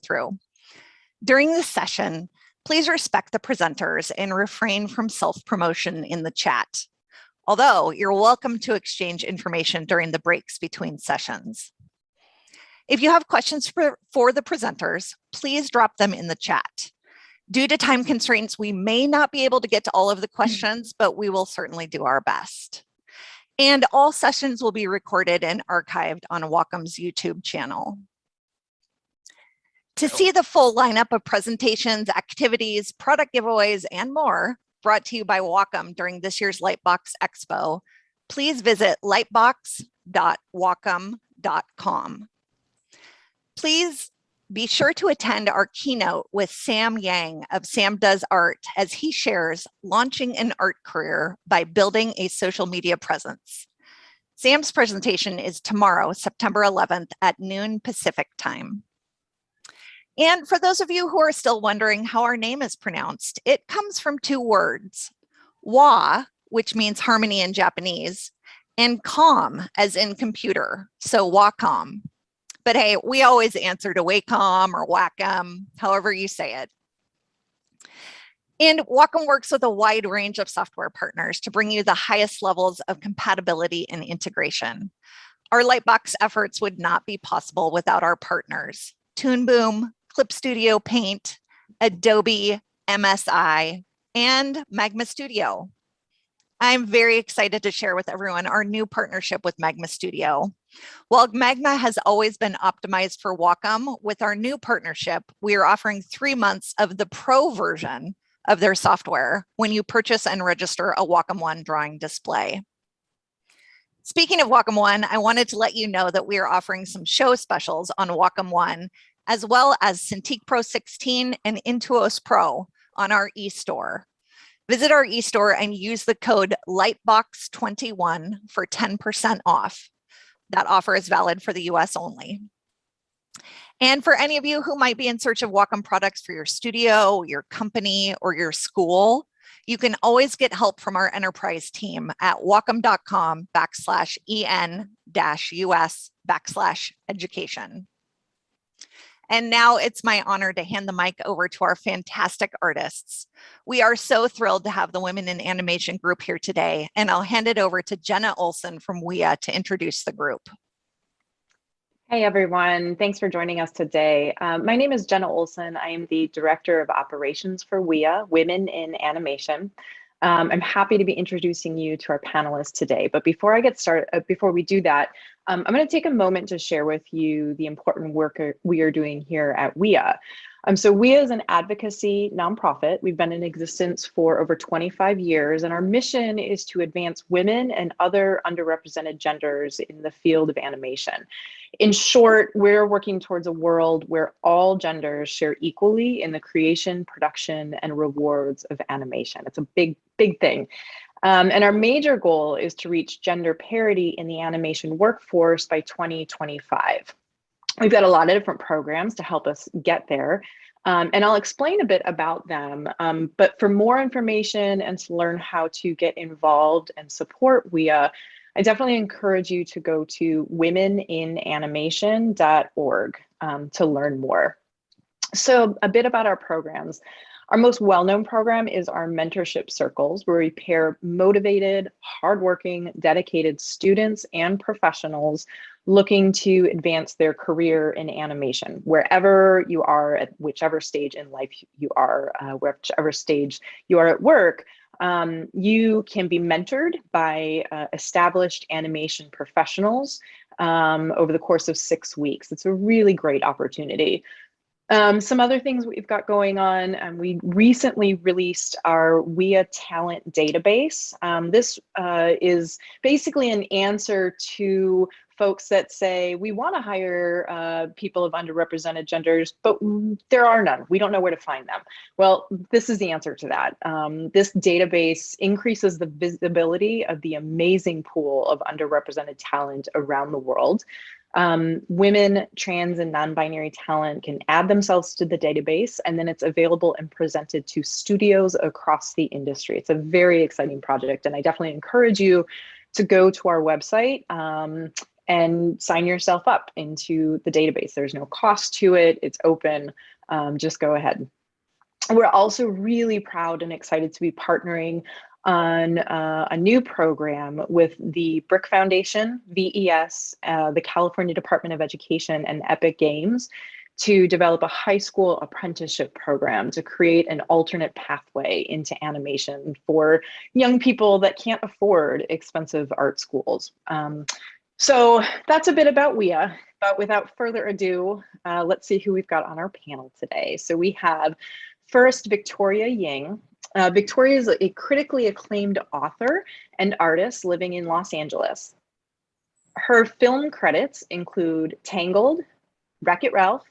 through. During this session, please respect the presenters and refrain from self-promotion in the chat. Although you're welcome to exchange information during the breaks between sessions. If you have questions for the presenters, please drop them in the chat. Due to time constraints, we may not be able to get to all of the questions, but we will certainly do our best. And all sessions will be recorded and archived on Wacom's YouTube channel. To see the full lineup of presentations, activities, product giveaways, and more brought to you by Wacom during this year's LightBox Expo, please visit lightbox.wacom.com. Please be sure to attend our keynote with Sam Yang of Sam Does Art as he shares launching an art career by building a social media presence. Sam's presentation is tomorrow, September 11th at noon Pacific time. And for those of you who are still wondering how our name is pronounced, it comes from two words, wa, which means harmony in Japanese, and com, as in computer, so Wacom. But hey, we always answer to Wacom or Wacom, however you say it. And Wacom works with a wide range of software partners to bring you the highest levels of compatibility and integration. Our Lightbox efforts would not be possible without our partners, Toon Boom, Clip Studio Paint, Adobe, MSI, and Magma Studio. I'm very excited to share with everyone our new partnership with Magma Studio. While Magma has always been optimized for Wacom, with our new partnership, we are offering 3 months of the pro version of their software when you purchase and register a Wacom One drawing display. Speaking of Wacom One, I wanted to let you know that we are offering some show specials on Wacom One, as well as Cintiq Pro 16 and Intuos Pro on our e-store. Visit our e-store and use the code LightBox21 for 10% off. That offer is valid for the US only. And for any of you who might be in search of Wacom products for your studio, your company, or your school, you can always get help from our enterprise team at wacom.com/en-us/education. And now it's my honor to hand the mic over to our fantastic artists. We are so thrilled to have the Women in Animation group here today, and I'll hand it over to Jenna Olson from WIA to introduce the group. Hey everyone, thanks for joining us today. My name is Jenna Olson. I am the Director of Operations for WIA, Women in Animation. I'm happy to be introducing you to our panelists today, but before I get started, before we do that, I'm going to take a moment to share with you the important work we are doing here at WIA. So WIA is an advocacy nonprofit. We've been in existence for over 25 years, and our mission is to advance women and other underrepresented genders in the field of animation. In short, we're working towards a world where all genders share equally in the creation, production, and rewards of animation. It's a big, big thing. And our major goal is to reach gender parity in the animation workforce by 2025. We've got a lot of different programs to help us get there, and I'll explain a bit about them. But for more information and to learn how to get involved and support WIA, I definitely encourage you to go to womeninanimation.org to learn more. So a bit about our programs. Our most well-known program is our mentorship circles, where we pair motivated, hardworking, dedicated students and professionals looking to advance their career in animation, wherever you are, at whichever stage in life you are, whichever stage you are at work. You can be mentored by established animation professionals over the course of 6 weeks. It's a really great opportunity. Some other things we've got going on, we recently released our WIA talent database. This is basically an answer to folks that say, we want to hire people of underrepresented genders, but there are none. We don't know where to find them. Well, this is the answer to that. This database increases the visibility of the amazing pool of underrepresented talent around the world. Women, trans, and non-binary talent can add themselves to the database, and then it's available and presented to studios across the industry. It's a very exciting project, and I definitely encourage you to go to our website and sign yourself up into the database. There's no cost to it. It's open. Just go ahead. We're also really proud and excited to be partnering on a new program with the Brick Foundation, VES, the California Department of Education, and Epic Games to develop a high school apprenticeship program to create an alternate pathway into animation for young people that can't afford expensive art schools. So that's a bit about WIA, but without further ado, let's see who we've got on our panel today. So we have first Victoria Ying. Victoria is a critically acclaimed author and artist living in Los Angeles. Her film credits include Tangled, Wreck-It Ralph,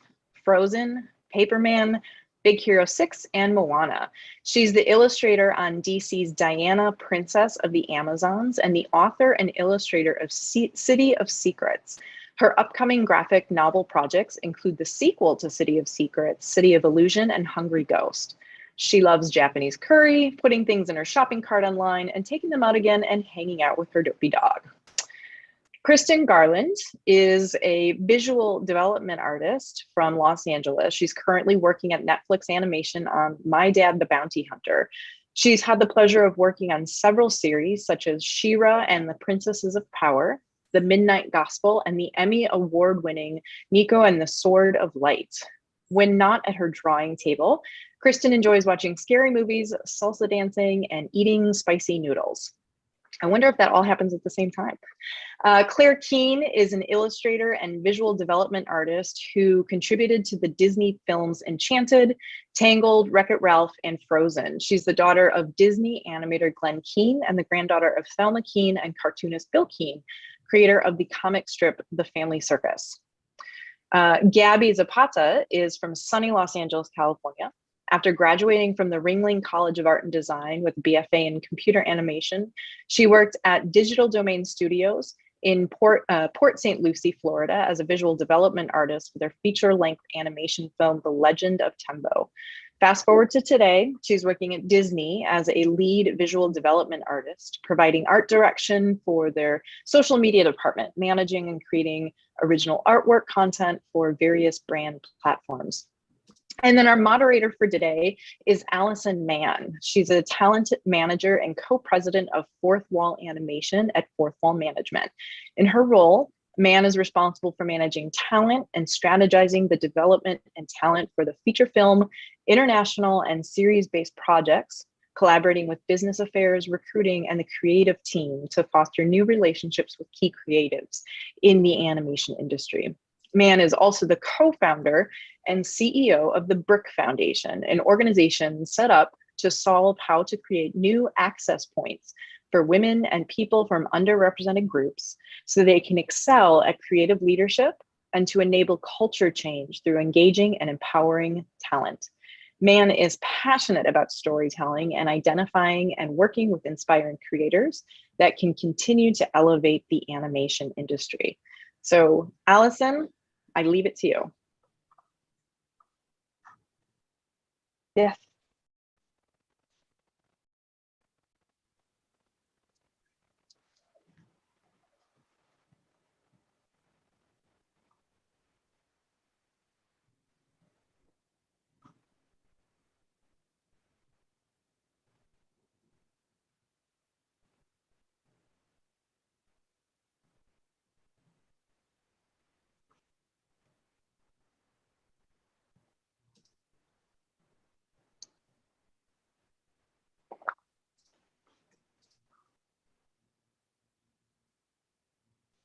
Frozen, Paperman, Big Hero 6, and Moana. She's the illustrator on DC's Diana, Princess of the Amazons, and the author and illustrator of City of Secrets. Her upcoming graphic novel projects include the sequel to City of Secrets, City of Illusion, and Hungry Ghost. She loves Japanese curry, putting things in her shopping cart online, and taking them out again and hanging out with her dopey dog. Kristen Garland is a visual development artist from Los Angeles. She's currently working at Netflix Animation on My Dad, the Bounty Hunter. She's had the pleasure of working on several series such as She-Ra and the Princesses of Power, The Midnight Gospel, and the Emmy award-winning Nico and the Sword of Light. When not at her drawing table, Kristen enjoys watching scary movies, salsa dancing, and eating spicy noodles. I wonder if that all happens at the same time. Claire Keane is an illustrator and visual development artist who contributed to the Disney films Enchanted, Tangled, Wreck-It Ralph, and Frozen. She's the daughter of Disney animator Glenn Keane and the granddaughter of Thelma Keane and cartoonist Bill Keane, creator of the comic strip The Family Circus. Gabby Zapata is from sunny Los Angeles, California. After graduating from the Ringling College of Art and Design with a BFA in computer animation, she worked at Digital Domain Studios in Port St. Lucie, Florida, as a visual development artist for their feature-length animation film, The Legend of Tembo. Fast forward to today, she's working at Disney as a lead visual development artist, providing art direction for their social media department, managing and creating original artwork content for various brand platforms. And then our moderator for today is Allison Mann. She's a talent manager and co-president of Fourth Wall Animation at Fourth Wall Management. In her role, Mann is responsible for managing talent and strategizing the development and talent for the feature film, international and series-based projects, collaborating with business affairs, recruiting, and the creative team to foster new relationships with key creatives in the animation industry. Mann is also the co-founder and CEO of the Brick Foundation, an organization set up to solve how to create new access points for women and people from underrepresented groups so they can excel at creative leadership and to enable culture change through engaging and empowering talent. Mann is passionate about storytelling and identifying and working with inspiring creators that can continue to elevate the animation industry. So, Allison, I leave it to you. Yes.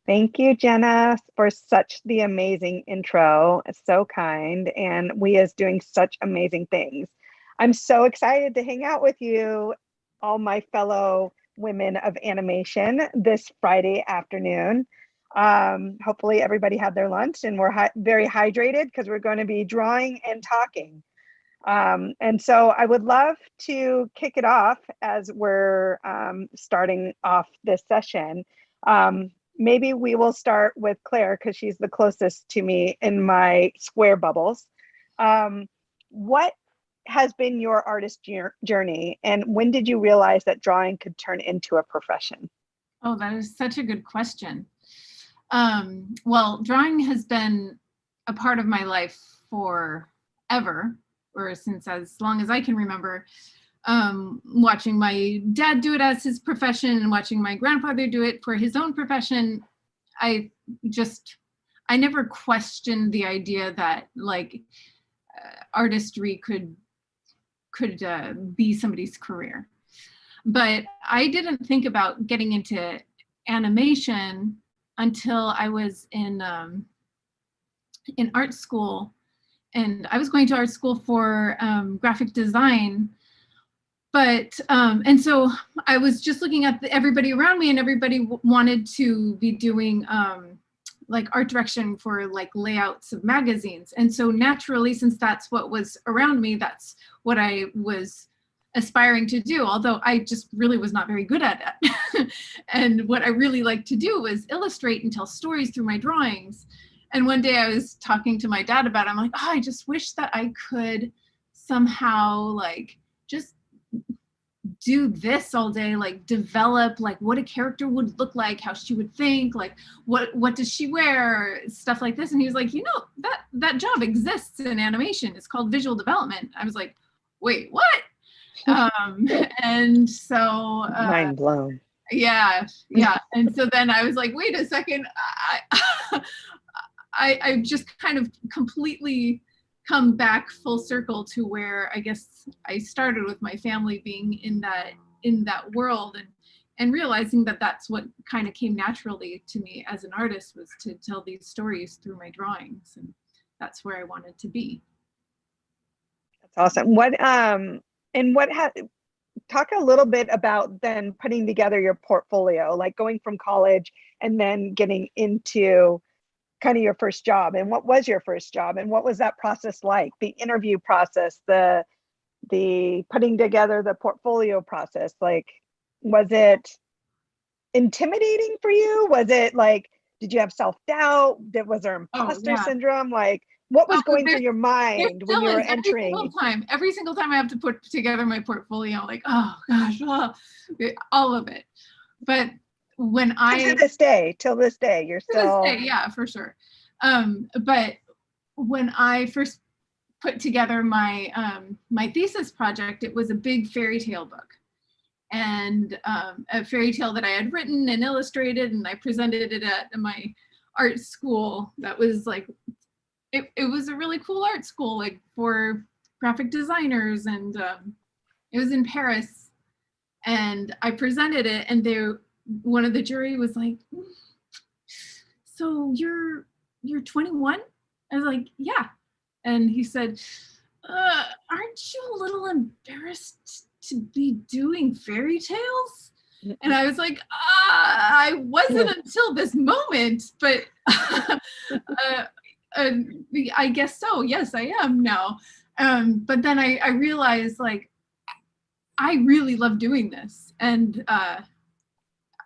Thank you, Jenna, for such the amazing intro. It's so kind, and WIA is doing such amazing things. I'm so excited to hang out with you, all my fellow women of animation, this Friday afternoon. Hopefully everybody had their lunch and we're very hydrated because we're going to be drawing and talking. And so I would love to kick it off as we're starting off this session. Maybe we will start with Claire because she's the closest to me in my square bubbles. What has been your artist journey, and when did you realize that drawing could turn into a profession? Oh, that is such a good question. Well, drawing has been a part of my life forever, or since as long as I can remember. Watching my dad do it as his profession and watching my grandfather do it for his own profession, I never questioned the idea that like artistry could be somebody's career. But I didn't think about getting into animation until I was in art school, and I was going to art school for graphic design. But and so I was just looking at everybody around me, and everybody wanted to be doing like art direction for like layouts of magazines. And so naturally, since that's what was around me, that's what I was aspiring to do, although I just really was not very good at it. And what I really liked to do was illustrate and tell stories through my drawings. And one day I was talking to my dad about it. I'm like, oh, I just wish that I could somehow like just do this all day, like develop like what a character would look like, how she would think, like what does she wear, stuff like this. And he was like, you know, that job exists in animation. It's called visual development. I was like, wait, what? And so mind blown. Yeah. And so then I was like, wait a second, I just kind of completely come back full circle to where I guess I started with my family being in that world, and realizing that that's what kind of came naturally to me as an artist, was to tell these stories through my drawings, and that's where I wanted to be. That's awesome. Talk a little bit about then putting together your portfolio, like going from college and then getting into kind of your first job. And what was your first job, and what was that process like? The interview process, the putting together the portfolio process, like, was it intimidating for you? Was it like, did you have self-doubt? Was there imposter syndrome? Like, what was going through your mind when you were entering? Every single time I have to put together my portfolio, like, oh gosh, all of it. But when till this day, you're still. Yeah, for sure. But when I first put together my my thesis project, it was a big fairy tale book, and a fairy tale that I had written and illustrated, and I presented it at my art school. That was like, it was a really cool art school, like for graphic designers, and it was in Paris. And I presented it, and one of the jury was like, so you're 21? I was like, yeah. And he said, aren't you a little embarrassed to be doing fairy tales? And I was like, I wasn't until this moment, but I guess so. Yes, I am now. But then I realized, like, I really love doing this. And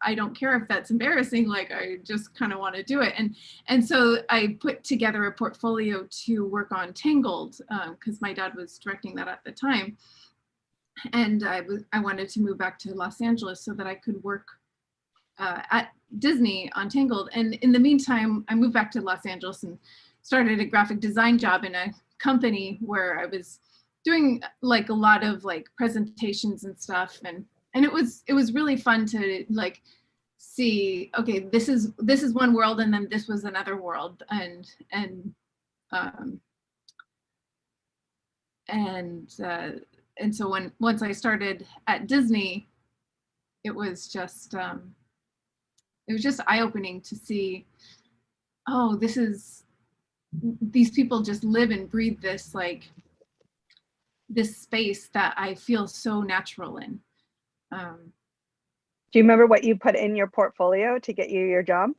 I don't care if that's embarrassing, like, I just kind of want to do it. And so I put together a portfolio to work on Tangled, because my dad was directing that at the time. And I wanted to move back to Los Angeles so that I could work at Disney on Tangled. And in the meantime, I moved back to Los Angeles and started a graphic design job in a company where I was doing like a lot of like presentations and stuff. And it was really fun to like see, okay, this is one world, and then this was another world. And so once I started at Disney, it was just eye-opening to see, oh, these people just live and breathe this, like, this space that I feel so natural in. Do you remember what you put in your portfolio to get you your job?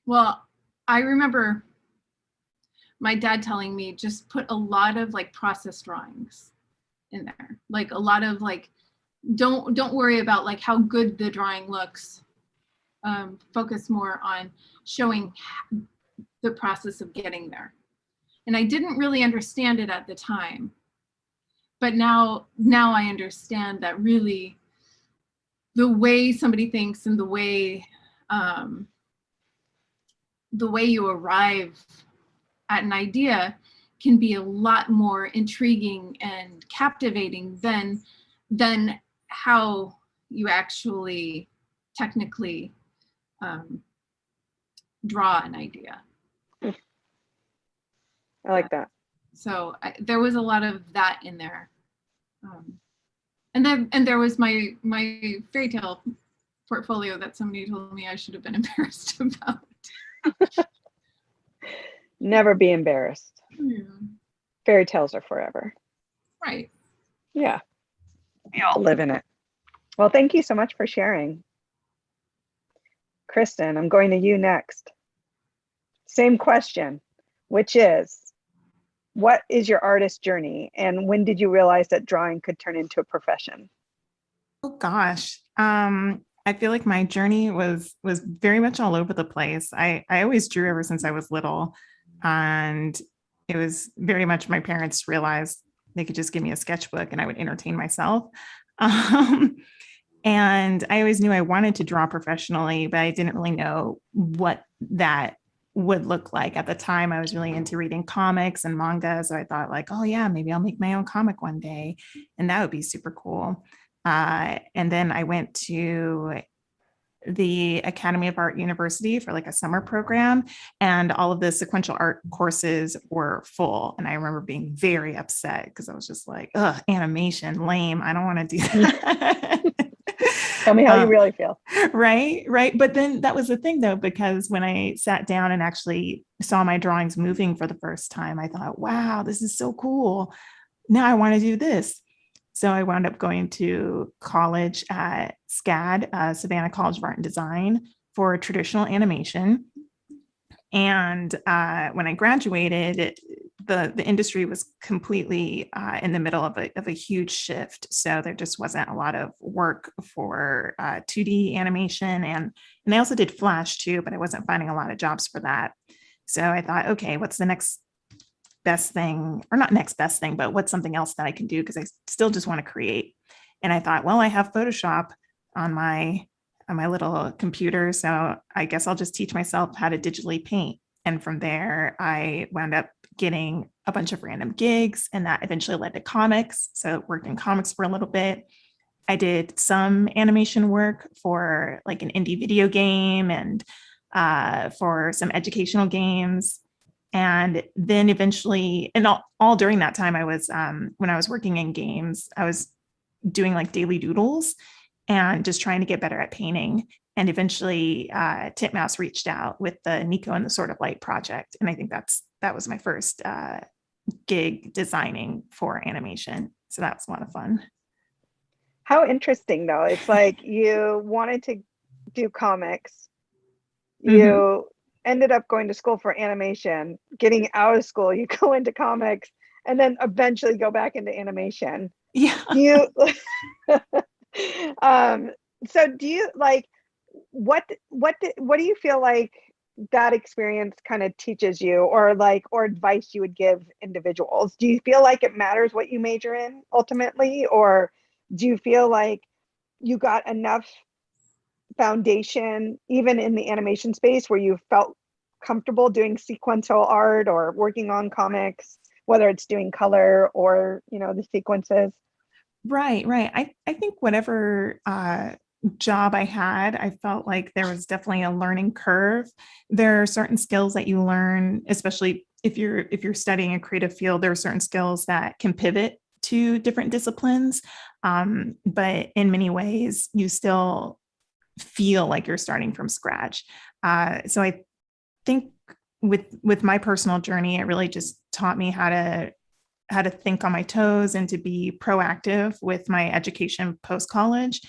Well, I remember my dad telling me, just put a lot of like process drawings in there, like a lot of like, don't worry about like how good the drawing looks. Focus more on showing the process of getting there. And I didn't really understand it at the time, but now I understand that really the way somebody thinks and the way the way you arrive at an idea can be a lot more intriguing and captivating than how you actually technically draw an idea. I like that. So there was a lot of that in there. And there was my fairy tale portfolio that somebody told me I should have been embarrassed about. Never be embarrassed. Yeah. Fairy tales are forever. Right. Yeah. We all live in it. Well, thank you so much for sharing. Kristen, I'm going to you next. Same question, which is, what is your artist journey and when did you realize that drawing could turn into a profession? Oh gosh. I feel like my journey was very much all over the place. I always drew ever since I was little, and it was very much my parents realized they could just give me a sketchbook and I would entertain myself. And I always knew I wanted to draw professionally, but I didn't really know what that would look like. At the time, I was really into reading comics and manga. So I thought like, oh yeah, maybe I'll make my own comic one day. And that would be super cool. And then I went to the Academy of Art University for like a summer program, and all of the sequential art courses were full. And I remember being very upset because I was just like, ugh, animation, lame. I don't want to do that. Tell me how you really feel. Right. But then that was the thing though, because when I sat down and actually saw my drawings moving for the first time, I thought, wow, this is so cool. Now I want to do this. So I wound up going to college at SCAD, Savannah College of Art and Design, for traditional animation. And when I graduated, the industry was completely in the middle of a huge shift. So there just wasn't a lot of work for 2D animation. And I also did Flash too, but I wasn't finding a lot of jobs for that. So I thought, okay, what's the next best thing, or not next best thing, but what's something else that I can do? Because I still just want to create. And I thought, well, I have Photoshop on my little computer. So I guess I'll just teach myself how to digitally paint. And from there, I wound up getting a bunch of random gigs, and that eventually led to comics. So I worked in comics for a little bit. I did some animation work for like an indie video game and for some educational games. And then eventually, and all during that time, I was, when I was working in games, I was doing like daily doodles and just trying to get better at painting. And eventually Titmouse reached out with the Nico and the Sword of Light project. And I think that was my first gig designing for animation. So that was a lot of fun. How interesting though. It's like you wanted to do comics. You ended up going to school for animation. Getting out of school, you go into comics and then eventually go back into animation. Yeah. You so do you like what do you feel like that experience kind of teaches you, or advice you would give individuals? Do you feel like it matters what you major in ultimately, or do you feel like you got enough foundation even in the animation space where you felt comfortable doing sequential art or working on comics, whether it's doing color or the sequences? Right. I think whatever job I had, I felt like there was definitely a learning curve. There are certain skills that you learn, especially if you're studying a creative field. There are certain skills that can pivot to different disciplines, but in many ways, you still feel like you're starting from scratch. So I think with my personal journey, it really just taught me how to think on my toes and to be proactive with my education post-college.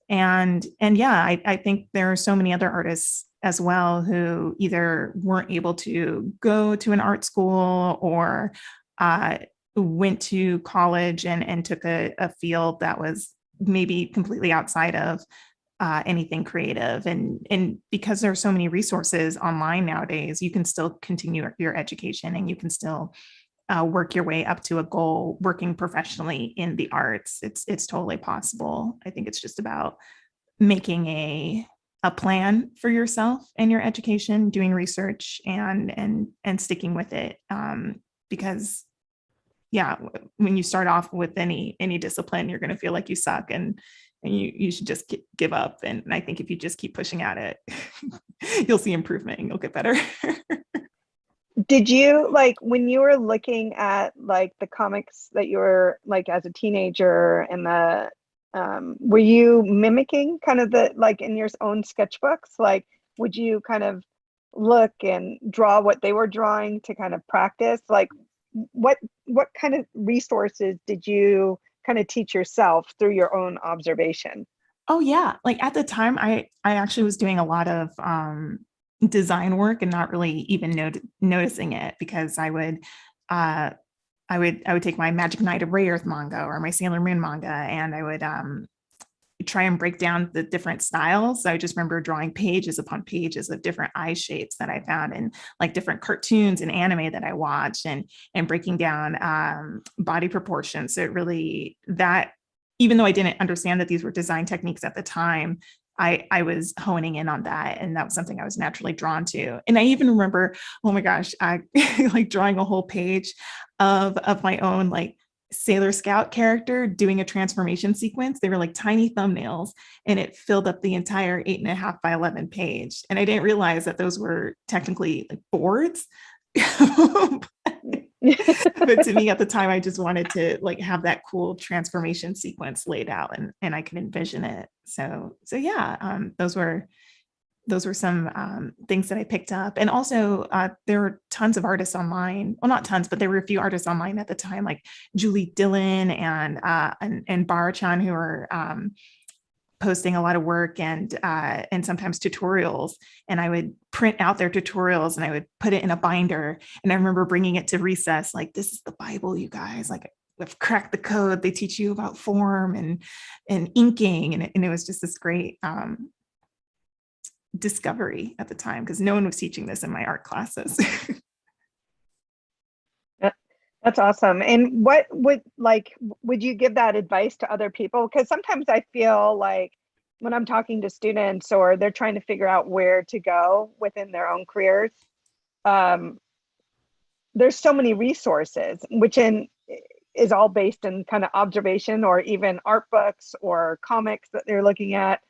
And yeah, I think there are so many other artists as well who either weren't able to go to an art school or went to college and took a field that was maybe completely outside of anything creative. And because there are so many resources online nowadays, you can still continue your education and you can still work your way up to a goal working professionally in the arts. It's totally possible. I think it's just about making a a plan for yourself and your education, doing research and sticking with it. Because yeah, when you start off with any discipline, you're going to feel like you suck and you should just give up. And I think if you just keep pushing at it, you'll see improvement and you'll get better. Did you, like, when you were looking at like the comics that you were like as a teenager and the were you mimicking kind of the, like, in your own sketchbooks? Like, would you kind of look and draw what they were drawing to kind of practice? Like, what kind of resources did you kind of teach yourself through your own observation? Oh yeah. Like at the time I actually was doing a lot of design work and not really even noticing it, because I would take my Magic Knight of Ray Earth manga or my Sailor Moon manga, and I would try and break down the different styles. So I just remember drawing pages upon pages of different eye shapes that I found in like different cartoons and anime that I watched, and breaking down body proportions. So it really, that, even though I didn't understand that these were design techniques at the time, I was honing in on that. And that was something I was naturally drawn to. And I even remember, oh my gosh, I like drawing a whole page of my own like Sailor Scout character doing a transformation sequence. They were like tiny thumbnails, and it filled up the entire 8.5 by 11 page. And I didn't realize that those were technically like boards. But to me at the time, I just wanted to like have that cool transformation sequence laid out, and I could envision it. So yeah, those were some things that I picked up. And also there were tons of artists online. Well, not tons, but there were a few artists online at the time, like Julie Dillon and Barachan, who were posting a lot of work and sometimes tutorials. And I would print out their tutorials and I would put it in a binder. And I remember bringing it to recess, like, this is the Bible, you guys. Like, we've cracked the code. They teach you about form and inking, and it was just this great discovery at the time, because no one was teaching this in my art classes. That's awesome. And what would you give that advice to other people? Because sometimes I feel like when I'm talking to students or they're trying to figure out where to go within their own careers, there's so many resources, which is all based in kind of observation or even art books or comics that they're looking at.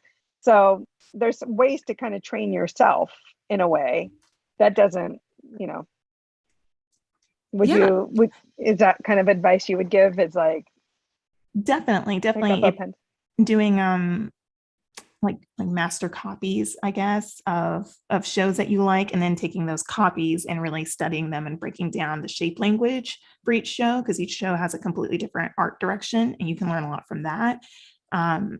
So there's ways to kind of train yourself in a way that doesn't, is that kind of advice you would give? Is like definitely doing like master copies, I guess, of shows that you like, and then taking those copies and really studying them and breaking down the shape language for each show, because each show has a completely different art direction, and you can learn a lot from that.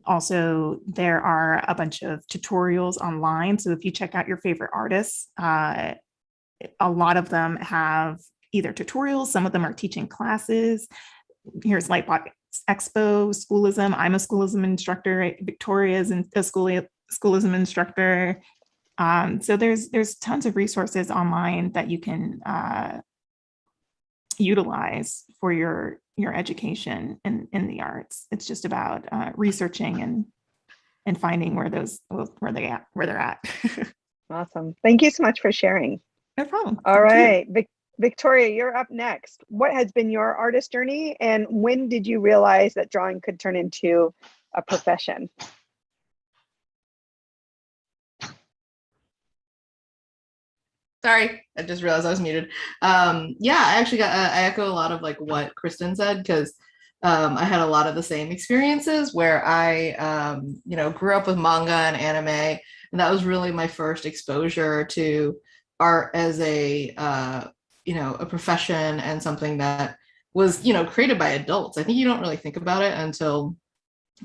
Also, there are a bunch of tutorials online. So if you check out your favorite artists, a lot of them have either tutorials, some of them are teaching classes. Here's LightBox Expo, Schoolism. I'm a Schoolism instructor. Victoria's a Schoolism instructor. So there's tons of resources online that you can utilize for your education in the arts. It's just about researching and finding where they're at. Awesome. Thank you so much for sharing. No problem. All right. Victoria, you're up next. What has been your artist journey, and when did you realize that drawing could turn into a profession? Sorry, I just realized I was muted. Yeah, I actually I echo a lot of like what Kristen said, because I had a lot of the same experiences where I, grew up with manga and anime, and that was really my first exposure to art as a profession and something that was, created by adults. I think you don't really think about it until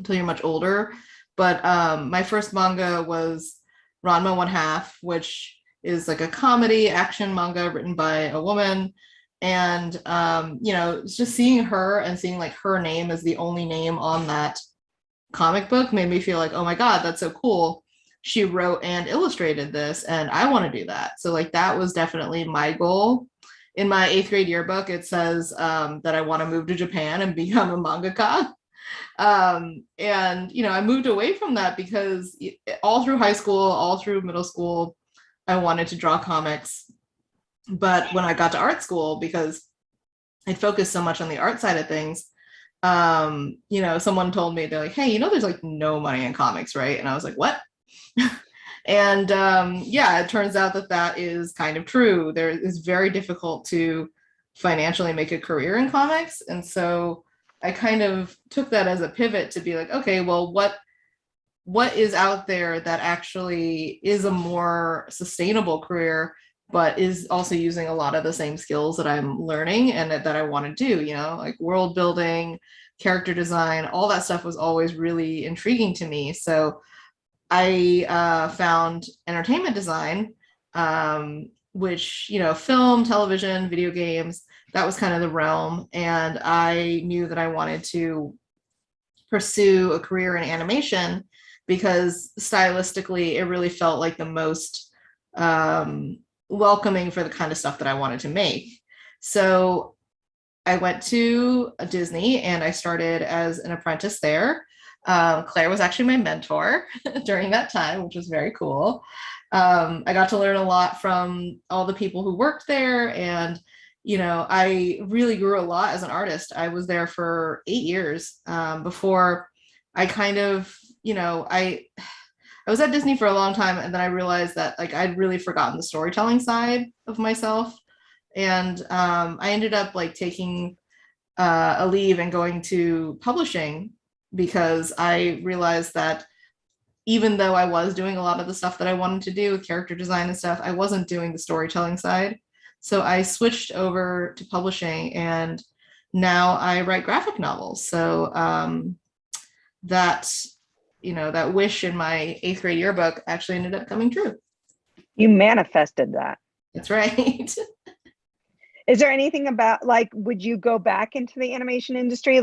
you're much older. But my first manga was Ranma 1/2, which is like a comedy action manga written by a woman. And, just seeing her and seeing like her name as the only name on that comic book made me feel like, oh my God, that's so cool. She wrote and illustrated this, and I want to do that. So like, that was definitely my goal. In my 8th grade yearbook, it says that I want to move to Japan and become a mangaka. And, you know, I moved away from that because all through high school, all through middle school, I wanted to draw comics. But when I got to art school, because I focused so much on the art side of things, you know, someone told me, they're like, hey, you know, there's like no money in comics, right? And I was like, what? And yeah, it turns out that that is kind of true. There is very difficult to financially make a career in comics. And so I kind of took that as a pivot to be like, okay, well, what is out there that actually is a more sustainable career, but is also using a lot of the same skills that I'm learning and that I want to do, you know, like world building, character design, all that stuff was always really intriguing to me. So I found entertainment design, which, you know, film, television, video games, that was kind of the realm. And I knew that I wanted to pursue a career in animation because stylistically, it really felt like the most welcoming for the kind of stuff that I wanted to make. So I went to Disney and I started as an apprentice there. Claire was actually my mentor during that time, which was very cool. I got to learn a lot from all the people who worked there. And, you know, I really grew a lot as an artist. I was there for 8 years before I kind of, you know, I was at Disney for a long time. And then I realized that like I'd really forgotten the storytelling side of myself. And I ended up like taking a leave and going to publishing because I realized that even though I was doing a lot of the stuff that I wanted to do with character design and stuff, I wasn't doing the storytelling side. So I switched over to publishing and now I write graphic novels. So that, you know, that wish in my 8th grade yearbook actually ended up coming true. You manifested that. That's right. Is there anything about, like, would you go back into the animation industry?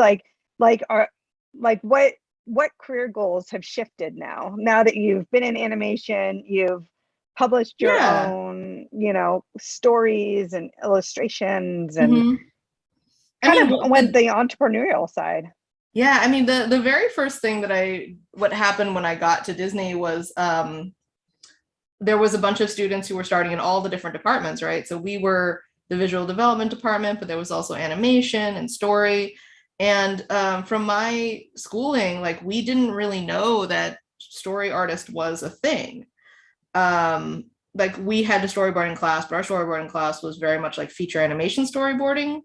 What career goals have shifted now that you've been in animation, you've published your own, you know, stories and illustrations and went the entrepreneurial side? Yeah, I mean, the very first thing that what happened when I got to Disney was there was a bunch of students who were starting in all the different departments, right? So we were the visual development department, but there was also animation and story. And from my schooling, like we didn't really know that story artist was a thing. Like we had a storyboarding class, but our storyboarding class was very much like feature animation storyboarding,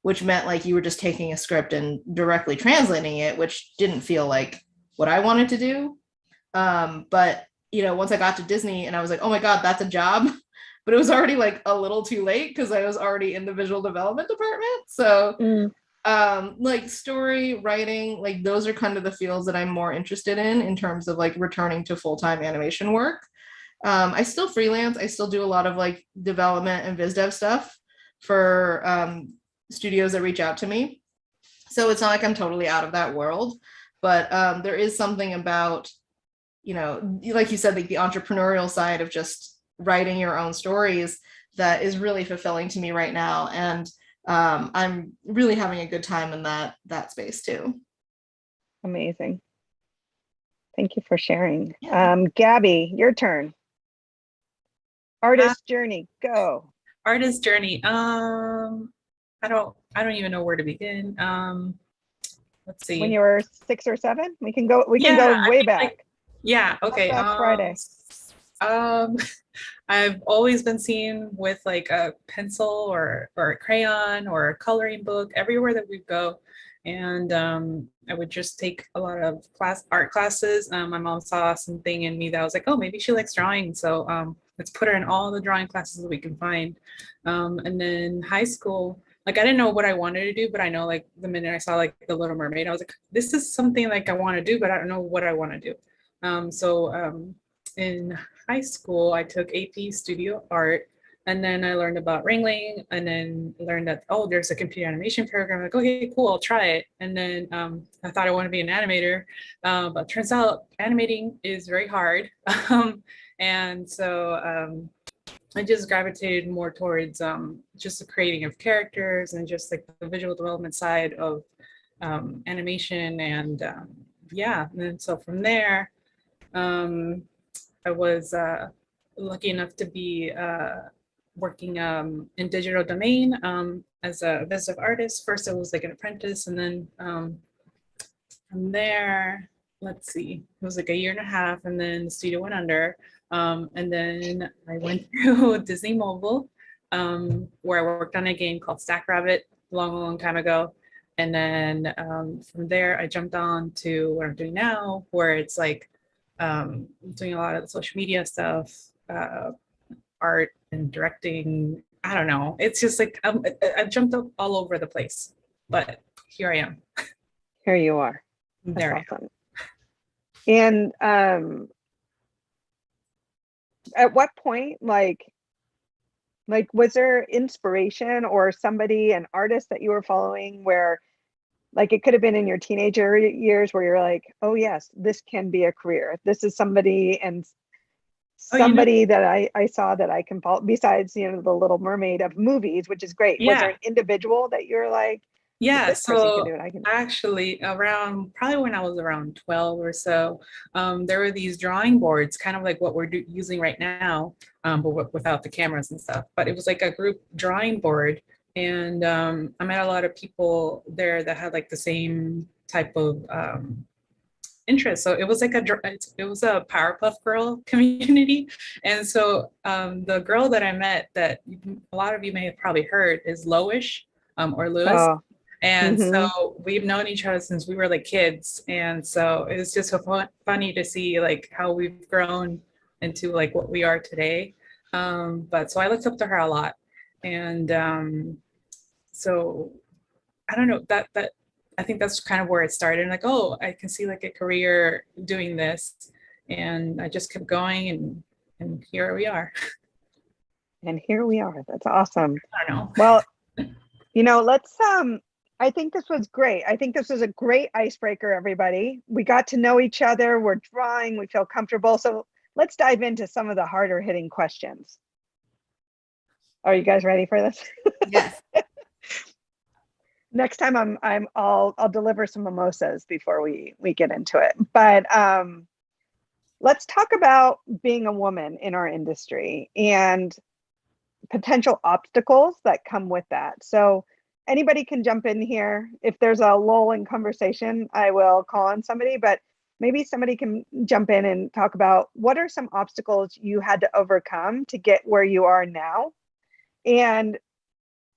which meant like you were just taking a script and directly translating it, which didn't feel like what I wanted to do. But, you know, once I got to Disney and I was like, oh my God, that's a job. But it was already like a little too late because I was already in the visual development department. So like story writing, like those are kind of the fields that I'm more interested in terms of like returning to full-time animation work. I still freelance. I still do a lot of like development and biz dev stuff for studios that reach out to me. So it's not like I'm totally out of that world, but there is something about, you know, like you said, like the entrepreneurial side of just writing your own stories that is really fulfilling to me right now. And I'm really having a good time in that space too. Amazing. Thank you for sharing. Yeah. Gabby, your turn. Artist journey, go. Artist journey. I don't even know where to begin. Let's see. When you were 6 or 7, we can go way back. Like, yeah, okay. Friday. I've always been seen with like a pencil or a crayon or a coloring book everywhere that we go. And I would just take a lot of art classes. My mom saw something in me that was like, oh, maybe she likes drawing. So let's put her in all the drawing classes that we can find. And then high school, like I didn't know what I wanted to do, but I know like the minute I saw like The Little Mermaid, I was like, this is something like I want to do, but I don't know what I want to do. In high school, I took AP Studio Art, and then I learned about Ringling, and then learned that, oh, there's a computer animation program. Like, okay, cool, I'll try it. And then I thought I wanted to be an animator, but turns out animating is very hard. And so I just gravitated more towards just the creating of characters and just like the visual development side of animation, and yeah. And then so from there, I was lucky enough to be working in digital domain as a visitive artist. First, I was like an apprentice, and then from there, let's see, it was like a year and a half, and then the studio went under. And then I went through Disney Mobile, where I worked on a game called Stack Rabbit a long time ago. And then from there, I jumped on to what I'm doing now, where it's like doing a lot of the social media stuff, art and directing. I don't know. It's just like I've jumped up all over the place, but here I am. Here you are. There. That's awesome. And at what point, like was there inspiration or somebody, an artist that you were following, where like it could have been in your teenager years where you're like, oh yes, this can be a career. This is somebody and somebody that I saw that I can follow, besides, you know, the Little Mermaid of movies, which is great. Yeah. Was there an individual that you're like, yeah, this person so can do it, I can. actually around probably when I was around 12 or so, there were these drawing boards, kind of like what we're using right now, but without the cameras and stuff. But it was like a group drawing board, and I met a lot of people there that had like the same type of interest. So it was like it was a Powerpuff Girl community, and so the girl that I met that a lot of you may have probably heard is Loish, or Lewis. Oh. And so we've known each other since we were like kids. And so it was just so funny to see like how we've grown into like what we are today. But so I looked up to her a lot. And so I don't know, that I think that's kind of where it started. Like, oh, I can see like a career doing this. And I just kept going, and here we are. And here we are. That's awesome. I don't know. Well, you know, let's I think this was great. I think this was a great icebreaker, everybody. We got to know each other. We're drawing. We feel comfortable. So let's dive into some of the harder hitting questions. Are you guys ready for this? Yes. Next time I'll deliver some mimosas before we get into it. But let's talk about being a woman in our industry and potential obstacles that come with that. So anybody can jump in here. If there's a lull in conversation, I will call on somebody, but maybe somebody can jump in and talk about what are some obstacles you had to overcome to get where you are now, and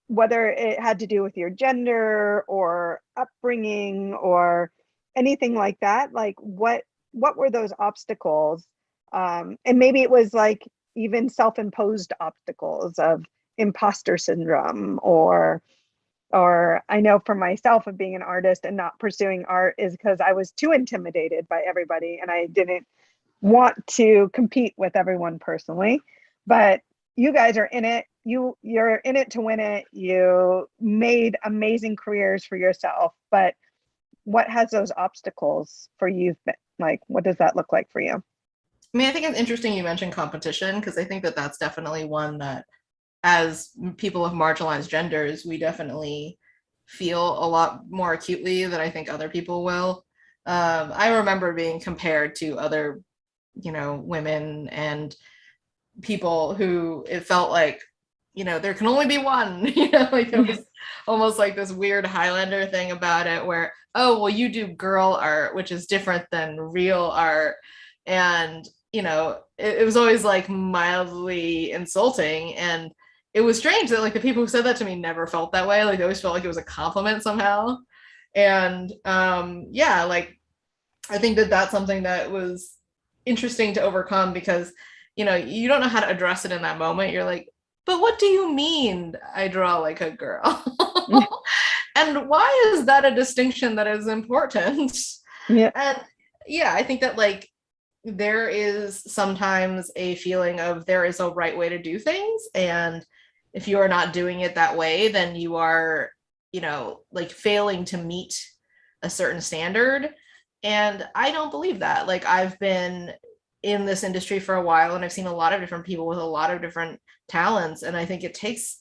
whether it had to do with your gender or upbringing or anything like that. Like what were those obstacles? And maybe it was like even self-imposed obstacles of imposter syndrome, or I know for myself of being an artist and not pursuing art is because I was too intimidated by everybody and I didn't want to compete with everyone personally. But you guys are in it. You're in it to win it. You made amazing careers for yourself, but what has those obstacles for you been? Like, what does that look like for you? I mean, I think it's interesting you mentioned competition, because I think that that's definitely one that, as people of marginalized genders, we definitely feel a lot more acutely than I think other people will. I remember being compared to other, women and people who it felt like, there can only be one, like it was almost like this weird Highlander thing about it where, oh, well, you do girl art, which is different than real art. And, it was always like mildly insulting. And it was strange that like the people who said that to me never felt that way. Like they always felt like it was a compliment somehow. And yeah, like I think that that's something that was interesting to overcome, because you don't know how to address it in that moment. You're like, but what do you mean I draw like a girl? And why is that a distinction that is important? Yeah. And yeah, I think that like there is sometimes a feeling of there is a right way to do things, and if you are not doing it that way, then you are, like failing to meet a certain standard. And I don't believe that. Like I've been in this industry for a while and I've seen a lot of different people with a lot of different talents. And I think it takes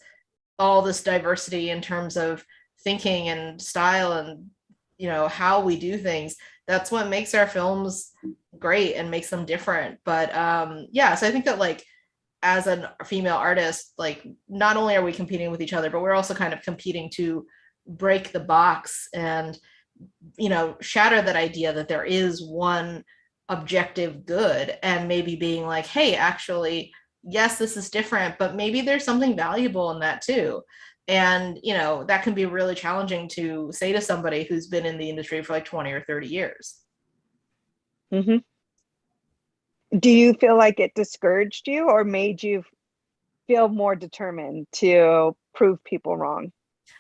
all this diversity in terms of thinking and style and, you know, how we do things. That's what makes our films great and makes them different. But yeah, so I think that like as a female artist, like not only are we competing with each other, but we're also kind of competing to break the box and, you know, shatter that idea that there is one objective good, and maybe being like, hey, actually, yes, this is different, but maybe there's something valuable in that too. And, you know, that can be really challenging to say to somebody who's been in the industry for like 20 or 30 years. Mm-hmm. Do you feel like it discouraged you or made you feel more determined to prove people wrong?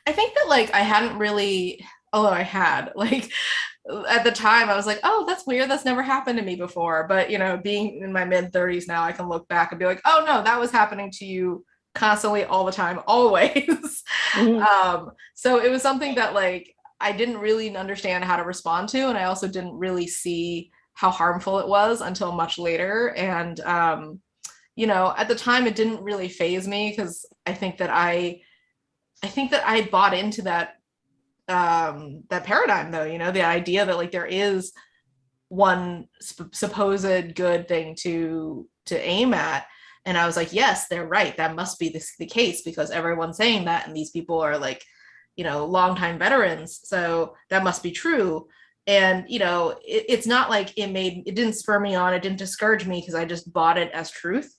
I think that like I hadn't really, although I had, like at the time I was like, oh, that's weird. That's never happened to me before. But, you know, being in my mid 30s now, I can look back and be like, oh no, that was happening to you constantly, all the time, always. Mm-hmm. So it was something that like I didn't really understand how to respond to. And I also didn't really see how harmful it was until much later. And, you know, at the time it didn't really faze me because I think that I bought into that that paradigm though, you know, the idea that like there is one supposed good thing to aim at. And I was like, yes, they're right. That must be the case because everyone's saying that. And these people are like, you know, longtime veterans. So that must be true. And, you know, it's not like it didn't spur me on. It didn't discourage me because I just bought it as truth.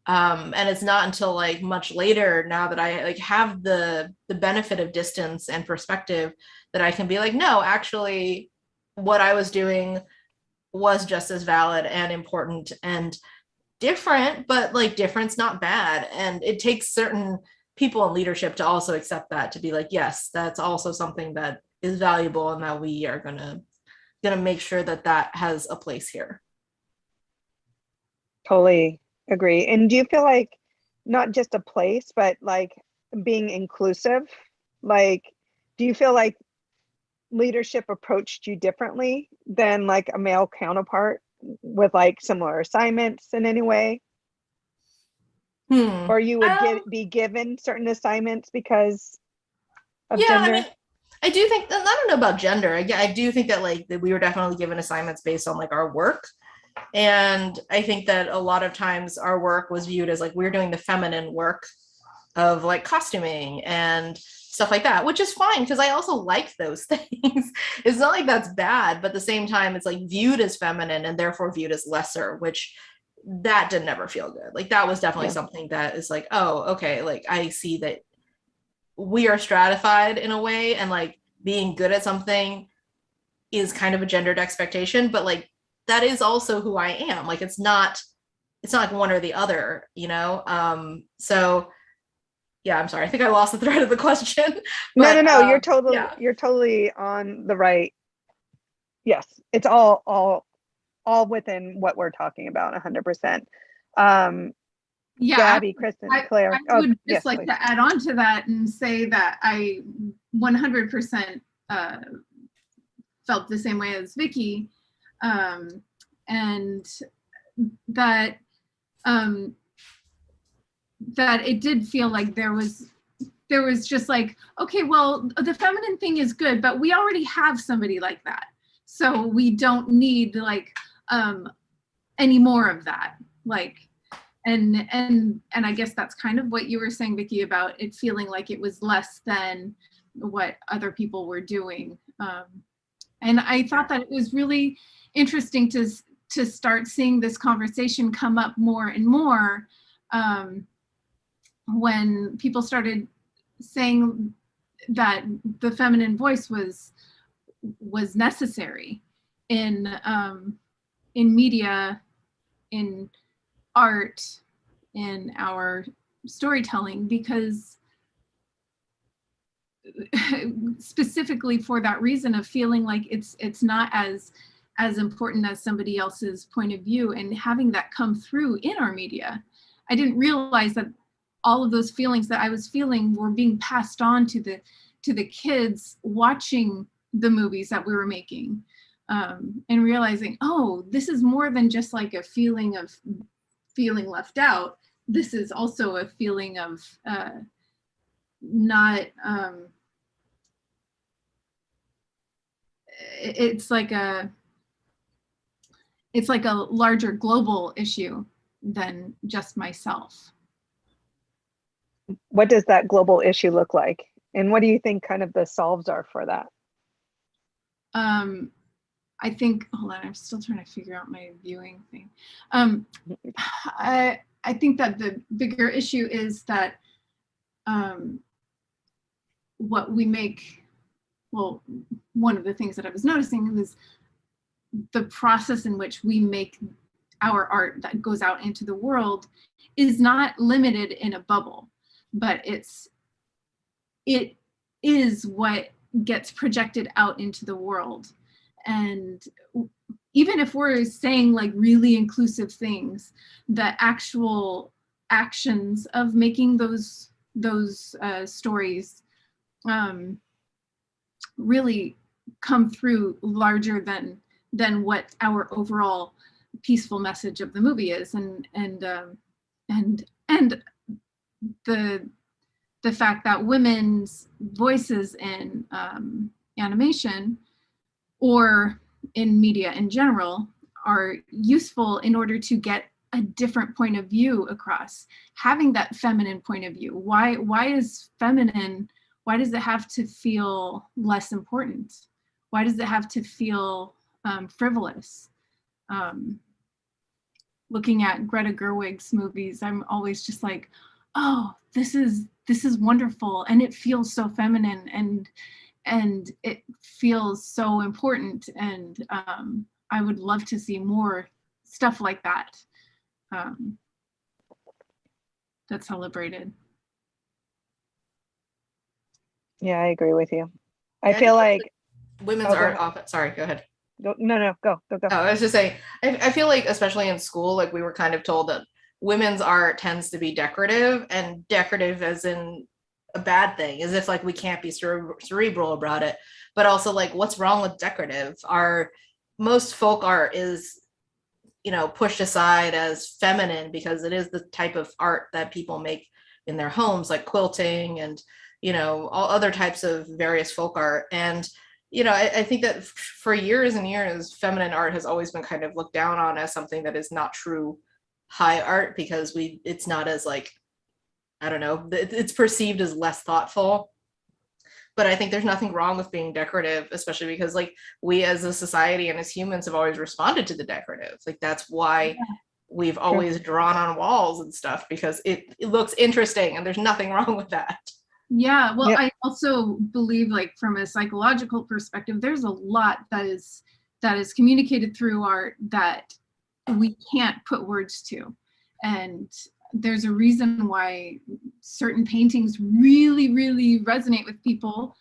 And it's not until like much later, now that I like have the benefit of distance and perspective, that I can be like, no, actually what I was doing was just as valid and important and different, but like different's not bad. And it takes certain people in leadership to also accept that, to be like, yes, that's also something that is valuable and that we are gonna make sure that that has a place here. Totally agree. And do you feel like not just a place, but like being inclusive? Like, do you feel like leadership approached you differently than like a male counterpart with like similar assignments in any way? Or you would be given certain assignments because of gender? I mean, I do think, I don't know about gender. I do think that like that we were definitely given assignments based on like our work. And I think that a lot of times our work was viewed as like we're doing the feminine work of like costuming and stuff like that, which is fine because I also like those things. It's not like that's bad, but at the same time, it's like viewed as feminine and therefore viewed as lesser, which that did never feel good. Like that was definitely something that is like, oh, okay, like I see that we are stratified in a way, and like being good at something is kind of a gendered expectation, but like that is also who I am. Like it's not like one or the other, you know? So yeah, I'm sorry. I think I lost the thread of the question. But, no. You're totally on the right. Yes, it's all within what we're talking about, 100%. Yeah, Gabby, Kristen, Claire. I would just like to add on to that and say that I 100% felt the same way as Vicky, and that that it did feel like there was just like, okay, well, the feminine thing is good, but we already have somebody like that, so we don't need like any more of that. Like, and I guess that's kind of what you were saying, Vicky, about it feeling like it was less than what other people were doing. And I thought that it was really interesting to start seeing this conversation come up more and more when people started saying that the feminine voice was necessary in media, in art, in our storytelling, because specifically for that reason of feeling like it's not as important as somebody else's point of view, and having that come through in our media. I didn't realize that all of those feelings that I was feeling were being passed on to the kids watching the movies that we were making, and realizing, oh, this is more than just like a feeling of feeling left out. This is also a feeling of not it's like a larger global issue than just myself. What does that global issue look like? And what do you think kind of the solves are for that? I think, hold on, I'm still trying to figure out my viewing thing. I think that the bigger issue is that what we make, well, one of the things that I was noticing was the process in which we make our art that goes out into the world is not limited in a bubble, but it is what gets projected out into the world. And even if we're saying like really inclusive things, the actual actions of making those stories really come through larger than what our overall peaceful message of the movie is, and the fact that women's voices in animation or in media in general are useful in order to get a different point of view across. Having that feminine point of view. Why is feminine? Why does it have to feel less important? Why does it have to feel frivolous? Looking at Greta Gerwig's movies, I'm always just like, oh, this is wonderful, and it feels so feminine, and it feels so important, and I would love to see more stuff like that that's celebrated. Yeah, I agree with you. Yeah, I feel like women's art often, sorry, go ahead. go. Go. Oh, I was just saying, I feel like especially in school, like we were kind of told that women's art tends to be decorative, and decorative as in a bad thing, as if like we can't be cerebral about it, but also like what's wrong with decorative? Most folk art is, pushed aside as feminine because it is the type of art that people make in their homes, like quilting and all other types of various folk art. And I think that for years and years, feminine art has always been kind of looked down on as something that is not true high art, because it's not as like, I don't know, it's perceived as less thoughtful. But I think there's nothing wrong with being decorative, especially because like we as a society and as humans have always responded to the decorative. Like that's why we've always drawn on walls and stuff, because it looks interesting and there's nothing wrong with that. Yeah, well, I also believe, like, from a psychological perspective, there's a lot that is communicated through art that we can't put words to. And there's a reason why certain paintings really, really resonate with people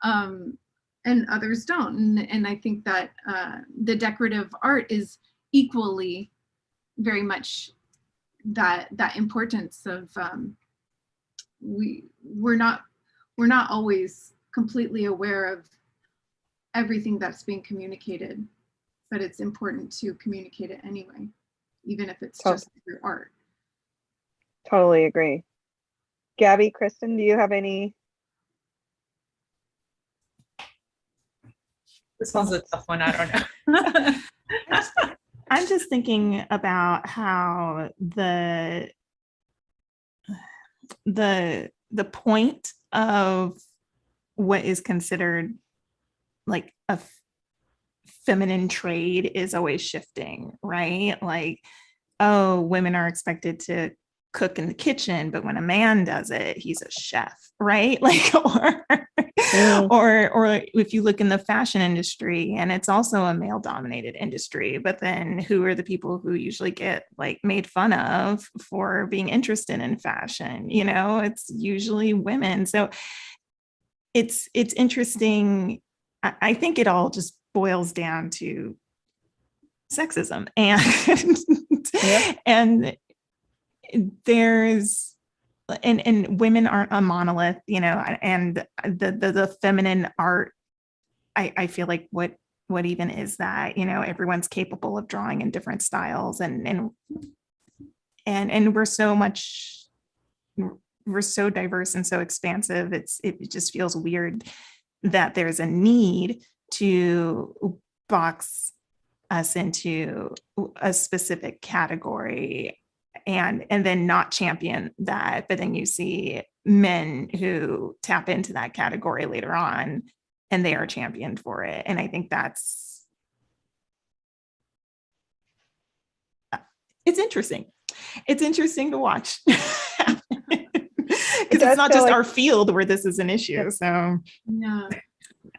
and others don't. And I think that the decorative art is equally very much that importance of we're not always completely aware of everything that's being communicated, but it's important to communicate it anyway, even if it's just through art. Totally agree. Gabby, Kristen, do you have any? This one's a tough one. I don't know. I'm just thinking about how the point of what is considered like a feminine trade is always shifting, right? Like, oh, women are expected to cook in the kitchen, but when a man does it, he's a chef, right? Like, or if you look in the fashion industry, and it's also a male dominated industry, but then who are the people who usually get like made fun of for being interested in fashion? It's usually women. So it's interesting. I think it all just boils down to sexism, and there's and women aren't a monolith, and the feminine art, I feel like what even is that, everyone's capable of drawing in different styles, and we're so diverse and so expansive. It just feels weird that there's a need to box us into a specific category and then not champion that. But then you see men who tap into that category later on and they are championed for it. And I think it's interesting. It's interesting to watch. Because it's not just our field where this is an issue. So Yeah.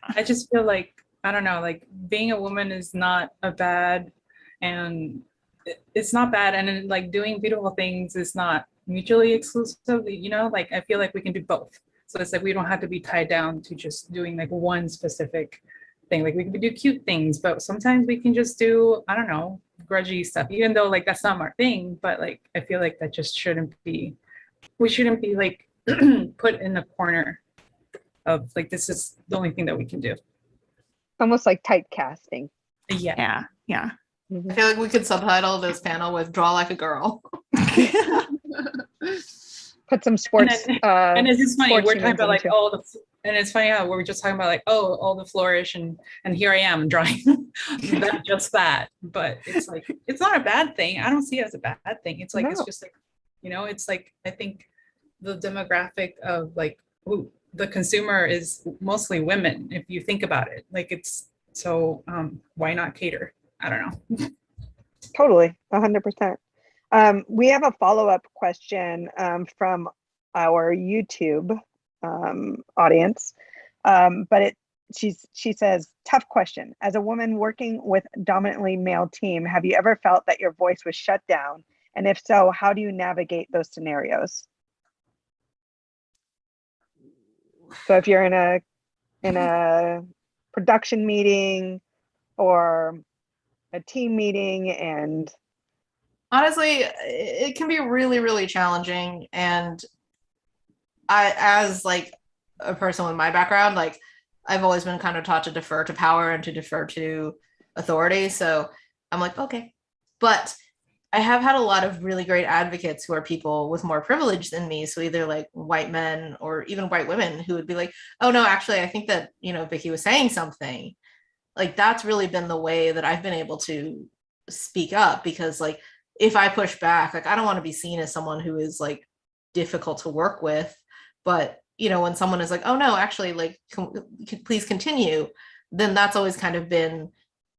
I just feel like, I don't know, like being a woman is not a bad, and it's not bad. And then like doing beautiful things is not mutually exclusive, you know, like I feel like we can do both. So it's like we don't have to be tied down to just doing like one specific thing. Like we can do cute things, but sometimes we can just do, I don't know, grudgy stuff, even though like that's not our thing. But like I feel like that just shouldn't be, we shouldn't be like put in the corner of like this is the only thing that we can do. Almost like typecasting. Yeah. Yeah. I feel like we could subtitle this panel with "Draw Like a Girl." Put some sports. And it's just funny. We're talking units about like into- all the, and it's funny how we're just talking about like, oh, all the flourish, and here I am drawing just that. But it's like it's not a bad thing. I don't see it as a bad thing. It's like it's No. just like, you know, it's like I think the demographic of like who the consumer is mostly women. If you think about it, like it's so why not cater? I don't know. Totally, 100%. We have a follow-up question from our YouTube audience, but she says, tough question. As a woman working with dominantly male team, have you ever felt that your voice was shut down? And if so, how do you navigate those scenarios? So if you're in a production meeting or a team meeting, and Honestly, it can be really, really challenging. And I, as like a person with my background, like I've always been kind of taught to defer to power and to defer to authority. So I'm like, okay. But I have had a lot of really great advocates who are people with more privilege than me. So either like white men or even white women who would be like, oh no, actually, I think that, you know, Vicky was saying something. Like that's really been the way that I've been able to speak up, because like if I push back, like I don't want to be seen as someone who is like difficult to work with. But you know, when someone is like, oh no, actually, like please continue, then that's always kind of been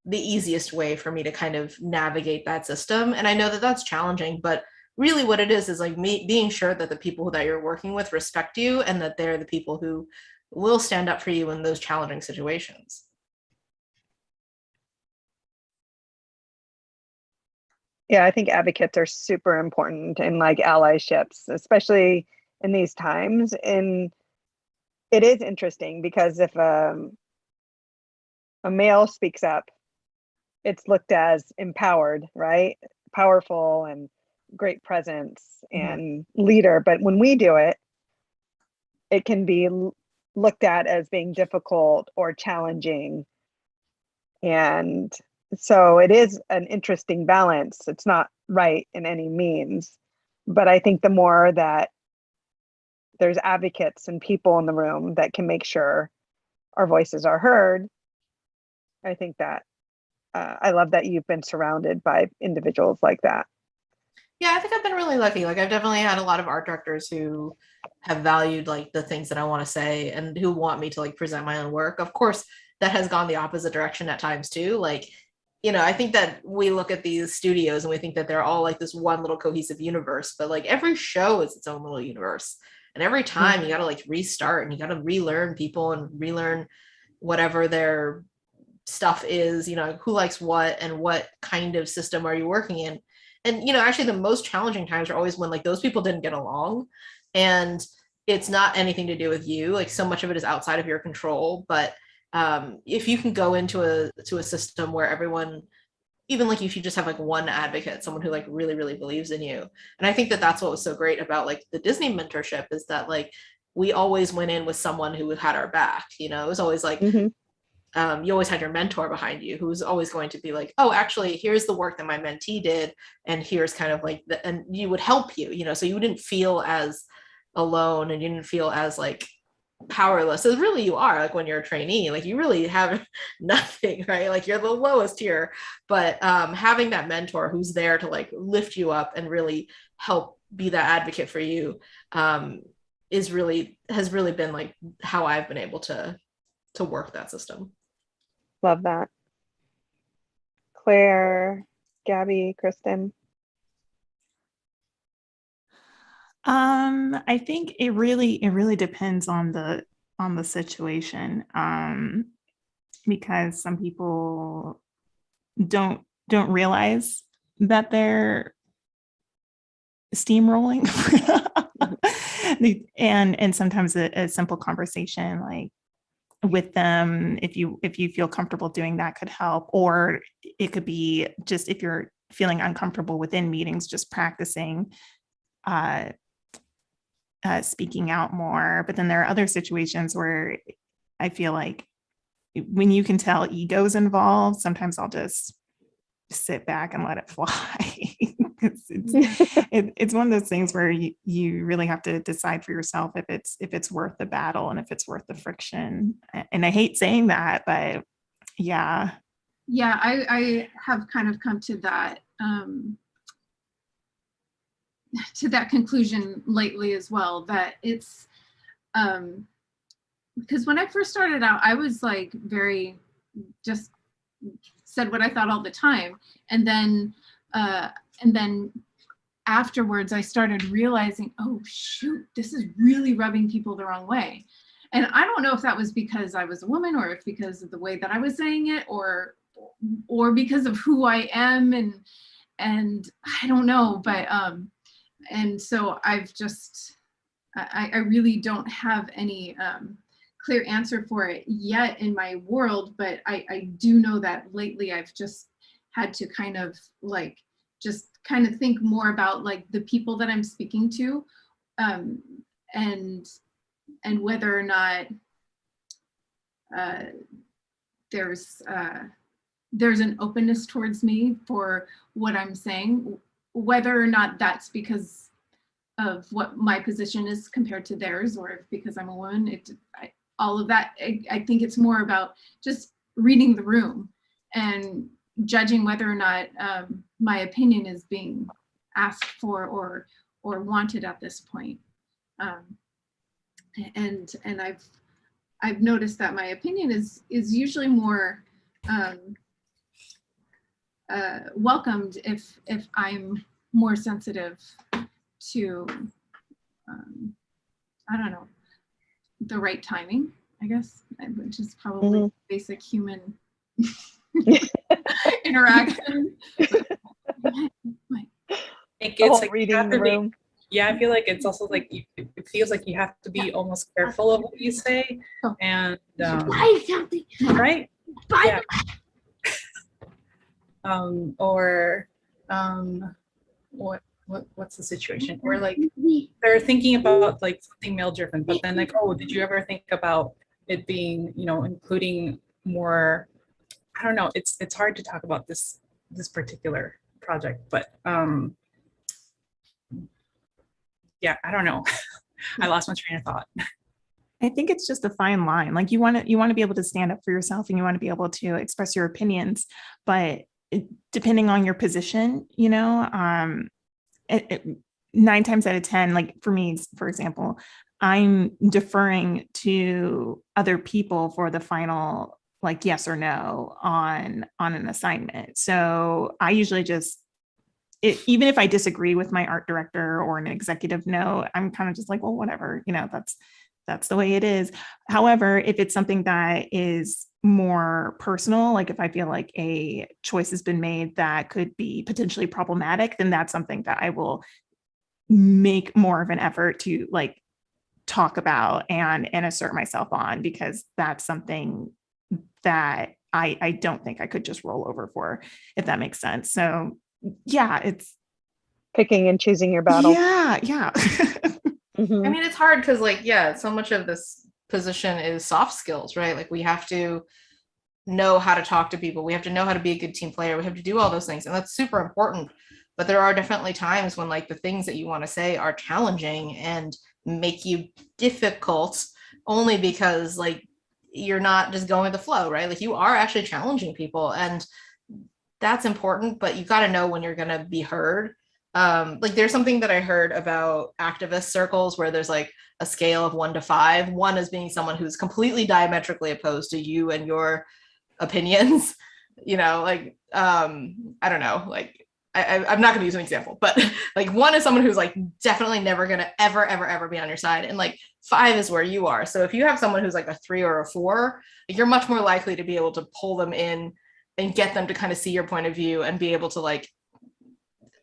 the easiest way for me to kind of navigate that system. And I know that that's challenging, but really what it is like me being sure that the people that you're working with respect you and that they're the people who will stand up for you in those challenging situations. yeah, I think advocates are super important in like allyships, especially in these times. And it is interesting because if a male speaks up, it's looked as empowered, right? Powerful and great presence and leader. But when we do it, it can be looked at as being difficult or challenging. And so it is an interesting balance. It's not right in any means. But I think the more that there's advocates and people in the room that can make sure our voices are heard, I think that I love that you've been surrounded by individuals like that. Yeah, I think I've been really lucky. Like I've definitely had a lot of art directors who have valued like the things that I want to say and who want me to like present my own work. Of course, that has gone the opposite direction at times too. Like, you know, I think that we look at these studios and we think that they're all like this one little cohesive universe, but like every show is its own little universe. And every time you got to like restart and you got to relearn people and relearn whatever their stuff is, you know, who likes what and what kind of system are you working in. And, you know, actually the most challenging times are always when like those people didn't get along, and it's not anything to do with you. Like so much of it is outside of your control. But if you can go into a system where everyone, even like if you just have like one advocate, someone who like really, really believes in you. And I think that that's what was so great about like the Disney mentorship is that like we always went in with someone who had our back. You know, it was always like, you always had your mentor behind you who's always going to be like, oh, actually, here's the work that my mentee did. And here's kind of like, and you would help you, you know, so you didn't feel as alone and you didn't feel as like powerless, as really you are, like when you're a trainee, like you really have nothing, right? Like you're the lowest tier, but having that mentor who's there to like lift you up and really help be that advocate for you has really been like how I've been able to work that system. Love that. Claire, Gabby, Kristen. I think it really depends on the situation, because some people don't realize that they're steamrolling. And sometimes a simple conversation like with them, if you feel comfortable doing that, could help. Or it could be just, if you're feeling uncomfortable within meetings, just practicing speaking out more. But then there are other situations where I feel like when you can tell ego's involved, sometimes I'll just sit back and let it fly. It's one of those things where you really have to decide for yourself if it's worth the battle and if it's worth the friction. And I hate saying that, but yeah. Yeah, I have kind of come to that conclusion lately as well, that it's because when I first started out, I was like very just said what I thought all the time, and then afterwards I started realizing, oh shoot, this is really rubbing people the wrong way. And I don't know if that was because I was a woman, or if because of the way that I was saying it, or because of who I am, and I don't know, but and so I've just, I really don't have any clear answer for it yet in my world, but I do know that lately I've just had to kind of like, just kind of think more about like the people that I'm speaking to, and whether or not there's an openness towards me for what I'm saying, whether or not that's because of what my position is compared to theirs, or if because I'm a woman. All of that, I think it's more about just reading the room and judging whether or not my opinion is being asked for or wanted at this point. And I've noticed that my opinion is usually more welcomed if I'm more sensitive to I don't know, the right timing, I guess, which is probably basic human interaction. It's like reading the room. Yeah, I feel like it's also like it feels like you have to be almost careful of what you say, and right? Yeah. What's the situation? Or like they're thinking about like something male driven, but then like, oh, did you ever think about it being, including more? I don't know. It's hard to talk about this particular project, but yeah, I don't know. I lost my train of thought. I think it's just a fine line. Like you want to be able to stand up for yourself, and you want to be able to express your opinions, but depending on your position, 9 times out of 10, like for me, for example, I'm deferring to other people for the final, like yes or no on an assignment. So I usually just, even if I disagree with my art director or an executive note, I'm kind of just like, well, whatever, that's the way it is. However, if it's something that is more personal, like if I feel like a choice has been made that could be potentially problematic, then that's something that I will make more of an effort to like talk about and assert myself on, because that's something that I don't think I could just roll over for, if that makes sense. So yeah, it's picking and choosing your battles. Yeah. I mean, it's hard because like, yeah, so much of this position is soft skills, right? Like we have to know how to talk to people. We have to know how to be a good team player. We have to do all those things. And that's super important. But there are definitely times when like the things that you want to say are challenging and make you difficult only because like you're not just going with the flow, right? Like you are actually challenging people, and that's important, but you got to know when you're going to be heard. Like there's something that I heard about activist circles where there's like a scale of 1 to 5, 1 as being someone who's completely diametrically opposed to you and your opinions, you know, like I don't know, like I'm not gonna use an example, but like 1 is someone who's like definitely never gonna ever be on your side, and like 5 is where you are. So if you have someone who's like a 3 or a 4, you're much more likely to be able to pull them in and get them to kind of see your point of view and be able to like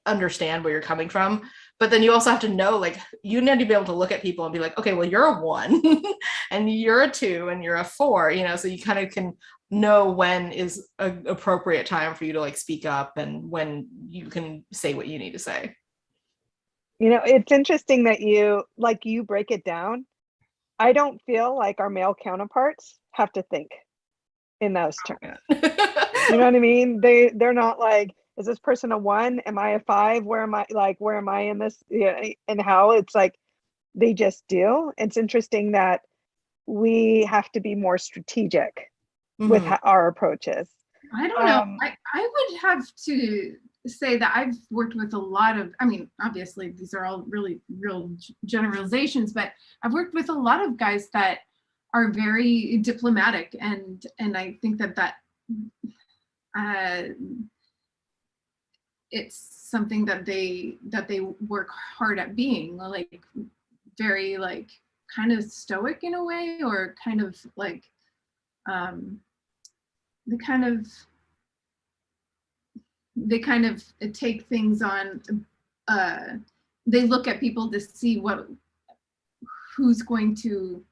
understand where you're coming from. But then you also have to know, like, you need to be able to look at people and be like, okay, well, you're a 1 and you're a 2 and you're a 4, you know, so you kind of can know when is an appropriate time for you to like speak up and when you can say what you need to say. You know, it's interesting that you break it down. I don't feel like our male counterparts have to think in those terms. You know what I mean? They're not like, is this person a 1? Am I a 5? Where am I in this? Yeah, and how it's like they just do. It's interesting that we have to be more strategic with our approaches. I don't know. I would have to say that I've worked with a lot of, I mean, obviously these are all really real generalizations, but I've worked with a lot of guys that are very diplomatic, and I think that it's something that they work hard at being, like very like kind of stoic in a way, or kind of like they kind of take things on, they look at people to see who's going to,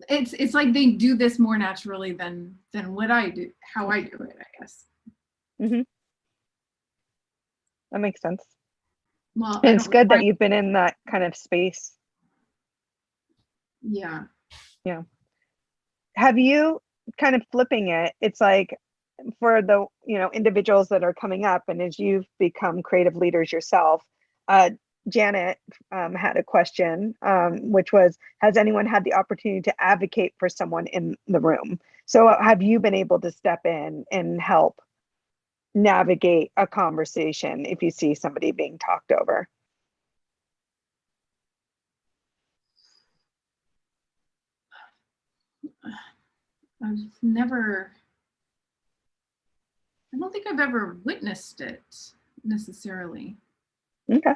it's like they do this more naturally than what I do, how I do it, I guess. Mm-hmm. That makes sense. Well, it's good that you've been in that kind of space. Yeah. Yeah. Have you, kind of flipping it, it's like for the, you know, individuals that are coming up, and as you've become creative leaders yourself, Janet had a question, which was, has anyone had the opportunity to advocate for someone in the room? So have you been able to step in and help navigate a conversation if you see somebody being talked over? I don't think I've ever witnessed it necessarily. Okay.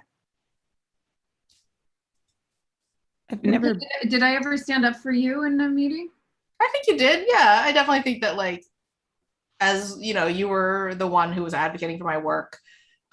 I've never. Did I ever stand up for you in a meeting? I think you did. Yeah, I definitely think that, like, as you know, you were the one who was advocating for my work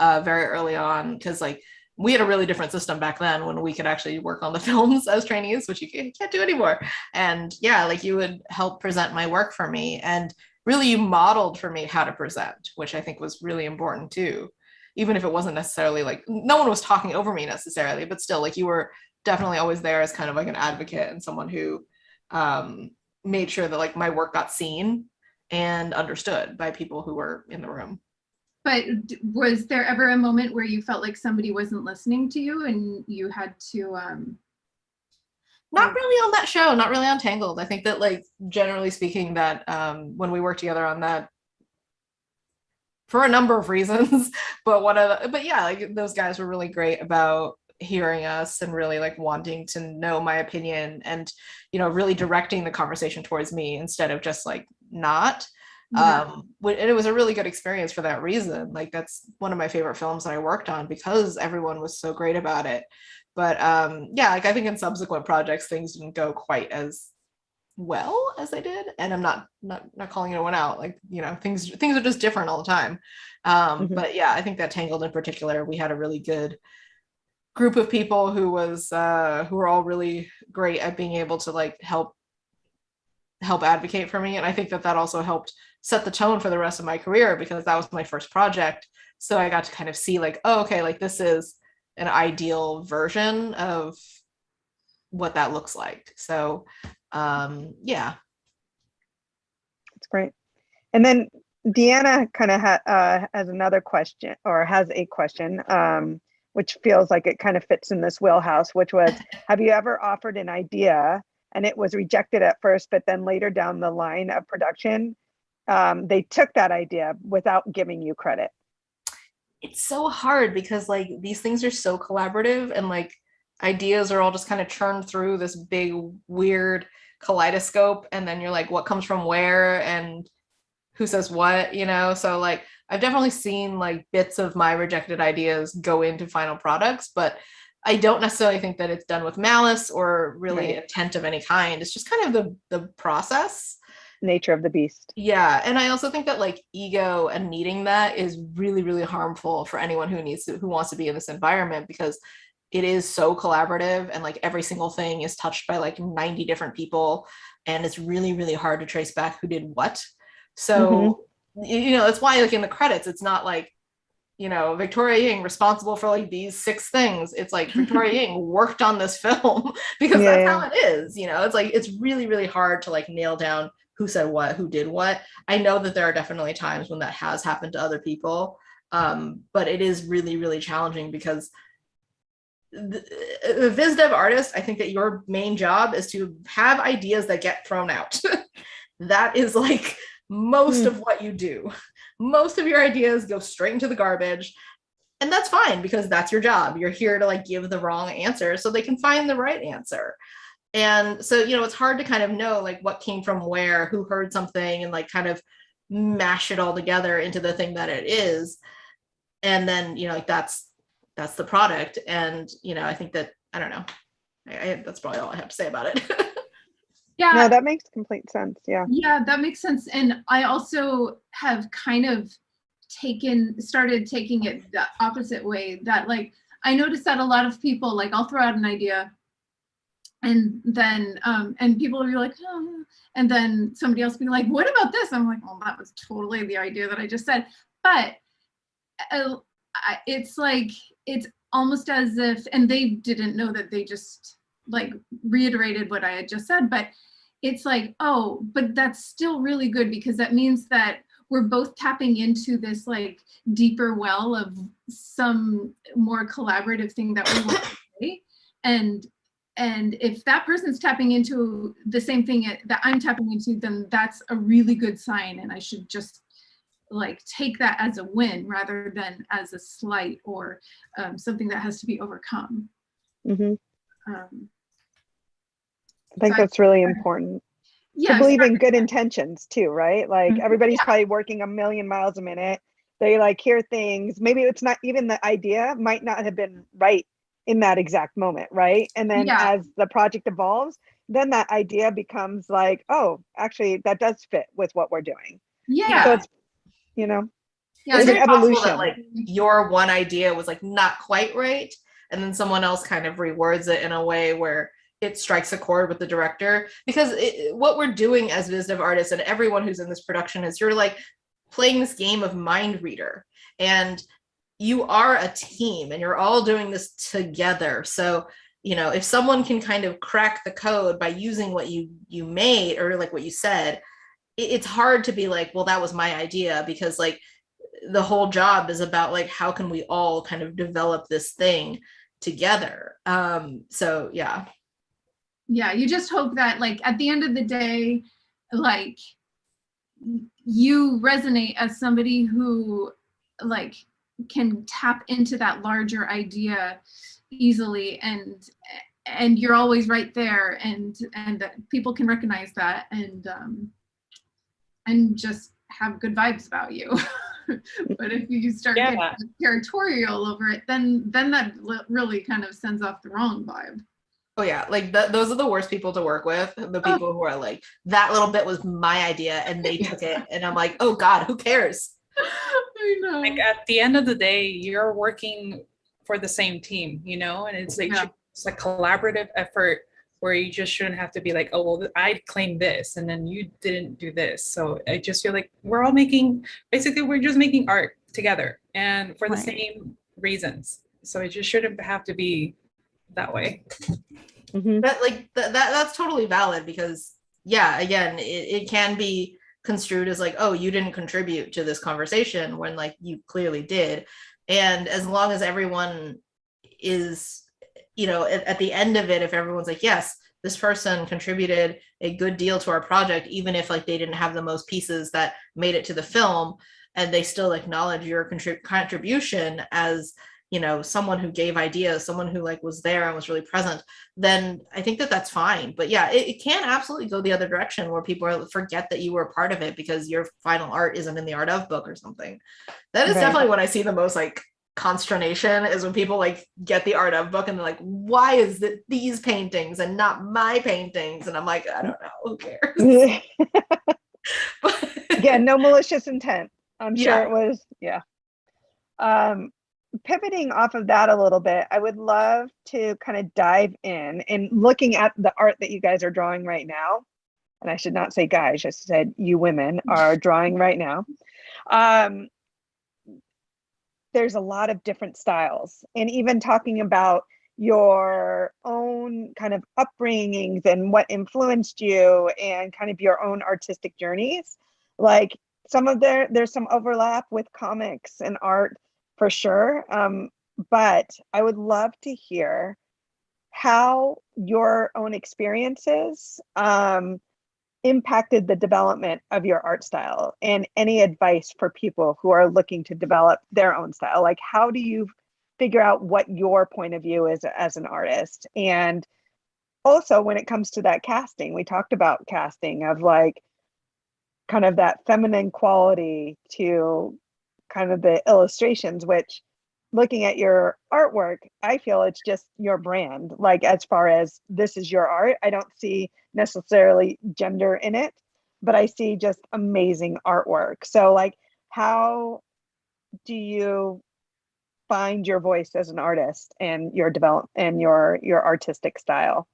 very early on, because like we had a really different system back then when we could actually work on the films as trainees, which you can't do anymore. And yeah, like you would help present my work for me, and really you modeled for me how to present, which I think was really important too. Even if it wasn't necessarily like, no one was talking over me necessarily, but still, like, you were definitely always there as kind of like an advocate and someone who made sure that like my work got seen and understood by people who were in the room. But was there ever a moment where you felt like somebody wasn't listening to you and you had to not really on that show, not really on Tangled. I think that, like, generally speaking, that when we worked together on that, for a number of reasons, but yeah, like those guys were really great about hearing us and really like wanting to know my opinion, and, you know, really directing the conversation towards me instead of just like not. And it was a really good experience for that reason. Like, that's one of my favorite films that I worked on because everyone was so great about it. But yeah, like I think in subsequent projects things didn't go quite as well as they did, and I'm not calling anyone out. Like, you know, things are just different all the time. But yeah, I think that Tangled in particular, we had a really good group of people who were all really great at being able to like help advocate for me. And I think that also helped set the tone for the rest of my career, because that was my first project. So I got to kind of see like, oh, okay, like this is an ideal version of what that looks like. So yeah. That's great. And then Deanna kind of has another question, or has a question, which feels like it kind of fits in this wheelhouse, which was, have you ever offered an idea and it was rejected at first, but then later down the line of production, they took that idea without giving you credit. It's so hard because like these things are so collaborative, and like ideas are all just kind of churned through this big weird kaleidoscope, and then you're like, what comes from where and who says what, you know? So like I've definitely seen like bits of my rejected ideas go into final products, but I don't necessarily think that it's done with malice or really intent of any kind. It's just kind of the process. Nature of the beast. Yeah. And I also think that like ego and needing that is really, really harmful for anyone who wants to be in this environment, because it is so collaborative, and like every single thing is touched by like 90 different people, and it's really, really hard to trace back who did what. So, you know, that's why like in the credits, it's not like, you know, Victoria Ying responsible for like these 6 things. It's like Victoria Ying worked on this film, because that's how it is. You know, it's like, it's really, really hard to like nail down who said what, who did what. I know that there are definitely times when that has happened to other people. But it is really, really challenging, because the viz dev artist, I think that your main job is to have ideas that get thrown out. That is like most of what you do. Most of your ideas go straight into the garbage, and that's fine, because that's your job. You're here to like give the wrong answer so they can find the right answer. And so, you know, it's hard to kind of know like what came from where, who heard something, and like kind of mash it all together into the thing that it is. And then, you know, like that's the product. And, you know, I think that, I don't know, that's probably all I have to say about it. Yeah. No, that makes complete sense. Yeah. Yeah, that makes sense. And I also have kind of started taking it the opposite way, that like, I noticed that a lot of people, like I'll throw out an idea, and then, and people will be like, oh, and then somebody else will be like, what about this? I'm like, well, that was totally the idea that I just said. But it's like, it's almost as if, and they didn't know that they just like reiterated what I had just said, but it's like, oh, but that's still really good, because that means that we're both tapping into this like deeper well of some more collaborative thing that we want to say. And if that person's tapping into the same thing that I'm tapping into, then that's a really good sign. And I should just like take that as a win rather than as a slight or something that has to be overcome. I think that's really important. To believe in good intentions too, right? Like everybody's probably working a million miles a minute. They like hear things. Maybe it's not even the idea might not have been right in that exact moment, right? And then as the project evolves, then that idea becomes like, oh, actually that does fit with what we're doing. Yeah. So it's, you know, it's very possible that like your one idea was like not quite right, and then someone else kind of rewords it in a way where it strikes a chord with the director. Because what we're doing as viz dev artists, and everyone who's in this production, is you're like playing this game of mind reader, and you are a team, and you're all doing this together. So, you know, if someone can kind of crack the code by using what you made, or like what you said, it's hard to be like, well, that was my idea, because like the whole job is about like, how can we all kind of develop this thing together? So yeah. Yeah, you just hope that like at the end of the day, like you resonate as somebody who like can tap into that larger idea easily, and you're always right there, and that people can recognize that, and just have good vibes about you. But if you start getting territorial over it, then that really kind of sends off the wrong vibe. Oh yeah, like those are the worst people to work with. The people who are like, that little bit was my idea and they took it, and I'm like, oh God, who cares? I know. Like at the end of the day, you're working for the same team, you know, and it's like it's a collaborative effort where you just shouldn't have to be like, oh well, I claimed this and then you didn't do this. So I just feel like we're just making art together and for the same reasons. So it just shouldn't have to be that way. But like that's totally valid, because again, it can be construed as like, oh, you didn't contribute to this conversation, when like you clearly did. And as long as everyone is, you know, at the end of it, if everyone's like, yes, this person contributed a good deal to our project, even if like they didn't have the most pieces that made it to the film, and they still acknowledge your contribution as, you know, someone who gave ideas, someone who like was there and was really present, then I think that that's fine. But yeah, it can absolutely go the other direction where people forget that you were a part of it because your final art isn't in the art of book or something. That is definitely when I see the most like consternation, is when people like get the art of book and they're like, why is it these paintings and not my paintings? And I'm like, I don't know, who cares? But again, no malicious intent. I'm sure Yeah. it was, yeah. Pivoting off of that a little bit, I would love to kind of dive in and looking at the art that you guys are drawing right now. And I should not say guys, I said you women are drawing right now. There's a lot of different styles, and even talking about your own kind of upbringings and what influenced you and kind of your own artistic journeys. Like there's some overlap with comics and art for sure. But I would love to hear how your own experiences impacted the development of your art style, and any advice for people who are looking to develop their own style. Like, how do you figure out what your point of view is as an artist? And also when it comes to that casting, we talked about casting of like kind of that feminine quality to kind of the illustrations, which looking at your artwork, I feel it's just your brand. Like, as far as this is your art, I don't see necessarily gender in it, but I see just amazing artwork. So like, how do you find your voice as an artist and your develop and your artistic style?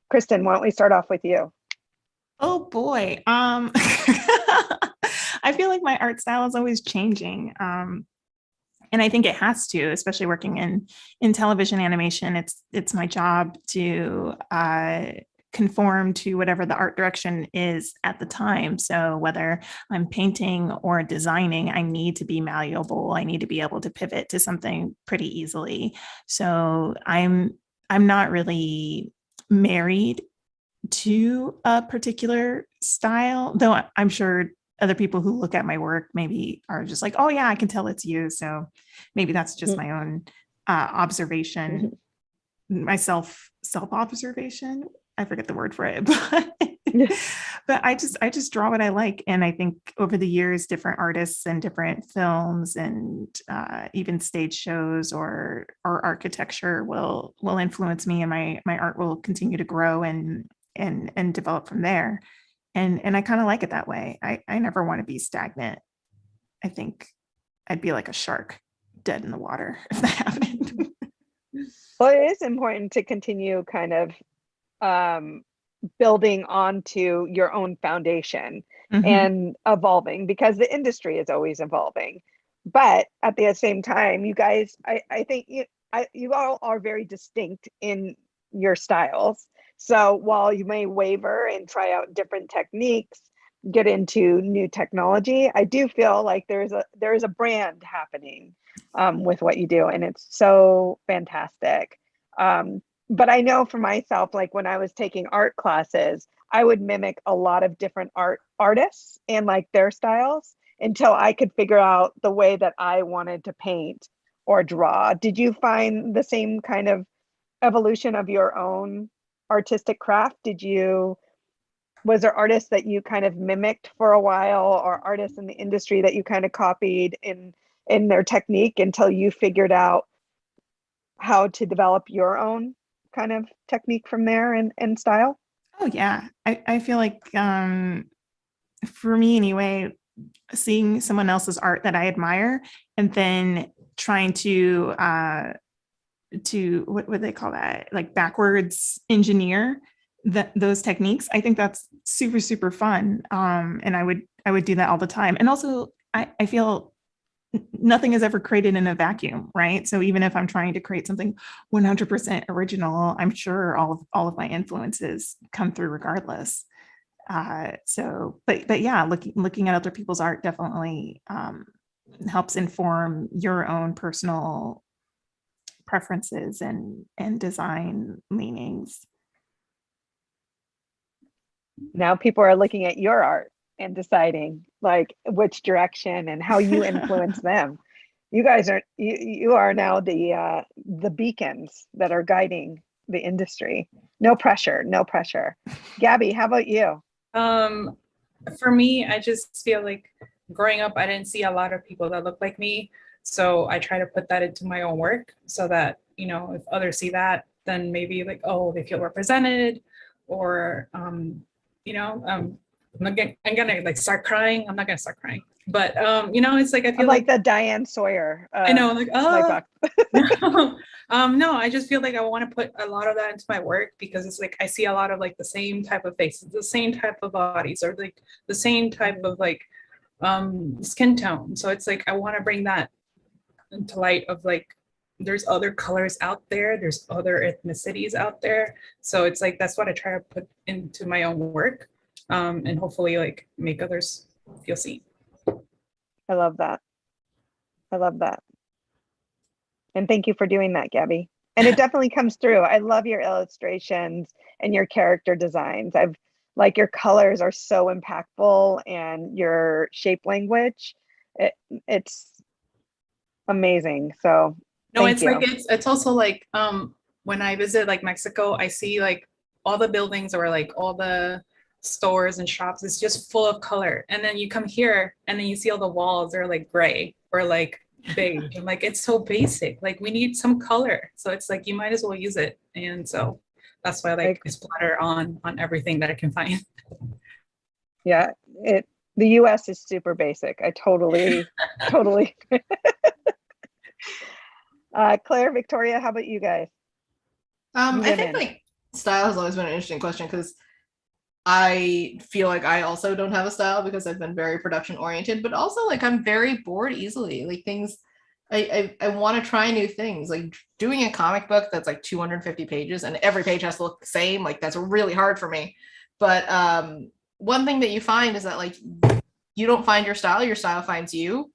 Kristen, why don't we start off with you? Oh boy. I feel like my art style is always changing. And I think it has to, especially working in television animation. It's my job to conform to whatever the art direction is at the time. So whether I'm painting or designing, I need to be malleable. I need to be able to pivot to something pretty easily. So I'm not really married to a particular style, though I'm sure other people who look at my work maybe are just like, oh yeah, I can tell it's you. So maybe that's just my own observation, my self-observation. I forget the word for it, but I just draw what I like. And I think over the years, different artists and different films and even stage shows or architecture will influence me, and my art will continue to grow and develop from there. And I kind of like it that way. I never want to be stagnant. I think I'd be like a shark dead in the water if that happened. Well, it is important to continue kind of building onto your own foundation and evolving, because the industry is always evolving. But at the same time, you guys, I think you all are very distinct in your styles. So while you may waver and try out different techniques, get into new technology, I do feel like there is a brand happening with what you do, and it's so fantastic. But I know for myself, like when I was taking art classes, I would mimic a lot of different artists and like their styles until I could figure out the way that I wanted to paint or draw. Did you find the same kind of evolution of your own artistic craft? Was there artists that you kind of mimicked for a while, or artists in the industry that you kind of copied in their technique until you figured out how to develop your own kind of technique from there and style? Oh yeah. I feel like for me anyway, seeing someone else's art that I admire and then trying to what would they call that? Like backwards engineer those techniques. I think that's super, super fun. And I would do that all the time. And also I feel nothing is ever created in a vacuum, right? So even if I'm trying to create something 100% original, I'm sure all of my influences come through regardless. But yeah, looking at other people's art definitely helps inform your own personal preferences and design leanings. Now people are looking at your art and deciding like which direction and how you influence them. You guys are you are now the beacons that are guiding the industry. No pressure, no pressure. Gabby, how about you? Um, for me, I just feel like growing up, I didn't see a lot of people that look like me. So I try to put that into my own work so that, you know, if others see that, then maybe like, oh, they feel represented, or, I'm gonna like start crying. I'm not gonna start crying, but, it's like, I I'm feel like the Diane Sawyer. I know, like, oh, Lightbox. no, I just feel like I want to put a lot of that into my work because it's like I see a lot of like the same type of faces, the same type of bodies, or like the same type of like skin tone. So it's like I want to bring that into light of like there's other colors out there, there's other ethnicities out there. So it's like that's what I try to put into my own work, and hopefully like make others feel seen. I love that. I love that. And thank you for doing that, Gabby. And it definitely comes through. I love your illustrations and your character designs. I've like your colors are so impactful and your shape language. It's amazing. So No, thank it's you. like it's also like when I visit like Mexico, I see like all the buildings or like all the stores and shops, it's just full of color. And then you come here and then you see all the walls are like gray or like beige. And like it's so basic. Like we need some color. So it's like you might as well use it. And so that's why like I splatter on everything that I can find. Yeah, the US is super basic. I totally. Claire, Victoria, how about you guys? I think like style has always been an interesting question because I feel like I also don't have a style because I've been very production oriented, but also like I'm very bored easily. Like things, I want to try new things. Like doing a comic book that's like 250 pages and every page has to look the same. Like that's really hard for me. But one thing that you find is that like you don't find your style finds you.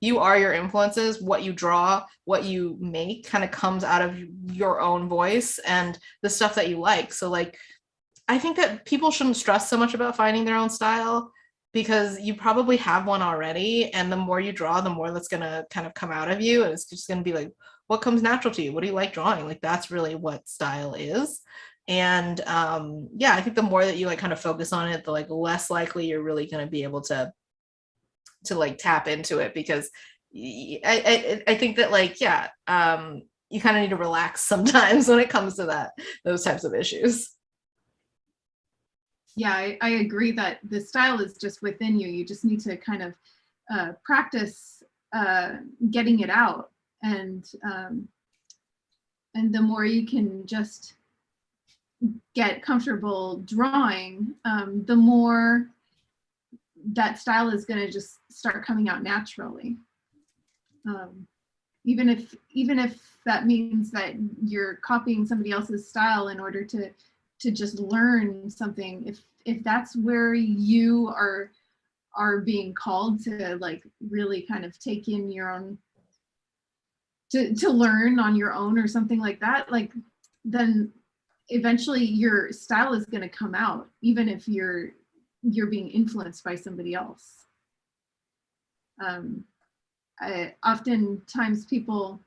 You are your influences. What you draw, what you make kind of comes out of your own voice and the stuff that you like. So like I think that people shouldn't stress so much about finding their own style because you probably have one already. And the more you draw, the more that's going to kind of come out of you. And it's just going to be like, what comes natural to you? What do you like drawing? Like, that's really what style is. And yeah, I think the more that you like kind of focus on it, the like less likely you're really going to be able to like tap into it because I think that like, yeah, you kind of need to relax sometimes when it comes to those types of issues. Yeah, I agree that the style is just within you. You just need to kind of practice getting it out, and the more you can just get comfortable drawing, the more that style is going to just start coming out naturally. Even if that means that you're copying somebody else's style in order to just learn something, if that's where you are being called to like really kind of take in your own to learn on your own or something like that, like then eventually your style is going to come out even if you're being influenced by somebody else. Oftentimes people,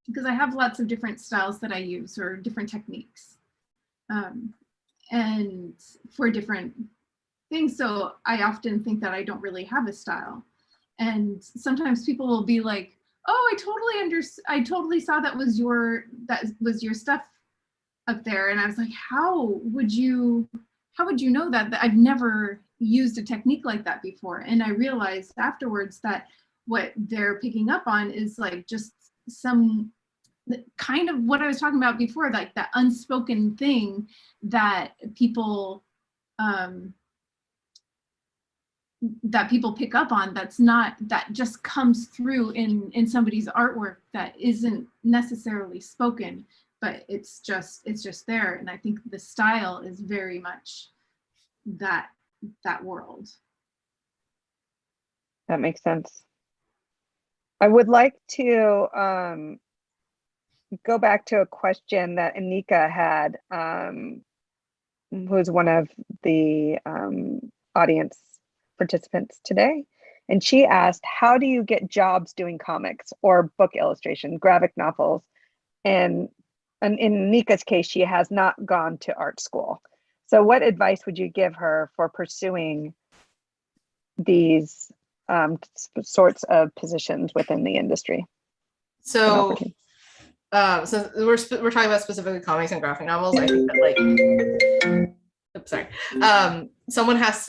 because I have lots of different styles that I use or different techniques, and for different things. So I often think that I don't really have a style. And sometimes people will be like, oh, I totally saw that was your stuff up there. And I was like, how would you know that I've never used a technique like that before? And I realized afterwards that what they're picking up on is like just some kind of what I was talking about before, like that unspoken thing that people pick up on, that just comes through in somebody's artwork that isn't necessarily spoken, but it's just there. And I think the style is very much that world. That makes sense. I would like to go back to a question that Anika had. who's one of the audience participants today. And she asked, how do you get jobs doing comics or book illustration, graphic novels? And in Nika's case, she has not gone to art school. So what advice would you give her for pursuing these sorts of positions within the industry? So, so we're talking about specifically comics and graphic novels. I think that oops, sorry.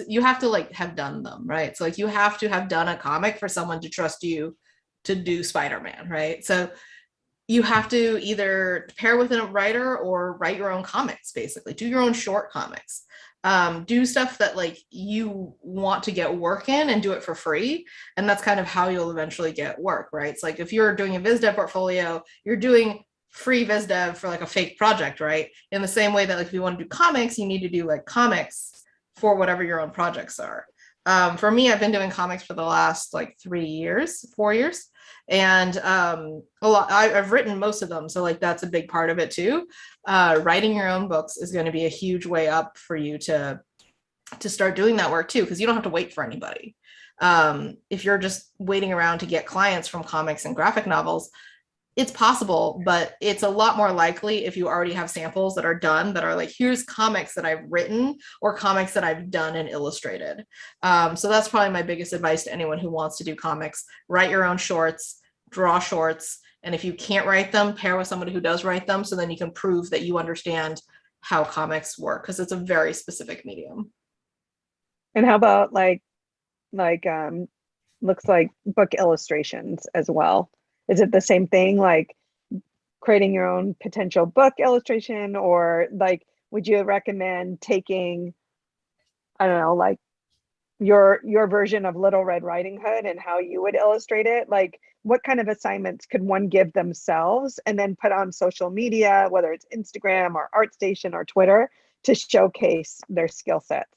You have to like have done them, right? So like you have to have done a comic for someone to trust you to do Spider-Man, right? So you have to either pair with a writer or write your own comics, basically. Do your own short comics. Do stuff that like you want to get work in and do it for free. And that's kind of how you'll eventually get work, right? It's like if you're doing a viz dev portfolio, you're doing free viz dev for like a fake project, right? In the same way that like if you want to do comics, you need to do like comics for whatever your own projects are. For me, I've been doing comics for the last like 4 years. And I've written most of them. So like that's a big part of it too. Writing your own books is going to be a huge way up for you to start doing that work too, because you don't have to wait for anybody. If you're just waiting around to get clients from comics and graphic novels, it's possible, but it's a lot more likely if you already have samples that are done that are like, here's comics that I've written or comics that I've done and illustrated. So that's probably my biggest advice to anyone who wants to do comics. Write your own shorts, draw shorts, and if you can't write them, pair with somebody who does write them so then you can prove that you understand how comics work, because it's a very specific medium. And how about like looks like book illustrations as well? Is it the same thing, like creating your own potential book illustration, or like would you recommend taking, I don't know, like your version of Little Red Riding Hood and how you would illustrate it? Like what kind of assignments could one give themselves and then put on social media, whether it's Instagram or ArtStation or Twitter, to showcase their skill sets?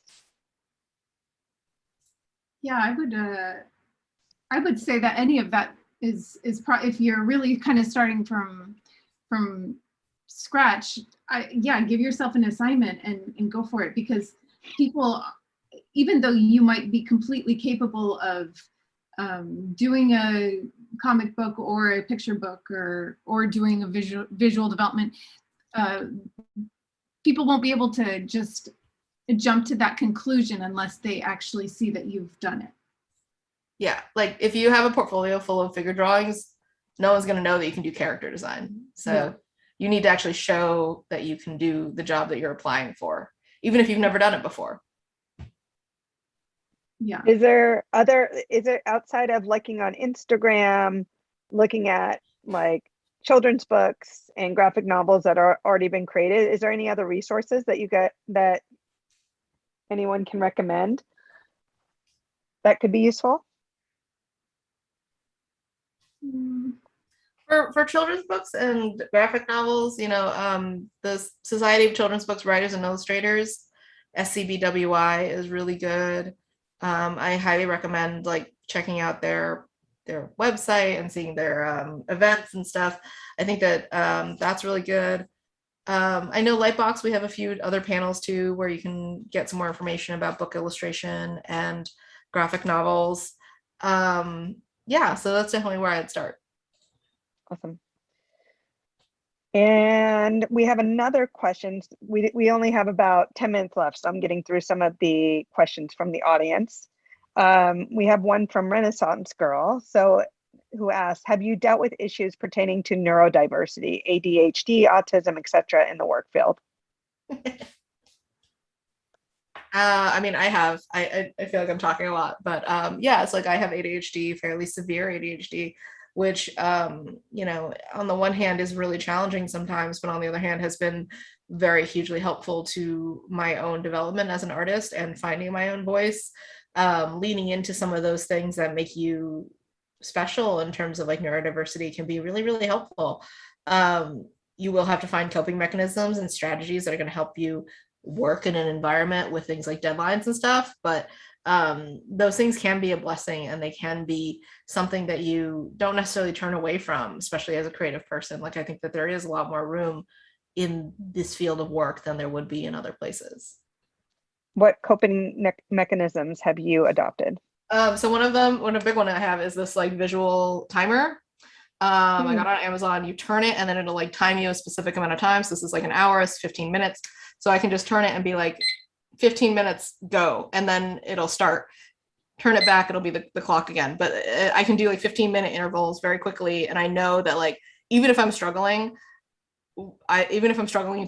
Yeah, I would say that any of that is if you're really kind of starting from scratch, give yourself an assignment and go for it, because people, even though you might be completely capable of doing a comic book or a picture book or doing a visual development, people won't be able to just jump to that conclusion unless they actually see that you've done it. Yeah, like if you have a portfolio full of figure drawings, no one's going to know that you can do character design. So you need to actually show that you can do the job that you're applying for, even if you've never done it before. Yeah. Is there outside of looking on Instagram, looking at like children's books and graphic novels that are already been created, is there any other resources that you get that anyone can recommend that could be useful? For children's books and graphic novels, you know, the Society of Children's Books Writers and Illustrators, SCBWI, is really good. I highly recommend like checking out their website and seeing their events and stuff. I think that that's really good. I know LightBox, we have a few other panels too where you can get some more information about book illustration and graphic novels. Yeah, so that's definitely where I'd start. Awesome. And we have another question. We only have about 10 minutes left, so I'm getting through some of the questions from the audience. We have one from Renaissance Girl, who asks, have you dealt with issues pertaining to neurodiversity, ADHD, autism, etc. in the work field? I mean, I have. I feel like I'm talking a lot, but yeah, it's like I have ADHD, fairly severe ADHD, which, you know, on the one hand is really challenging sometimes, but on the other hand has been very hugely helpful to my own development as an artist and finding my own voice, leaning into some of those things that make you special in terms of like neurodiversity can be really, really helpful. You will have to find coping mechanisms and strategies that are going to help you work in an environment with things like deadlines and stuff, but those things can be a blessing and they can be something that you don't necessarily turn away from, especially as a creative person. Like I think that there is a lot more room in this field of work than there would be in other places. What coping mechanisms have you adopted? So one big one I have is this like visual timer. I got it on Amazon. You turn it and then it'll like time you a specific amount of time. So this is like an hour, it's 15 minutes. So I can just turn it and be like 15 minutes, go, and then it'll start. Turn it back, it'll be the clock again. But I can do like 15-minute intervals very quickly. And I know that like, even if I'm struggling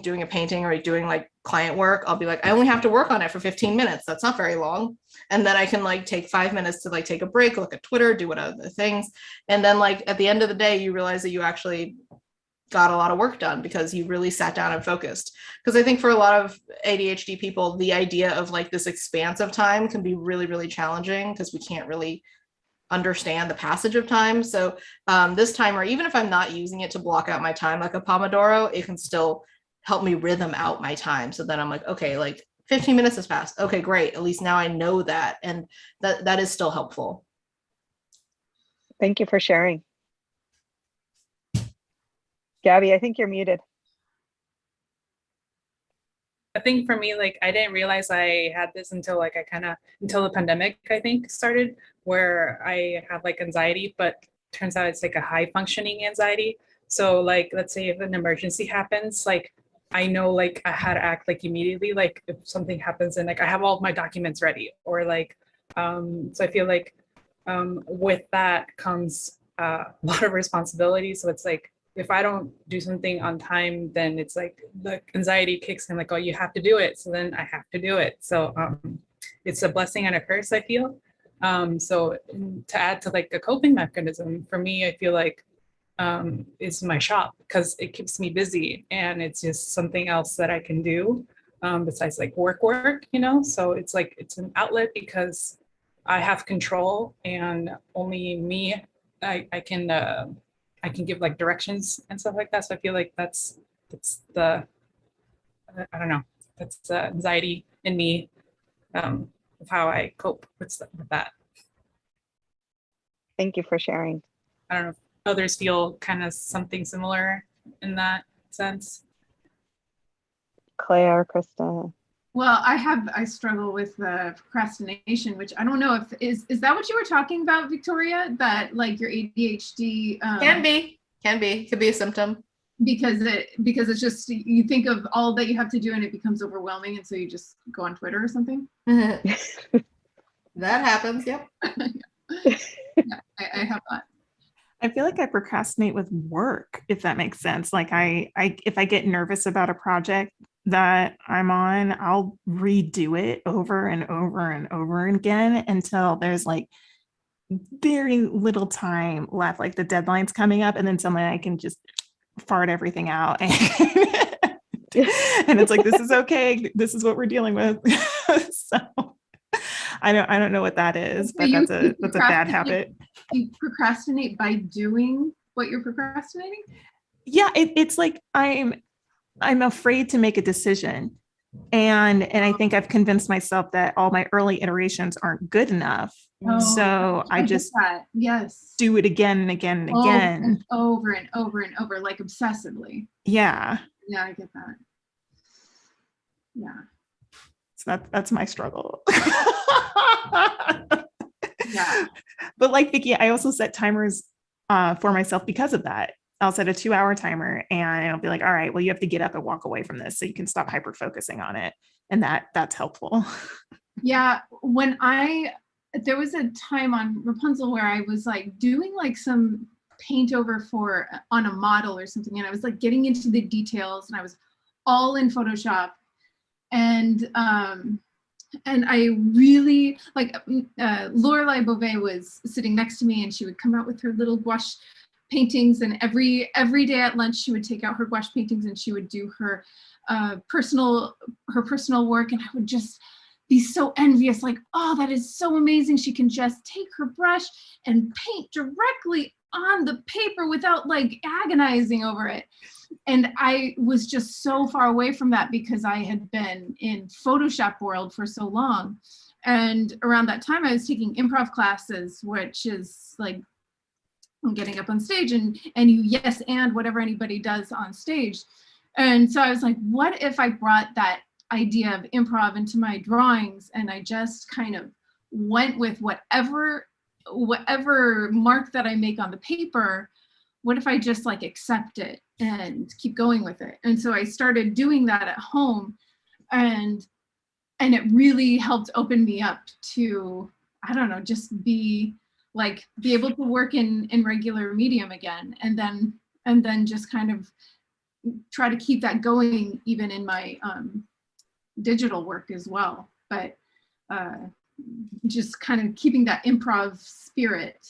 doing a painting or doing like client work, I'll be like, I only have to work on it for 15 minutes. That's not very long. And then I can like take 5 minutes to like take a break, look at Twitter, do what other things. And then like at the end of the day, you realize that you actually got a lot of work done because you really sat down and focused. Because I think for a lot of ADHD people, the idea of like this expanse of time can be really, really challenging because we can't really understand the passage of time. So this timer, even if I'm not using it to block out my time like a Pomodoro, it can still help me rhythm out my time. So then I'm like, okay, like 15 minutes has passed. Okay, great. At least now I know that. And that is still helpful. Thank you for sharing. Gabby, I think you're muted. I think for me, like, I didn't realize I had this until until the pandemic, I think, started, where I have like anxiety, but turns out it's like a high functioning anxiety. So like, let's say if an emergency happens, like I know like I had to act like immediately, like if something happens and like I have all of my documents ready, or like, so I feel like with that comes a lot of responsibility. So it's like, if I don't do something on time, then it's like the anxiety kicks in, like, oh, you have to do it. So then I have to do it. So it's a blessing and a curse, I feel. So to add to like a coping mechanism, for me, I feel like is my shop, because it keeps me busy and it's just something else that I can do besides like work, you know? So it's like, it's an outlet because I have control and only me, I can give like directions and stuff like that. So I feel like that's the, I don't know, that's the anxiety in me of how I cope with that. Thank you for sharing. I don't know if others feel kind of something similar in that sense. Claire, Krista. Well, I struggle with procrastination, which I don't know if is that what you were talking about, Victoria? That like your ADHD Can be, could be a symptom. Because it's just, you think of all that you have to do and it becomes overwhelming, and so you just go on Twitter or something. That happens. Yep. Yeah, I have that. I feel like I procrastinate with work, if that makes sense. Like if I get nervous about a project that I'm on, I'll redo it over and over and over again until there's like very little time left, like the deadline's coming up, and then suddenly I can just fart everything out. And it's like, this is okay. This is what we're dealing with. So I don't know what that is, but that's a bad habit. You procrastinate by doing what you're procrastinating? Yeah, it's like I'm afraid to make a decision. And I think I've convinced myself that all my early iterations aren't good enough. So I just do it again and again and again. And over and over and over, like obsessively. Yeah. Yeah, I get that. Yeah. So that's my struggle. Yeah. But like Vicki, I also set timers for myself because of that. I'll set a 2-hour timer and it'll be like, all right, well, you have to get up and walk away from this so you can stop hyper focusing on it. And that's helpful. Yeah. There was a time on Rapunzel where I was like doing like some paint over on a model or something. And I was like getting into the details and I was all in Photoshop. And I really like, Lorelei Beauvais was sitting next to me and she would come out with her little gouache paintings, and every day at lunch she would take out her gouache paintings and she would do her personal work, and I would just be so envious, like, oh, that is so amazing. She can just take her brush and paint directly on the paper without like agonizing over it. And I was just so far away from that because I had been in Photoshop world for so long. And around that time I was taking improv classes, which is like getting up on stage and you yes and whatever anybody does on stage. And so I was like, what if I brought that idea of improv into my drawings and I just kind of went with whatever mark that I make on the paper, what if I just like accept it and keep going with it? And so I started doing that at home, and it really helped open me up to, I don't know, just be able to work in regular medium again, and then just kind of try to keep that going even in my digital work as well. But just kind of keeping that improv spirit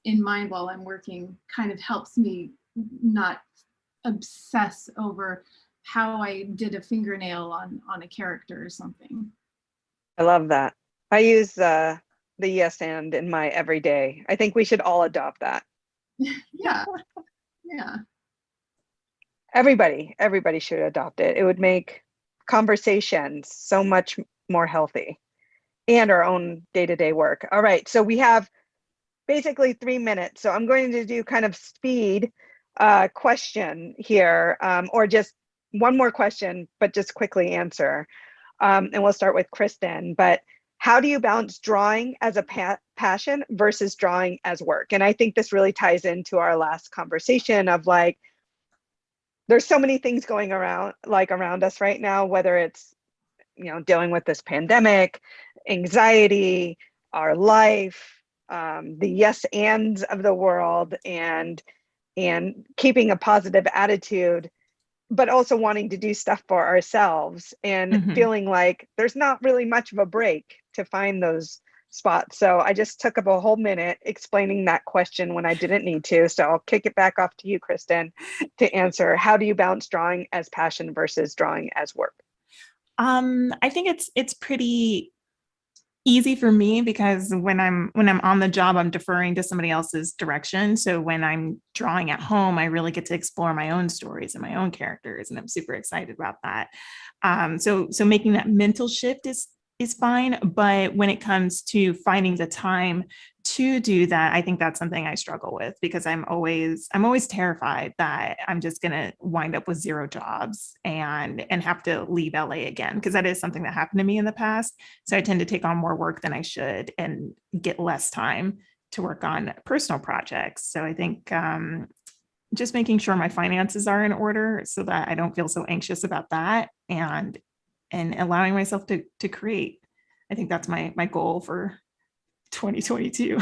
in mind while I'm working kind of helps me not obsess over how I did a fingernail on a character or something. I love that. I use the yes and in my everyday. I think we should all adopt that. Yeah. Everybody should adopt it. It would make conversations so much more healthy and our own day-to-day work. All right, so we have basically 3 minutes. So I'm going to do kind of speed question here, or just one more question, but just quickly answer. And we'll start with Kristen. But how do you balance drawing as a passion versus drawing as work? And I think this really ties into our last conversation of like, there's so many things going around us right now, whether it's, dealing with this pandemic, anxiety, our life, the yes ands of the world, and keeping a positive attitude, but also wanting to do stuff for ourselves and feeling like there's not really much of a break to find those spots. So I just took up a whole minute explaining that question when I didn't need to. So I'll kick it back off to you, Kristen, to answer. How do you balance drawing as passion versus drawing as work? I think it's pretty easy for me because when I'm on the job, I'm deferring to somebody else's direction. So when I'm drawing at home, I really get to explore my own stories and my own characters, and I'm super excited about that. So making that mental shift is fine, but when it comes to finding the time to do that, I think that's something I struggle with because I'm always terrified that I'm just going to wind up with 0 jobs and have to leave LA again, because that is something that happened to me in the past. So I tend to take on more work than I should and get less time to work on personal projects. So I think just making sure my finances are in order so that I don't feel so anxious about that, and allowing myself to create. I think that's my goal for 2022.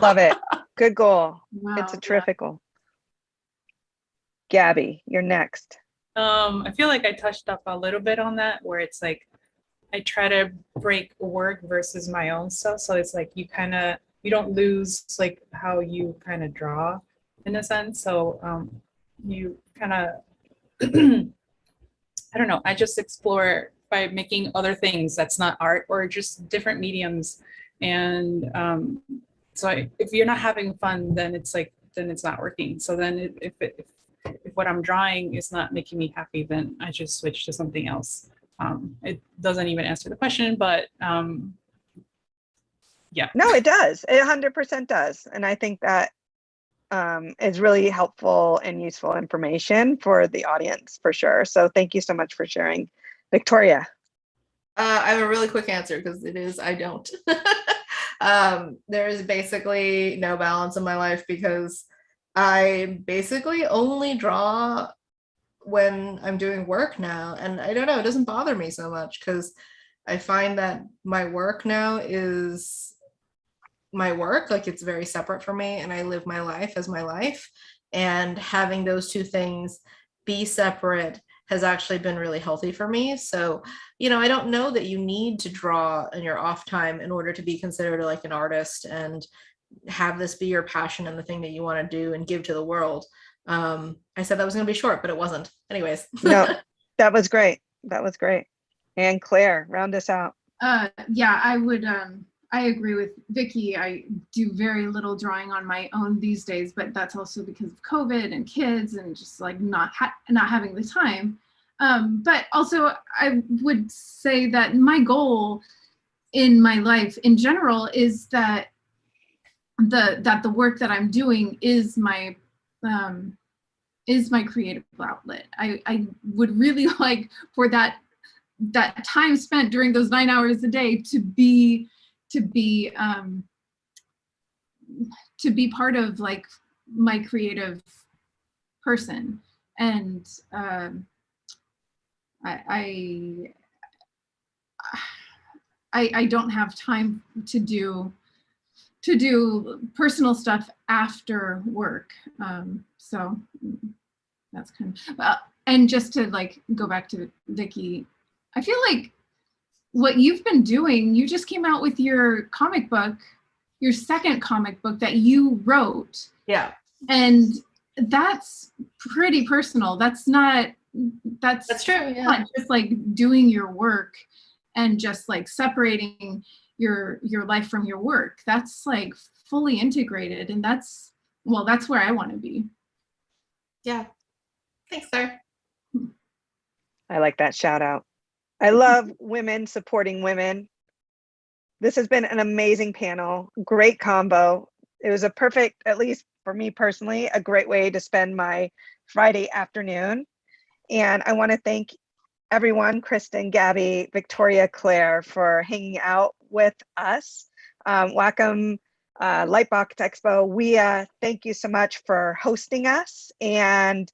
Love it. Good goal. Wow, It's a terrific goal. Gabby, you're next. I feel like I touched up a little bit on that, where it's like I try to break work versus my own stuff. So it's like you don't lose like how you kind of draw in a sense. So you kind of I don't know, I just explore by making other things that's not art or just different mediums. And if you're not having fun, then it's not working. So then if what I'm drawing is not making me happy, then I just switch to something else. It doesn't even answer the question, but yeah. No, it does. It 100% does. And I think that is really helpful and useful information for the audience for sure. So thank you so much for sharing. Victoria. I have a really quick answer because I don't. There is basically no balance in my life because I basically only draw when I'm doing work now. And I don't know, it doesn't bother me so much because I find that my work now is my work, like it's very separate from me, and I live my life as my life, and having those two things be separate has actually been really healthy for me. So, I don't know that you need to draw in your off time in order to be considered like an artist and have this be your passion and the thing that you want to do and give to the world. I said that was going to be short, but it wasn't. Anyways. No, that was great. That was great. And Claire, round us out. Yeah, I would. I agree with Vicky. I do very little drawing on my own these days, but that's also because of COVID and kids and just like not having the time. But also I would say that my goal in my life in general is that the work that I'm doing is my is my creative outlet. I would really like for that time spent during those 9 hours a day to be part of like my creative person. And I don't have time to do personal stuff after work. So that's kind of, and just to like go back to Vicky, I feel like what you've been doing, you just came out with your comic book, your second comic book that you wrote. Yeah. And that's pretty personal. That's true. Yeah. Not just like doing your work and just like separating your life from your work. That's like fully integrated, and that's where I want to be. Yeah. Thanks, sir. I like that shout out. I love women supporting women. This has been an amazing panel, great combo. It was a perfect, at least for me personally, a great way to spend my Friday afternoon. And I want to thank everyone, Kristen, Gabby, Victoria, Claire, for hanging out with us. Wacom LightBox Expo, we thank you so much for hosting us. And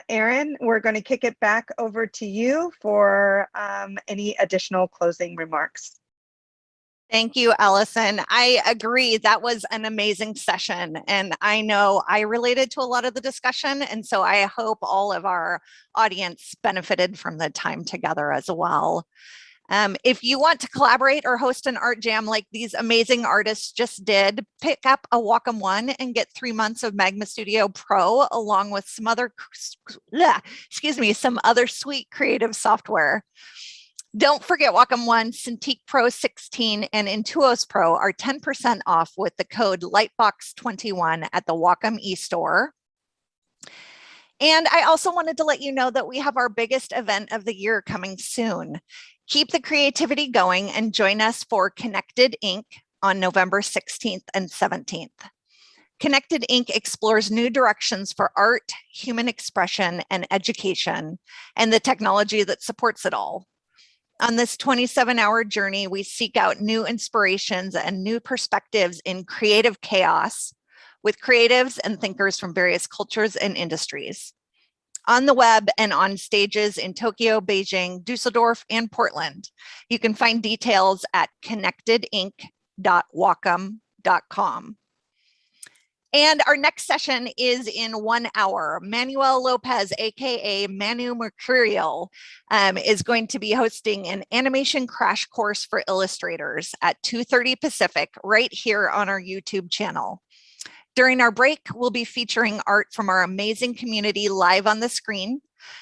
Erin, we're going to kick it back over to you for any additional closing remarks. Thank you, Allison. I agree. That was an amazing session. And I know I related to a lot of the discussion. And so I hope all of our audience benefited from the time together as well. If you want to collaborate or host an art jam like these amazing artists just did, pick up a Wacom One and get 3 months of Magma Studio Pro along with some other, some other sweet creative software. Don't forget Wacom One, Cintiq Pro 16, and Intuos Pro are 10% off with the code LightBox21 at the Wacom eStore. And I also wanted to let you know that we have our biggest event of the year coming soon. Keep the creativity going and join us for Connected Inc. on November 16th and 17th. Connected Inc. explores new directions for art, human expression, and education, and the technology that supports it all. On this 27-hour journey, we seek out new inspirations and new perspectives in creative chaos with creatives and thinkers from various cultures and industries. On the web and on stages in Tokyo, Beijing, Dusseldorf, and Portland. You can find details at connectedinc.wacom.com. And our next session is in 1 hour. Manuel Lopez, aka Manu Mercurial, is going to be hosting an animation crash course for illustrators at 2:30 Pacific right here on our YouTube channel. During our break, we'll be featuring art from our amazing community live on the screen.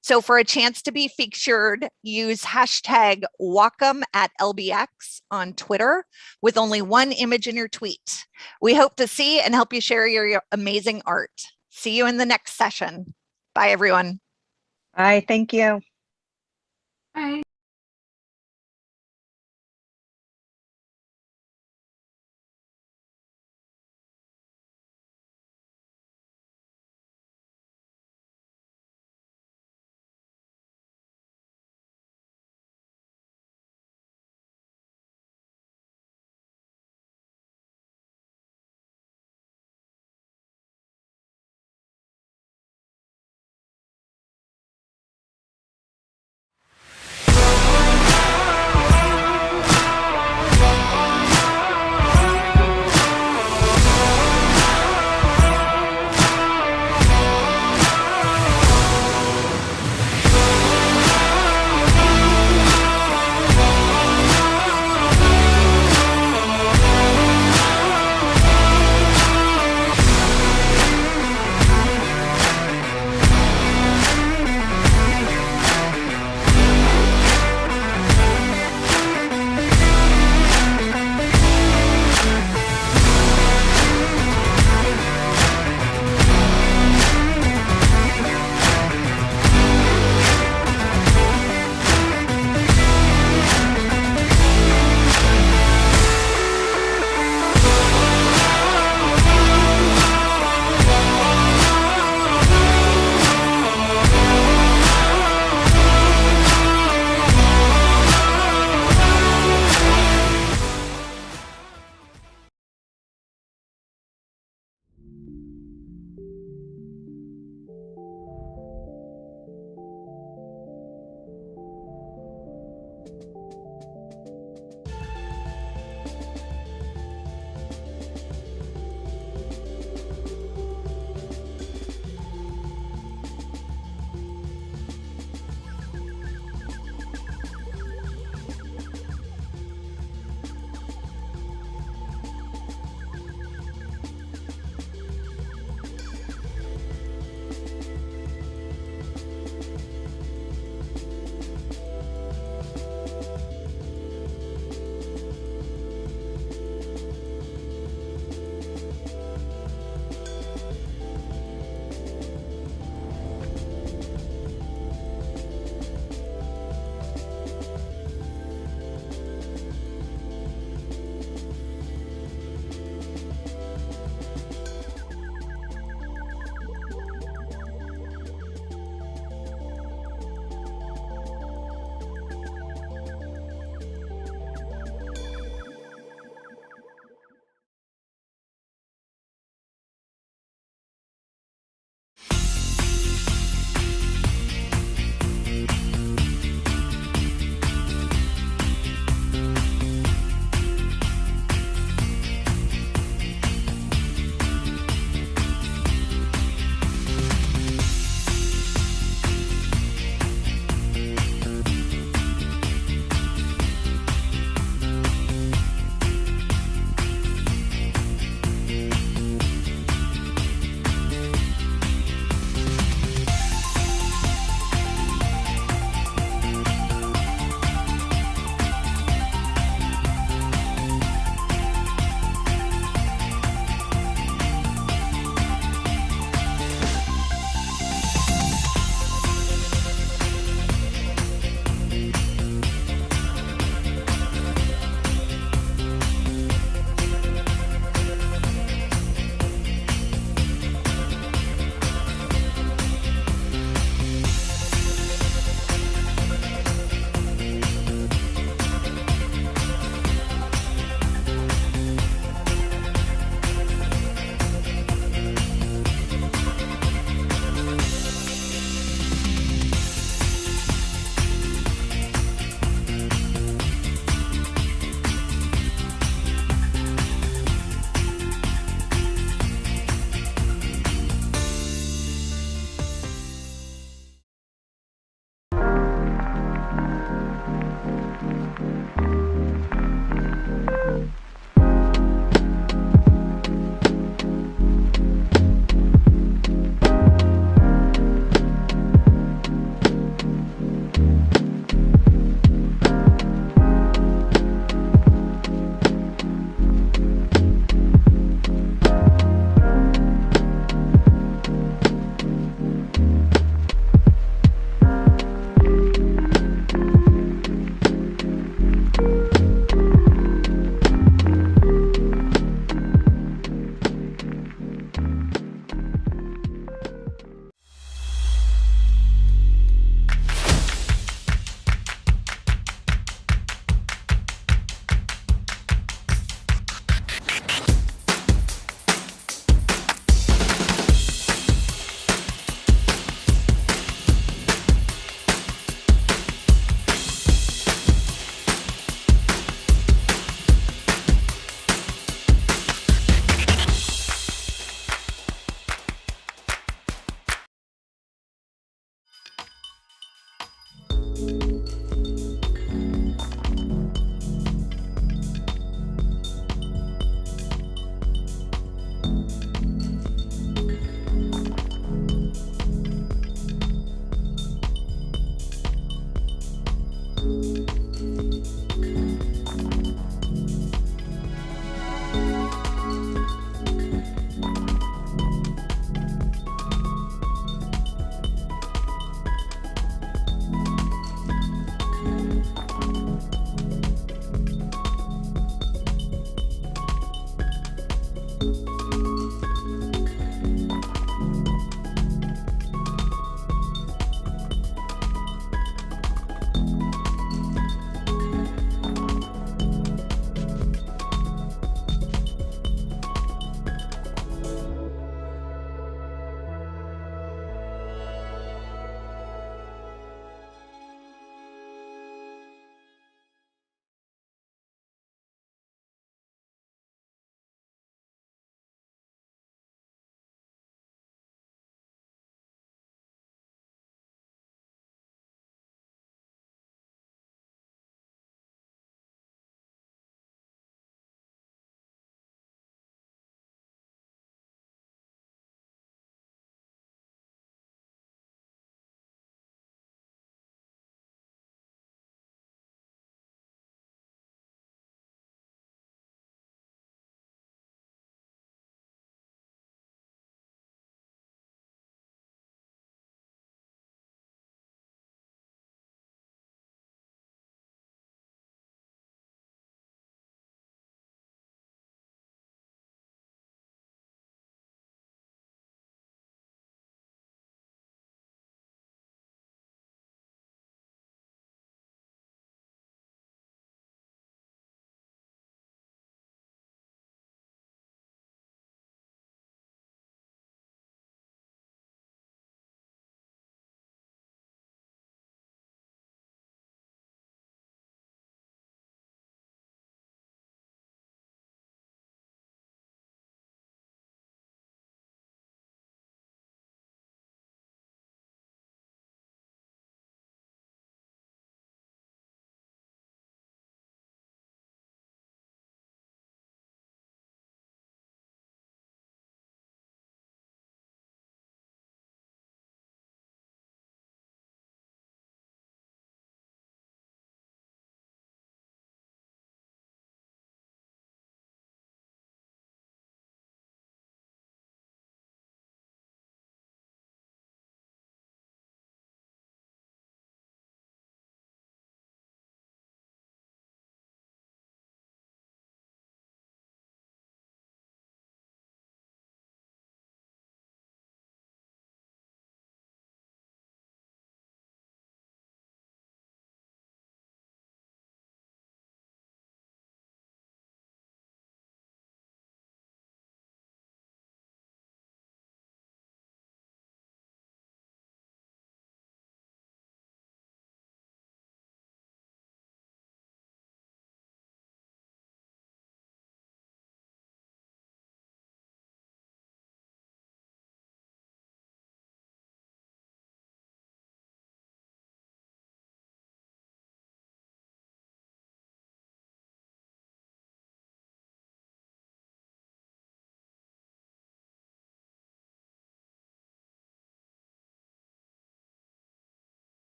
So for a chance to be featured, use hashtag #WacomLBX on Twitter with only one image in your tweet. We hope to see and help you share your amazing art. See you in the next session. Bye, everyone. Bye, thank you. Bye.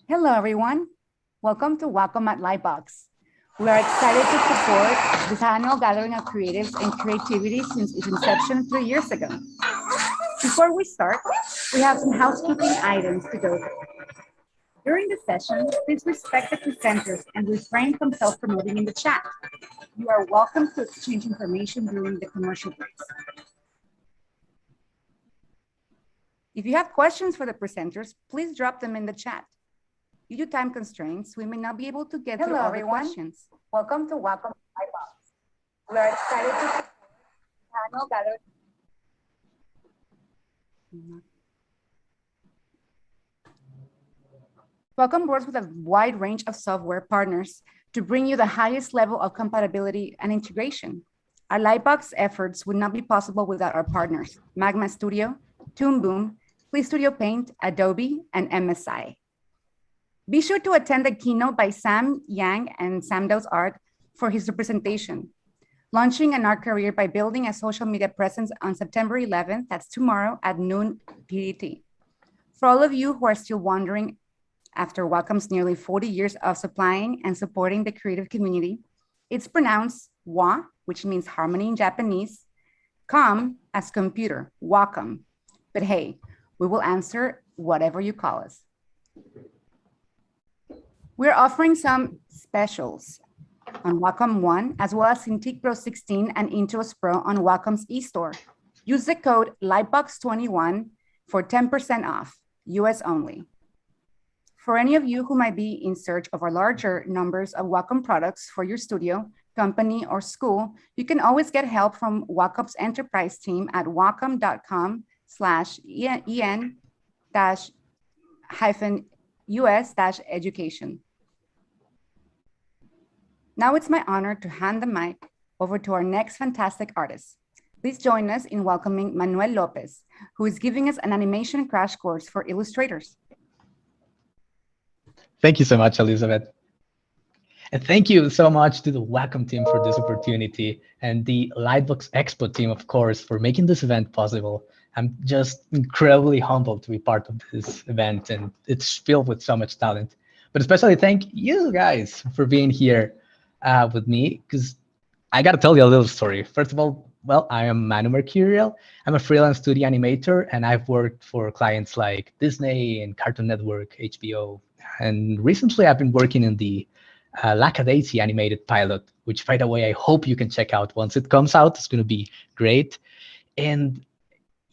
Hello, everyone. Welcome to Wacom at LightBox. We are excited to support this annual gathering of creatives and creativity since its inception 3 years ago. Before we start, we have some housekeeping items to go through. During the session, please respect the presenters and refrain from self-promoting in the chat. You are welcome to exchange information during the commercial breaks. If you have questions for the presenters, please drop them in the chat. Due to time constraints, we may not be able to get through all the questions. Welcome to Wacom LBX. We are excited to support the annual gathering. Wacom works with a wide range of software partners to bring you the highest level of compatibility and integration. Our LightBox efforts would not be possible without our partners, Magma Studio, Toon Boom, Play Studio Paint, Adobe, and MSI. Be sure to attend the keynote by Sam Yang and Samdo's Art for his representation, launching an art career by building a social media presence on September 11th, that's tomorrow at noon PDT. For all of you who are still wondering, after Wacom's nearly 40 years of supplying and supporting the creative community, it's pronounced Wa, which means harmony in Japanese, Com as computer, Wacom. But hey, we will answer whatever you call us. We're offering some specials on Wacom One, as well as Cintiq Pro 16 and Intuos Pro on Wacom's eStore. Use the code LightBox21 for 10% off, US only. For any of you who might be in search of our larger numbers of Wacom products for your studio, company, or school, you can always get help from Wacom's enterprise team at wacom.com/en-US-education. Now it's my honor to hand the mic over to our next fantastic artist. Please join us in welcoming Manuel Lopez, who is giving us an animation crash course for illustrators. Thank you so much, Elizabeth. And thank you so much to the Wacom team for this opportunity and the LightBox Expo team, of course, for making this event possible. I'm just incredibly humbled to be part of this event, and it's filled with so much talent. But especially thank you guys for being here with me, because I got to tell you a little story. First of all, well, I am Manu Mercurial. I'm a freelance 2D animator, and I've worked for clients like Disney and Cartoon Network, HBO. And recently, I've been working in the Lackadaisy animated pilot, which, by the way, I hope you can check out once it comes out. It's going to be great. And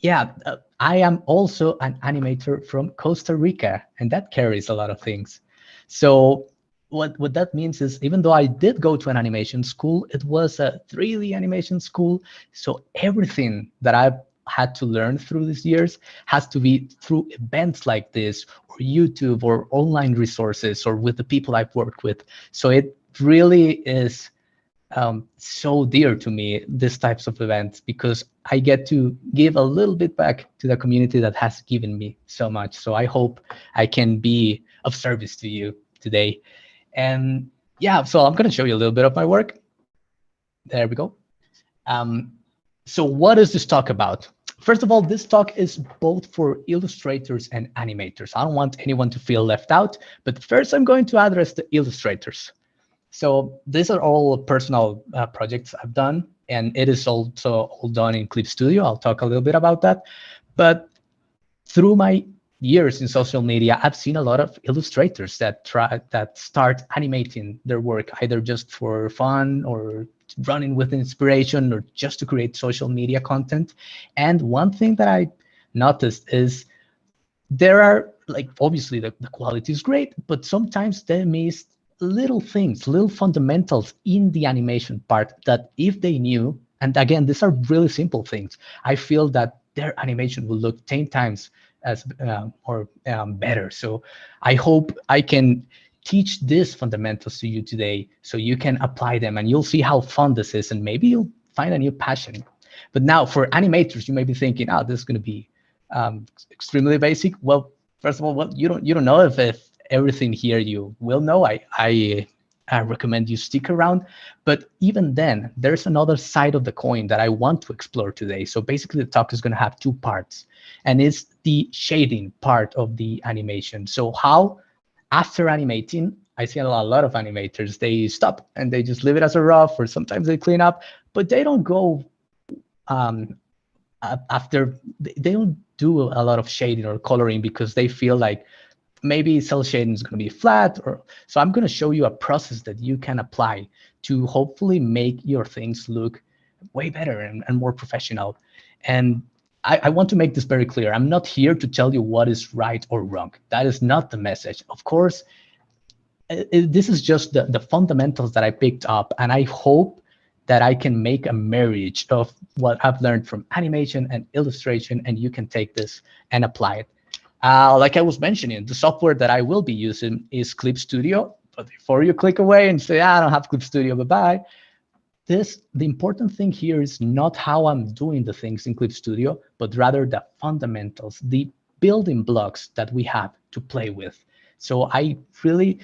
yeah, I am also an animator from Costa Rica, and that carries a lot of things. So what that means is, even though I did go to an animation school, it was a 3D animation school. So everything that I've had to learn through these years has to be through events like this, or YouTube, or online resources, or with the people I've worked with. So it really is so dear to me, these types of events, because I get to give a little bit back to the community that has given me so much. So I hope I can be of service to you today. And yeah, so I'm going to show you a little bit of my work. There we go. So what is this talk about? First of all, this talk is both for illustrators and animators. I don't want anyone to feel left out, but first I'm going to address the illustrators. So these are all personal projects I've done, and it is also all done in Clip Studio. I'll talk a little bit about that. But through my years in social media, I've seen a lot of illustrators that start animating their work, either just for fun or running with inspiration or just to create social media content. And one thing that I noticed is there are, like, obviously the quality is great, but sometimes they miss little things, little fundamentals in the animation part that if they knew, and again, these are really simple things, I feel that their animation will look 10 times as better. So I hope I can teach these fundamentals to you today so you can apply them, and you'll see how fun this is, and maybe you'll find a new passion. But now for animators, you may be thinking, oh, this is going to be extremely basic. Well, first of all, you don't know if everything here you will know. I recommend you stick around. But even then, there's another side of the coin that I want to explore today. So basically, the talk is going to have two parts, and it's the shading part of the animation. So how after animating, I see a lot of animators, they stop and they just leave it as a rough, or sometimes they clean up, but they don't go after, they don't do a lot of shading or coloring because they feel like maybe cell shading is going to be flat. Or so I'm going to show you a process that you can apply to hopefully make your things look way better and more professional. And I want to make this very clear. I'm not here to tell you what is right or wrong. That is not the message. Of course, this is just the fundamentals that I picked up, and I hope that I can make a marriage of what I've learned from animation and illustration, and you can take this and apply it. Like I was mentioning, the software that I will be using is Clip Studio. But before you click away and say, I don't have Clip Studio, bye-bye, the important thing here is not how I'm doing the things in Clip Studio, but rather the fundamentals, the building blocks that we have to play with. So I really,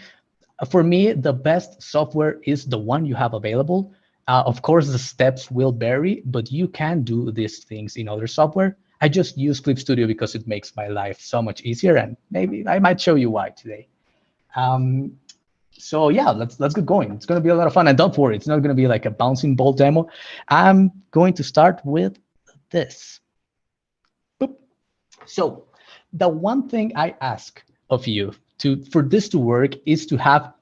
for me, the best software is the one you have available. Of course, the steps will vary, but you can do these things in other software. I just use Clip Studio because it makes my life so much easier, and maybe I might show you why today. So yeah, let's get going. It's going to be a lot of fun, and don't worry, it's not going to be like a bouncing ball demo. I'm going to start with this. Boop. So the one thing I ask of you for this to work is to have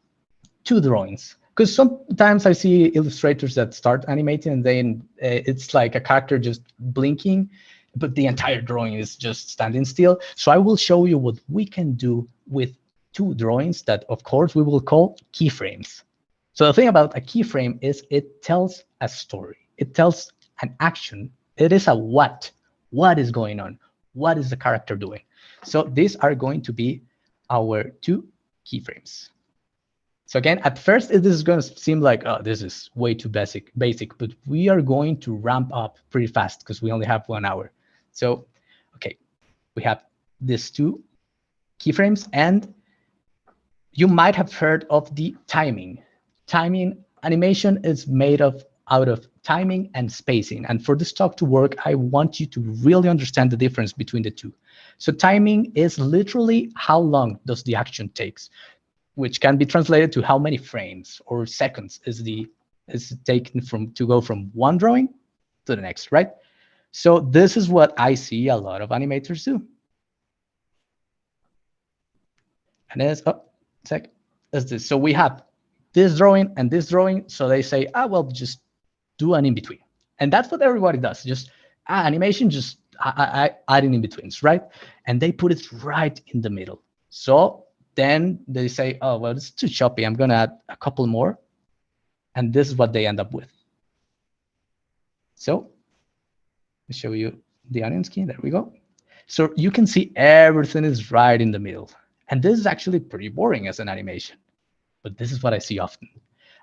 2 drawings. Because sometimes I see illustrators that start animating and then it's like a character just blinking, but the entire drawing is just standing still. So I will show you what we can do with 2 drawings that, of course, we will call keyframes. So the thing about a keyframe is it tells a story. It tells an action. It is a what. What is going on? What is the character doing? So these are going to be our 2 keyframes. So again, at first, this is going to seem like, oh, this is way too basic, but we are going to ramp up pretty fast because we only have 1 hour. So, okay, we have these 2 keyframes, and you might have heard of the timing. Timing animation is made out of timing and spacing. And for this talk to work, I want you to really understand the difference between the 2. So timing is literally how long does the action takes, which can be translated to how many frames or seconds is taken to go from one drawing to the next, right? So this is what I see a lot of animators do. And is this. So we have this drawing and this drawing. So they say, well, just do an in-between. And that's what everybody does. Just animation, just adding in-betweens, right? And they put it right in the middle. So then they say, oh, well, it's too choppy. I'm going to add a couple more. And this is what they end up with. So I'll show you the onion skin. There we go. So you can see everything is right in the middle. And this is actually pretty boring as an animation. But this is what I see often.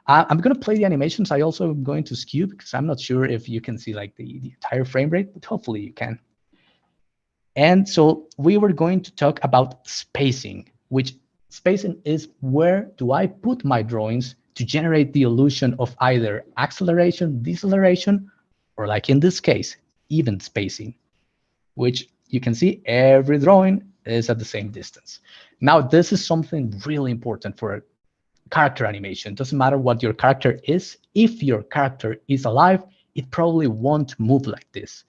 I'm going to play the animations. I also am going to skew because I'm not sure if you can see like the entire frame rate, but hopefully you can. And so we were going to talk about spacing, which spacing is where do I put my drawings to generate the illusion of either acceleration, deceleration, or like in this case, even spacing, which you can see every drawing is at the same distance. Now, this is something really important for character animation. Doesn't matter what your character is. If your character is alive, it probably won't move like this.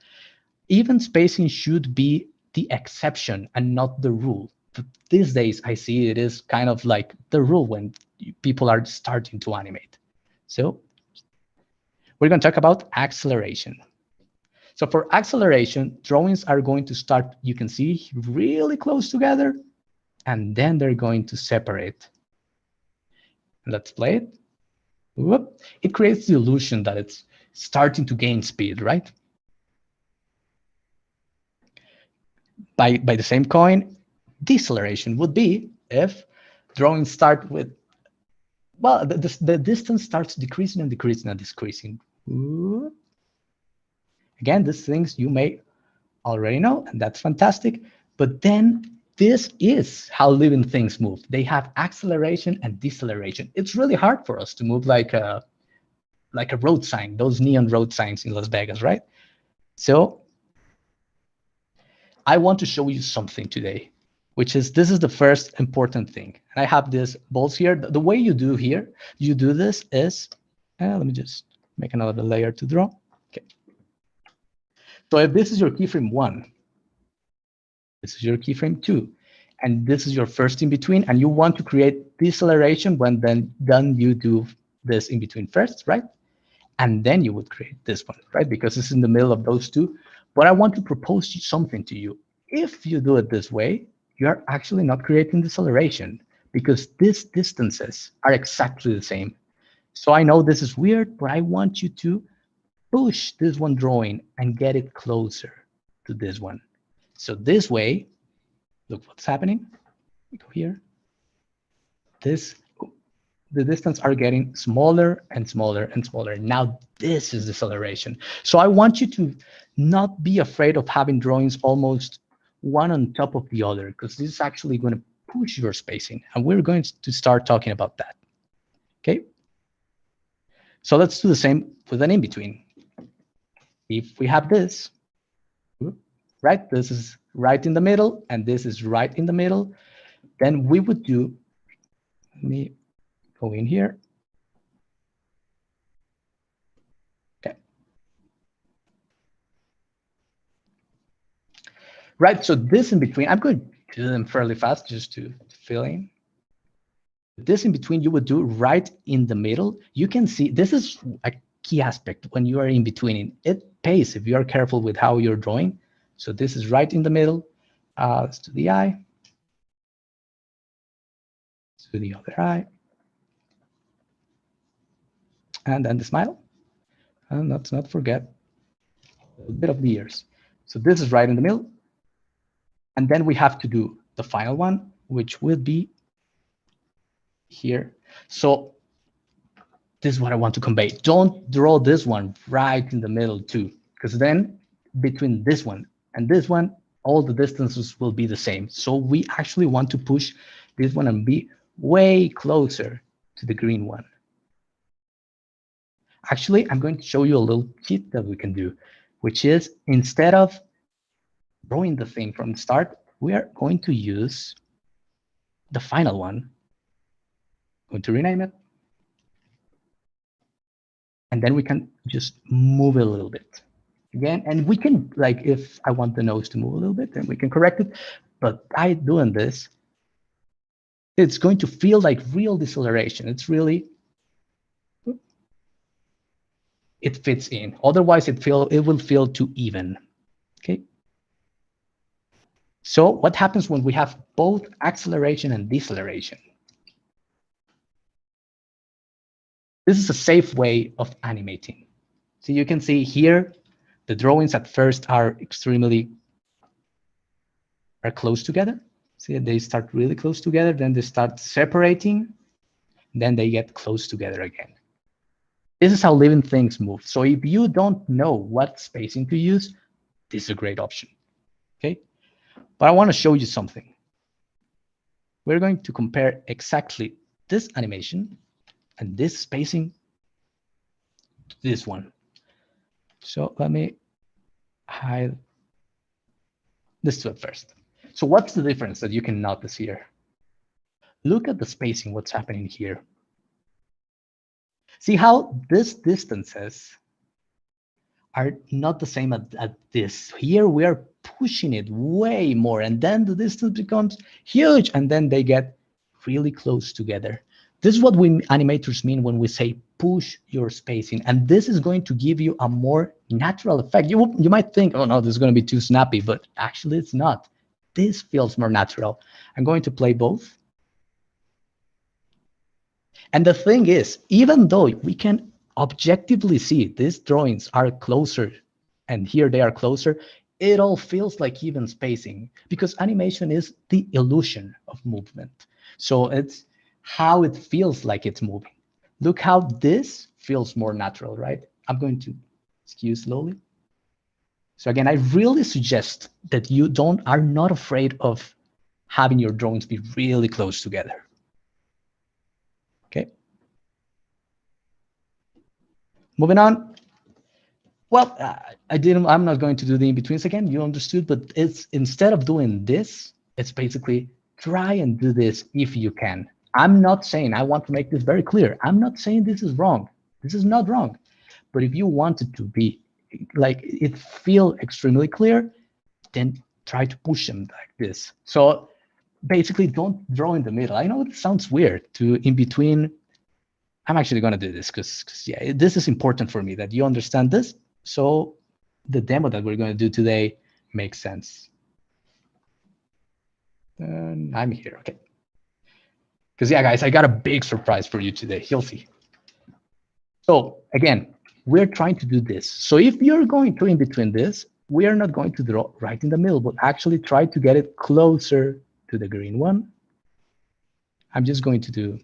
Even spacing should be the exception and not the rule. But these days, I see it is kind of like the rule when people are starting to animate. So we're going to talk about acceleration. So for acceleration, drawings are going to start, you can see, really close together, and then they're going to separate. Let's play it. Whoop. It creates the illusion that it's starting to gain speed, right? By the same coin, deceleration would be if drawings start with, well, the distance starts decreasing and decreasing and decreasing. Whoop. Again, these things you may already know, and that's fantastic. But then this is how living things move. They have acceleration and deceleration. It's really hard for us to move like a road sign, those neon road signs in Las Vegas, right? So I want to show you something today. which is, this is the first important thing. And I have these bolts here. The way you do this is, let me just make another layer to draw. Okay. So if this is your keyframe 1, this is your keyframe 2, and this is your first in between, and you want to create deceleration when then you do this in between first, right? And then you would create this one, right? Because it's in the middle of those two. But I want to propose something to you. If you do it this way, you are actually not creating deceleration, because these distances are exactly the same. So I know this is weird, but I want you to push this one drawing and get it closer to this one. So this way, look what's happening. Go here. The distance are getting smaller and smaller and smaller. Now this is deceleration. So I want you to not be afraid of having drawings almost one on top of the other, because this is actually going to push your spacing. And we're going to start talking about that. Okay. So let's do the same with an in-between. If we have this, right, this is right in the middle, and this is right in the middle, then we would do, let me go in here. Okay. Right, so this in between, I'm going to do them fairly fast just to fill in. This in between, you would do right in the middle. You can see this is a key aspect when you are in between. It pays if you are careful with how you're drawing. So this is right in the middle. Let's do the eye. Let's do the other eye. And then the smile. And let's not forget a bit of the ears. So this is right in the middle. And then we have to do the final one, which will be here. So this is what I want to convey. Don't draw this one right in the middle too, because then between this one and this one, all the distances will be the same. So we actually want to push this one and be way closer to the green one. Actually, I'm going to show you a little cheat that we can do, which is instead of drawing the thing from the start, we are going to use the final one. I'm going to rename it. And then we can just move it a little bit. Again, and we can, like, if I want the nose to move a little bit, then we can correct it. But by doing this, it's going to feel like real deceleration. It's really, it fits in. Otherwise, it will feel too even. Okay. So what happens when we have both acceleration and deceleration? This is a safe way of animating. So you can see here, the drawings at first are close together. See, they start really close together, then they start separating, then they get close together again. This is how living things move. So if you don't know what spacing to use, this is a great option. Okay, but I want to show you something. We're going to compare exactly this animation and this spacing to this one. So let me hide this at first. So what's the difference that you can notice here? Look at the spacing, what's happening here. See how these distances are not the same at this. Here we are pushing it way more, and then the distance becomes huge, and then they get really close together. This is what we animators mean when we say push your spacing, and this is going to give you a more natural effect. You might think, oh no, this is going to be too snappy, but actually it's not. This feels more natural. I'm going to play both. And the thing is, even though we can objectively see these drawings are closer, and here they are closer, it all feels like even spacing, because animation is the illusion of movement. So it's how it feels like it's moving. Look how this feels more natural, right? I'm going to skew slowly. So again, I really suggest that you are not afraid of having your drawings be really close together. Okay. Moving on. Well, I'm not going to do the in-betweens again. You understood, but it's instead of doing this, It's basically try and do this if you can. I'm not saying, I want to make this very clear. I'm not saying this is wrong. This is not wrong. But if you want it to be like it feel extremely clear, then try to push them like this. So basically don't draw in the middle. I know it sounds weird to in between. I'm actually going to do this because yeah, this is important for me that you understand this. So the demo that we're going to do today makes sense. And I'm here, okay. Because yeah, guys, I got a big surprise for you today. You'll see. So again, we're trying to do this. So if you're going to in between this, we are not going to draw right in the middle, but actually try to get it closer to the green one. I'm just going to do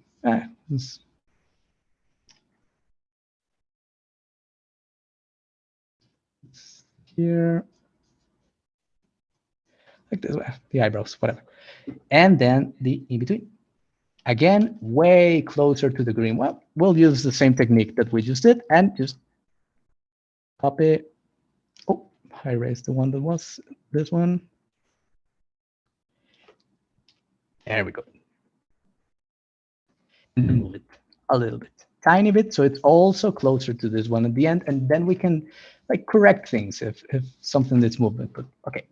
this. Here, like this way, the eyebrows, whatever. And then the in between. Again, way closer to the green. Well, we'll use the same technique that we just did and just copy. Oh, I erased the one that was this one. There we go. And move it a little bit, tiny bit, so it's also closer to this one at the end, and then we can like correct things if something that's moving. But okay.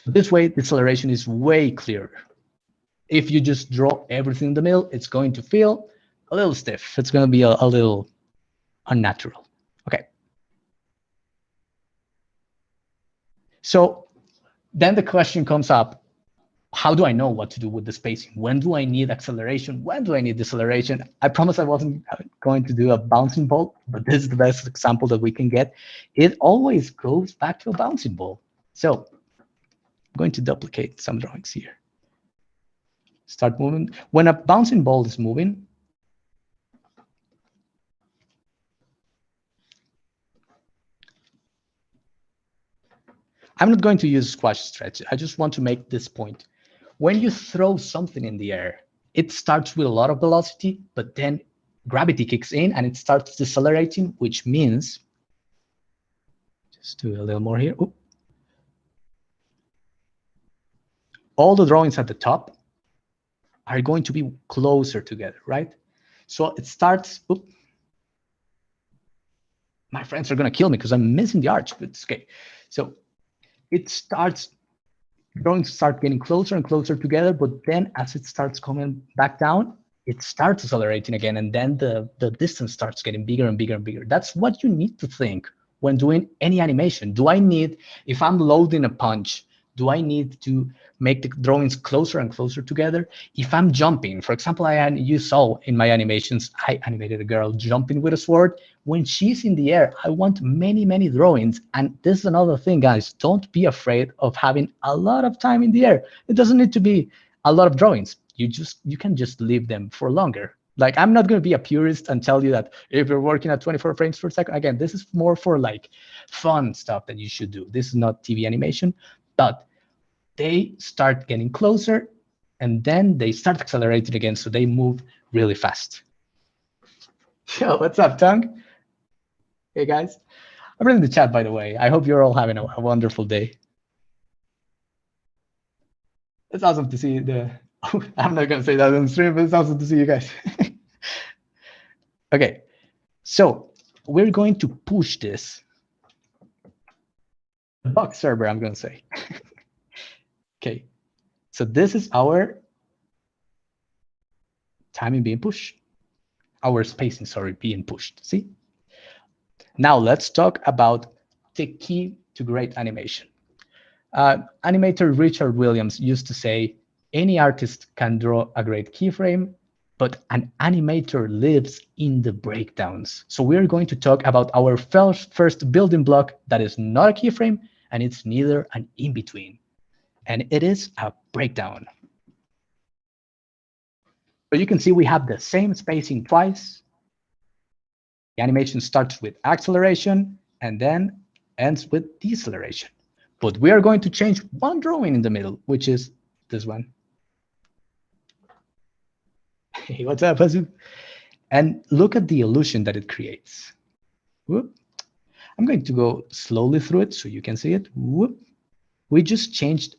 This way, the acceleration is way clearer. If you just draw everything in the middle, it's going to feel a little stiff. It's going to be a little unnatural. Okay. So then the question comes up, how do I know what to do with the spacing? When do I need acceleration? When do I need deceleration? I promise I wasn't going to do a bouncing ball, but this is the best example that we can get. It always goes back to a bouncing ball. So I'm going to duplicate some drawings here. Start moving. When a bouncing ball is moving, I'm not going to use squash stretch. I just want to make this point. When you throw something in the air, it starts with a lot of velocity, but then gravity kicks in and it starts decelerating, which means, just do a little more here. Oop. All the drawings at the top are going to be closer together, right? So it starts, oop. My friends are going to kill me because I'm missing the arch, but it's okay. So it starts, drawings start getting closer and closer together, but then as it starts coming back down, it starts accelerating again, and then the distance starts getting bigger and bigger and bigger. That's what you need to think when doing any animation. Do I need, if I'm loading a punch, do I need to make the drawings closer and closer together? If I'm jumping, for example, you saw in my animations, I animated a girl jumping with a sword. When she's in the air, I want many, many drawings. And this is another thing, guys. Don't be afraid of having a lot of time in the air. It doesn't need to be a lot of drawings. You can just leave them for longer. Like, I'm not going to be a purist and tell you that if you're working at 24 frames per second, again, this is more for like fun stuff that you should do. This is not TV animation, but they start getting closer and then they start accelerating again. So they move really fast. Yo, what's up, Tung? Hey, guys. I'm in the chat, by the way. I hope you're all having a wonderful day. It's awesome to see the... I'm not going to say that on stream, but it's awesome to see you guys. Okay, so we're going to push this. The box server, I'm going to say. Okay, so this is our timing being pushed. Our spacing, sorry, being pushed. See? Now let's talk about the key to great animation. Animator Richard Williams used to say, any artist can draw a great keyframe, but an animator lives in the breakdowns. So we're going to talk about our first building block that is not a keyframe, and it's neither an in-between. And it is a breakdown. So you can see we have the same spacing twice. The animation starts with acceleration and then ends with deceleration. But we are going to change one drawing in the middle, which is this one. Hey, what's up, Hazu? And look at the illusion that it creates. Whoop. I'm going to go slowly through it so you can see it. Whoop. We just changed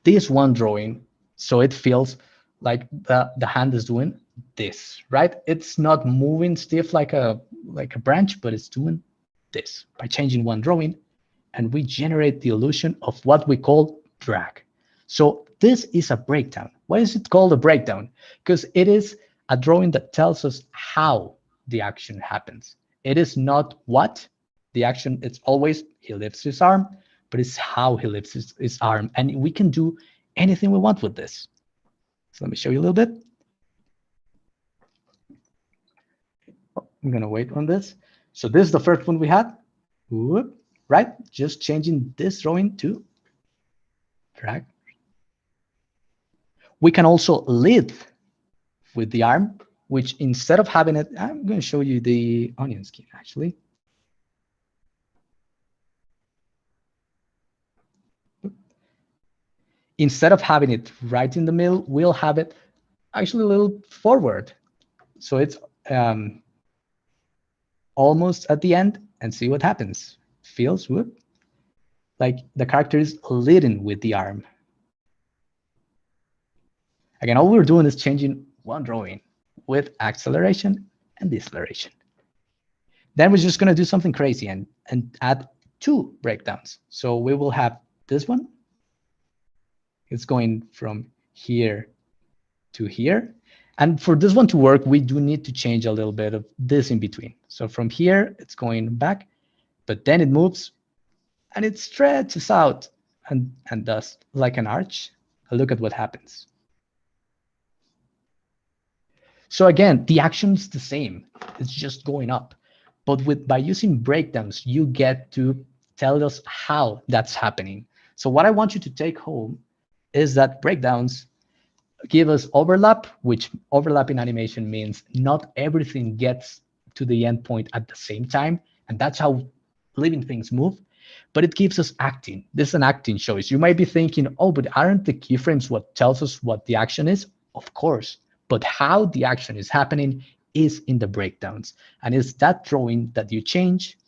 this one drawing, so it feels like the hand is doing this, right? It's not moving stiff like a branch, but it's doing this by changing one drawing, and we generate the illusion of what we call drag. So this is a breakdown. Why is it called a breakdown? Because it is a drawing that tells us how the action happens. It is not what the action, it's always he lifts his arm, but it's how he lifts his arm. And we can do anything we want with this. So let me show you a little bit. I'm gonna wait on this. So this is the first one we had, whoop, right? Just changing this drawing to drag. We can also lead with the arm, which instead of having it, I'm gonna show you the onion skin actually. Instead of having it right in the middle, we'll have it actually a little forward. So it's almost at the end, and see what happens. Feels whoop, like the character is leading with the arm. Again, all we're doing is changing one drawing with acceleration and deceleration. Then we're just gonna do something crazy and add 2 breakdowns. So we will have this one. It's going from here to here. And for this one to work, we do need to change a little bit of this in between. So from here, it's going back, but then it moves and it stretches out and does like an arch. Look at what happens. So again, the action's the same. It's just going up. But by using breakdowns, you get to tell us how that's happening. So what I want you to take home is that breakdowns give us overlap, which overlap in animation means not everything gets to the endpoint at the same time. And that's how living things move. But it gives us acting. This is an acting show. You might be thinking, oh, but aren't the keyframes what tells us what the action is? Of course. But how the action is happening is in the breakdowns. And it's that drawing that you change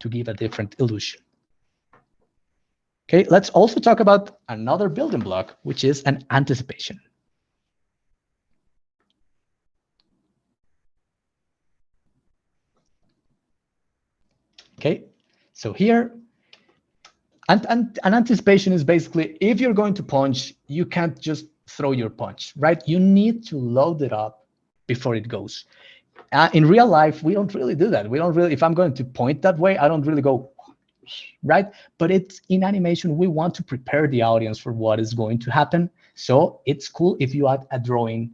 to give a different illusion. Okay, let's also talk about another building block, which is an anticipation. Okay, so here, an anticipation is basically, if you're going to punch, you can't just throw your punch, right? You need to load it up before it goes. In real life, we don't really do that. We don't really, if I'm going to point that way, I don't really go, right? But it's in animation, we want to prepare the audience for what is going to happen. So it's cool if you add a drawing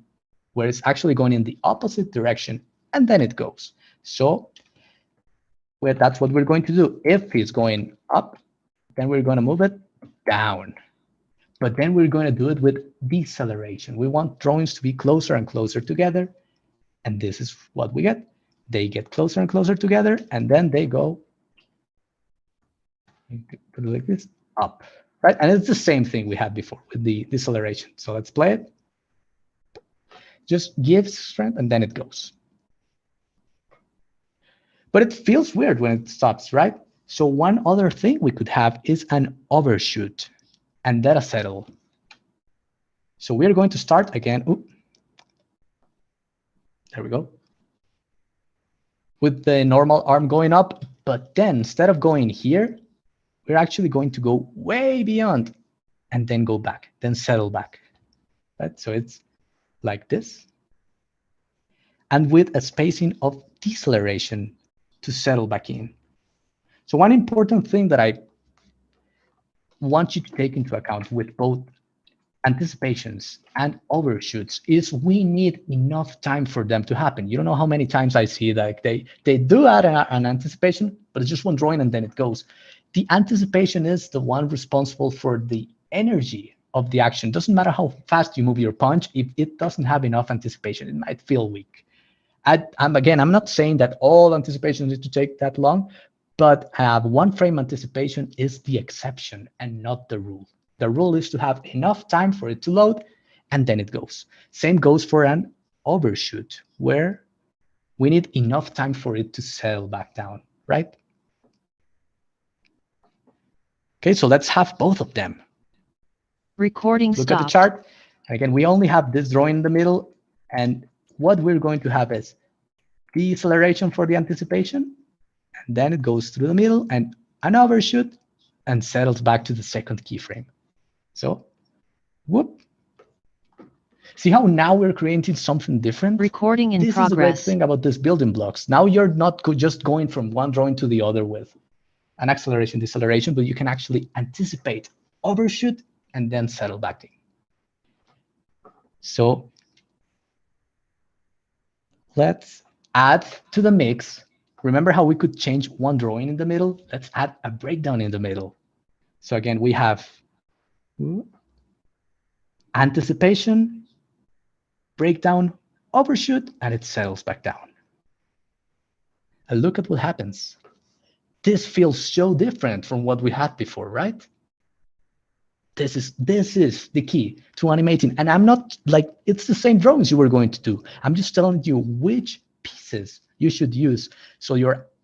where it's actually going in the opposite direction and then it goes. So that's what we're going to do. If he's going up, then we're going to move it down. But then we're going to do it with deceleration. We want drawings to be closer and closer together. And this is what we get. They get closer and closer together, and then they go, put it like this, up, right? And it's the same thing we had before with the deceleration. So let's play it. Just gives strength, and then it goes. But it feels weird when it stops, right? So one other thing we could have is an overshoot and then a settle. So we're going to start again. Ooh. There we go. With the normal arm going up, but then instead of going here, we're actually going to go way beyond and then go back, then settle back. Right? So it's like this. And with a spacing of deceleration to settle back in. So one important thing that I want you to take into account with both anticipations and overshoots is we need enough time for them to happen. You don't know how many times I see like they do add an anticipation, but it's just one drawing and then it goes. The anticipation is the one responsible for the energy of the action. Doesn't matter how fast you move your punch, if it doesn't have enough anticipation, it might feel weak. I'm not saying that all anticipation need to take that long, but one frame anticipation is the exception and not the rule. The rule is to have enough time for it to load, and then it goes. Same goes for an overshoot, where we need enough time for it to settle back down, right? Okay, so let's have both of them. Recording Look at the stopped. chart. Again, we only have this drawing in the middle. And what we're going to have is deceleration for the anticipation. And then it goes through the middle and an overshoot and settles back to the second keyframe. So, whoop. See how now we're creating something different? Recording in This is the great progress. thing about these building blocks. Now you're not just going from one drawing to the other with an acceleration, deceleration, but you can actually anticipate, overshoot, and then settle back in. So let's add to the mix. Remember how we could change one drawing in the middle? Let's add a breakdown in the middle. So again, we have anticipation, breakdown, overshoot, and it settles back down. And look at what happens. This feels so different from what we had before, right? This is the key to animating. And I'm not like, it's the same drawings you were going to do. I'm just telling you which pieces you should use so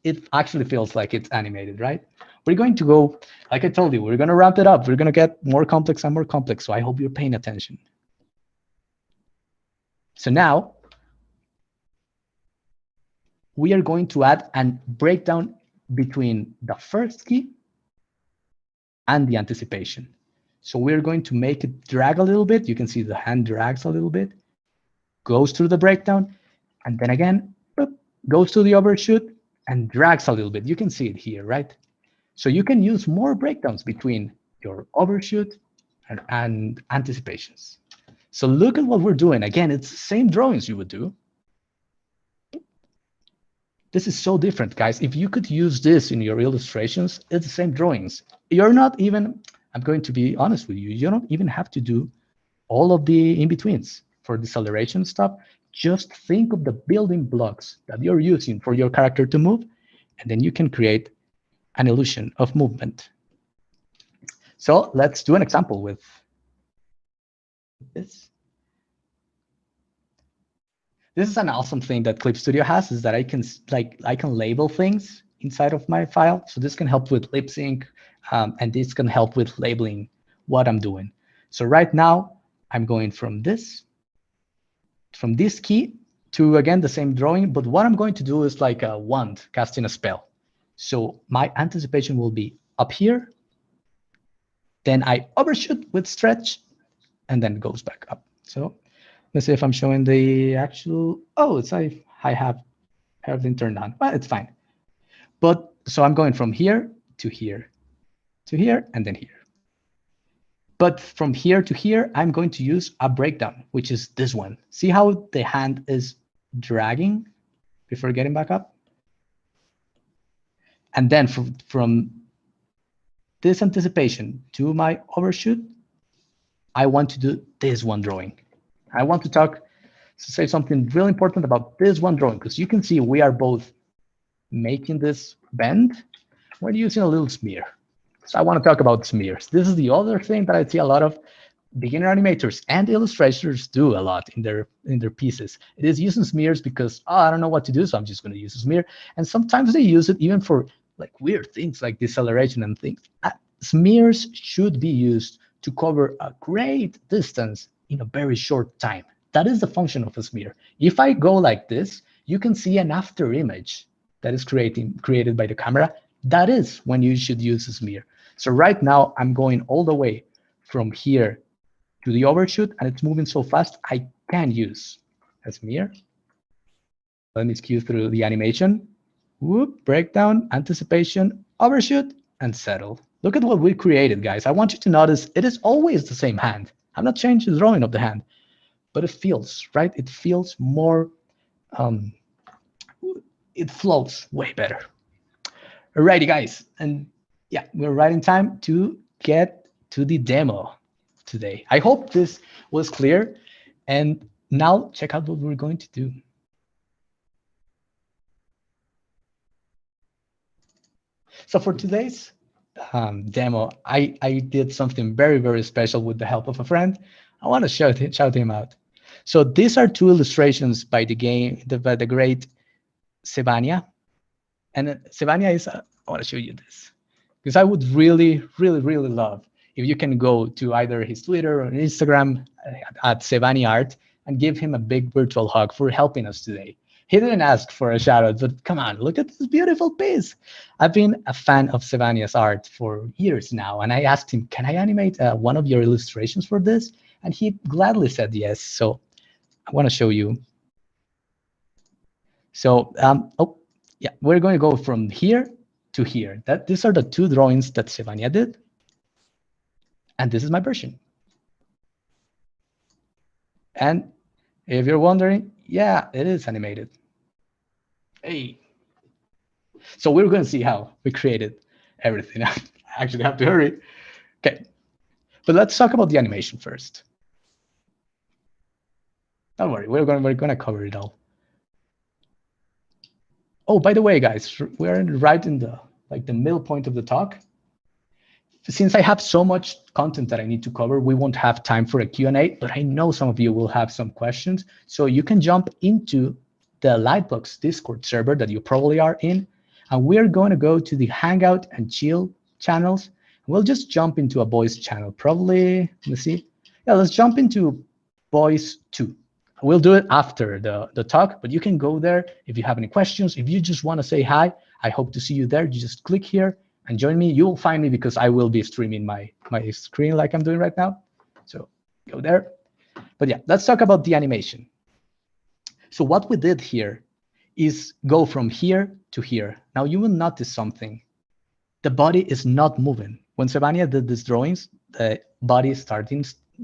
it actually feels like it's animated, right? We're going to go, like I told you, we're going to ramp it up. We're going to get more complex and more complex. So I hope you're paying attention. So now we are going to add a breakdown between the first key and the anticipation. So we're going to make it drag a little bit. You can see the hand drags a little bit, goes through the breakdown, and then again, goes to the overshoot and drags a little bit. You can see it here, right? So you can use more breakdowns between your overshoot and anticipations. So look at what we're doing. Again, it's the same drawings you would do. This is so different, guys. If you could use this in your illustrations, it's the same drawings. You're not even, I'm going to be honest with you, you don't even have to do all of the in-betweens for deceleration stuff. Just think of the building blocks that you're using for your character to move, and then you can create an illusion of movement. So let's do an example with this. This is an awesome thing that Clip Studio has, is that I can label things inside of my file. So this can help with lip sync, and this can help with labeling what I'm doing. So right now I'm going from this key to, again, the same drawing, but what I'm going to do is like a wand casting a spell. So my anticipation will be up here, then I overshoot with stretch, and then it goes back up. So let's see if I'm showing the actual, oh, it's I have everything turned on. Well, it's fine. But so I'm going from here to here, to here, and then here. But from here to here, I'm going to use a breakdown, which is this one. See how the hand is dragging before getting back up? And then from this anticipation to my overshoot, I want to do this one drawing. I want to say something really important about this one drawing, because you can see we are both making this bend. We're using a little smear. So I want to talk about smears. This is the other thing that I see a lot of beginner animators and illustrators do a lot in their pieces. It is using smears because, oh, I don't know what to do, so I'm just going to use a smear. And sometimes they use it even for like weird things like deceleration and things. Smears should be used to cover a great distance in a very short time. That is the function of a smear. If I go like this, you can see an after image that is created by the camera. That is when you should use a smear. So right now I'm going all the way from here to the overshoot, and it's moving so fast I can use a smear. Let me skew through the animation. Whoop, breakdown, anticipation, overshoot, and settle. Look at what we created, guys. I want you to notice it is always the same hand. I'm not changing the drawing of the hand, but it feels, right? It feels more, it flows way better. Alrighty, guys. And yeah, we're right in time to get to the demo today. I hope this was clear. And now check out what we're going to do. So for today's demo, I did something very, very special with the help of a friend. I want to shout him out. So these are two illustrations by the great Sebania. And Sebania is, I want to show you this, because I would really, really, really love if you can go to either his Twitter or Instagram at SevaniArt and give him a big virtual hug for helping us today. He didn't ask for a shout out, but come on, look at this beautiful piece. I've been a fan of Sevania's art for years now, and I asked him, can I animate one of your illustrations for this? And he gladly said yes. So I want to show you. So, yeah, we're going to go from here to here. These are the two drawings that Sevania did. And this is my version. And if you're wondering, yeah, it is animated. Hey. So we're going to see how we created everything. I actually have to hurry. Okay. But let's talk about the animation first. Don't worry, we're going to cover it all. Oh, by the way, guys, we're right in the middle point of the talk. Since I have so much content that I need to cover, we won't have time for a Q&A, but I know some of you will have some questions. So you can jump into the Lightbox Discord server that you probably are in, and we're going to go to the Hangout and Chill channels. We'll just jump into a voice channel, probably, let's see. Yeah, let's jump into voice 2. We'll do it after the talk, but you can go there if you have any questions. If you just want to say hi, I hope to see you there. You just click here and join me. You will find me because I will be streaming my screen like I'm doing right now. So go there. But yeah, let's talk about the animation. So what we did here is go from here to here. Now you will notice something. The body is not moving. When Sevania did these drawings, the body is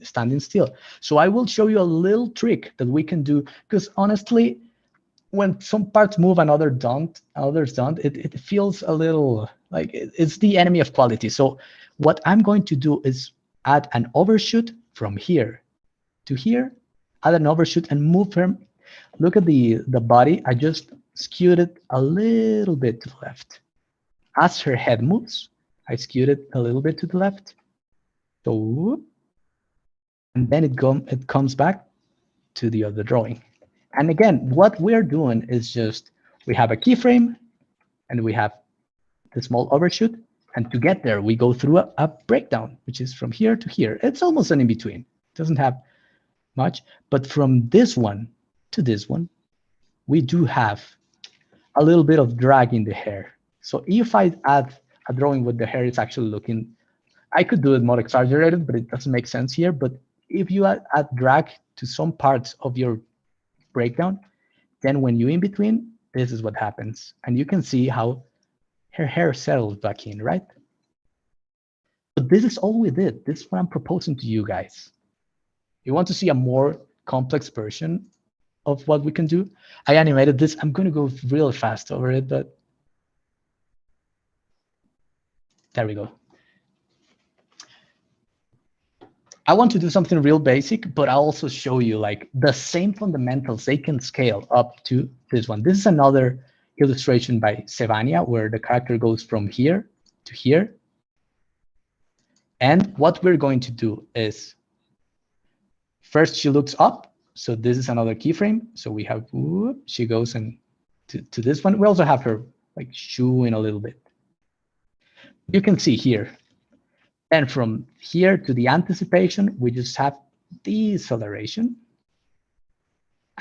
standing still. So I will show you a little trick that we can do, because honestly, when some parts move and others don't, it feels a little like it's the enemy of quality. So what I'm going to do is add an overshoot from here to here, add an overshoot and move him. Look at the body. I just skewed it a little bit to the left. As her head moves, I skewed it a little bit to the left. So, and then it comes back to the other drawing. And again, what we're doing is just, we have a keyframe and we have the small overshoot. And to get there, we go through a breakdown, which is from here to here. It's almost an in-between. It doesn't have much. But from this one to this one, we do have a little bit of drag in the hair. So if I add a drawing with the hair, it's actually looking, I could do it more exaggerated, but it doesn't make sense here. But if you add drag to some parts of your breakdown, then when you're in between, this is what happens. And you can see how her hair settles back in, right? But this is all we did. This is what I'm proposing to you guys. You want to see a more complex version of what we can do? I animated this. I'm going to go real fast over it, but there we go. I want to do something real basic, but I'll also show you like the same fundamentals. They can scale up to this one. This is another illustration by Sevania where the character goes from here to here. And what we're going to do is first she looks up. So this is another keyframe. So we have, whoop, she goes and to this one. We also have her like shooing a little bit. You can see here. And from here to the anticipation, we just have deceleration.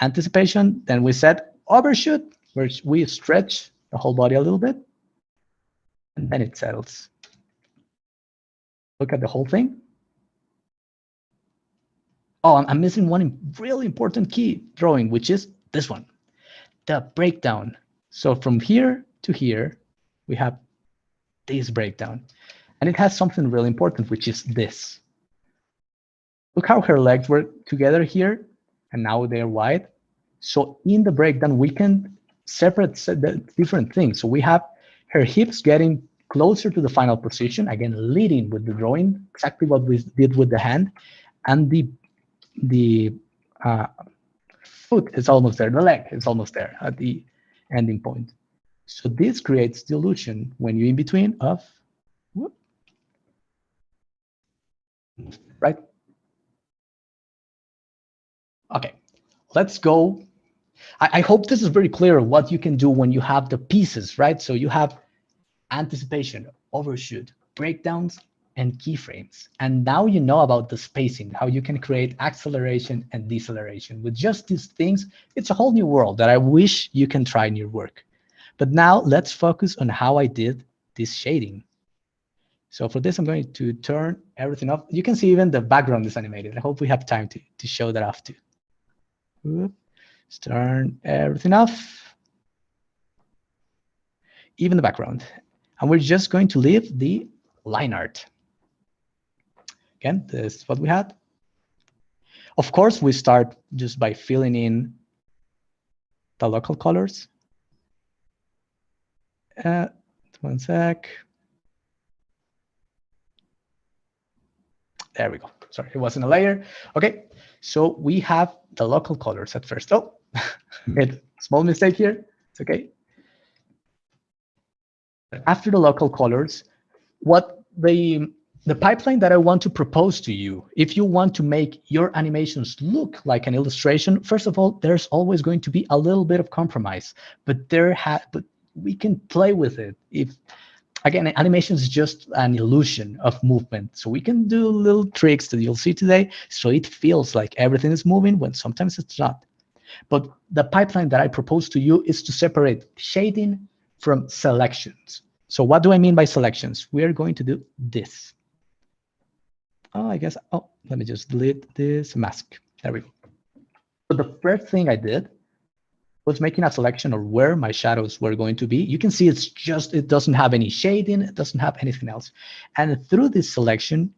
Anticipation, then we set overshoot, where we stretch the whole body a little bit. And then it settles. Look at the whole thing. Oh, I'm missing one really important key drawing, which is this one, the breakdown. So from here to here, we have this breakdown. And it has something really important, which is this. Look how her legs were together here, and now they're wide. So in the breakdown, we can separate the different things. So we have her hips getting closer to the final position, again, leading with the drawing, exactly what we did with the hand. And the foot is almost there, the leg is almost there at the ending point. So this creates the illusion when you're in between of, whoop, right? Okay, let's go. I hope this is very clear what you can do when you have the pieces, right? So you have anticipation, overshoot, breakdowns, and keyframes. And now you know about the spacing, how you can create acceleration and deceleration. With just these things, it's a whole new world that I wish you can try in your work. But now let's focus on how I did this shading. So for this, I'm going to turn everything off. You can see even the background is animated. I hope we have time to show that off too. Let's turn everything off, even the background. And we're just going to leave the line art. Again, this is what we had. Of course, we start just by filling in the local colors. One sec. There we go. Sorry, it wasn't a layer. Okay, so we have the local colors at first. Oh, made a small mistake here. It's okay. After the local colors, what the pipeline that I want to propose to you, if you want to make your animations look like an illustration, first of all, there's always going to be a little bit of compromise, but but we can play with it. If again, animation is just an illusion of movement, so we can do little tricks that you'll see today, so it feels like everything is moving when sometimes it's not. But the pipeline that I propose to you is to separate shading from selections. So what do I mean by selections? We are going to do this. Oh, I guess, oh, let me just delete this mask. There we go. So the first thing I did was making a selection of where my shadows were going to be. You can see it's just, it doesn't have any shading, it doesn't have anything else. And through this selection,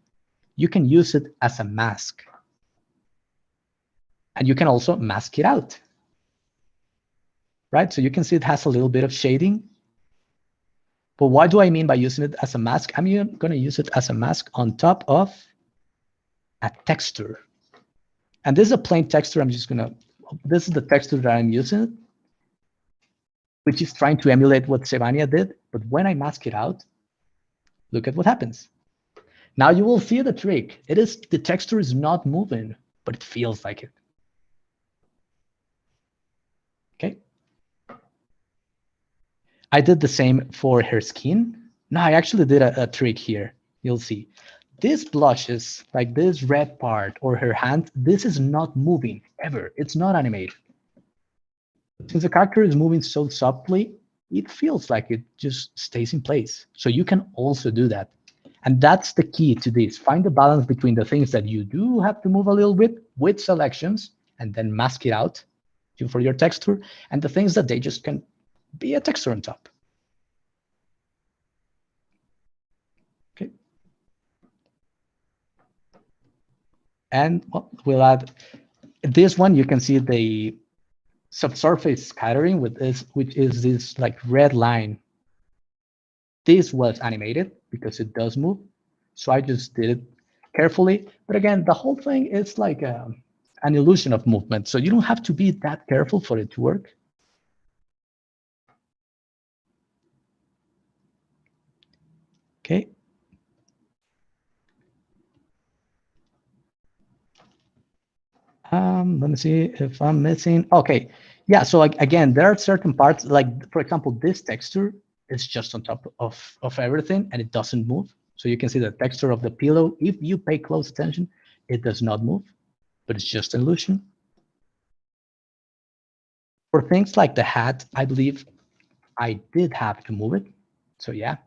you can use it as a mask. And you can also mask it out. Right, so you can see it has a little bit of shading. But what do I mean by using it as a mask? I'm going to use it as a mask on top of a texture. And this is a plain texture. I'm just going to, this is the texture that I'm using, which is trying to emulate what Sevania did. But when I mask it out, look at what happens. Now you will see the trick. It is, the texture is not moving, but it feels like it. Okay. I did the same for her skin. No, I actually did a trick here. You'll see. This blushes, like this red part or her hand, this is not moving ever. It's not animated. Since the character is moving so softly, it feels like it just stays in place. So you can also do that. And that's the key to this. Find the balance between the things that you do have to move a little bit with selections and then mask it out for your texture, and the things that they just can be a texture on top. Okay. And we'll add this one. You can see the subsurface scattering with this, which is this like red line. This was animated because it does move. So I just did it carefully. But again, the whole thing is like an illusion of movement. So you don't have to be that careful for it to work. Okay. Let me see if I'm missing. Okay. Yeah. So like, again, there are certain parts, like for example, this texture is just on top of everything and it doesn't move. So you can see the texture of the pillow. If you pay close attention, it does not move, but it's just an illusion. For things like the hat, I believe I did have to move it. So yeah,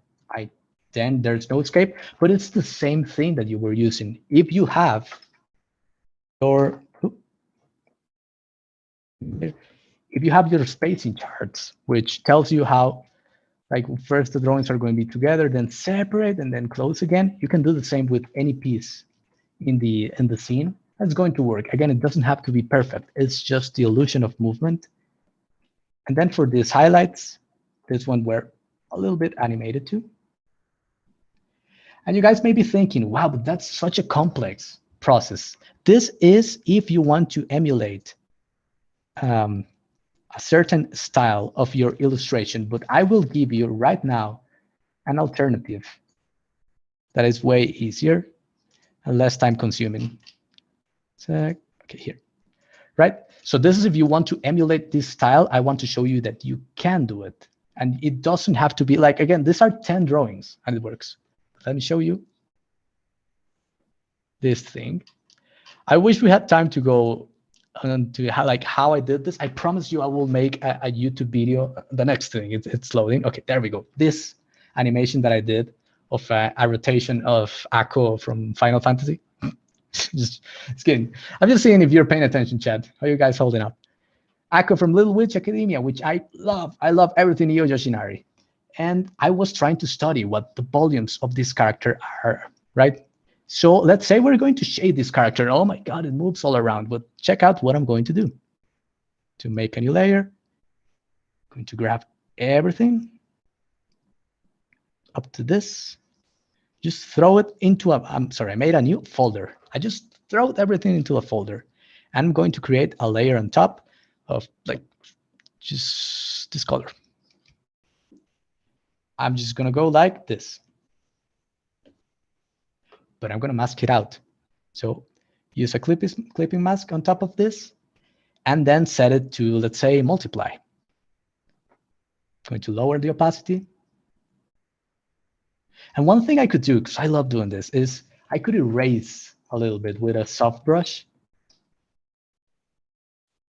then there's no escape, but it's the same thing that you were using. If you have your, if you have your spacing charts, which tells you how, like first the drawings are going to be together, then separate, and then close again, you can do the same with any piece in the scene. That's going to work. Again, it doesn't have to be perfect. It's just the illusion of movement. And then for these highlights, this one were a little bit animated too. And you guys may be thinking, wow, but that's such a complex process. This is if you want to emulate a certain style of your illustration, but I will give you right now an alternative that is way easier and less time consuming. So, okay, here, right? So this is if you want to emulate this style. I want to show you that you can do it. And it doesn't have to be like, again, these are 10 drawings and it works. Let me show you. this thing. I wish we had time to go to how I did this. I promise you I will make a YouTube video. The next thing, it's loading. Okay, there we go. This animation that I did of a rotation of Akko from Final Fantasy. Just kidding. I'm just seeing if you're paying attention, chat. How are you guys holding up? Akko from Little Witch Academia, which I love. I love everything Io Yoshinari. And I was trying to study what the volumes of this character are, right? So let's say we're going to shade this character. Oh my God, it moves all around. But check out what I'm going to do. To make a new layer, I'm going to grab everything up to this. Just throw it into I made a new folder. I just throw everything into a folder. And I'm going to create a layer on top of like just this color. I'm just going to go like this. But I'm going to mask it out. So use a clipping mask on top of this, and then set it to, let's say, multiply. I'm going to lower the opacity. And one thing I could do, because I love doing this, is I could erase a little bit with a soft brush.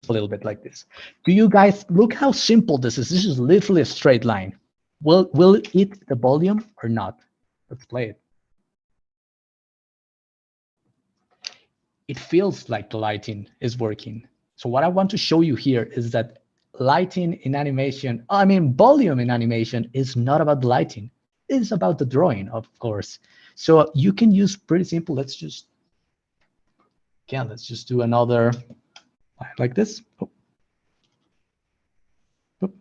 A little bit like this. Do you guys look how simple this is? This is literally a straight line. Will it eat the volume or not? Let's play it. It feels like the lighting is working. So what I want to show you here is that lighting in animation, volume in animation is not about the lighting. It's about the drawing, of course. So you can use pretty simple. Let's just do another like this. Oh. Oh.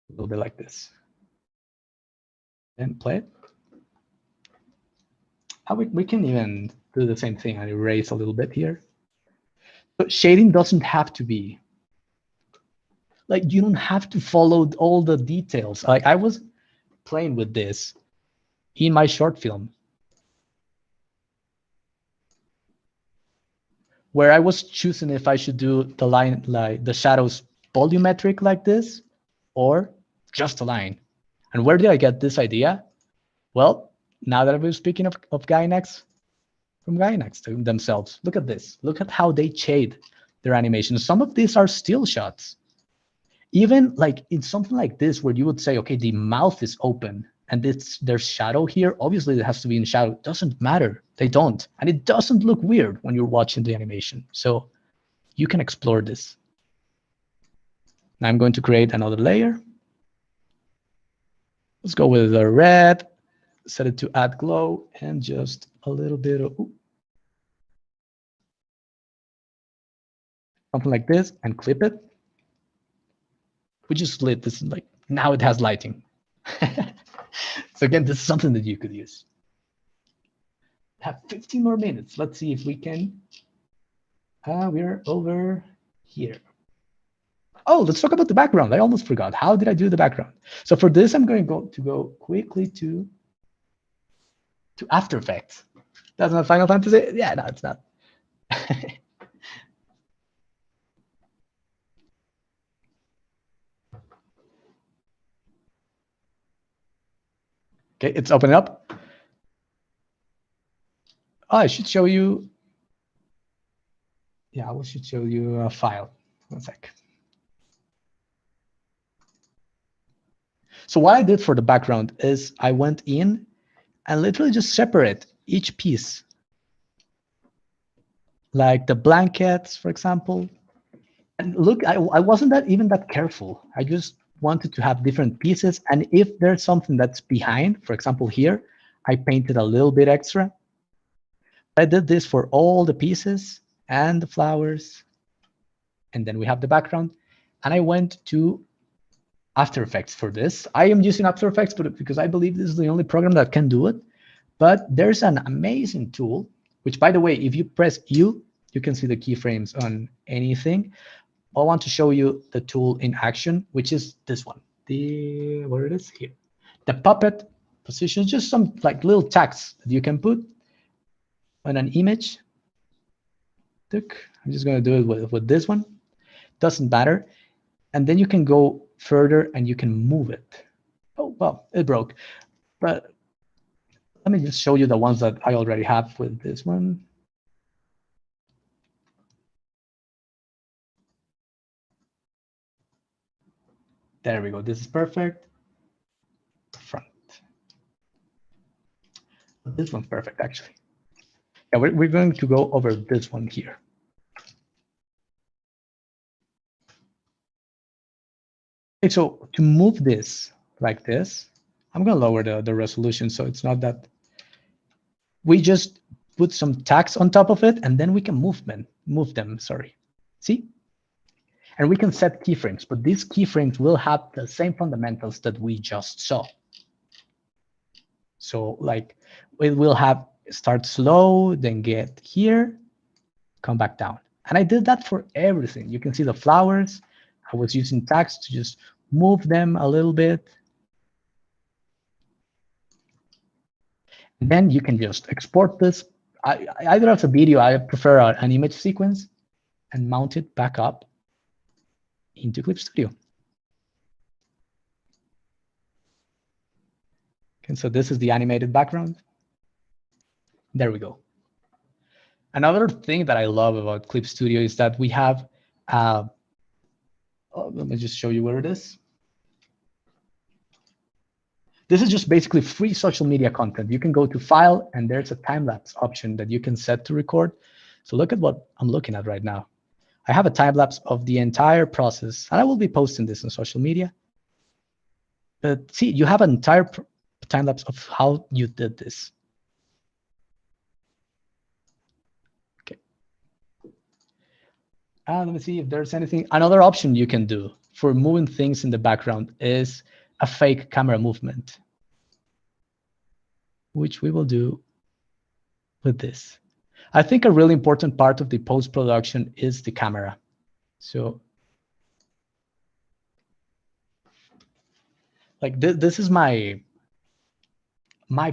A little bit like this. And play it. We can even do the same thing and erase a little bit here. But shading doesn't have to be like, you don't have to follow all the details. Like I was playing with this in my short film where I was choosing if I should do the line, like the shadows volumetric like this, or just a line. And where did I get this idea? Well, now that I've been speaking of Gainax, from Gainax themselves, look at this. Look at how they shade their animations. Some of these are still shots. Even like in something like this, where you would say, okay, the mouth is open and there's shadow here. Obviously, it has to be in shadow. It doesn't matter. They don't. And it doesn't look weird when you're watching the animation. So you can explore this. Now I'm going to create another layer. Let's go with the red. Set it to add glow and just a little bit of something like this and clip it. We just lit this, like now it has lighting. So again, this is something that you could use. Have 15 more minutes. Let's see if we can. We're over here. Oh, let's talk about the background. I almost forgot. How did I do the background? So for this, I'm going to go quickly to After Effects. That's not Final Fantasy? Yeah, no, it's not. Okay, it's opening up. Oh, I should show you. Yeah, I should show you a file. One sec. So what I did for the background is I went in and literally just separate each piece. Like the blankets, for example. And look, I wasn't even that careful. I just wanted to have different pieces. And if there's something that's behind, for example, here, I painted a little bit extra. I did this for all the pieces and the flowers. And then we have the background. And I went to After Effects for this. I am using After Effects because I believe this is the only program that can do it. But there's an amazing tool, which, by the way, if you press U, you can see the keyframes on anything. I want to show you the tool in action, which is this one. Where it is here. The puppet position, just some like little tags that you can put on an image. Look, I'm just going to do it with this one. Doesn't matter. And then you can go further and you can move it. Oh, well, it broke. But let Let me just show you the ones that I already have with this one. There we go. This is perfect. Front. This one's perfect, actually. Yeah, we're going to go over this one here. Okay, so to move this like this, I'm going to lower the resolution so it's not that. We just put some tags on top of it, and then we can move them. Sorry. See? And we can set keyframes, but these keyframes will have the same fundamentals that we just saw. So like it will have start slow, then get here, come back down. And I did that for everything. You can see the flowers. I was using tags to just move them a little bit. And then you can just export this. Either as a video, I prefer an image sequence, and mount it back up into Clip Studio. Okay, so this is the animated background. There we go. Another thing that I love about Clip Studio is that we have, let me just show you where it is. This is just basically free social media content. You can go to File, and there's a time-lapse option that you can set to record. So look at what I'm looking at right now. I have a time-lapse of the entire process, and I will be posting this on social media. But see, you have an entire time-lapse of how you did this. Okay. Let me see if there's anything. Another option you can do for moving things in the background is a fake camera movement, which we will do with this. I think a really important part of the post-production is the camera. So like this is my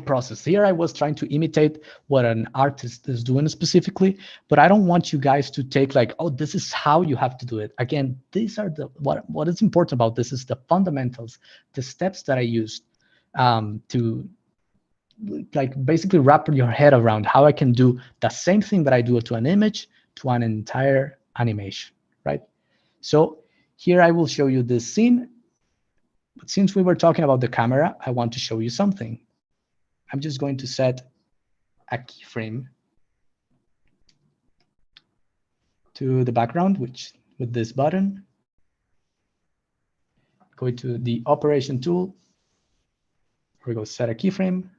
process. Here I was trying to imitate what an artist is doing specifically, but I don't want you guys to take like, oh, this is how you have to do it. Again, these are what is important about this is the fundamentals, the steps that I used to like basically wrap your head around how I can do the same thing that I do to an image to an entire animation, right? So here I will show you this scene, but since we were talking about the camera, I want to show you something. I'm just going to set a keyframe to the background, which with this button, go to the operation tool, we go set a keyframe.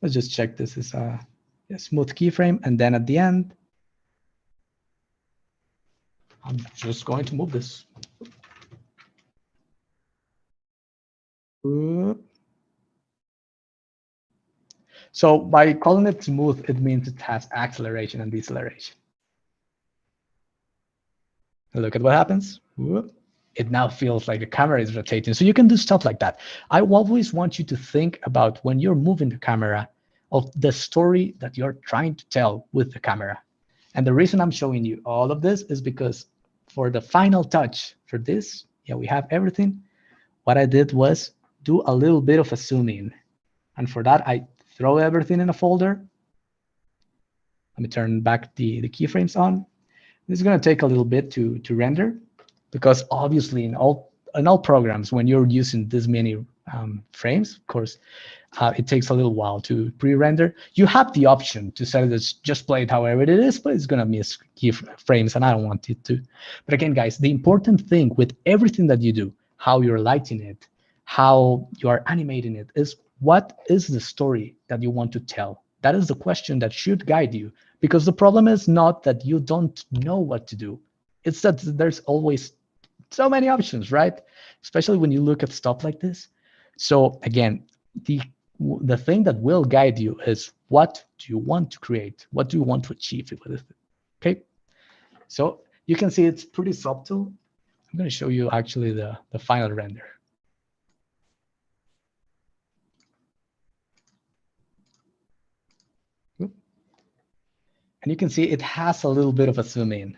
Let's just check this is a smooth keyframe. And then at the end, I'm just going to move this. So by calling it smooth, it means it has acceleration and deceleration. Look at what happens. It now feels like the camera is rotating. So you can do stuff like that. I always want you to think about when you're moving the camera of the story that you're trying to tell with the camera. And the reason I'm showing you all of this is because for the final touch for this, yeah, we have everything. What I did was do a little bit of a zoom in. And for that, I throw everything in a folder. Let me turn back the keyframes on. This is going to take a little bit to render, because obviously in all programs, when you're using this many frames, of course, it takes a little while to pre-render. You have the option to set it as just play it however it is, but it's going to miss keyframes, and I don't want it to. But again, guys, the important thing with everything that you do, how you're lighting it, how you are animating it, is what is the story that you want to tell? That is the question that should guide you, because the problem is not that you don't know what to do. It's that there's always so many options, right? Especially when you look at stuff like this. So again, the thing that will guide you is what do you want to create? What do you want to achieve with it? Okay. So you can see it's pretty subtle. I'm going to show you actually the final render. And you can see it has a little bit of a zoom in.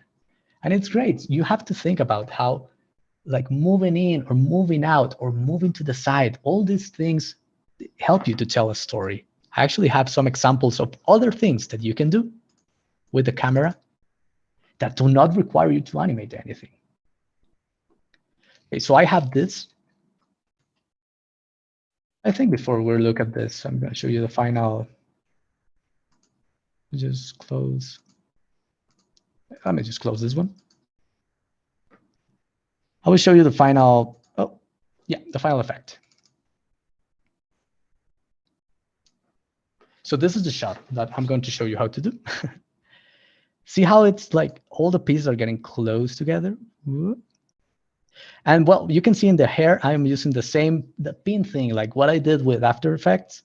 And it's great. You have to think about how like moving in or moving out or moving to the side, all these things help you to tell a story. I actually have some examples of other things that you can do with the camera that do not require you to animate anything. Okay, so I have this. I think before we look at this, I'm going to show you the final. Just close. Let me just close this one. I will show you the final. Oh, yeah, the final effect. So this is the shot that I'm going to show you how to do. See how it's like all the pieces are getting close together? And well, you can see in the hair, I'm using the pin thing, like what I did with After Effects,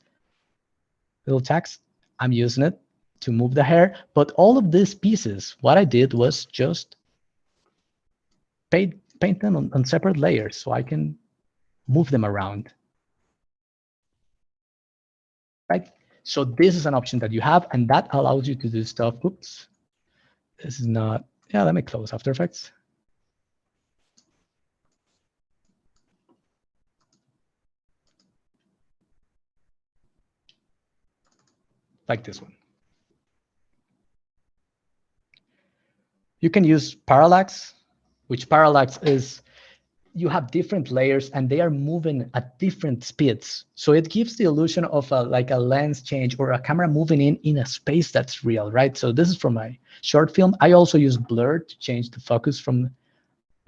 little text. I'm using it to move the hair, but all of these pieces, what I did was just paint them on separate layers so I can move them around. Right? So this is an option that you have, and that allows you to do stuff. Oops, this is not, yeah, let me close After Effects. Like this one. You can use parallax, which parallax is you have different layers and they are moving at different speeds. So it gives the illusion of like a lens change or a camera moving in a space that's real, right? So this is from my short film. I also use blur to change the focus from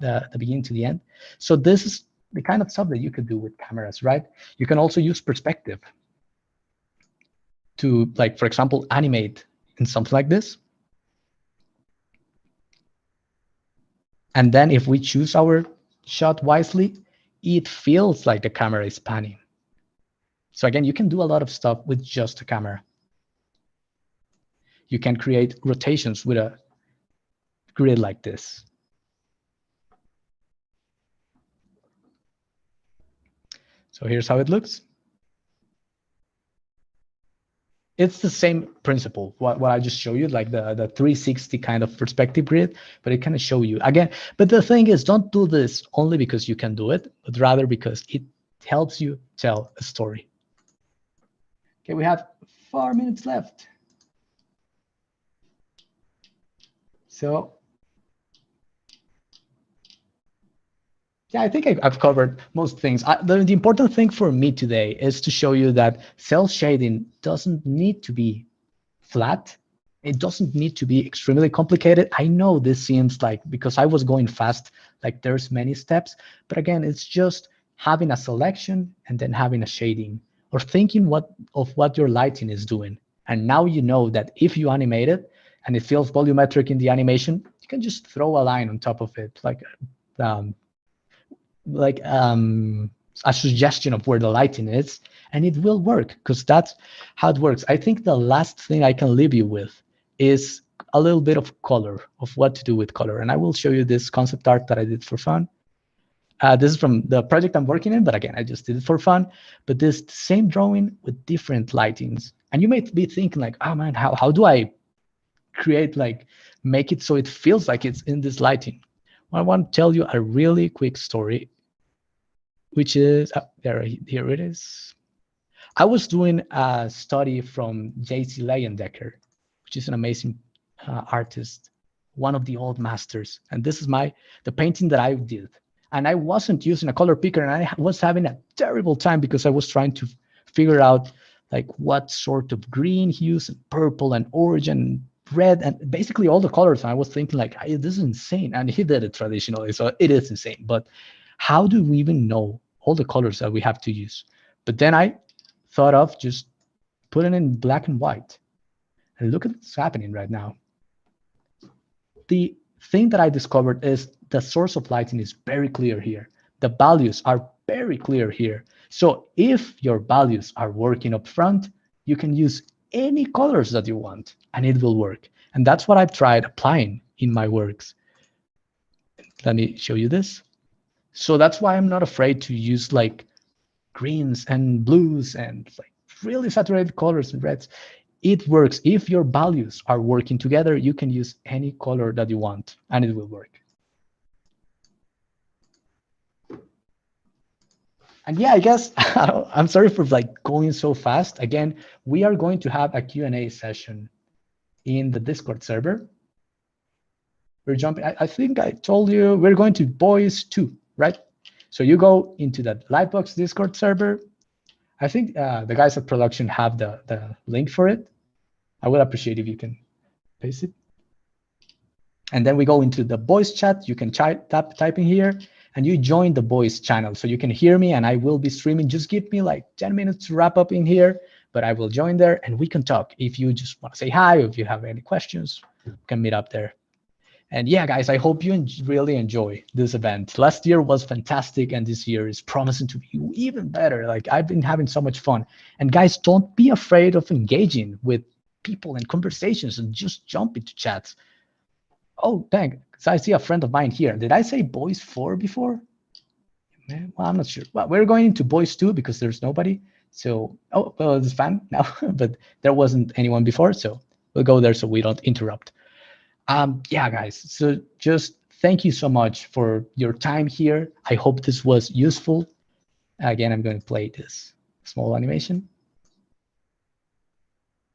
the beginning to the end. So this is the kind of stuff that you could do with cameras, right? You can also use perspective to, like, for example, animate in something like this. And then if we choose our shot wisely, it feels like the camera is panning. So again, you can do a lot of stuff with just a camera. You can create rotations with a grid like this. So here's how it looks. It's the same principle, what I just showed you, like the 360 kind of perspective grid, but it can show you again. But the thing is, don't do this only because you can do it, but rather because it helps you tell a story. Okay, we have 4 minutes left. So yeah, I think I've covered most things. The important thing for me today is to show you that cell shading doesn't need to be flat. It doesn't need to be extremely complicated. I know this seems like, because I was going fast, like there's many steps, but again, it's just having a selection and then having a shading, or thinking of what your lighting is doing. And now you know that if you animate it and it feels volumetric in the animation, you can just throw a line on top of it, like a suggestion of where the lighting is, and it will work, because that's how it works. I think the last thing I can leave you with is a little bit of color, of what to do with color. And I will show you this concept art that I did for fun. This is from the project I'm working in, but again, I just did it for fun. But this same drawing with different lightings. And you may be thinking like, oh man, how do I create, like, make it so it feels like it's in this lighting? Well, I want to tell you a really quick story, which is, here it is. I was doing a study from J.C. Leyendecker, which is an amazing artist, one of the old masters. And this is the painting that I did. And I wasn't using a color picker, and I was having a terrible time because I was trying to figure out like what sort of green hues, and purple and orange and red, and basically all the colors. And I was thinking like, hey, this is insane. And he did it traditionally, so it is insane. But how do we even know all the colors that we have to use? But then I thought of just putting in black and white. And look at what's happening right now. The thing that I discovered is the source of lighting is very clear here. The values are very clear here. So if your values are working up front, you can use any colors that you want and it will work. And that's what I've tried applying in my works. Let me show you this. So that's why I'm not afraid to use like greens and blues and like really saturated colors and reds. It works. If your values are working together, you can use any color that you want and it will work. And yeah, I guess I'm sorry for like going so fast. Again, we are going to have a Q&A session in the Discord server. We're jumping, I think I told you, we're going to boys 2, right? So you go into that LightBox Discord server. I think the guys at production have the link for it. I would appreciate if you can paste it. And then we go into the voice chat. You can type in here and you join the voice channel. So you can hear me and I will be streaming. Just give me like 10 minutes to wrap up in here, but I will join there and we can talk. If you just want to say hi, or if you have any questions, we can meet up there. And yeah, guys, I hope you really enjoy this event. Last year was fantastic, and this year is promising to be even better. Like I've been having so much fun. And guys, don't be afraid of engaging with people and conversations and just jump into chats. Oh, dang. So I see a friend of mine here. Did I say boys 4 before? Well, I'm not sure. Well, we're going into boys 2 because there's nobody. So, oh, well, it's fun now, but there wasn't anyone before. So we'll go there so we don't interrupt. Yeah, guys, so just thank you so much for your time here. I hope this was useful. Again, I'm going to play this small animation.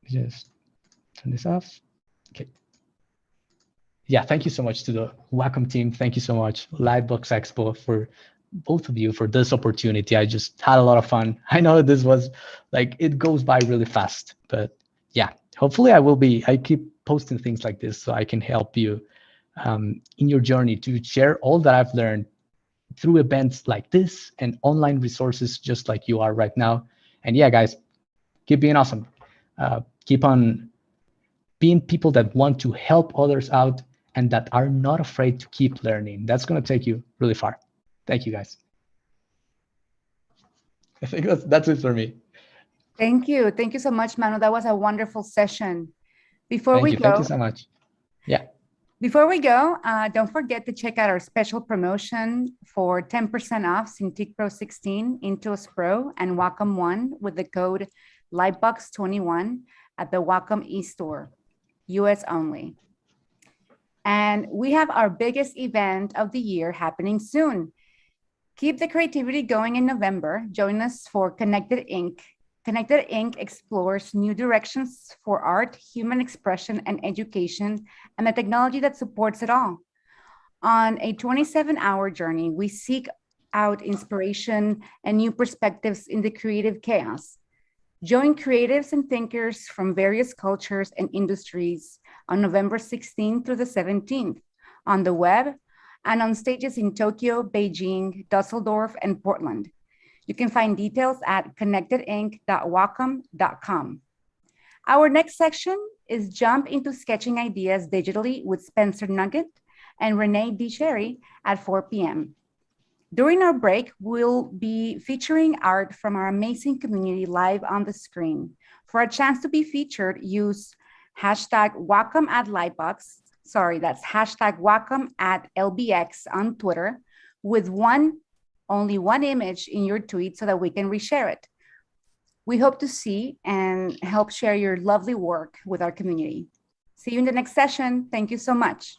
Just turn this off. Okay. Yeah, thank you so much to the Wacom team. Thank you so much, LightBox Expo, for both of you for this opportunity. I just had a lot of fun. I know this was like, it goes by really fast, but yeah, hopefully I keep posting things like this so I can help you in your journey to share all that I've learned through events like this and online resources just like you are right now. And yeah, guys, keep being awesome. Keep on being people that want to help others out and that are not afraid to keep learning. That's going to take you really far. Thank you, guys. I think that's it for me. Thank you. Thank you so much, Manu. That was a wonderful session. Before Thank you so much. Yeah. Before we go, don't forget to check out our special promotion for 10% off Cintiq Pro 16, Intuos Pro, and Wacom One with the code LightBox21 at the Wacom eStore, US only. And we have our biggest event of the year happening soon. Keep the creativity going in November. Join us for Connected Ink. Connected Ink explores new directions for art, human expression, and education, and the technology that supports it all. On a 27-hour journey, we seek out inspiration and new perspectives in the creative chaos. Join creatives and thinkers from various cultures and industries on November 16th through the 17th on the web and on stages in Tokyo, Beijing, Dusseldorf, and Portland. You can find details at connectedink.wacom.com. Our next section is Jump into Sketching Ideas Digitally with Spencer Nugent and Renee Cherri at 4 p.m. During our break, we'll be featuring art from our amazing community live on the screen. For a chance to be featured, use hashtag Wacom at Lightbox. Sorry, that's hashtag Wacom at LBX on Twitter with only one image in your tweet so that we can reshare it. We hope to see and help share your lovely work with our community. See you in the next session. Thank you so much.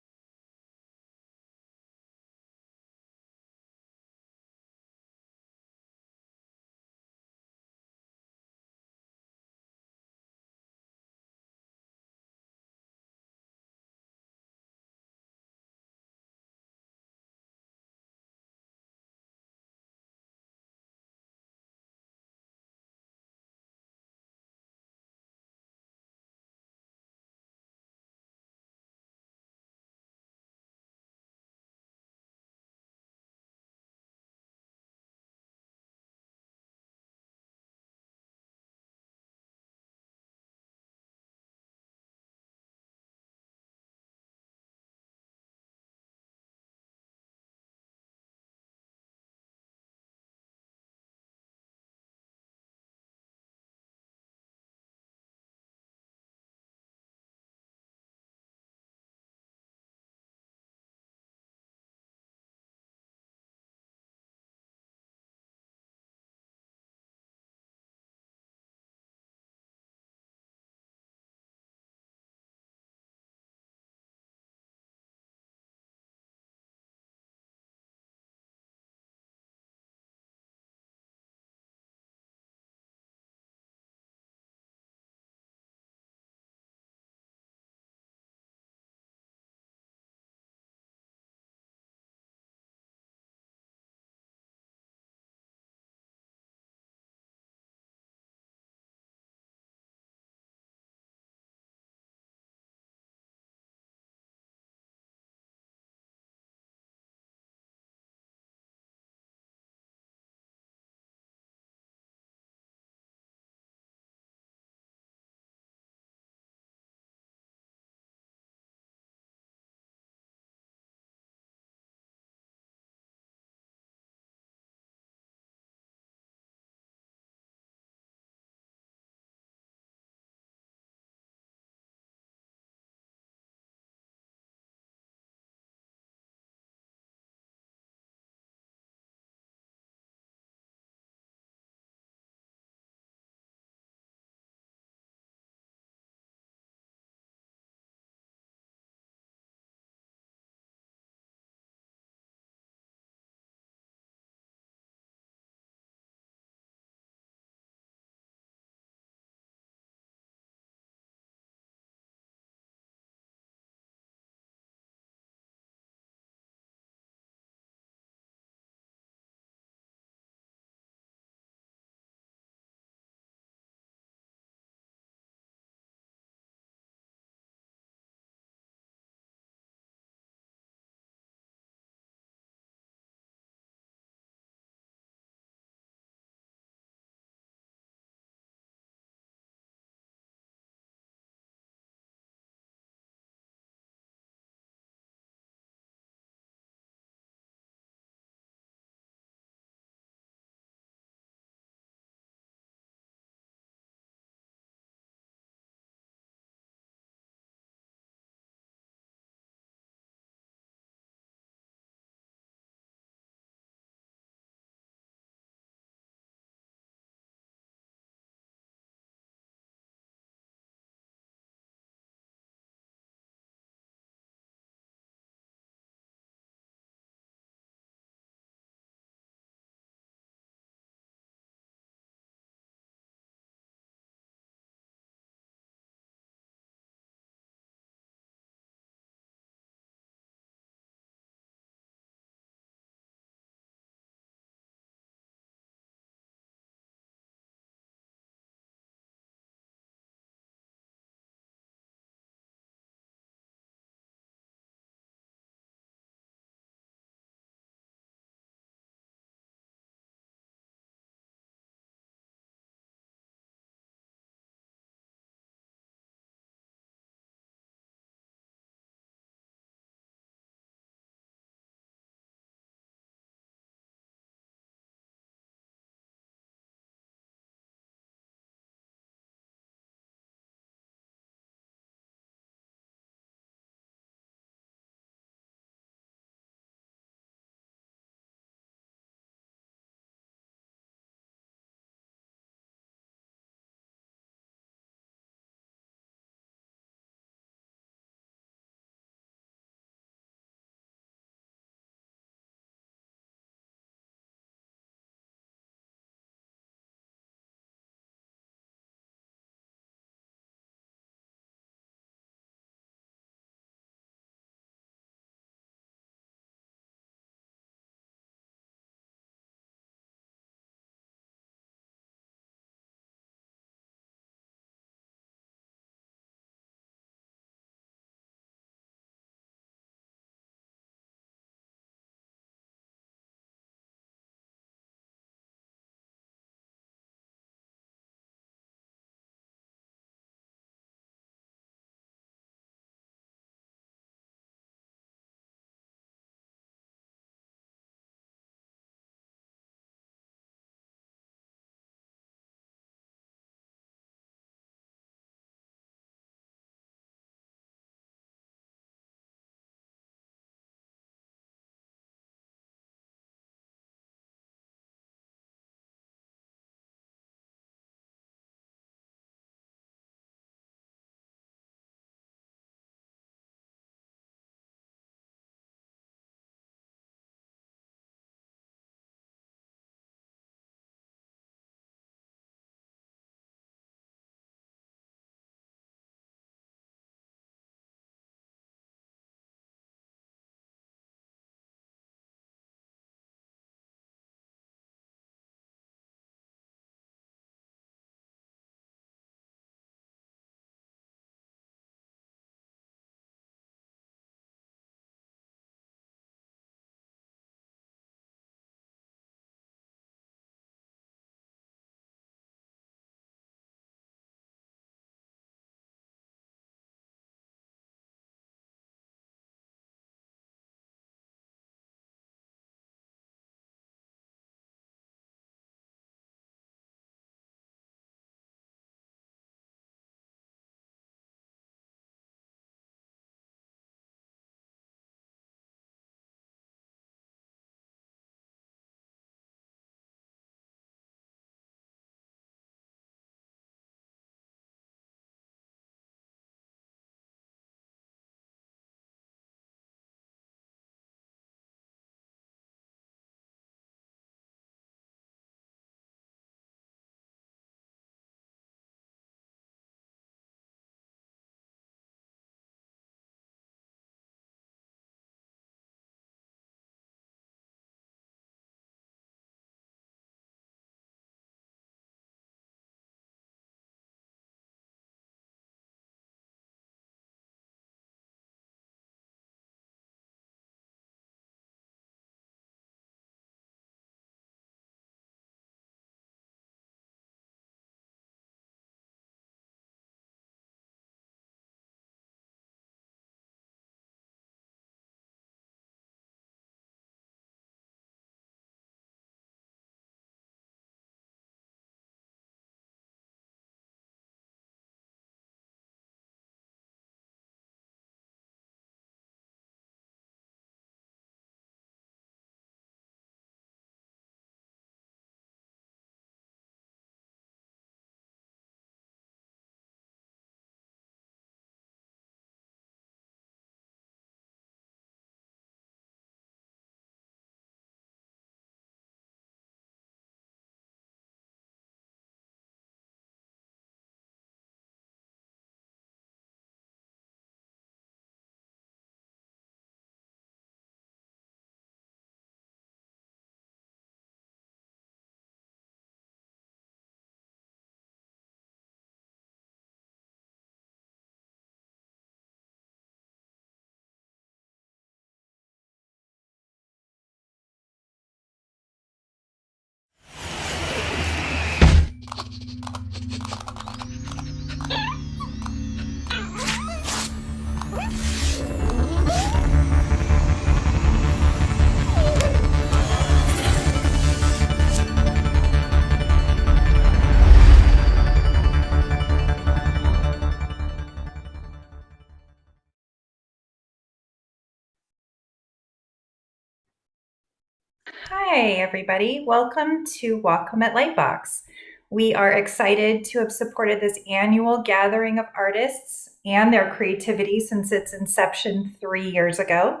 Hi, everybody. Welcome to Wacom at LightBox. We are excited to have supported this annual gathering of artists and their creativity since its inception 3 years ago.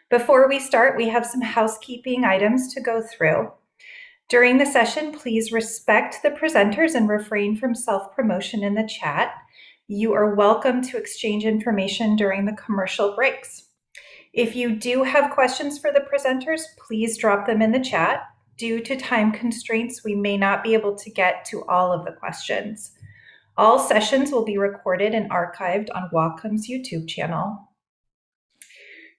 Before we start, we have some housekeeping items to go through. During the session, please respect the presenters and refrain from self-promotion in the chat. You are welcome to exchange information during the commercial breaks. If you do have questions for the presenters, please drop them in the chat. Due to time constraints, we may not be able to get to all of the questions. All sessions will be recorded and archived on Wacom's YouTube channel.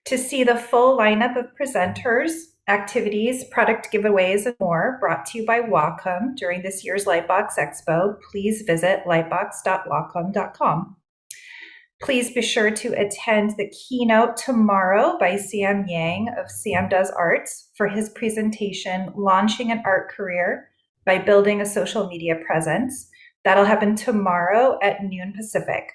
To see the full lineup of presenters, activities, product giveaways, and more brought to you by Wacom during this year's LightBox Expo, please visit lightbox.wacom.com. Please be sure to attend the keynote tomorrow by Sam Yang of Sam Does Arts for his presentation, Launching an Art Career by Building a Social Media Presence. That'll happen tomorrow at noon Pacific.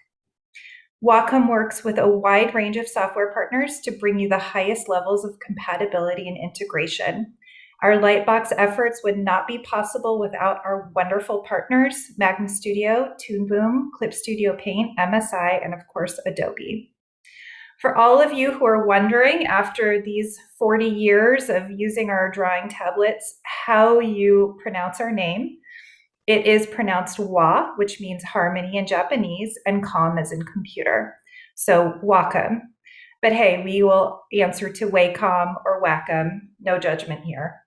Wacom works with a wide range of software partners to bring you the highest levels of compatibility and integration. Our LightBox efforts would not be possible without our wonderful partners, Magma Studio, Toon Boom, Clip Studio Paint, MSI, and of course, Adobe. For all of you who are wondering after these 40 years of using our drawing tablets, how you pronounce our name, it is pronounced Wa, which means harmony in Japanese, and Com as in computer. So Wacom. But hey, we will answer to Wacom or Wacom, no judgment here.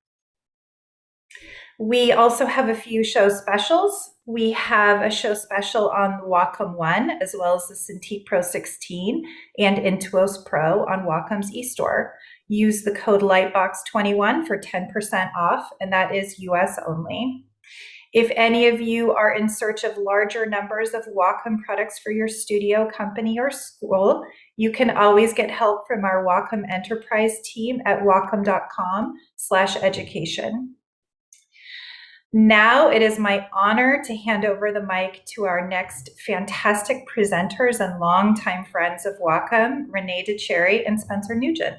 We also have a few show specials. We have a show special on the Wacom One, as well as the Cintiq Pro 16 and Intuos Pro on Wacom's eStore. Use the code LightBox21 for 10% off, and that is US only. If any of you are in search of larger numbers of Wacom products for your studio, company, or school, you can always get help from our Wacom Enterprise team at wacom.com/education. Now it is my honor to hand over the mic to our next fantastic presenters and longtime friends of Wacom, Renee Cherri and Spencer Nugent.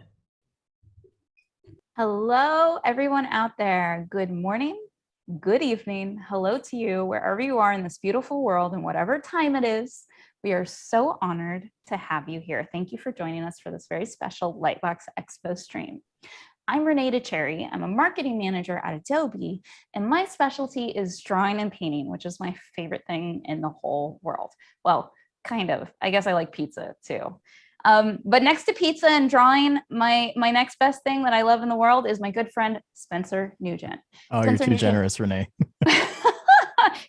Hello, everyone out there. Good morning, good evening. Hello to you, wherever you are in this beautiful world and whatever time it is. We are so honored to have you here. Thank you for joining us for this very special LightBox Expo stream. I'm Renee Cherri. I'm a marketing manager at Adobe, and my specialty is drawing and painting, which is my favorite thing in the whole world. Well, kind of. I guess I like pizza too. But next to pizza and drawing, my next best thing that I love in the world is my good friend, Spencer Nugent. Oh, Spencer you're too generous, Renee.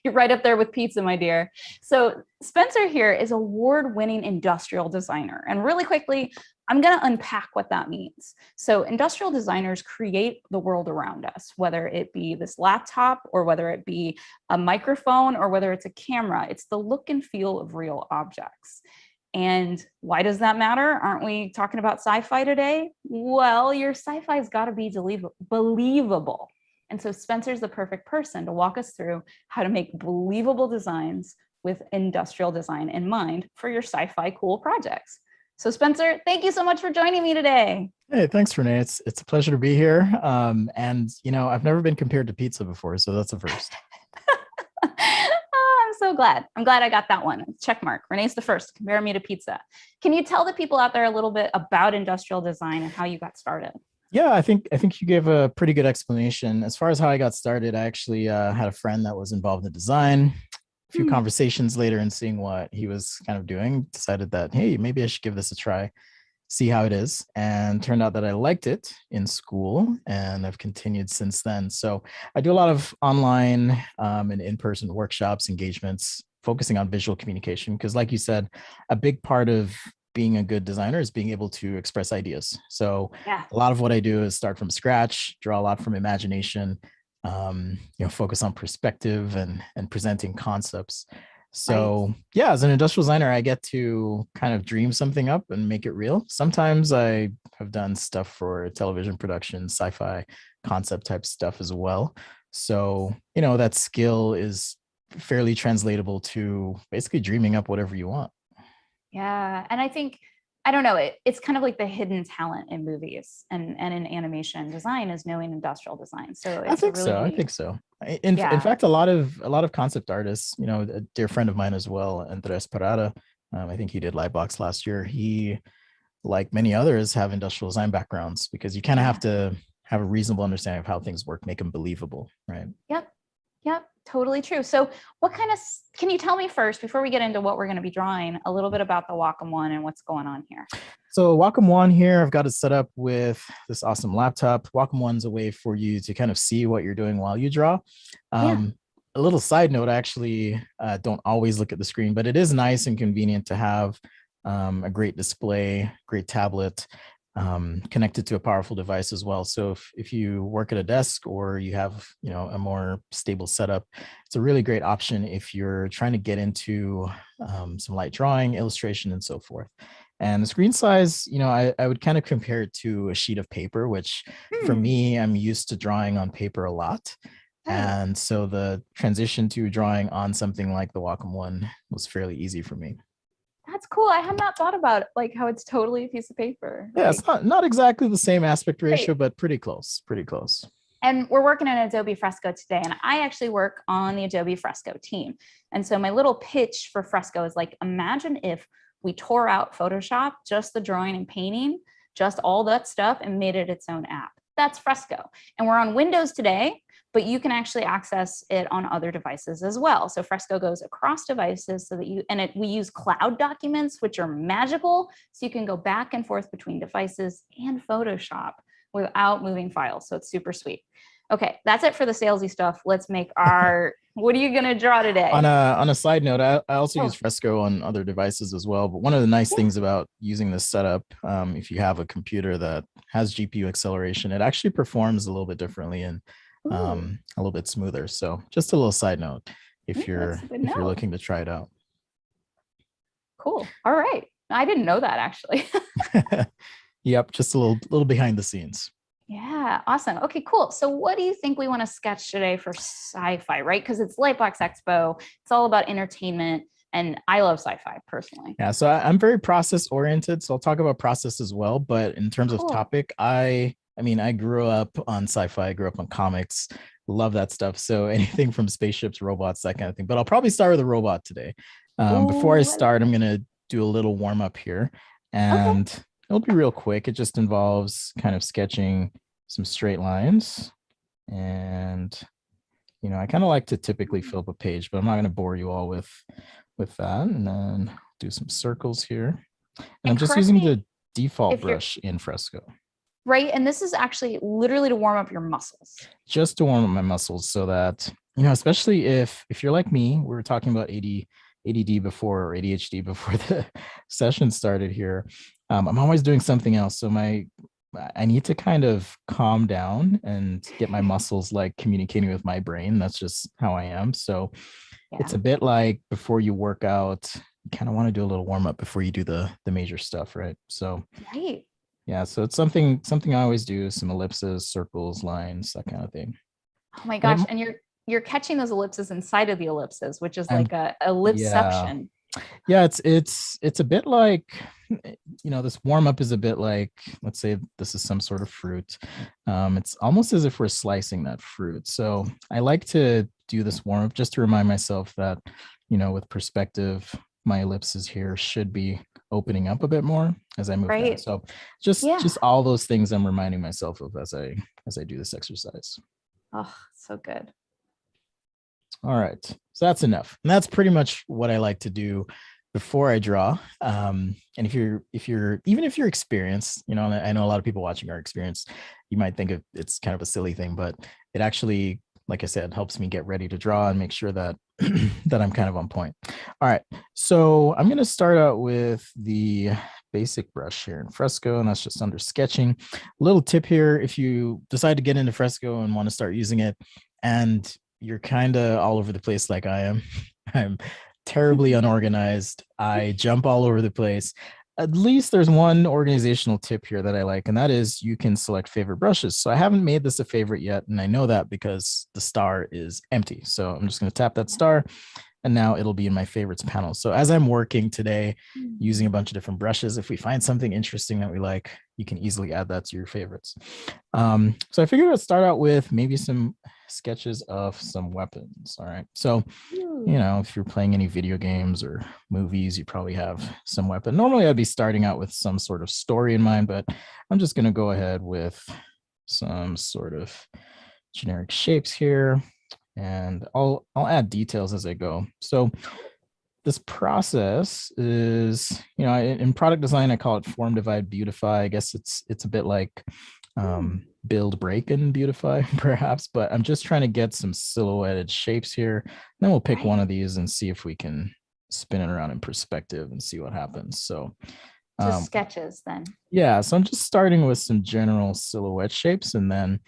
You're right up there with pizza, my dear. So Spencer here is an award-winning industrial designer. And really quickly, I'm going to unpack what that means. So industrial designers create the world around us, whether it be this laptop or whether it be a microphone or whether it's a camera. It's the look and feel of real objects. And why does that matter? Aren't we talking about sci-fi today? Well, your sci-fi's got to be believable. And so Spencer's the perfect person to walk us through how to make believable designs with industrial design in mind for your sci-fi cool projects. So Spencer, thank you so much for joining me today. Hey, thanks, Renee. It's a pleasure to be here. And you know, I've never been compared to pizza before, so that's a first. I'm so glad. I'm glad I got that one. Check mark. Renee's the first. Compare me to pizza. Can you tell the people out there a little bit about industrial design and how you got started? Yeah, I think you gave a pretty good explanation. As far as how I got started, I actually had a friend that was involved in design. A few conversations later and seeing what he was kind of doing, decided that, hey, maybe I should give this a try, see how it is. And turned out that I liked it in school, and I've continued since then. So I do a lot of online and in-person workshops, engagements, focusing on visual communication, because like you said, a big part of being a good designer is being able to express ideas. So a lot of what I do is start from scratch, draw a lot from imagination, focus on perspective and presenting concepts. So yeah, as an industrial designer, I get to kind of dream something up and make it real. Sometimes I have done stuff for television production, sci-fi concept type stuff as well. So, that skill is fairly translatable to basically dreaming up whatever you want. Yeah. And I think I don't know, it's kind of like the hidden talent in movies and in animation design is knowing industrial design. So it's I think so. In fact, a lot of concept artists, you know, a dear friend of mine as well, Andres Parada, I think he did Lightbox last year. He, like many others, have industrial design backgrounds because you kind of have to have a reasonable understanding of how things work, make them believable, right? Yep, totally true. So can you tell me first, before we get into what we're going to be drawing, a little bit about the Wacom One and what's going on here? So Wacom One here, I've got it set up with this awesome laptop. Wacom One's a way for you to kind of see what you're doing while you draw. A little side note, I actually don't always look at the screen, but it is nice and convenient to have a great display, great tablet, connected to a powerful device as well. So if you work at a desk or you have, you know, a more stable setup, it's a really great option if you're trying to get into some light drawing, illustration, and so forth. And the screen size, you know, I would kind of compare it to a sheet of paper, which for me, I'm used to drawing on paper a lot. And so the transition to drawing on something like the Wacom One was fairly easy for me. That's cool. I have not thought about like how it's totally a piece of paper. Yeah, it's not exactly the same aspect ratio, but pretty close. And we're working on Adobe Fresco today, and I actually work on the Adobe Fresco team. And so my little pitch for Fresco is like, imagine if we tore out Photoshop, just the drawing and painting, just all that stuff, and made it its own app. That's Fresco. And we're on Windows today, but you can actually access it on other devices as well. So Fresco goes across devices so that we use cloud documents, which are magical. So you can go back and forth between devices and Photoshop without moving files. So it's super sweet. Okay, that's it for the salesy stuff. Let's make our, what are you gonna draw today? On a side note, I also use Fresco on other devices as well. But one of the nice things about using this setup, if you have a computer that has GPU acceleration, it actually performs a little bit differently and a little bit smoother. So just a little side note if you're looking to try it out. Cool. All right. I didn't know that actually. Yep, just a little behind the scenes. Yeah, awesome. Okay, cool. So what do you think we want to sketch today for sci-fi, right? Because it's Lightbox Expo. It's all about entertainment. And I love sci-fi personally. Yeah, so I'm very process oriented. So I'll talk about process as well. But in terms of topic, I mean, I grew up on sci-fi, I grew up on comics, love that stuff. So anything from spaceships, robots, that kind of thing. But I'll probably start with a robot today. Before I start, I'm going to do a little warm up here. And it'll be real quick. It just involves kind of sketching some straight lines. And, you know, I kind of like to typically fill up a page, but I'm not going to bore you all with that. And then do some circles here. And I'm just using the default brush in Fresco. Right. And this is actually literally to warm up your muscles. Just to warm up my muscles so that, you know, especially if you're like me, we were talking about ADD before, or ADHD before the session started here. I'm always doing something else. So I need to kind of calm down and get my muscles like communicating with my brain. That's just how I am. So it's a bit like before you work out, you kind of want to do a little warm up before you do the major stuff, right? So yeah, so it's something I always do, some ellipses, circles, lines, that kind of thing. Oh my gosh. And you're catching those ellipses inside of the ellipses, which is like a ellipseception. Yeah, it's a bit like, you know, this warm up is a bit like, let's say this is some sort of fruit. It's almost as if we're slicing that fruit. So I like to do this warm up just to remind myself that, you know, with perspective, my ellipses here should be opening up a bit more as I move down. So just all those things I'm reminding myself of as I do this exercise. Oh, so good. All right, so that's enough. And that's pretty much what I like to do before I draw. And if you're experienced, you know, and I know a lot of people watching are experienced, you might think it's kind of a silly thing, but it actually, like I said, helps me get ready to draw and make sure that that I'm kind of on point. All right, so I'm going to start out with the basic brush here in Fresco, and that's just under sketching. A little tip here, if you decide to get into Fresco and want to start using it, and you're kind of all over the place like I am, I'm terribly unorganized, I jump all over the place. At least there's one organizational tip here that I like, and that is you can select favorite brushes. So I haven't made this a favorite yet, and I know that because the star is empty. So I'm just going to tap that star, and now it'll be in my favorites panel. So as I'm working today, using a bunch of different brushes, if we find something interesting that we like, you can easily add that to your favorites. So I figured I'd start out with maybe some sketches of some weapons. All right. So, you know, if you're playing any video games or movies, you probably have some weapon. Normally I'd be starting out with some sort of story in mind, but I'm just going to go ahead with some sort of generic shapes here, and I'll add details as I go. So this process is, you know, in product design, I call it form, divide, beautify. I guess it's a bit like build, break, and beautify, perhaps, but I'm just trying to get some silhouetted shapes here. Then we'll pick one of these and see if we can spin it around in perspective and see what happens. So sketches then. Yeah, so I'm just starting with some general silhouette shapes, and then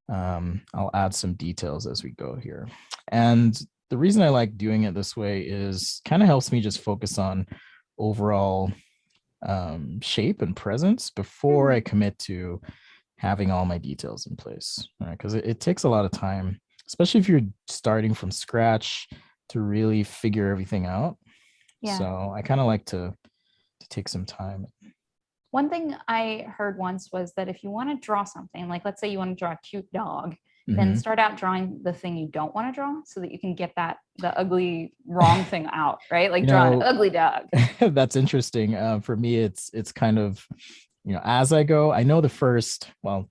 I'll add some details as we go here. And the reason I like doing it this way is kind of helps me just focus on overall shape and presence before I commit to having all my details in place, right? Because it takes a lot of time, especially if you're starting from scratch, to really figure everything out. Yeah. So I kind of like to take some time. One thing I heard once was that if you want to draw something, like let's say you want to draw a cute dog, then start out drawing the thing you don't want to draw so that you can get the ugly wrong thing out, right? Like draw an ugly dog. That's interesting. For me, it's kind of, you know, as I go, I know the first, well,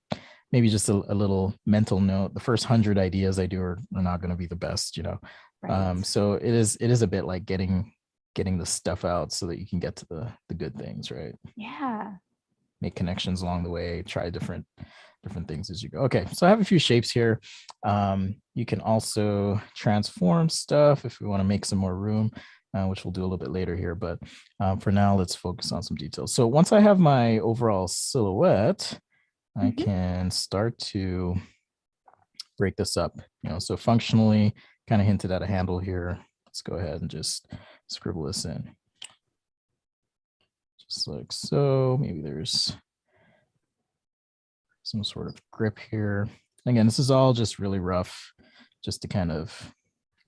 maybe just a little mental note, the first 100 ideas I do are not going to be the best, you know. Right. So it is a bit like getting the stuff out so that you can get to the good things, right? Yeah. Make connections along the way, try different things as you go. Okay, so I have a few shapes here. You can also transform stuff if we want to make some more room, which we'll do a little bit later here. But for now, let's focus on some details. So once I have my overall silhouette, I can start to break this up. You know, so functionally, kind of hinted at a handle here. Let's go ahead and just scribble this in. Just like so. Maybe there's some sort of grip here. Again, this is all just really rough, just to kind of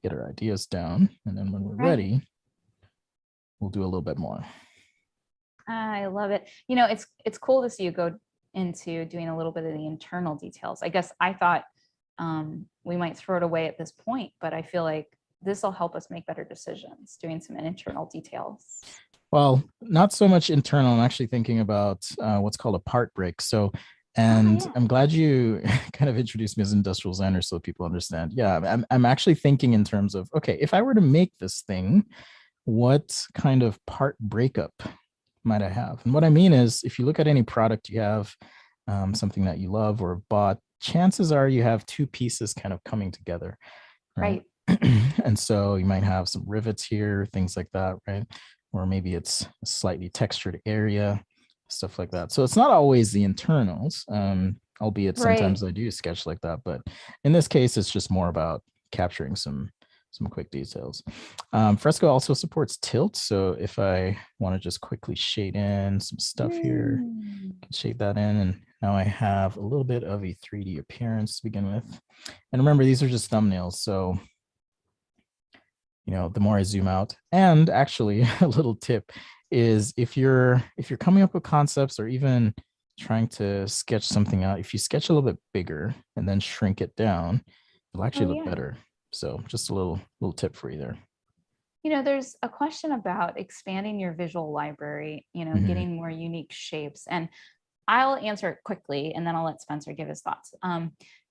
get our ideas down. And then when we're ready, we'll do a little bit more. I love it. You know, it's cool to see you go into doing a little bit of the internal details. I guess I thought we might throw it away at this point, but I feel like this will help us make better decisions, doing some internal details. Well, not so much internal. I'm actually thinking about what's called a part break. So, and I'm glad you kind of introduced me as an industrial designer so people understand. Yeah, I'm actually thinking in terms of, okay, if I were to make this thing, what kind of part breakup might I have? And what I mean is, if you look at any product you have, something that you love or bought, chances are you have two pieces kind of coming together. Right. And so you might have some rivets here, things like that, right? Or maybe it's a slightly textured area, stuff like that. So it's not always the internals, albeit sometimes I do sketch like that. But in this case, it's just more about capturing some quick details. Fresco also supports tilt. So if I want to just quickly shade in some stuff here, I can shade that in. And now I have a little bit of a 3D appearance to begin with. And remember, these are just thumbnails. So, you know, the more I zoom out, and actually a little tip is if you're coming up with concepts or even trying to sketch something out, if you sketch a little bit bigger and then shrink it down, it'll actually look better. So just a little tip for you there. You know, there's a question about expanding your visual library, you know, getting more unique shapes. And I'll answer it quickly, and then I'll let Spencer give his thoughts.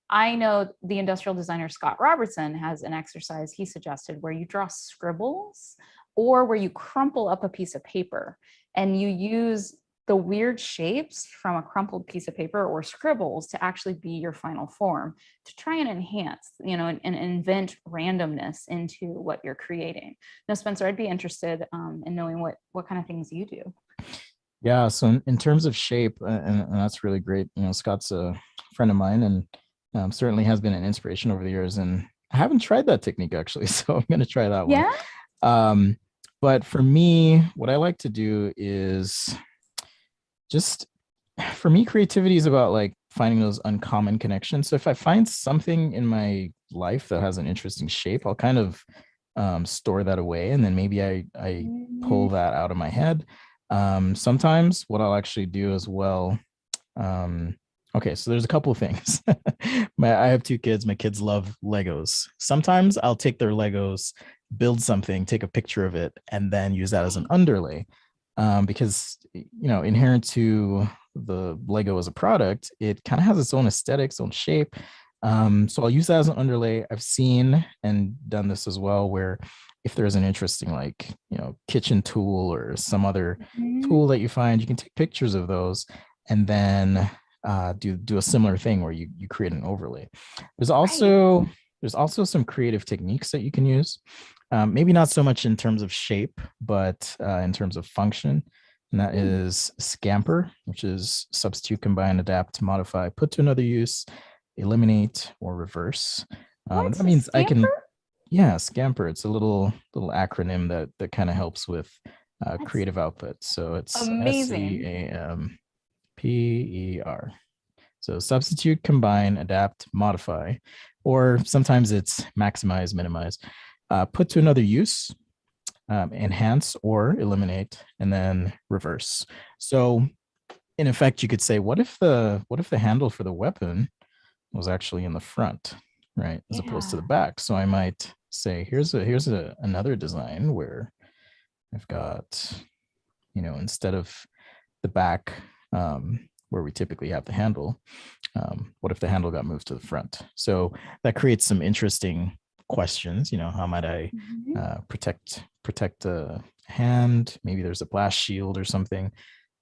I know the industrial designer Scott Robertson has an exercise he suggested where you draw scribbles or where you crumple up a piece of paper and you use the weird shapes from a crumpled piece of paper or scribbles to actually be your final form, to try and enhance, you know, and invent randomness into what you're creating. Now, Spencer, I'd be interested in knowing what kind of things you do. Yeah, so in terms of shape, and that's really great. You know, Scott's a friend of mine and certainly has been an inspiration over the years. And I haven't tried that technique actually, so I'm going to try that one. Yeah. But for me, what I like to do is just, for me, creativity is about like finding those uncommon connections. So if I find something in my life that has an interesting shape, I'll kind of store that away, and then maybe I pull that out of my head. Sometimes what I'll actually do as well. Okay, so there's a couple of things. I have 2 kids. My kids love Legos. Sometimes I'll take their Legos, build something, take a picture of it, and then use that as an underlay. Because, inherent to the Lego as a product, it kind of has its own aesthetic, its own shape. So I'll use that as an underlay. I've seen and done this as well, where if there's an interesting, like, kitchen tool or some other tool that you find, you can take pictures of those and then do a similar thing where you create an overlay. There's also some creative techniques that you can use. Maybe not so much in terms of shape, but in terms of function. And that is scamper, which is substitute, combine, adapt, modify, put to another use, eliminate, or reverse. That means I can, scamper. It's a little acronym that kind of helps with creative output. So it's amazing. SCAMPER. So substitute, combine, adapt, modify, or sometimes it's maximize, minimize, put to another use, enhance or eliminate, and then reverse. So in effect, you could say, what if the handle for the weapon was actually in the front, right, as opposed to the back? So I might say, here's another design where I've got, instead of the back, where we typically have the handle, what if the handle got moved to the front? So that creates some interesting questions. How might I protect a hand? Maybe there's a blast shield or something,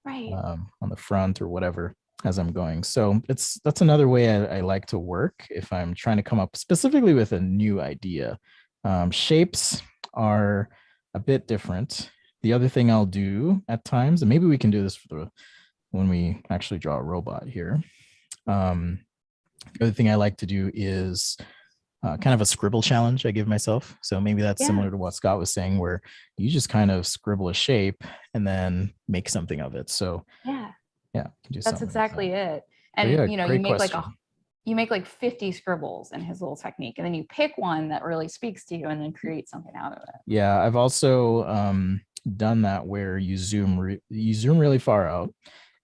right, on the front or whatever as I'm going. So that's another way I like to work if I'm trying to come up specifically with a new idea. Shapes are a bit different. The other thing I'll do at times, and maybe we can do this when we actually draw a robot here. The other thing I like to do is kind of a scribble challenge I give myself. So maybe that's similar to what Scott was saying, where you just kind of scribble a shape and then make something of it. So that's exactly it. And you make like 50 scribbles in his little technique, and then you pick one that really speaks to you and then create something out of it. Yeah, I've also done that where you zoom really far out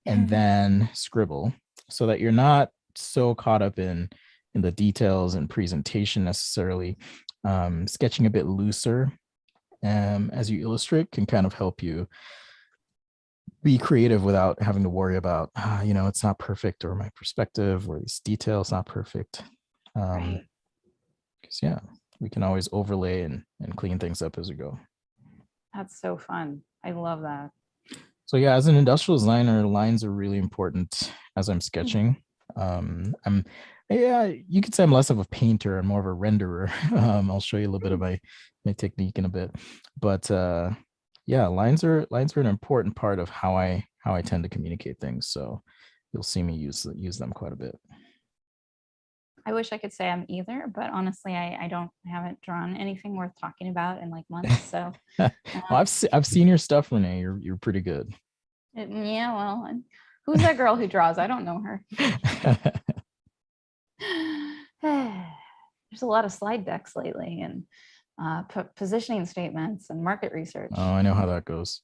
and then scribble, so that you're not so caught up in the details and presentation necessarily. Sketching a bit looser as you illustrate can kind of help you be creative without having to worry about, it's not perfect, or my perspective, or these details not perfect. Because we can always overlay and clean things up as we go. That's so fun. I love that. So as an industrial designer, lines are really important as I'm sketching. You could say I'm less of a painter and more of a renderer. I'll show you a little bit of my technique in a bit, but lines are an important part of how I tend to communicate things. So you'll see me use them quite a bit. I wish I could say I'm either, but honestly, I haven't drawn anything worth talking about in like months. So well, I've seen your stuff, Renee. You're pretty good. Who's that girl who draws? I don't know her. There's a lot of slide decks lately, and positioning statements and market research. Oh, I know how that goes.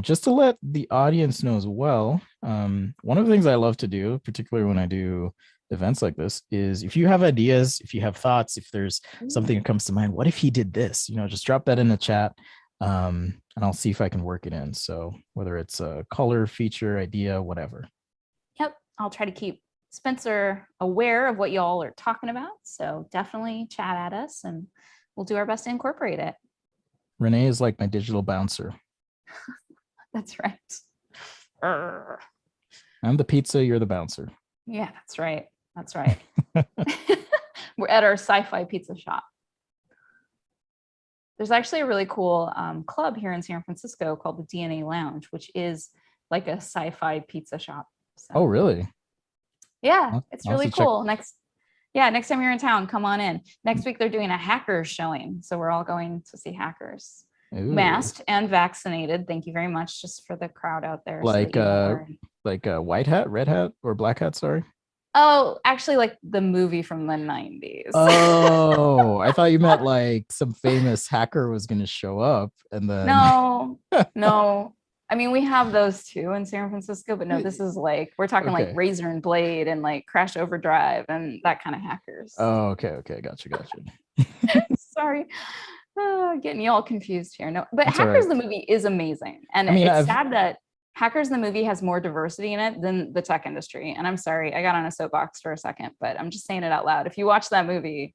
Just to let the audience know as well, one of the things I love to do, particularly when I do events like this, is if you have ideas, if you have thoughts, if there's something that comes to mind, what if he did this? Just drop that in the chat, and I'll see if I can work it in. So whether it's a color, feature, idea, whatever. Yep, I'll try to keep Spencer aware of what y'all are talking about. So definitely chat at us, and we'll do our best to incorporate it. Renee is like my digital bouncer. That's right. I'm the pizza, you're the bouncer. Yeah, that's right. That's right. We're at our sci-fi pizza shop. There's actually a really cool club here in San Francisco called the DNA Lounge, which is like a sci-fi pizza shop. So, oh, really? Yeah, it's really cool. Next time you're in town, come on in. Next week, they're doing a hackers showing. So we're all going to see hackers. Ooh. Masked and vaccinated. Thank you very much, just for the crowd out there. Like white hat, red hat, or black hat, sorry? Oh, actually, like the movie from the 90s. Oh, I thought you meant like some famous hacker was going to show up and then. No, no. I mean, we have those too in San Francisco, but no, this is like, we're talking like Okay. Razor and Blade and like Crash Overdrive and that kind of hackers. Oh, okay. Gotcha. Sorry. Getting you all confused here. No, but That's all Hackers right. the movie is amazing. And I mean, it's sad that Hackers the movie has more diversity in it than the tech industry. And I'm sorry, I got on a soapbox for a second, but I'm just saying it out loud. If you watch that movie,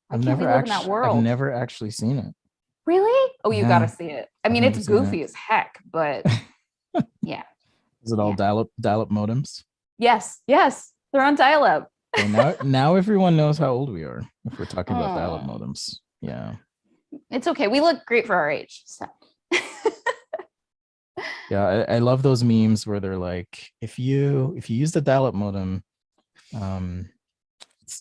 I've never actually seen it. Really? Oh, you Yeah. gotta see it. I mean, never it's seen goofy it. as heck, but yeah. Is it all dial-up modems? Yes, they're on dial-up. Okay, now everyone knows how old we are if we're talking about dial-up modems. Yeah. It's okay. We look great for our age. So. Yeah, I love those memes where they're like, if you use the dial-up modem,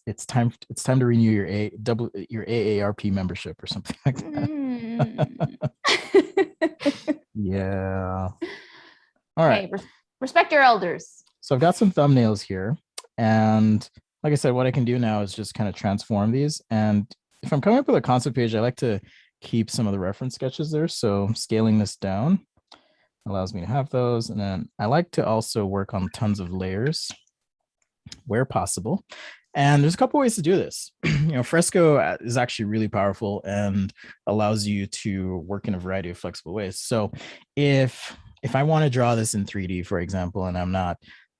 it's time to renew your AARP membership or something like that. Yeah. All right. Hey, respect your elders. So I've got some thumbnails here, and like I said, what I can do now is just kind of transform these. And if I'm coming up with a concept page, I like to keep some of the reference sketches there. So scaling this down allows me to have those. And then I like to also work on tons of layers where possible. And there's a couple ways to do this. Fresco is actually really powerful and allows you to work in a variety of flexible ways. So if I want to draw this in 3D, for example, and I'm not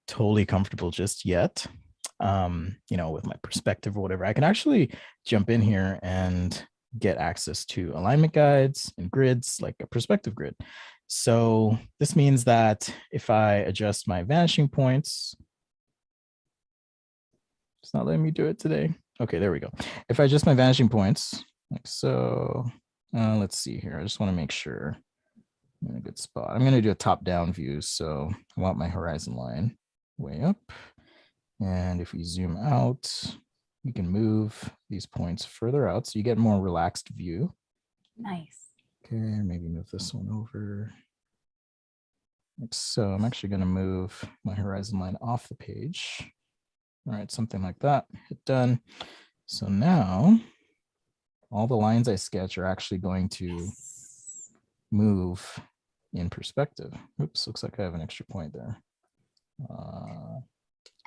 totally comfortable just yet, with my perspective or whatever, I can actually jump in here and get access to alignment guides and grids, like a perspective grid. So this means that if I adjust my vanishing points, it's not letting me do it today. Okay, there we go. If I adjust my vanishing points, like so, let's see here. I just want to make sure I'm in a good spot. I'm going to do a top-down view. So I want my horizon line way up. And if we zoom out, you can move these points further out so you get a more relaxed view. Nice. Okay, maybe move this one over. Like so, I'm actually going to move my horizon line off the page. All right, something like that. Hit done. So now all the lines I sketch are actually going to move in perspective. Oops, looks like I have an extra point there.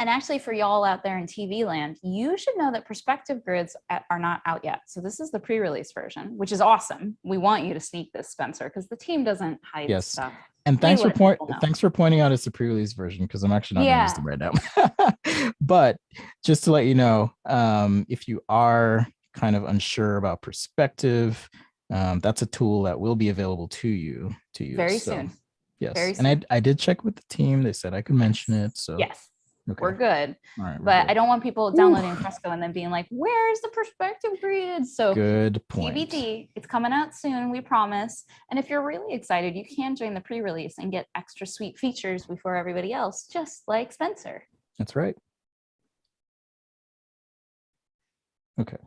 And actually, for y'all out there in TV land, you should know that perspective grids are not out yet. So this is the pre-release version, which is awesome. We want you to sneak this, Spencer, because the team doesn't hide stuff. And thanks for pointing out it's the pre-release version, because I'm actually not going to use them right now. But just to let you know, if you are kind of unsure about perspective, that's a tool that will be available to you very soon. Yes, very and soon. I did check with the team. They said I could mention it. So yes. Okay. We're good. All right, but good. I don't want people downloading Fresco and then being like, where's the perspective grid? So good point. TBD, it's coming out soon, we promise. And if you're really excited, you can join the pre-release and get extra sweet features before everybody else, just like Spencer. That's right. Okay.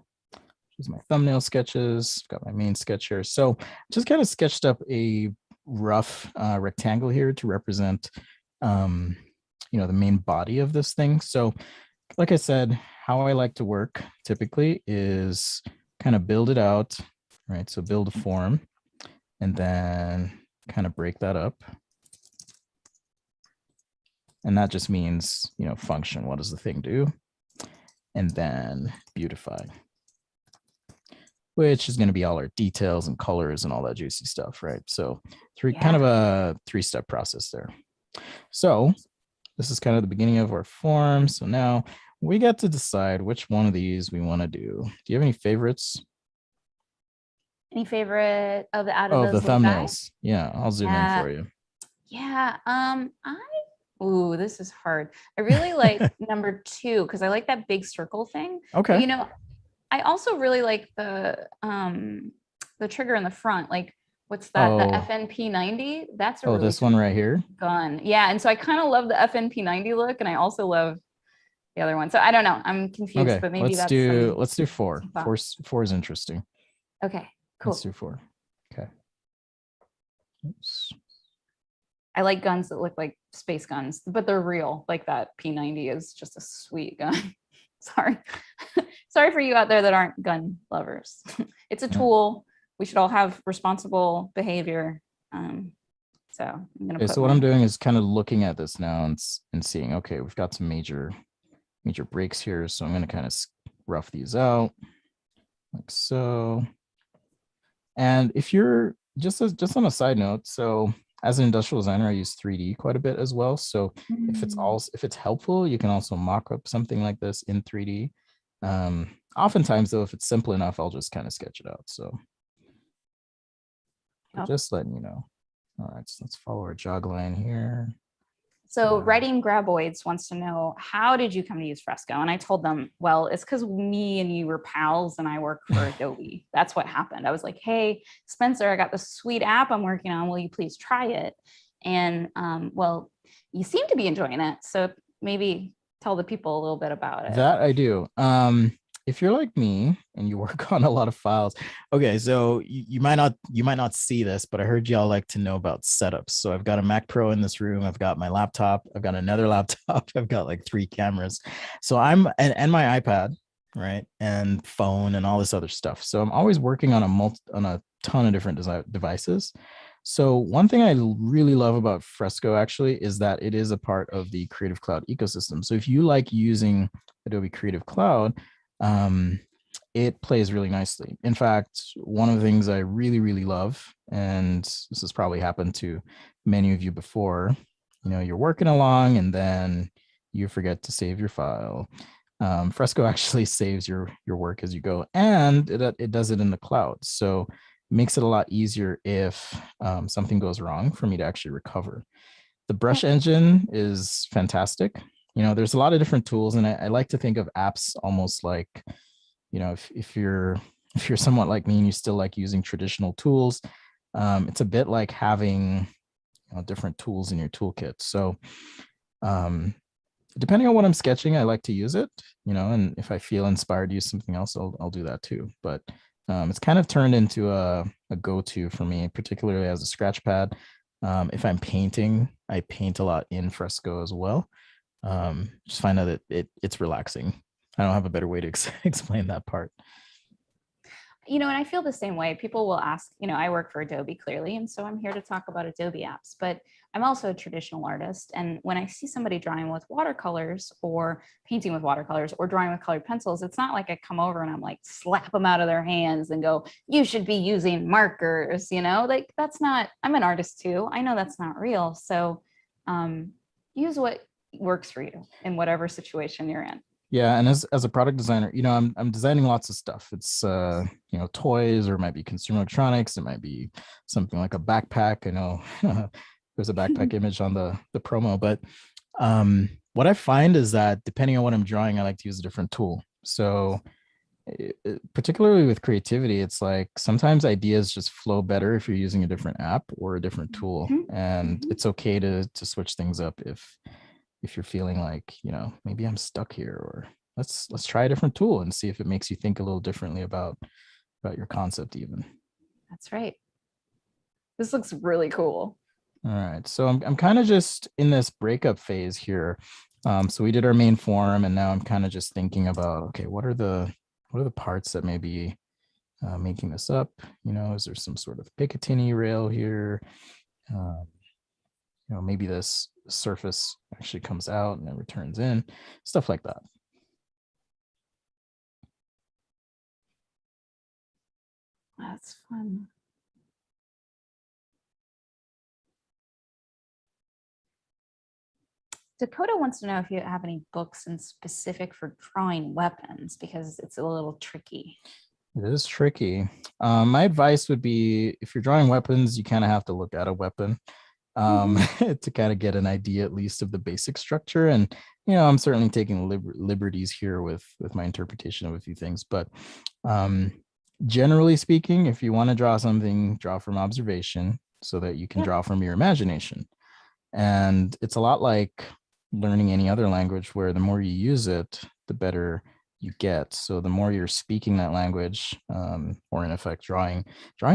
Here's my thumbnail sketches. Got my main sketch here. So just kind of sketched up a rough rectangle here to represent the main body of this thing. So like I said, how I like to work typically is kind of build it out, right? So build a form and then kind of break that up. And that just means, function. What does the thing do? And then beautify, which is going to be all our details and colors and all that juicy stuff, right? So kind of a three-step process there. So this is kind of the beginning of our form. So now we get to decide which one of these we want to do. Do you have any favorites? Any favorite of the the thumbnails? Yeah, I'll zoom in for you. Yeah, ooh, this is hard. I really like number 2 because I like that big circle thing. Okay. But, I also really like the trigger in the front. Like, what's that? The FNP90. That's a really this one right here. Gun. Yeah, and so I kind of love the FNP90 look, and I also love the other one. So I don't know. I'm confused, okay, but maybe let's do 4. 4 is interesting. Okay, cool. Let's do 4. Okay. Oops. I like guns that look like space guns, but they're real. Like that P90 is just a sweet gun. Sorry. Sorry for you out there that aren't gun lovers. It's a tool. We should all have responsible behavior. So I'm gonna Okay, put so what I'm doing is kind of looking at this now and seeing, okay, we've got some major breaks here. So I'm gonna kind of rough these out like so. And if you're just on a side note, so as an industrial designer, I use 3D quite a bit as well. So if it's helpful, you can also mock up something like this in 3D. Oftentimes though, if it's simple enough, I'll just kind of sketch it out. So just letting you know. All right, so let's follow our jog line here. So Writing Graboids wants to know, how did you come to use Fresco? And I told them, well, it's because me and you were pals and I work for Adobe. That's what happened. I was like, hey, Spencer, I got this sweet app I'm working on. Will you please try it? And well, you seem to be enjoying it. So maybe tell the people a little bit about it. That I do. If you're like me and you work on a lot of files, okay, so you might not see this, but I heard y'all like to know about setups. So I've got a Mac Pro in this room. I've got my laptop. I've got another laptop. I've got like 3 cameras. So and my iPad, right, and phone and all this other stuff. So I'm always working on a ton of different devices. So one thing I really love about Fresco actually is that it is a part of the Creative Cloud ecosystem. So if you like using Adobe Creative Cloud, it plays really nicely. In fact, one of the things I really, really love, and this has probably happened to many of you before, you're working along and then you forget to save your file. Fresco actually saves your work as you go, and it does it in the cloud. So it makes it a lot easier if something goes wrong for me to actually recover. The brush engine is fantastic. There's a lot of different tools, and I like to think of apps almost like, if you're somewhat like me and you still like using traditional tools, it's a bit like having different tools in your toolkit. So depending on what I'm sketching, I like to use it, and if I feel inspired to use something else, I'll do that too. But it's kind of turned into a go-to for me, particularly as a scratch pad. If I'm painting, I paint a lot in Fresco as well. Just find out that it's relaxing. I don't have a better way to explain that part. And I feel the same way. People will ask, I work for Adobe clearly, and so I'm here to talk about Adobe apps, but I'm also a traditional artist. And when I see somebody drawing with watercolors or painting with watercolors or drawing with colored pencils, it's not like I come over and I'm like, slap them out of their hands and go, you should be using markers, like that's not, I'm an artist too. I know that's not real. So use what works for you in whatever situation you're in. Yeah, and as a product designer, I'm designing lots of stuff. It's toys, or it might be consumer electronics. It might be something like a backpack. I know there's a backpack image on the promo, but what I find is that depending on what I'm drawing, I like to use a different tool. So particularly with creativity, it's like sometimes ideas just flow better if you're using a different app or a different tool, and it's okay to switch things up if you're feeling like, maybe I'm stuck here, or let's try a different tool and see if it makes you think a little differently about your concept even. That's right. This looks really cool. All right. So I'm kind of just in this breakup phase here. So we did our main form, and now I'm kind of just thinking about, okay, what are the parts that may be making this up? Is there some sort of Picatinny rail here? Maybe this surface actually comes out and then returns in, stuff like that. That's fun. Dakota wants to know if you have any books in specific for drawing weapons, because it's a little tricky. It is tricky. My advice would be, if you're drawing weapons, you kind of have to look at a weapon to kind of get an idea at least of the basic structure. And I'm certainly taking liberties here with my interpretation of a few things, but generally speaking, if you want to draw something, draw from observation so that you can draw from your imagination. And it's a lot like learning any other language, where the more you use it, the better you get. So the more you're speaking that language, or in effect drawing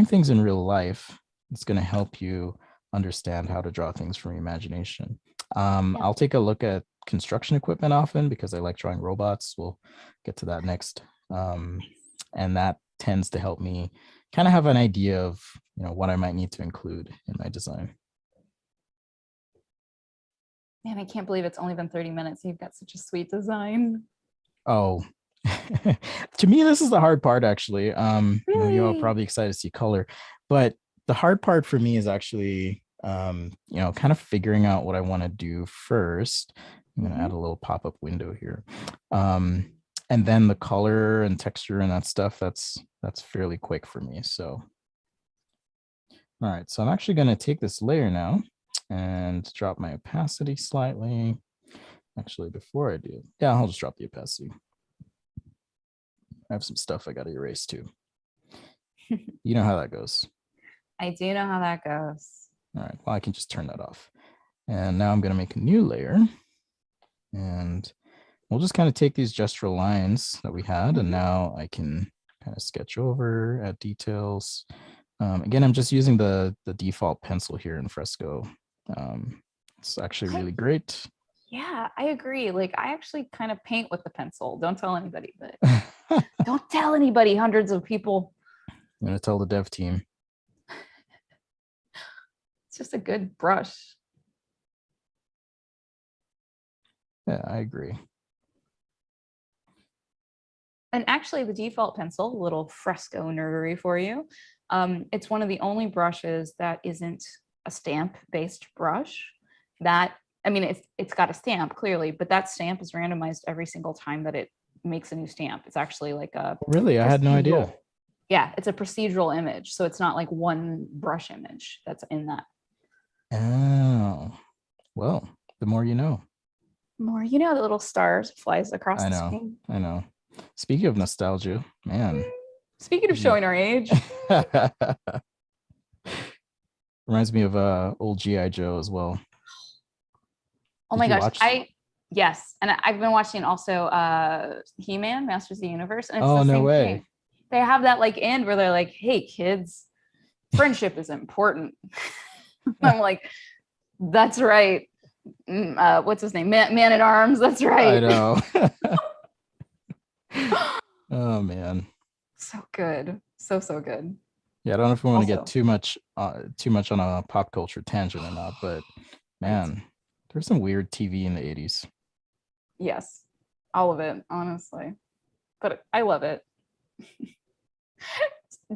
things in real life, it's going to help you understand how to draw things from imagination. I'll take a look at construction equipment often because I like drawing robots. We'll get to that next. And that tends to help me kind of have an idea of, what I might need to include in my design. Man, I can't believe it's only been 30 minutes. You've got such a sweet design. Oh, to me, this is the hard part, actually. Really? You're all probably excited to see color, but the hard part for me is actually, kind of figuring out what I want to do first. I'm going to add a little pop-up window here. And then the color and texture and that stuff, that's fairly quick for me. So, all right, so I'm actually going to take this layer now and drop my opacity slightly. Actually, before I do, I'll just drop the opacity. I have some stuff I got to erase too. You know how that goes. I do know how that goes. All right, well, I can just turn that off. And now I'm going to make a new layer. And we'll just kind of take these gestural lines that we had, and now I can kind of sketch over, add details. Again, I'm just using the default pencil here in Fresco. It's actually really great. Yeah, I agree. Like, I actually kind of paint with the pencil. Don't tell anybody, but don't tell anybody, hundreds of people. I'm going to tell the dev team. It's just a good brush. Yeah, I agree. And actually, the default pencil, a little Fresco nerdery for you. It's one of the only brushes that isn't a stamp-based brush. It's got a stamp, clearly, but that stamp is randomized every single time that it makes a new stamp. It's actually like a... Really? I had no idea. Yeah, it's a procedural image. So it's not like one brush image that's in that. Oh, well, the more you know. More, the little stars flies across the screen. I know. Speaking of nostalgia, man. Speaking of showing our age. Reminds me of old G.I. Joe as well. Oh my gosh. Yes. And I've been watching also He-Man, Masters of the Universe. And it's the same thing. They have that like end where they're like, hey kids, friendship is important. I'm like, that's right. What's his name? Man at Arms. That's right. I know. Oh man. So good. So good. Yeah, I don't know if we want to get too much on a pop culture tangent or not, but man, there's some weird TV in the 80s. Yes. All of it, honestly. But I love it.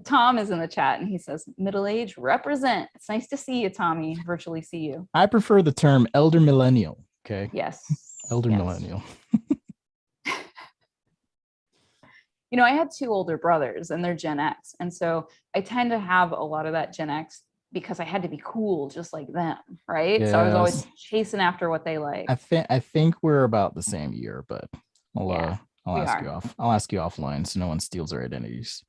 Tom is in the chat and he says, middle age represent. It's nice to see you, Tommy. Virtually see you. I prefer the term elder millennial. Okay. Yes. Elder millennial. I had two older brothers and they're Gen X. And so I tend to have a lot of that Gen X because I had to be cool just like them. Right. Yes. So I was always chasing after what they like. I think we're about the same year, but I'll ask you offline so no one steals our identities.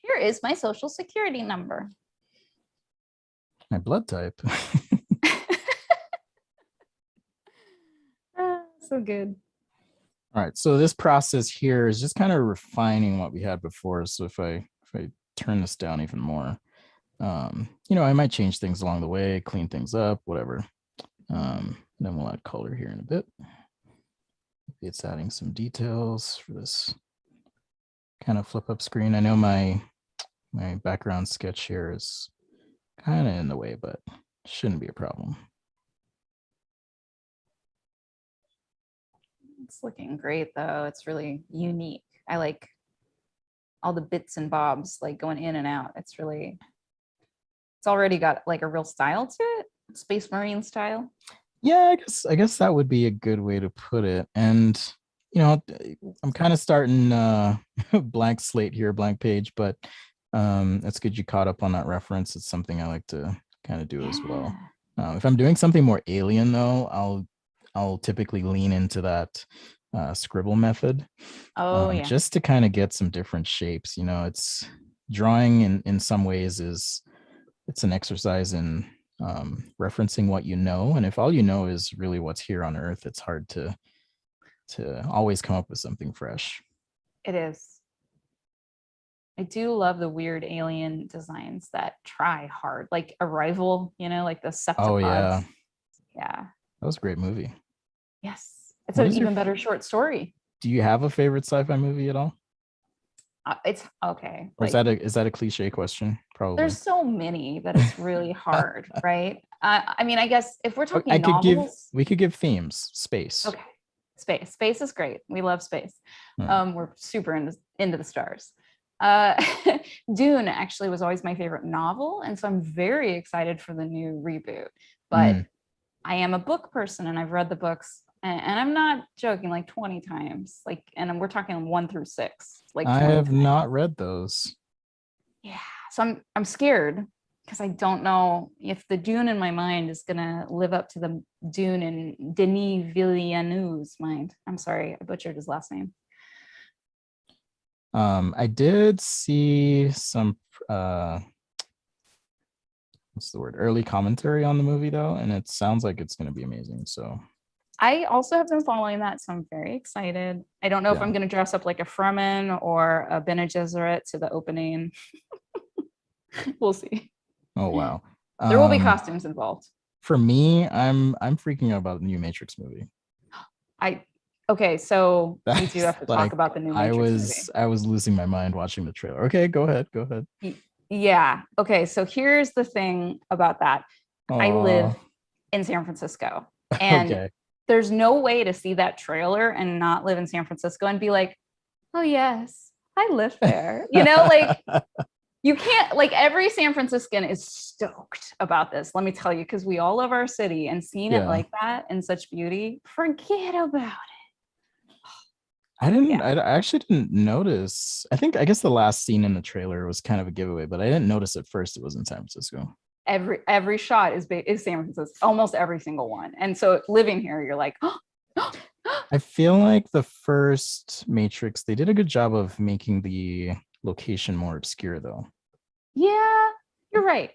Here is my social security number. My blood type. So good. All right, so this process here is just kind of refining what we had before. So if I turn this down even more, I might change things along the way, clean things up, whatever. Then we'll add color here in a bit. It's adding some details for this kind of flip up screen. I know my background sketch here is kind of in the way, but shouldn't be a problem. It's looking great though. It's really unique. I like all the bits and bobs like going in and out. It's already got like a real style to it. Space Marine style. Yeah, I guess that would be a good way to put it. And I'm kind of starting blank slate here, blank page, but it's good you caught up on that reference. It's something I like to kind of do as well. If I'm doing something more alien though, I'll typically lean into that scribble method. Just to kind of get some different shapes. It's drawing in some ways it's an exercise in referencing what you know, and if all you know is really what's here on Earth, it's hard to always come up with something fresh. It is. I do love the weird alien designs that try hard, like Arrival, like the Oh yeah, septipods. Yeah. that was a great movie. Yes. It's What an is your even better short story. Do you have a favorite sci-fi movie at all? It's okay. Or Like, is that a cliche question? Probably. there's so many that it's really hard, right? I mean, I guess if we're talking I could novels, we could give themes. Space. okay. Space is great. We love space. We're super into the stars. Dune actually was always my favorite novel, and so I'm very excited for the new reboot. But I am a book person, and I've read the books, and I'm not joking, like 20 times. Like, and we're talking 1 through 6. Like, I 20 have times. not read those. Yeah, so I'm scared because I don't know if the Dune in my mind is gonna live up to the Dune in Denis Villeneuve's mind. I'm sorry, I butchered his last name. I did see some what's the word? Early commentary on the movie though, and it sounds like it's going to be amazing. So I also have been following that, so I'm very excited. I don't know if I'm going to dress up like a Fremen or a Bene Gesserit to the opening. We'll see. Oh wow. There will be costumes involved. For me, I'm freaking out about the new Matrix movie. Okay, so we do have to Like, talk about the new Matrix movie. I was losing my mind watching the trailer. Okay, go ahead. Yeah. Okay, so here's the thing about that. I live in San Francisco, and there's no way to see that trailer and not live in San Francisco and be like, oh yes, I live there. Like you can't, like, every San Franciscan is stoked about this. Let me tell you, because we all love our city, and seeing it like that in such beauty, forget about it. I actually didn't notice. I guess the last scene in the trailer was kind of a giveaway, but I didn't notice at first it was in San Francisco. Every shot is San Francisco, almost every single one. And so living here, you're like, I feel like the first Matrix, they did a good job of making the location more obscure though. Yeah, you're right.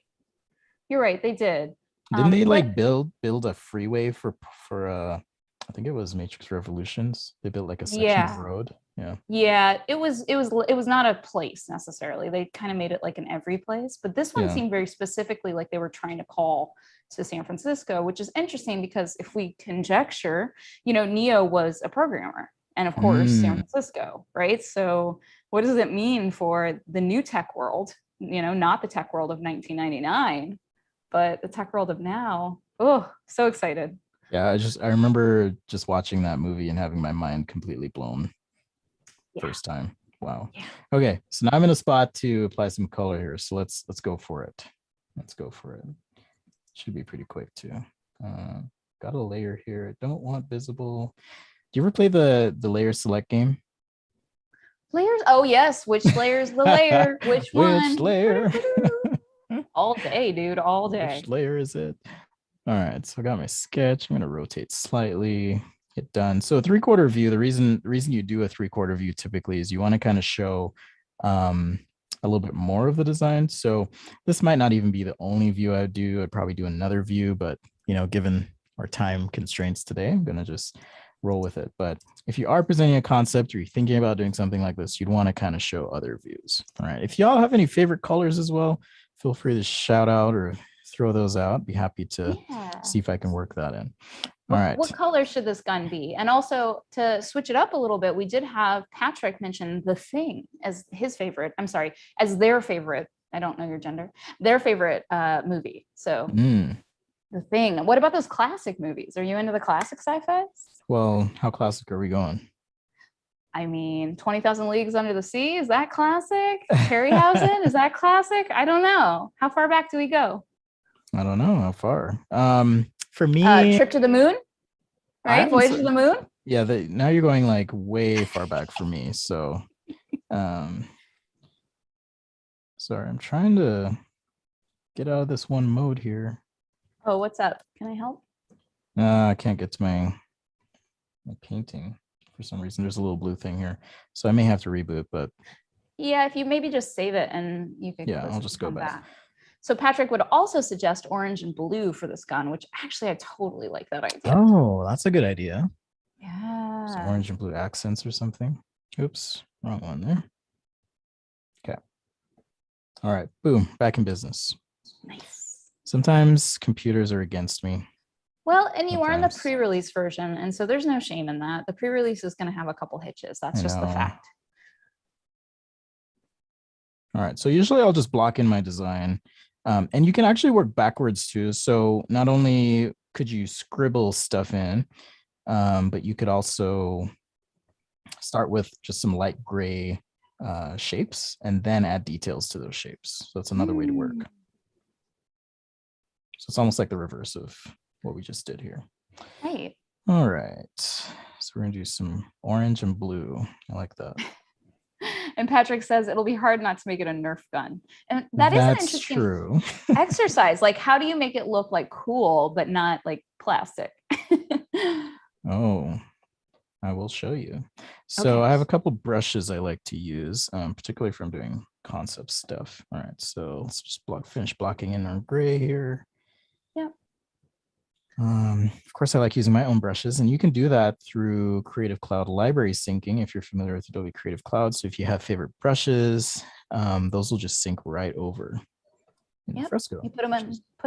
They did. Didn't they like build a freeway for I think it was Matrix Revolutions. They built like a section of road. Yeah, it was not a place necessarily. They kind of made it like in every place, but this one seemed very specifically like they were trying to call to San Francisco, which is interesting because if we conjecture, Neo was a programmer, and of course San Francisco, right? So what does it mean for the new tech world? Not the tech world of 1999, but the tech world of now. Oh, so excited. Yeah, I remember just watching that movie and having my mind completely blown first time. Wow. Yeah. Okay, so now I'm in a spot to apply some color here. So let's go for it. Should be pretty quick too. Got a layer here. Don't want visible. Do you ever play the layer select game? Layers? Oh yes. Which layer is the layer? Which one? Which layer? All day, dude. All day. Which layer is it? All right, so I got my sketch. I'm going to rotate slightly, get done. So a 3/4 view, the reason you do a 3/4 view typically is you want to kind of show a little bit more of the design. So this might not even be the only view I would do. I'd probably do another view, but given our time constraints today, I'm going to just roll with it. But if you are presenting a concept or you're thinking about doing something like this, you'd want to kind of show other views. All right, if y'all have any favorite colors as well, feel free to shout out or throw those out. Be happy to see if I can work that in. All right. What color should this gun be? And also to switch it up a little bit, we did have Patrick mention The Thing as his favorite. I'm sorry, as their favorite. I don't know your gender. Their favorite movie. So The Thing. What about those classic movies? Are you into the classic sci-fi? Well, how classic are we going? I mean, 20,000 Leagues Under the Sea, is that classic? Harryhausen, is that classic? I don't know. How far back do we go? I don't know how far. For me, Trip to the Moon, right? Voyage to the Moon. Yeah, now you're going like way far back for me. So, sorry, I'm trying to get out of this one mode here. Oh, what's up? Can I help? I can't get to my painting for some reason. There's a little blue thing here, so I may have to reboot. But yeah, if you maybe just save it and you can. Yeah, I'll just go back. So Patrick would also suggest orange and blue for this gun, which actually I totally like that idea. Oh, that's a good idea. Yeah. So orange and blue accents or something. Oops, wrong one there. Okay. All right, boom, back in business. Nice. Sometimes computers are against me. Well, and you are in the Sometimes. pre-release version, and so there's no shame in that. The pre-release is going to have a couple hitches. That's I just the know. fact. All right, so usually I'll just block in my design. And you can actually work backwards too. So not only could you scribble stuff in, but you could also start with just some light gray shapes and then add details to those shapes. So that's another way to work. So it's almost like the reverse of what we just did here. Right. All right. So we're gonna do some orange and blue. I like that. And Patrick says it'll be hard not to make it a Nerf gun. And that is an That's interesting true. exercise. Like, how do you make it look like cool, but not like plastic? Oh, I will show you. So Okay. I have a couple brushes I like to use, particularly if I'm doing concept stuff. All right, so let's just finish blocking in our gray here. Yep. Of course, I like using my own brushes, and you can do that through Creative Cloud library syncing if you're familiar with Adobe Creative Cloud. So if you have favorite brushes, those will just sync right over in Fresco. You put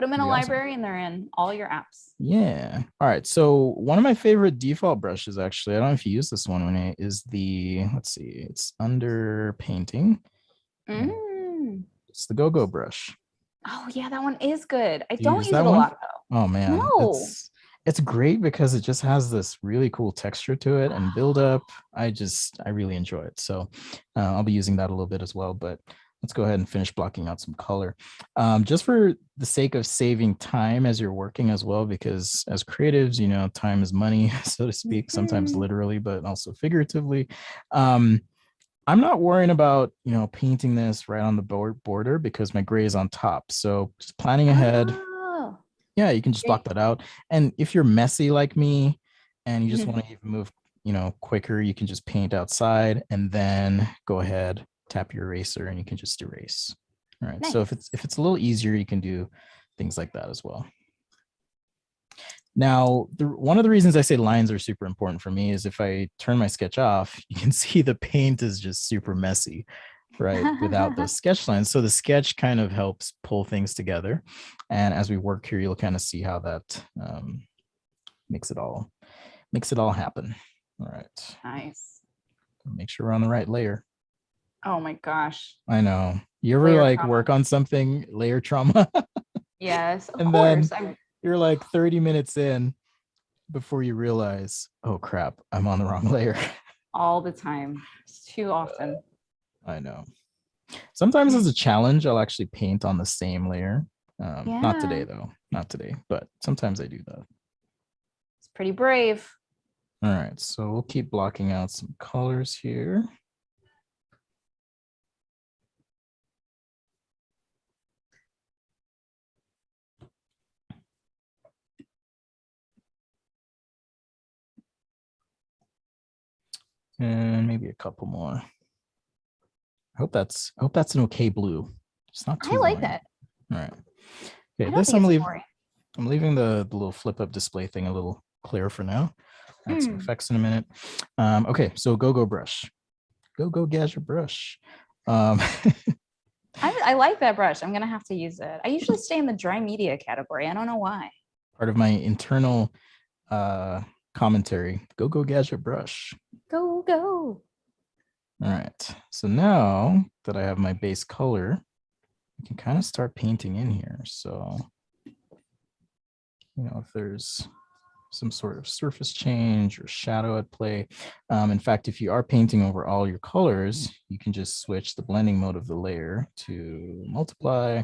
them in a library and they're in all your apps. Yeah. All right. So one of my favorite default brushes, actually, I don't know if you use this one, Renee, is the, let's see, it's under painting. It's the Go-Go brush. Oh yeah, that one is good. I Do you don't use use it that a one? lot though. Oh man, No. it's great because it just has this really cool texture to it and build up. I really enjoy it. So I'll be using that a little bit as well, but let's go ahead and finish blocking out some color. Just for the sake of saving time as you're working as well, because as creatives, you know, time is money, so to speak, sometimes literally, but also figuratively. I'm not worrying about, you know, painting this right on the border because my gray is on top. So just planning ahead. Oh. Yeah, you can just block that out. And if you're messy like me and you just want to even move, you know, quicker, you can just paint outside and then go ahead, tap your eraser, and you can just erase. All right. Nice. So if it's a little easier, you can do things like that as well. Now, one of the reasons I say lines are super important for me is if I turn my sketch off, you can see the paint is just super messy, right? Without those sketch lines. So the sketch kind of helps pull things together. And as we work here, you'll kind of see how that makes it all happen. All right. Nice. Make sure we're on the right layer. Oh my gosh. I know. You ever Layer like trauma. work on something, layer trauma? Yes, of And course. then you're like 30 minutes in before you realize, oh crap, I'm on the wrong layer. All the time. It's too often. I know. Sometimes as a challenge, I'll actually paint on the same layer. Not today though, not today, but sometimes I do that. It's pretty brave. All right, so we'll keep blocking out some colors here. And maybe a couple more. I hope that's an okay blue. It's not too I like annoying. that. All right. Okay, I don't this think I'm it's leaving the little flip up display thing a little clear for now. Add some effects in a minute. Okay, so go brush. Go gadget brush. I like that brush. I'm gonna have to use it. I usually stay in the dry media category. I don't know why. Part of my internal commentary. Go gadget brush. Go. All right. So now that I have my base color, I can kind of start painting in here. So, you know, if there's some sort of surface change or shadow at play. In fact, if you are painting over all your colors, you can just switch the blending mode of the layer to multiply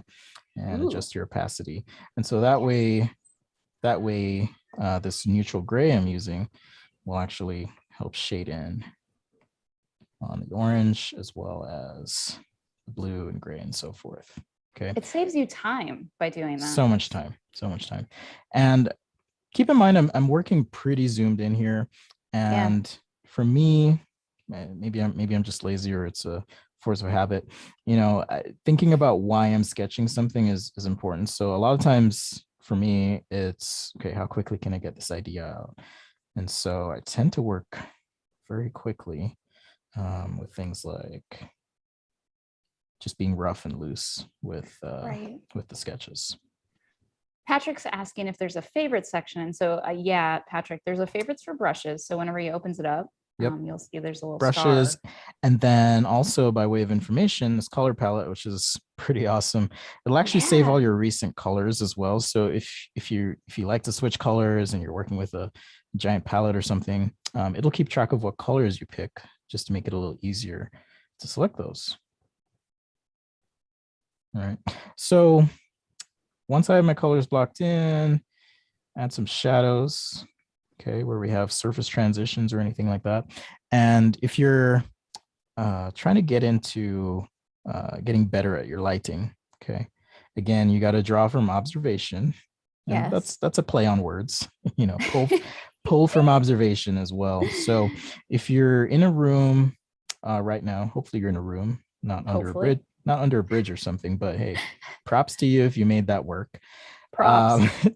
and adjust your opacity. And so that way, this neutral gray I'm using will actually help shade in on the orange as well as the blue and gray and so forth. Okay. It saves you time by doing that. So much time. And keep in mind, I'm working pretty zoomed in here. And for me, maybe I'm just lazy or it's a force of habit. You know, thinking about why I'm sketching something is important. So a lot of times for me, it's okay, how quickly can I get this idea out? And so I tend to work very quickly with things like just being rough and loose with Right. with the sketches. Patrick's asking if there's a favorite section. And so yeah, Patrick, there's a favorites for brushes. So whenever he opens it up, Yep. You'll see there's a little Brushes. star. And then also by way of information, this color palette, which is pretty awesome. It'll actually save all your recent colors as well. So if you like to switch colors and you're working with a giant palette or something, it'll keep track of what colors you pick just to make it a little easier to select those. All right. So once I have my colors blocked in, add some shadows, okay, where we have surface transitions or anything like that. And if you're trying to get into getting better at your lighting, okay, again, you got to draw from observation. And Yes. that's a play on words, you know, pull from observation as well. So if you're in a room right now, hopefully you're in a room, not under a bridge, not under a bridge or something, but hey, props to you if you made that work.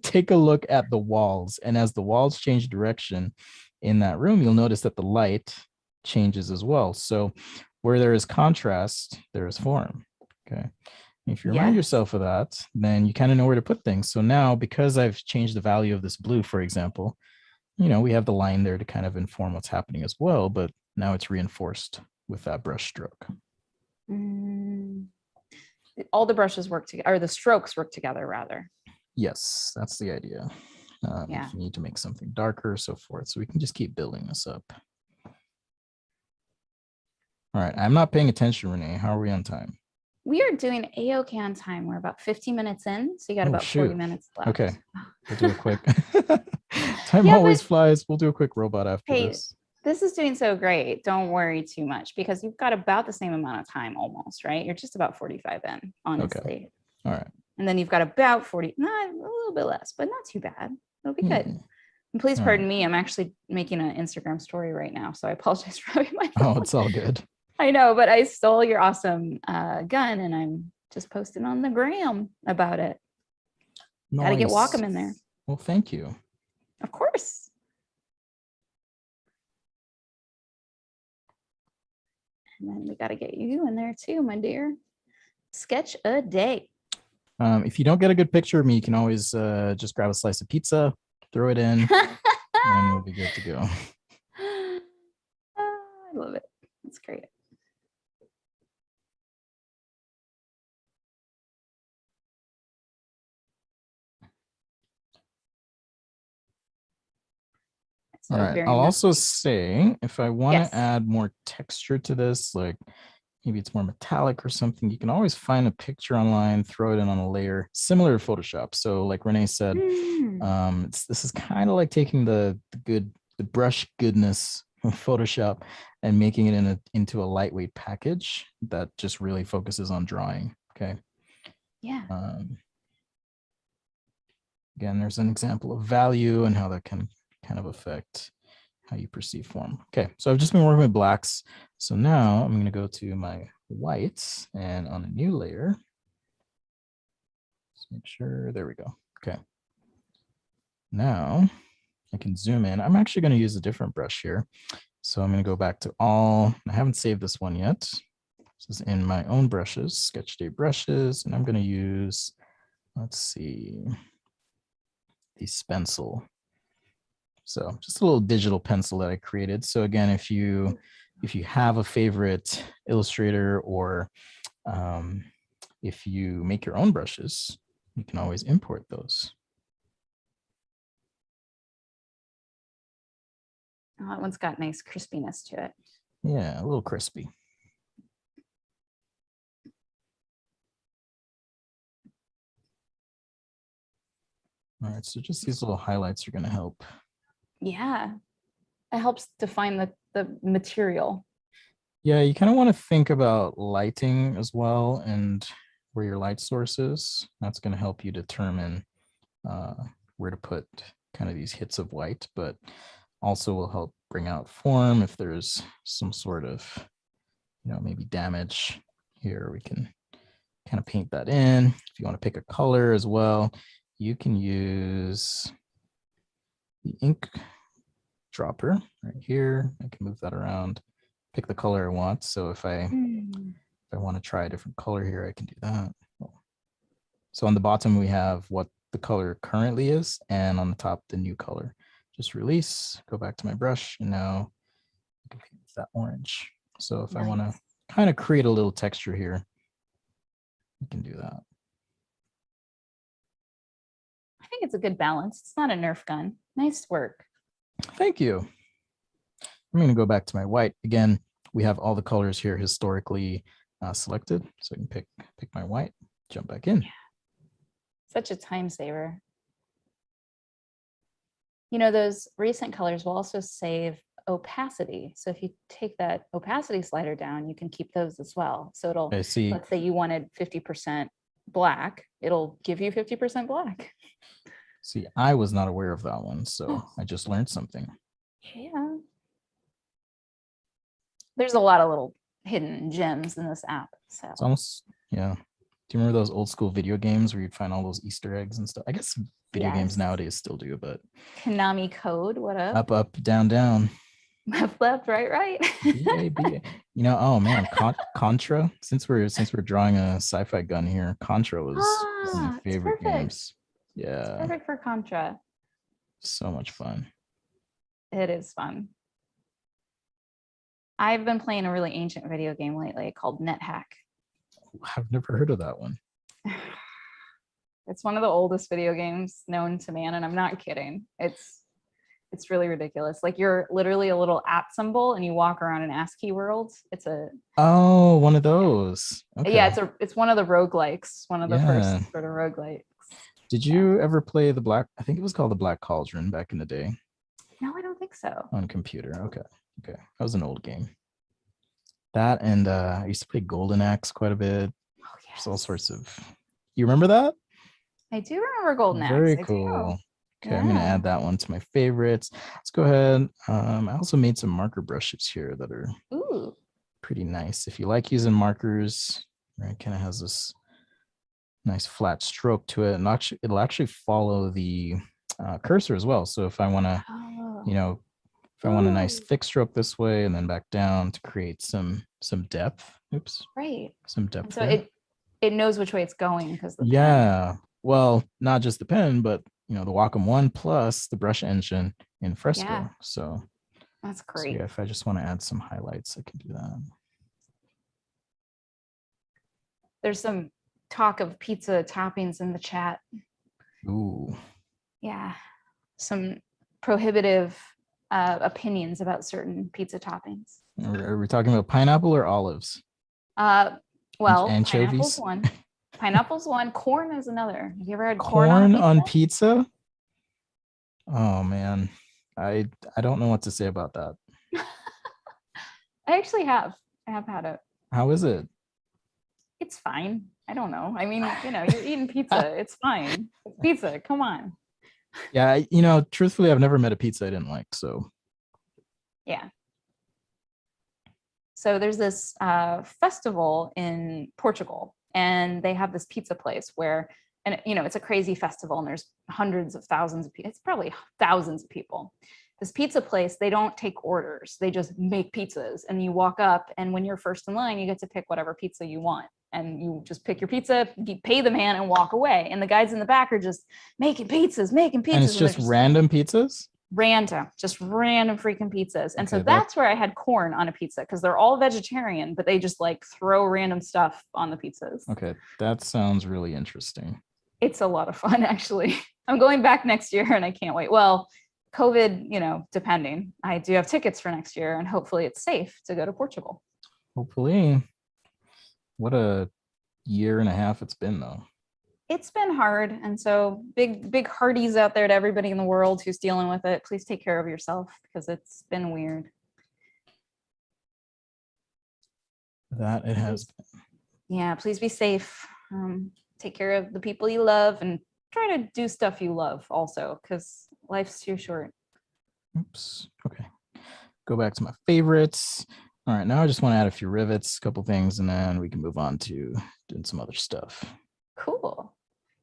Take a look at the walls, and as the walls change direction in that room, you'll notice that the light changes as well. So where there is contrast, there is form. Okay. If you remind yourself of that, then you kind of know where to put things. So now, because I've changed the value of this blue, for example, you know, we have the line there to kind of inform what's happening as well, but now it's reinforced with that brush stroke. All the brushes work together, or the strokes work together rather. Yes, that's the idea. If you need to make something darker, so forth. So we can just keep building this up. All right, I'm not paying attention, Renee. How are we on time? We are doing A-OK on time. We're about 15 minutes in, so you got about 40 minutes left. Okay, we'll do a quick. Time always flies. We'll do a quick robot after this. This is doing so great. Don't worry too much because you've got about the same amount of time almost, right? You're just about 45 in, honestly. Okay. All right. And then you've got about 40, not a little bit less, but not too bad. It'll be good. And please pardon me. I'm actually making an Instagram story right now, so I apologize for having my phone. Oh, it's all good. I know, but I stole your awesome gun and I'm just posting on the gram about it. Nice. Gotta get Wacom in there. Well, thank you. Of course. And then we gotta get you in there too, my dear. Sketch a day. If you don't get a good picture of me, you can always just grab a slice of pizza, throw it in, and we'll be good to go. I love it. That's great. All right. I'll also say if I want to add more texture to this, like maybe it's more metallic or something, you can always find a picture online, throw it in on a layer similar to Photoshop. So like Renee said, this is kind of like taking the brush goodness of Photoshop and making it into a lightweight package that just really focuses on drawing. Okay. Yeah. Again, there's an example of value and how that can kind of affect how you perceive form. Okay, so I've just been working with blacks. So now I'm going to go to my whites and on a new layer. Let's make sure, there we go. Okay. Now I can zoom in. I'm actually going to use a different brush here. So I'm going to go back to all, I haven't saved this one yet. This is in my own brushes, Sketch Day brushes, and I'm going to use, let's see, the Spencil. So just a little digital pencil that I created. So again, if you have a favorite Illustrator or if you make your own brushes, you can always import those. Oh, that one's got nice crispiness to it. Yeah, a little crispy. All right, so just these little highlights are going to help. Yeah, it helps define the material. Yeah, you kind of want to think about lighting as well and where your light source is. That's going to help you determine where to put kind of these hits of white, but also will help bring out form if there's some sort of, maybe damage here. We can kind of paint that in. If you want to pick a color as well, you can use the ink dropper right here. I can move that around, pick the color I want. So if I If I want to try a different color here, I can do that. So on the bottom, we have what the color currently is, and on the top, the new color. Just release, go back to my brush, and now I can paint that orange. So if I want to kind of create a little texture here, you can do that. I think it's a good balance. It's not a Nerf gun. Nice work. Thank you. I'm going to go back to my white. Again, we have all the colors here historically selected. So I can pick my white, jump back in. Such a time saver. You know, those recent colors will also save opacity. So if you take that opacity slider down, you can keep those as well. So it'll, I see. Let's say you wanted 50% black, it'll give you 50% black. See, I was not aware of that one, so I just learned something. Yeah. There's a lot of little hidden gems in this app. So It's almost, yeah. Do you remember those old school video games where you'd find all those Easter eggs and stuff? I guess video games nowadays still do, but Konami code, what up? up, down, down. Left, left, right, right. BA, BA. You know, oh man, Contra. Since we're drawing a sci-fi gun here, Contra was one of my favorite games. Yeah. It's perfect for Contra. So much fun. It is fun. I've been playing a really ancient video game lately called NetHack. I've never heard of that one. It's one of the oldest video games known to man, and I'm not kidding. It's really ridiculous. Like you're literally a little app symbol and you walk around an ASCII world. It's a one of those. Okay. Yeah, it's one of the roguelikes, one of the first sort of roguelikes. Did you ever play I think it was called the Black Cauldron back in the day? No, I don't think so. On computer. Okay. That was an old game. That and I used to play Golden Axe quite a bit. Oh yeah. There's all sorts of. You remember that? I do remember Golden Axe. Very cool. Okay, I'm gonna add that one to my favorites. Let's go ahead. I also made some marker brushes here that are pretty nice. If you like using markers, it kind of has this nice flat stroke to it, and it'll actually follow the cursor as well. So if I want to, if I want a nice thick stroke this way and then back down to create some depth. Oops. Right. Some depth. So it knows which way it's going because well, not just the pen, but the Wacom One plus the brush engine in Fresco. Yeah. So that's great. So if I just want to add some highlights, I can do that. There's some talk of pizza toppings in the chat. Ooh. Yeah. Some prohibitive opinions about certain pizza toppings. Are we talking about pineapple or olives? Well, anchovies? Pineapple's one. Pineapple's one. Corn is another. Have you ever had corn on pizza? Oh man, I don't know what to say about that. I actually have. I have had it. How is it? It's fine. I don't know. I mean, you're eating pizza. It's fine. It's pizza. Come on. Yeah, truthfully, I've never met a pizza I didn't like. So. Yeah. So there's this festival in Portugal, and they have this pizza place where, and it's a crazy festival, and there's hundreds of thousands of people. It's probably thousands of people. This pizza place, they don't take orders. They just make pizzas, and you walk up, and when you're first in line, you get to pick whatever pizza you want. And you just pick your pizza, you pay the man, and walk away. And the guys in the back are just making pizzas. And it's just random pizzas? Just random freaking pizzas. And so that's where I had corn on a pizza, because they're all vegetarian, but they just like throw random stuff on the pizzas. Okay, that sounds really interesting. It's a lot of fun, actually. I'm going back next year and I can't wait. Well, COVID, depending. I do have tickets for next year, and hopefully it's safe to go to Portugal. Hopefully. What a year and a half it's been, though. It's been hard. And so big hearties out there to everybody in the world who's dealing with it. Please take care of yourself, because it's been weird. That it has been. Yeah, please be safe. Take care of the people you love, and try to do stuff you love also, because life's too short. Oops. Okay. Go back to my favorites. All right, now I just want to add a few rivets, a couple things, and then we can move on to doing some other stuff. Cool.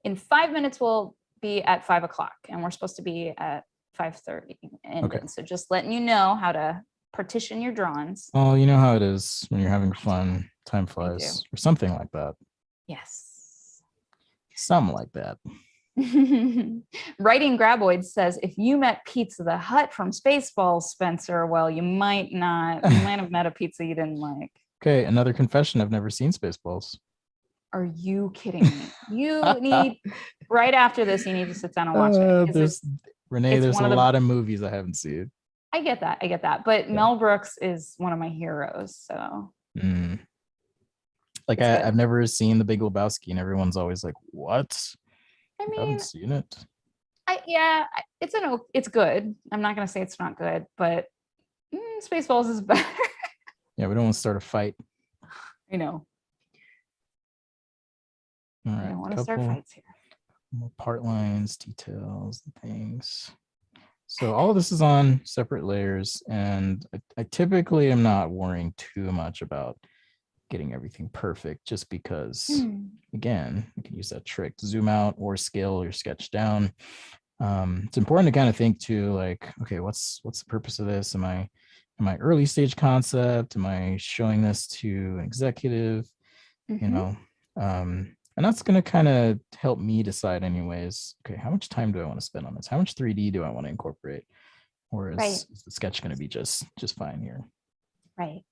In 5 minutes, we'll be at 5 o'clock, and we're supposed to be at 5:30. Okay. So just letting you know how to partition your drawings. Oh, you know how it is when you're having fun. Time flies, or something like that. Yes. Something like that. Writing Graboid says, if you met Pizza the Hut from Spaceballs, Spencer, well, you might not. You might have met a pizza you didn't like. Okay, another confession. I've never seen Spaceballs. Are you kidding me? You need, right after this, you need to sit down and watch it. Renee, it's there's a one of the- lot of movies I haven't seen. I get that. But Yeah. Mel Brooks is one of my heroes. So Like I've never seen The Big Lebowski, and everyone's always like, "What? I I mean, haven't seen it." it's good. I'm not gonna say it's not good, but Spaceballs is better. Yeah, we don't want to start a fight. I know. All I right, don't want to start fights here. more part lines, details, and things. So all of this is on separate layers, and I typically am not worrying too much about getting everything perfect, just because, again, you can use that trick to zoom out or scale your sketch down. It's important to kind of think too, like, okay, what's the purpose of this? Am I early stage concept? Am I showing this to an executive? You know, and that's going to kind of help me decide anyways, okay, how much time do I want to spend on this? How much 3D do I want to incorporate? Or is the sketch going to be just fine here? Right.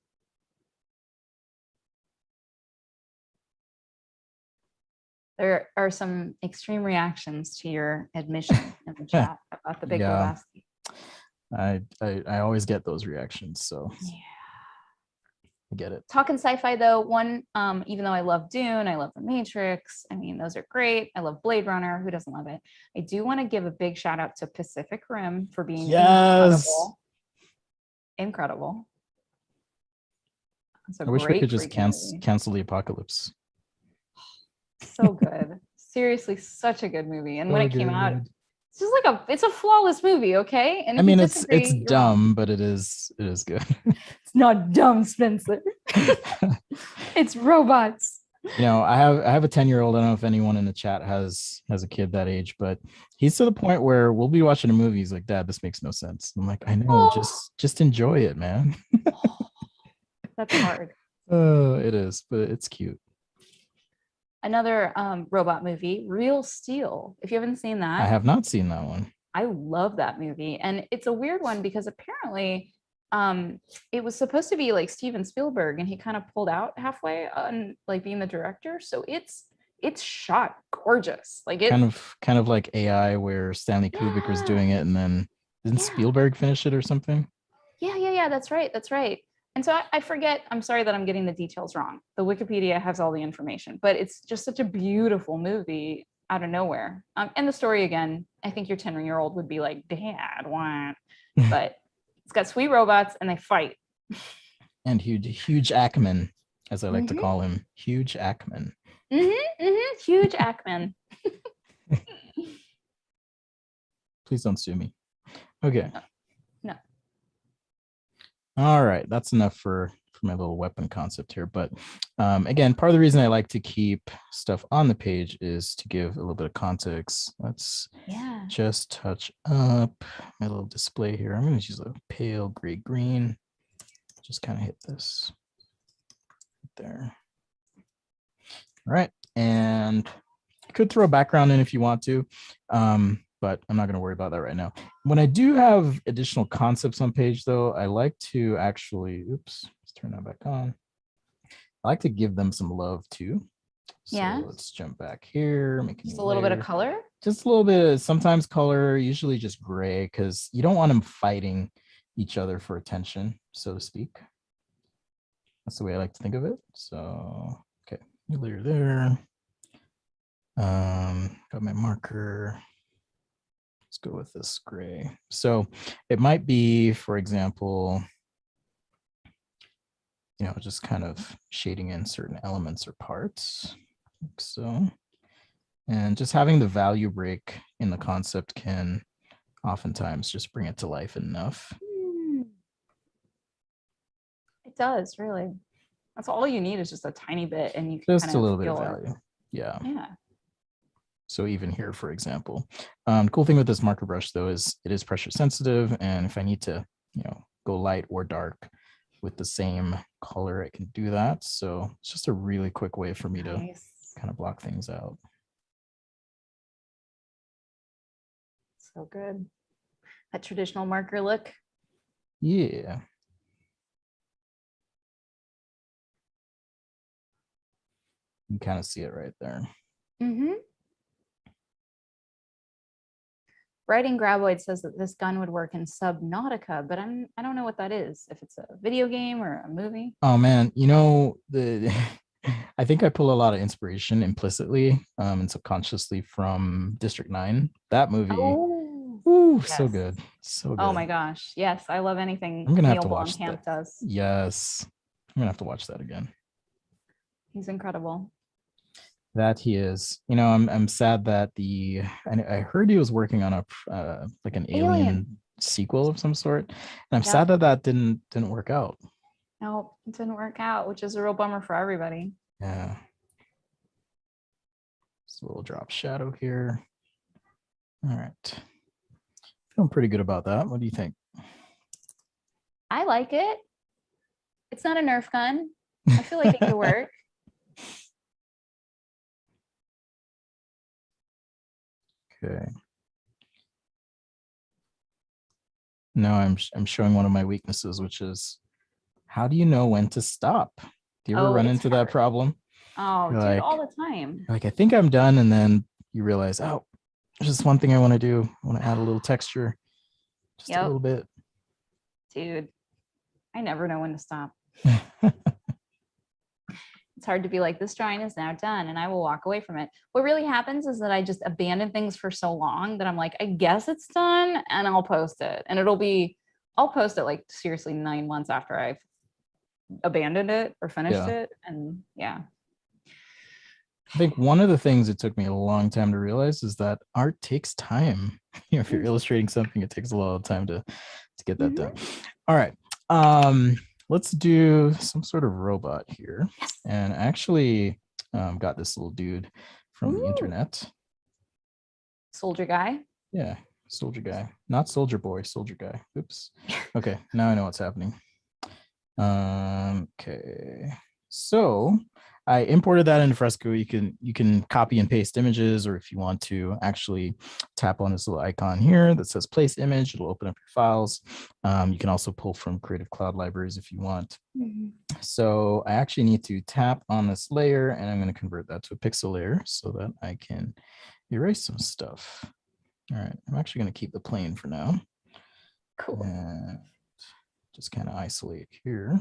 There are some extreme reactions to your admission in the chat about the Big Lebowski. I always get those reactions, so yeah. I get it. Talking sci-fi though, even though I love Dune, I love The Matrix, I mean, those are great. I love Blade Runner, who doesn't love it? I do want to give a big shout out to Pacific Rim for being incredible. I wish we could just cancel the apocalypse. So good. Seriously, such a good movie. And when it came out, it's just like it's a flawless movie, okay? And I mean, it's dumb, but it is good. It's not dumb, Spencer. It's robots. You know, I have a 10-year-old. I don't know if anyone in the chat has a kid that age, but he's to the point where we'll be watching a movie. He's like, "Dad, this makes no sense." I'm like, "I know, just enjoy it, man." That's hard. It is, but it's cute. Another robot movie, Real Steel. If you haven't seen that, I have not seen that one. I love that movie, and it's a weird one because apparently it was supposed to be like Steven Spielberg, and he kind of pulled out halfway on like being the director. So it's shot gorgeous, like it kind of like AI, where Stanley Kubrick was doing it, and then didn't Spielberg finish it or something? Yeah, that's right. And so I forget, I'm sorry that I'm getting the details wrong. The Wikipedia has all the information, but it's just such a beautiful movie out of nowhere. And the story, again, I think your 10-year-old would be like, "Dad, what?" But it's got sweet robots and they fight. And huge Ackman, as I like to call him. Huge Ackman. Huge Ackman. Please don't sue me. Okay. No. All right, that's enough for my little weapon concept here. But again, part of the reason I like to keep stuff on the page is to give a little bit of context. Let's just touch up my little display here. I'm going to use a pale gray green. Just kind of hit this there. All right, and you could throw a background in if you want to. But I'm not going to worry about that right now. When I do have additional concepts on page, though, I like to actually, let's turn that back on. I like to give them some love too. So let's jump back here. Make just a little bit of color. Just a little bit, sometimes color, usually just gray, because you don't want them fighting each other for attention, so to speak. That's the way I like to think of it. So, okay, new layer there. Got my marker. Let's go with this gray. So it might be, for example, just kind of shading in certain elements or parts, like so. And just having the value break in the concept can oftentimes just bring it to life enough. It does, really. That's all you need is just a tiny bit, and you can just a little bit of value. Yeah. So even here, for example, the cool thing with this marker brush, though, is it is pressure sensitive. And if I need to, go light or dark, with the same color, I can do that. So it's just a really quick way for me to kind of block things out. So good. That traditional marker look. Yeah. You can kind of see it right there. Mm-hmm. Writing Graboid says that this gun would work in Subnautica, but I don't know what that is. If it's a video game or a movie. Oh man, you know, I think I pull a lot of inspiration implicitly and subconsciously from District 9. That movie. Oh, ooh, yes. So good. So good. Oh my gosh. Yes, I love anything I'm gonna have Neil to watch Blomkamp that. does. Yes. I'm gonna have to watch that again. He's incredible. That he is. You know, I'm sad that I heard he was working on a like an alien sequel of some sort, and I'm sad that didn't work out. No, it didn't work out, which is a real bummer for everybody. Yeah. Just a little drop shadow here. All right. Feeling pretty good about that. What do you think? I like it. It's not a Nerf gun. I feel like it could work. Okay. Now I'm showing one of my weaknesses, which is how do you know when to stop? Do you ever run into that problem? Oh, dude, like, all the time. Like, I think I'm done, and then you realize, oh, there's just one thing I want to do. I want to add a little texture, just a little bit. Dude, I never know when to stop. It's hard to be like, this drawing is now done, and I will walk away from it. What really happens is that I just abandon things for so long that I'm like, I guess it's done, and I'll post it. And I'll post it like seriously 9 months after I've abandoned it or finished it. And yeah. I think one of the things it took me a long time to realize is that art takes time. You know, if you're illustrating something, it takes a lot of time to get that done. All right. Let's do some sort of robot here. And I actually got this little dude from the internet. Soldier guy? Yeah, soldier guy. Not soldier boy, soldier guy. Oops. Okay, now I know what's happening. Okay, so I imported that into Fresco. You can copy and paste images, or if you want to actually tap on this little icon here that says place image, it'll open up your files. You can also pull from Creative Cloud libraries if you want. So I actually need to tap on this layer, and I'm going to convert that to a pixel layer so that I can erase some stuff. All right, I'm actually going to keep the plane for now. Cool. And just kind of isolate here.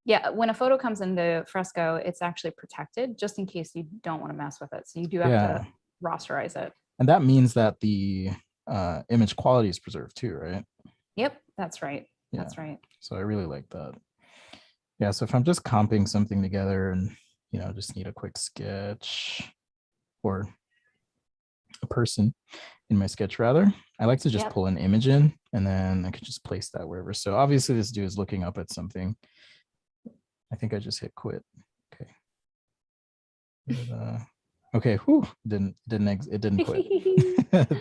Yeah, when a photo comes into Fresco, it's actually protected just in case you don't want to mess with it. So you do have to rasterize it. And that means that the image quality is preserved too, right? Yep, that's right. Yeah. That's right. So I really like that. Yeah, so if I'm just comping something together and, you know, just need a quick sketch or a person in my sketch rather, I like to just pull an image in and then I could just place that wherever. So obviously this dude is looking up at something. I think I just hit quit. Okay. Okay. Whew, it didn't quit.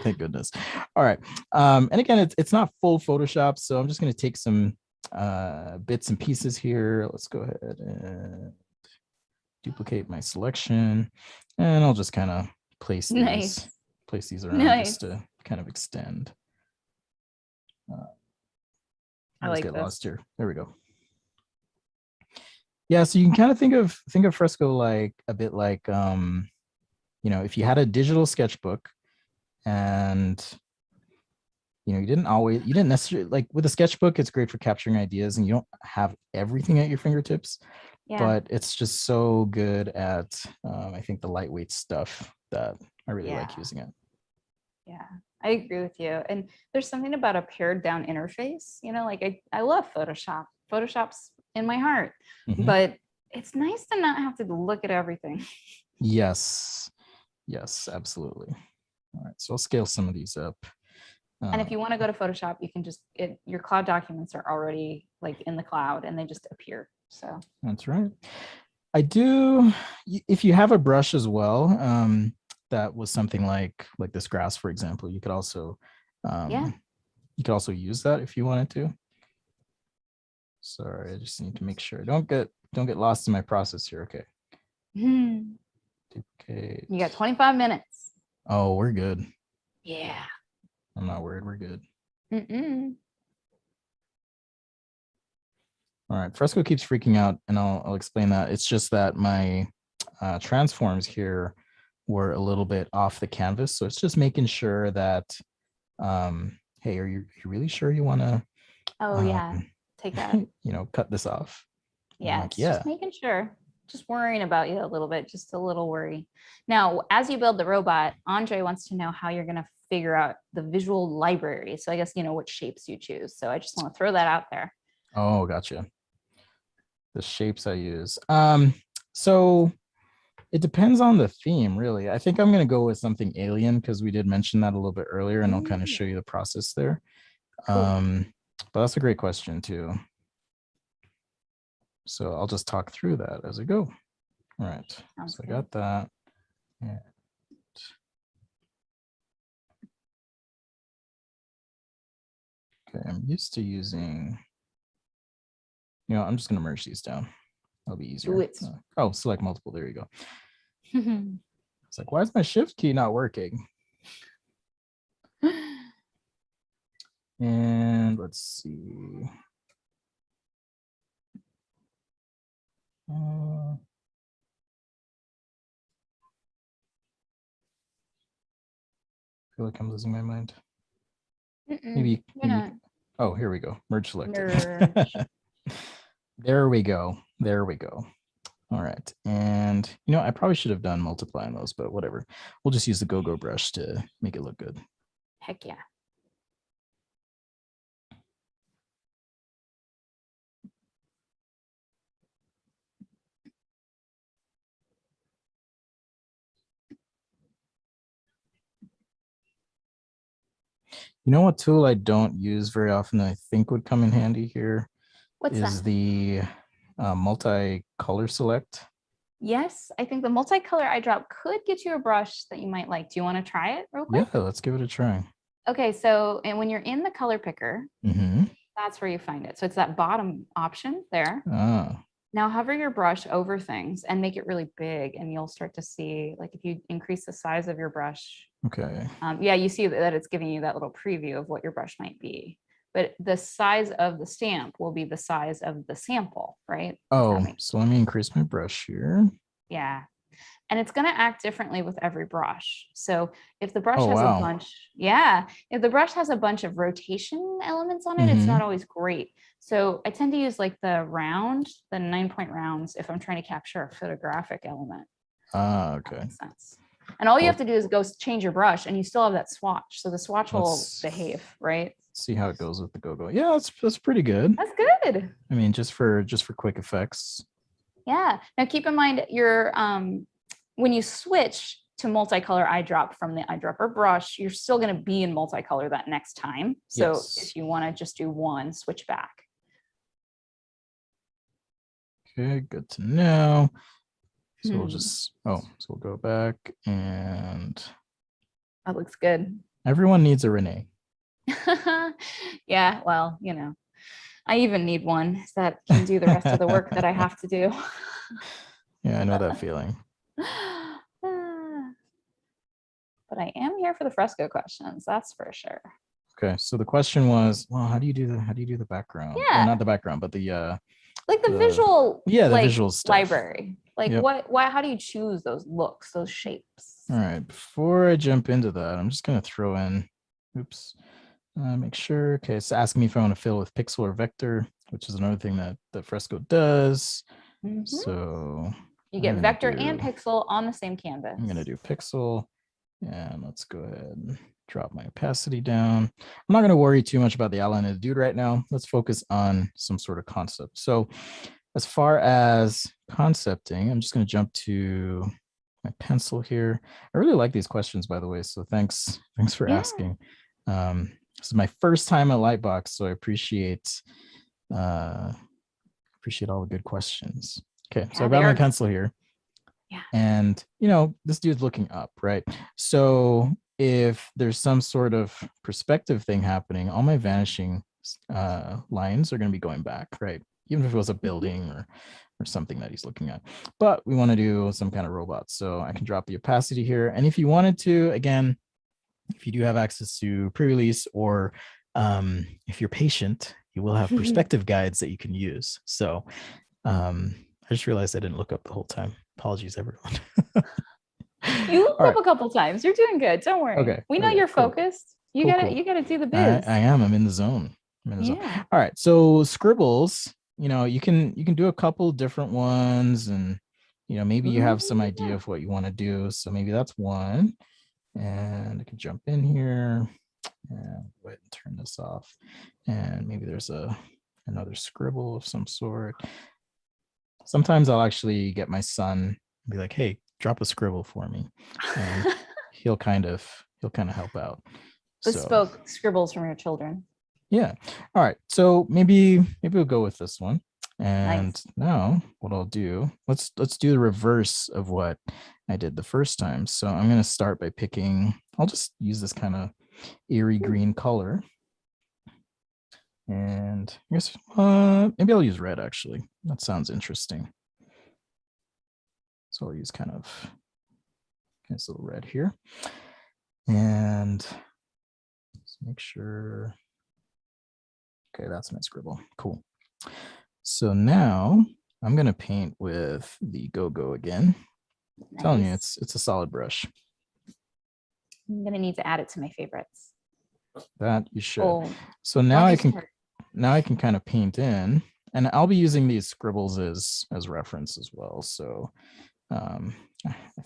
Thank goodness. All right. And again, it's not full Photoshop, so I'm just going to take some bits and pieces here. Let's go ahead and duplicate my selection, and I'll just kind of place these around just to kind of extend. I like get lost here. There we go. Yeah, so you can kind of think of Fresco like a bit like you know, if you had a digital sketchbook and you know, you didn't necessarily like with a sketchbook, it's great for capturing ideas and you don't have everything at your fingertips, but it's just so good at I think the lightweight stuff that I really like using it. Yeah, I agree with you. And there's something about a pared down interface, you know, like I love Photoshop. Photoshop's in my heart, but it's nice to not have to look at everything. Yes, absolutely. All right, so I'll scale some of these up. And if you want to go to Photoshop, you can just, your cloud documents are already like in the cloud and they just appear. So that's right. I do, if you have a brush as well, that was something like this grass, for example, you could also, you could also use that if you wanted to. Sorry, I just need to make sure. Don't get lost in my process here. Okay. Hmm. Duplicate. You got 25 minutes. Oh, we're good. Yeah. I'm not worried. We're good. Mm-mm. All right. Fresco keeps freaking out, and I'll explain that. It's just that my transforms here were a little bit off the canvas, so it's just making sure that. Hey, are you really sure you want to? Oh yeah. Take that. Cut this off. Yeah, Like, it's just making sure. Just worrying about you a little bit, just a little worry. Now, as you build the robot, Andre wants to know how you're going to figure out the visual library. So I guess, what shapes you choose. So I just want to throw that out there. Oh, gotcha. The shapes I use. So it depends on the theme, really. I think I'm going to go with something alien because we did mention that a little bit earlier, and I'll kind of show you the process there. Cool. But that's a great question too. So I'll just talk through that as I go. All right. Sounds so good. I got that. And okay, I'm used to using, I'm just going to merge these down. That'll be easier. Do it. Oh, select multiple. There you go. It's like, why is my shift key not working? And let's see. I feel like I'm losing my mind. Maybe. Oh, here we go. Merge selected. There we go. There we go. All right. And, I probably should have done multiply on those, but whatever. We'll just use the go-go brush to make it look good. Heck yeah. You know what tool I don't use very often that I think would come in handy here? What's is that? The multi-color select. Yes, I think the multicolor eyedrop could get you a brush that you might like. Do you want to try it real quick? Yeah, let's give it a try. Okay, so and when you're in the color picker, that's where you find it. So it's that bottom option there. Ah. Now hover your brush over things and make it really big, and you'll start to see, like, if you increase the size of your brush. Okay. Yeah, you see that it's giving you that little preview of what your brush might be. But the size of the stamp will be the size of the sample, right? Oh, so let me increase my brush here. Yeah. And it's going to act differently with every brush. So if the brush has wow. a bunch, if the brush has a bunch of rotation elements on it, it's not always great. So I tend to use like the 9-point rounds if I'm trying to capture a photographic element. Ah, okay. That makes sense. And all you have to do is go change your brush and you still have that swatch. So the swatch will behave, right? See how it goes with the go-go. Yeah, that's pretty good. That's good. I mean, just for quick effects. Yeah. Now keep in mind your when you switch to multicolor eyedrop from the eyedropper brush, you're still going to be in multicolor that next time. So if you want to just do one, switch back. Okay, good to know. So we'll just, so we'll go back and. That looks good. Everyone needs a Renee. Yeah, well, I even need one that can do the rest of the work that I have to do. Yeah, I know that feeling. But I am here for the fresco questions, that's for sure. Okay, so the question was, well, how do you do the background? Yeah, well, not the background, but the like the visual, the visual stuff. Library. Like how do you choose those looks, those shapes? All right, before I jump into that, I'm just gonna throw in, make sure. Okay, it's asking me if I want to fill with pixel or vector, which is another thing that Fresco does. So you get vector and pixel on the same canvas. I'm gonna do pixel, and let's go ahead and drop my opacity down. I'm not gonna worry too much about the outline of the dude right now. Let's focus on some sort of concept. So as far as concepting, I'm just gonna jump to my pencil here. I really like these questions, by the way, so thanks for asking. This is my first time at Lightbox, so I appreciate all the good questions. Okay, so I got my pencil here. Yeah. And this dude's looking up, right? So if there's some sort of perspective thing happening, all my vanishing lines are going to be going back, right? even if it was a building or something that he's looking at. But we want to do some kind of robot. So I can drop the opacity here. And if you wanted to, again, if you do have access to pre-release, or if you're patient, you will have perspective guides that you can use. So I just realized I didn't look up the whole time. Apologies, everyone. You looked up a couple times. You're doing good. Don't worry. Okay. We know you're focused. You Cool, gotta cool. you gotta do the biz. I am. I'm in the zone. Yeah. All right. So scribbles, you can do a couple different ones, and maybe you have some idea of what you want to do. So maybe that's one. And I can jump in here and go ahead and turn this off. And maybe there's another scribble of some sort. Sometimes I'll actually get my son and be like, hey, drop a scribble for me. And he'll kind of help out. Bespoke scribbles from your children. Yeah. All right. So maybe we'll go with this one. And Nice. now what I'll do, let's do the reverse of what I did the first time. So I'm going to start by picking, I'll just use this kind of eerie green color. And I guess maybe I'll use red, actually. That sounds interesting. So I'll use kind of this little red here. And let's make sure. Okay, that's my scribble. Cool. So now I'm going to paint with the Go-Go again. I'm telling you, it's a solid brush. I'm gonna need to add it to my favorites. That you should. Oh, So now I can kind of paint in, and I'll be using these scribbles as reference as well. So I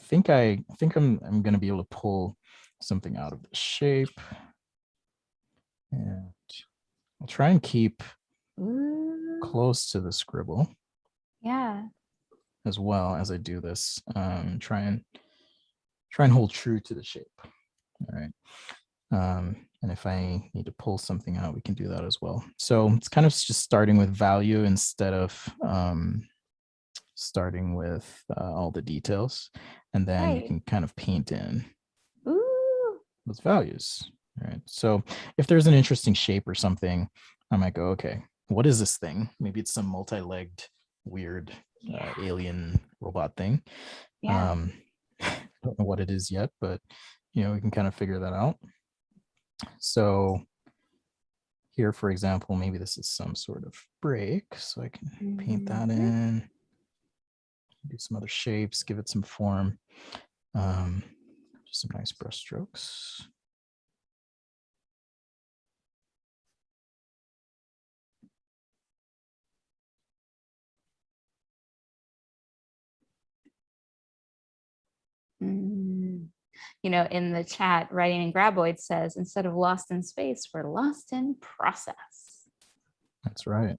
think I'm going to be able to pull something out of the shape, and I'll try and keep close to the scribble. Yeah. As well as I do this, try and hold true to the shape. All right. And if I need to pull something out, we can do that as well. So it's kind of just starting with value instead of starting with all the details, and then you can kind of paint in those values. All right. So if there's an interesting shape or something, I might go, okay, what is this thing? Maybe it's some multi-legged weird alien robot thing. Yeah. I don't know what it is yet, but we can kind of figure that out. So here, for example, maybe this is some sort of break, so I can paint that in, do some other shapes, give it some form. Just some nice brush strokes. In the chat, Writing in Graboid says, instead of lost in space, we're lost in process. That's right.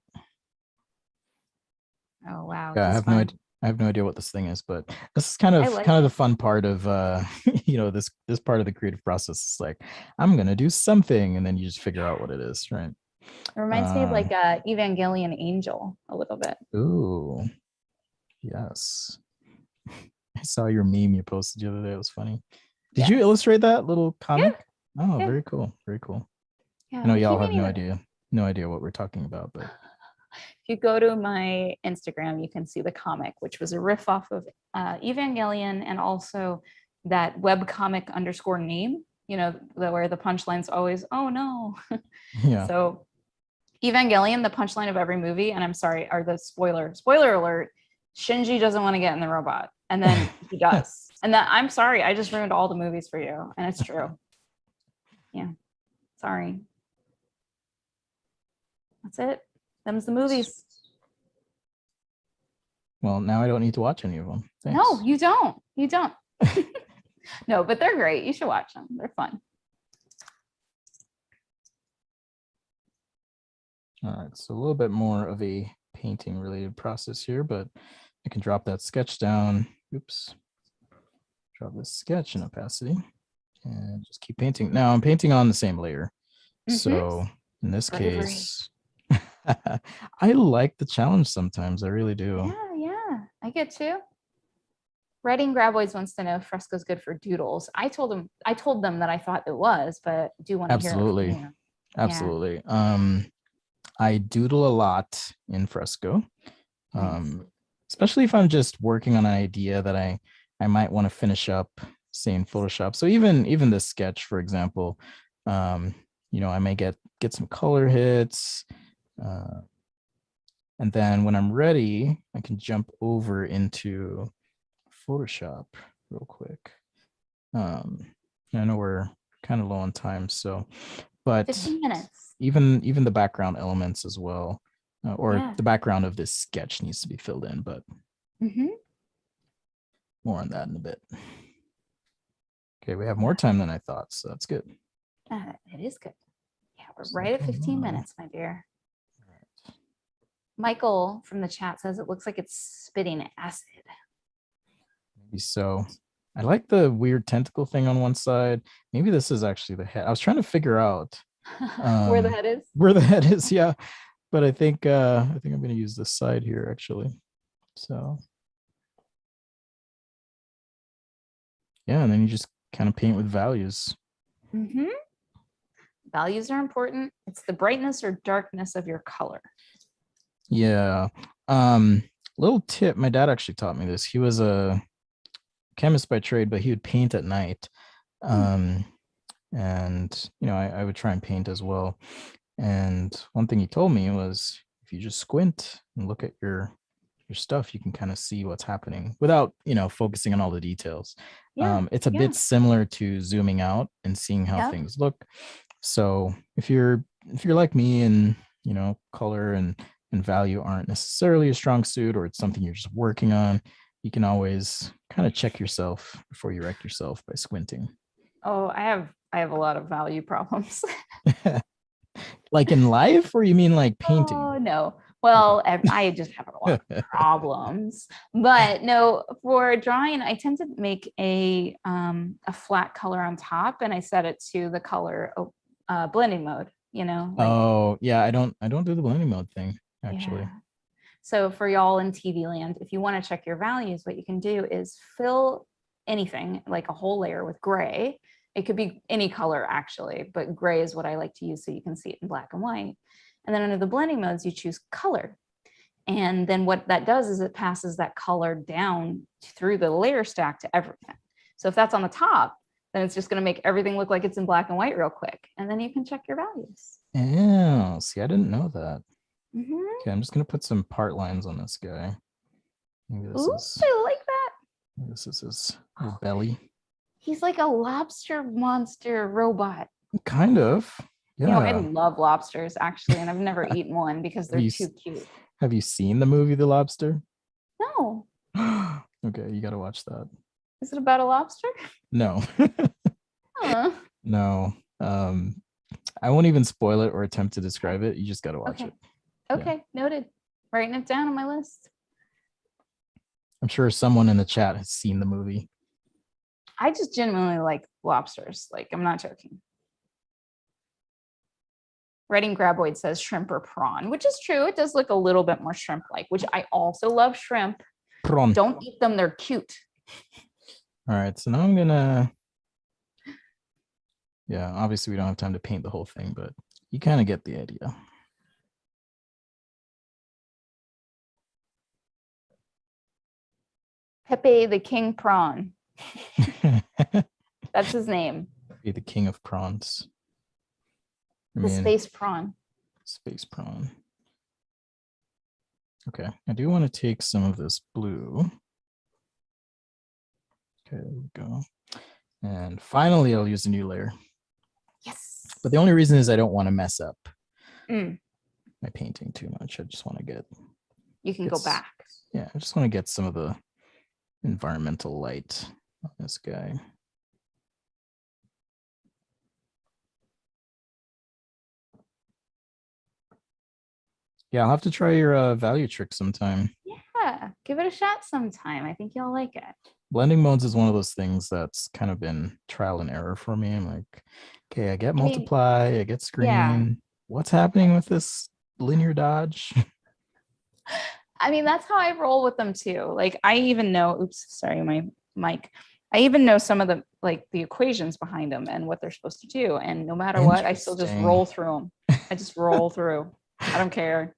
Oh, wow. Yeah, I have no idea. I have no idea what this thing is, but this is kind of the fun part of this part of the creative process. It's like, I'm gonna do something, and then you just figure out what it is, right? It reminds me of like a Evangelion angel a little bit. Ooh, yes. I saw your meme you posted the other day. It was funny. Did you illustrate that little comic? Yeah. Oh, very cool. Very cool. Yeah, I know y'all have no idea what we're talking about, but if you go to my Instagram, you can see the comic, which was a riff off of Evangelion, and also that webcomic _ name, where the punchline's always, oh no. Yeah. So Evangelion, the punchline of every movie, and I'm sorry, or the spoiler alert, Shinji doesn't want to get in the robot, and then he does. And that, I'm sorry, I just ruined all the movies for you, and it's true. Yeah, sorry. That's it. Them's the movies. Well, now I don't need to watch any of them. Thanks. No, you don't. You don't. No, but they're great. You should watch them. They're fun. All right, so a little bit more of a painting related process here, but I can drop that sketch down. Oops. Drop this sketch in opacity and just keep painting. Now I'm painting on the same layer. So in this case, I like the challenge sometimes. I really do. Yeah, I get to. Writing Graboids wants to know if fresco's good for doodles. I told them that I thought it was, but I do want to hear it from you. Absolutely. I doodle a lot in fresco, Nice. especially if I'm just working on an idea that I might want to finish up, say in Photoshop. So even this sketch, for example, I may get some color hits, and then when I'm ready, I can jump over into Photoshop real quick. I know we're kind of low on time, but 15 minutes. even the background elements as well, or Yeah. the background of this sketch needs to be filled in, but more on that in a bit. Okay, we have more time than I thought, so that's good. It is good. Yeah, we're right at 15 minutes, my dear. Michael from the chat says it looks like it's spitting acid. Maybe so. I like the weird tentacle thing on one side. Maybe this is actually the head. I was trying to figure out Where the head is? Where the head is, yeah. But I think I'm going to use this side here actually. So yeah, and then you just kind of paint with values. Values are important. It's the brightness or darkness of your color. Yeah. Little tip, my dad actually taught me this. He was a chemist by trade, but he would paint at night. And I would try and paint as well. And one thing he told me was if you just squint and look at your stuff, you can kind of see what's happening without focusing on all the details. It's a bit similar to zooming out and seeing how things look. So if you're like me and color and value aren't necessarily a strong suit, or it's something you're just working on, you can always kind of check yourself before you wreck yourself by squinting. Oh, I have a lot of value problems. Like in life, or you mean like painting? Oh no. Well, I just have a lot of problems. But no, for drawing, I tend to make a flat color on top, and I set it to the color blending mode. Oh yeah, I don't do the blending mode thing actually. Yeah. So for y'all in TV land, if you want to check your values, what you can do is fill anything, like a whole layer, with gray. It could be any color actually, but gray is what I like to use so you can see it in black and white. And then under the blending modes, you choose color. And then what that does is it passes that color down through the layer stack to everything. So if that's on the top, then it's just going to make everything look like it's in black and white real quick. And then you can check your values. Oh, see, I didn't know that. Okay, I'm just going to put some part lines on this guy. Maybe this is, I like that. This is his little belly. He's like a lobster monster robot. Kind of. Yeah. I love lobsters actually, and I've never eaten one because they're too cute. Have you seen the movie The Lobster? No. Okay, you got to watch that. Is it about a lobster? No. Huh. No. I won't even spoil it or attempt to describe it. You just got to watch it. Okay, noted. Writing it down on my list. I'm sure someone in the chat has seen the movie. I just genuinely like lobsters. Like, I'm not joking. Writing Graboid says shrimp or prawn, which is true. It does look a little bit more shrimp-like, which I also love shrimp. Prawn. Don't eat them. They're cute. All right, so now I'm gonna, obviously we don't have time to paint the whole thing, but you kind of get the idea. Pepe the King Prawn. That's his name. Be the king of prawns. The space prawn. Space prawn. Okay, I do want to take some of this blue. Okay, there we go. And finally, I'll use a new layer. Yes. But the only reason is I don't want to mess up my painting too much. I just want to get. You can go back. Yeah, I just want to get some of the environmental light on this guy. Yeah, I'll have to try your value trick sometime. Yeah, give it a shot sometime. I think you'll like it. Blending modes is one of those things that's kind of been trial and error for me. I'm like, okay, I get multiply, I get screen. Yeah. What's happening with this linear dodge? I mean, that's how I roll with them too. Like, I even know, oops, sorry, my mic. I even know some of the equations behind them and what they're supposed to do. And no matter what, I still just roll through them. I just roll through. I don't care.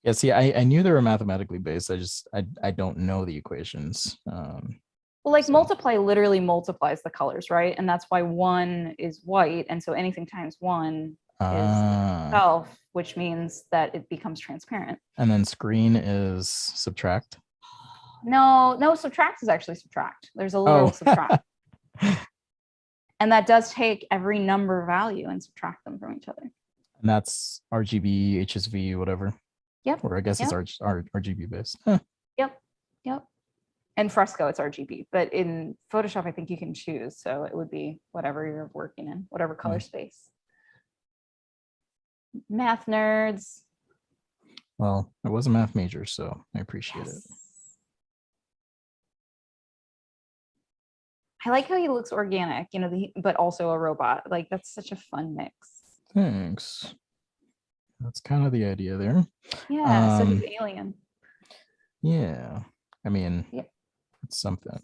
Yeah, see, I knew they were mathematically based. I don't know the equations. Well, like multiply literally multiplies the colors, right? And that's why 1 is white. And so anything times 1 is itself, which means that it becomes transparent. And then screen is subtract. No, subtract is actually subtract. There's a literal subtract. And that does take every number value and subtract them from each other. And that's RGB, HSV, whatever. Yep. Or I guess it's RGB based. Huh. Yep. In Fresco, it's RGB, but in Photoshop, I think you can choose. So it would be whatever you're working in, whatever color space. Math nerds. Well, I was a math major, so I appreciate it. I like how he looks organic, you know, but also a robot. Like, that's such a fun mix. Thanks. That's kind of the idea there. Yeah, so he's alien. Yeah, I mean, it's something.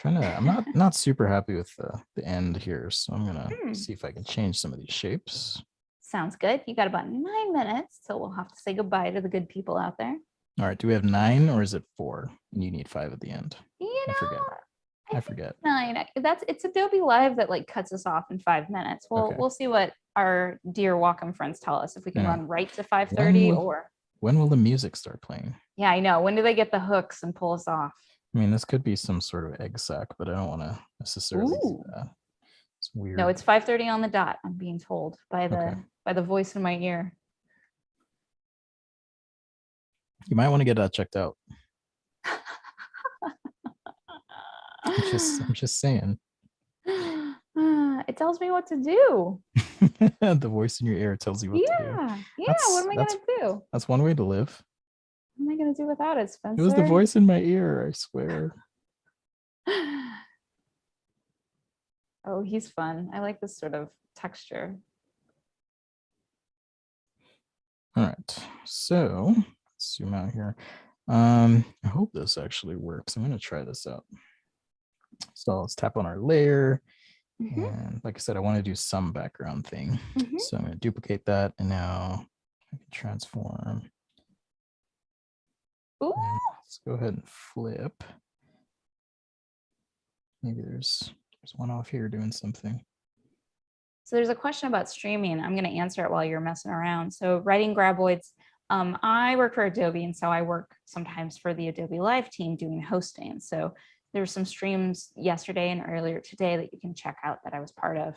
I'm not super happy with the end here, so I'm gonna see if I can change some of these shapes. Sounds good. You got about 9 minutes, so we'll have to say goodbye to the good people out there. All right, do we have 9 or is it 4? And you need 5 at the end. I forget. 9. It's Adobe Live that like cuts us off in 5 minutes. We'll see what our dear Wacom friends tell us, if we can run right to 5:30 or when will the music start playing? Yeah, I know. When do they get the hooks and pull us off? I mean, this could be some sort of egg sack, but I don't want to necessarily do that. It's weird. No, it's 5:30 on the dot. I'm being told by the voice in my ear. You might want to get that checked out. I'm just saying. It tells me what to do. The voice in your ear tells you what to do. Yeah. What am I gonna do? That's one way to live. What am I gonna do without it, Spencer? It was the voice in my ear, I swear. Oh, he's fun. I like this sort of texture. All right, so let's zoom out here. I hope this actually works. I'm gonna try this out. So let's tap on our layer. And like I said, I want to do some background thing. So I'm going to duplicate that. And now I can transform. Ooh. Let's go ahead and flip. Maybe there's one off here doing something. So there's a question about streaming. I'm going to answer it while you're messing around. So writing graboids. I work for Adobe, and so I work sometimes for the Adobe Live team doing hosting. So there's some streams yesterday and earlier today that you can check out that I was part of.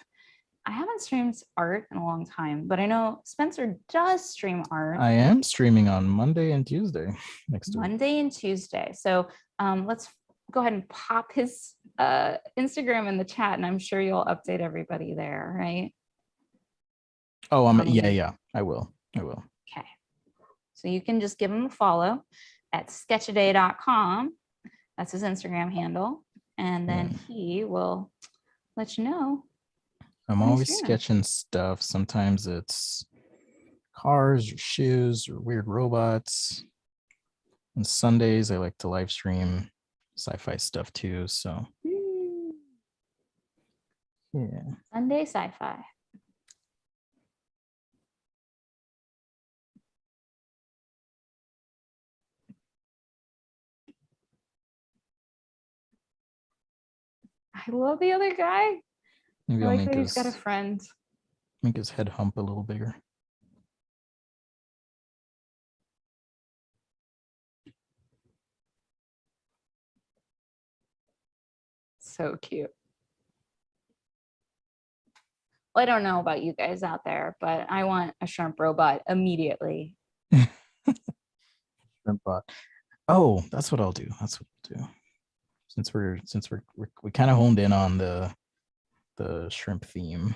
I haven't streamed art in a long time, but I know Spencer does stream art. I am streaming on Monday and Tuesday next week. Monday and Tuesday. So let's go ahead and pop his Instagram in the chat, and I'm sure you'll update everybody there, right? Oh, yeah, I will. Okay. So you can just give him a follow at sketchaday.com. That's his Instagram handle. And then he will let you know. I'm always sketching stuff. Sometimes it's cars or shoes or weird robots. On Sundays, I like to live stream sci-fi stuff too. So yeah. Sunday sci-fi. I love the other guy. Maybe I I'll like make that he's got a friend. Make his head hump a little bigger. So cute. Well, I don't know about you guys out there, but I want a shrimp robot immediately. Shrimp bot. Oh, that's what I'll do. Since we kind of honed in on the shrimp theme.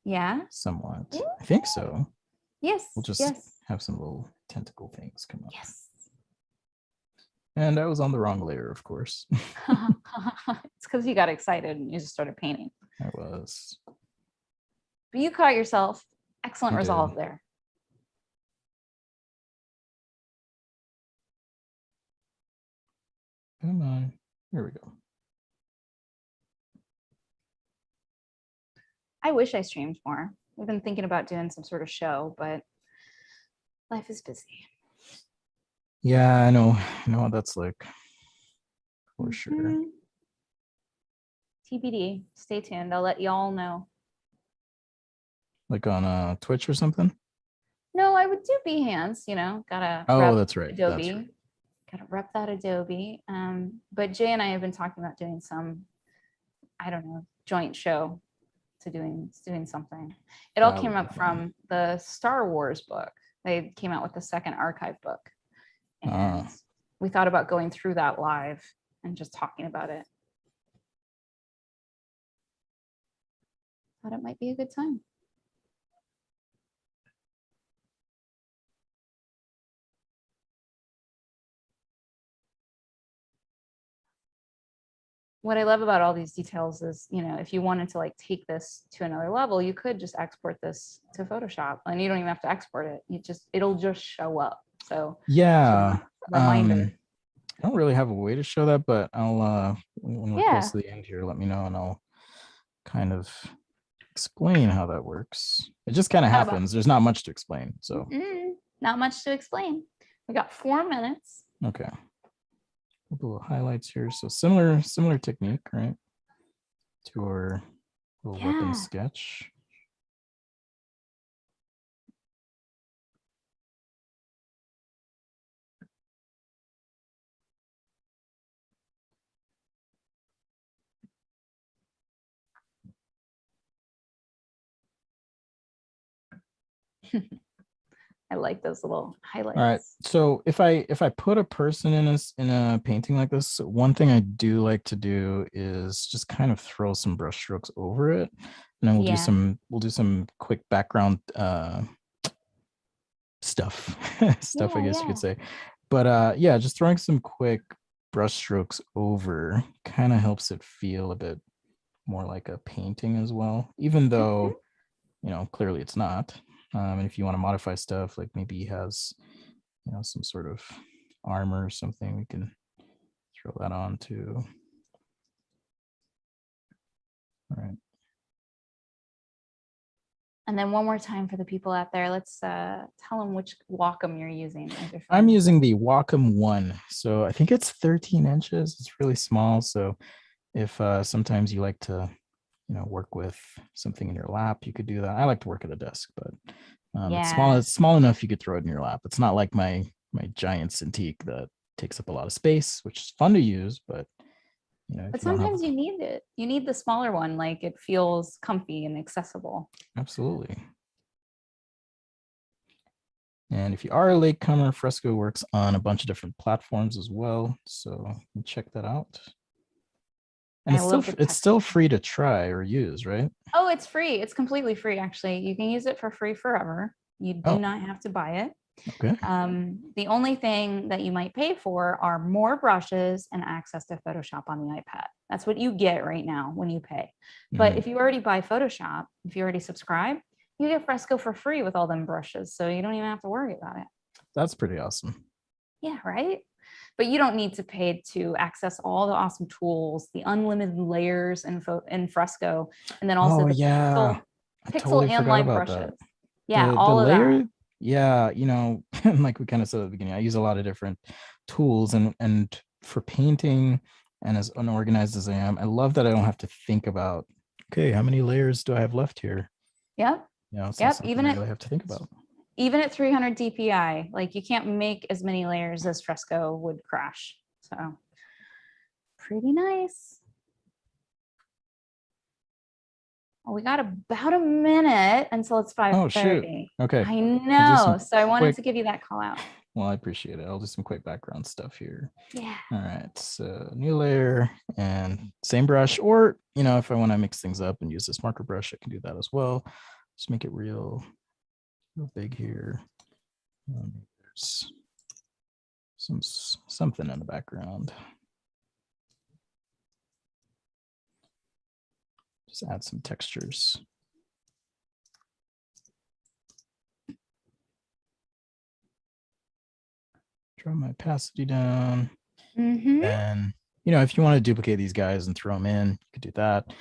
Yeah. Somewhat. Ooh. I think so. Yes. We'll just have some little tentacle things come up. Yes. And I was on the wrong layer, of course. It's because you got excited and you just started painting. I was. But you caught yourself. Excellent resolve there. Come on. Here we go. I wish I streamed more. We've been thinking about doing some sort of show, but Life is busy. Yeah, I know what that's like, for sure. TBD. Stay tuned. I'll let y'all know. Like on Twitch or something? No, I would do Behance, you know, gotta Oh, rep that's right. Adobe. That's right. Gotta rep that Adobe. But Jay and I have been talking about doing some, I don't know, joint show to doing something. It all That came would be up fun. from the Star Wars book. They came out with the second archive book. And we thought about going through that live and just talking about it. Thought it might be a good time. What I love about all these details is, you know, if you wanted to like take this to another level, you could just export this to Photoshop and you don't even have to export it. It'll just show up. So Yeah. reminder. I don't really have a way to show that, but I'll when we're Yeah. close to the end here, let me know and I'll kind of explain how that works. It just kind of happens. There's not much to explain. So not much to explain. We got 4 minutes. okay. A couple of highlights here. So similar technique, right? To our little weapon sketch. I like those little highlights. All right. So if I put a person in a painting like this, one thing I do like to do is just kind of throw some brush strokes over it, and then we'll do some quick background stuff I guess you could say. But yeah, just throwing some quick brush strokes over kind of helps it feel a bit more like a painting as well, even though you know clearly it's not. And if you want to modify stuff, like maybe he has, you know, some sort of armor or something, we can throw that on too. All right. And then one more time for the people out there, let's tell them which Wacom you're using. I'm using the Wacom 1. So I think it's 13 inches. It's really small. So if sometimes you like to, you know, work with something in your lap, you could do that. I like to work at a desk, but it's small enough you could throw it in your lap. It's not like my giant Cintiq that takes up a lot of space, which is fun to use, but you know, but sometimes you need it. You need the smaller one, like it feels comfy and accessible. Absolutely. And if you are a latecomer, Fresco works on a bunch of different platforms as well, so check that out. And it's still free to try or use, right? Oh, it's free. It's completely free, actually. You can use it for free forever. You do not have to buy it. Okay. The only thing that you might pay for are more brushes and access to Photoshop on the iPad. That's what you get right now when you pay. But if you already buy Photoshop, if you already subscribe, you get Fresco for free with all them brushes. So you don't even have to worry about it. That's pretty awesome. Yeah, right? But you don't need to pay to access all the awesome tools, the unlimited layers in Fresco, and then also pixel and line brushes. That. Yeah, all of that. Yeah, you know, like we kind of said at the beginning, I use a lot of different tools, and for painting, and as unorganized as I am, I love that I don't have to think about, okay, how many layers do I have left here? Yep. You know, so even I really have to think about. Even at 300 DPI, like you can't make as many layers as Fresco would crash. So pretty nice. Well, we got about a minute until it's 5:30. Oh, shoot. Okay. I know. So I wanted to give you that call out. Well, I appreciate it. I'll do some quick background stuff here. Yeah. All right. So new layer and same brush, or, you know, if I want to mix things up and use this marker brush, I can do that as well. Just make it real big here. There's something in the background. Just add some textures. Draw my opacity down. And, you know, if you want to duplicate these guys and throw them in, you could do that.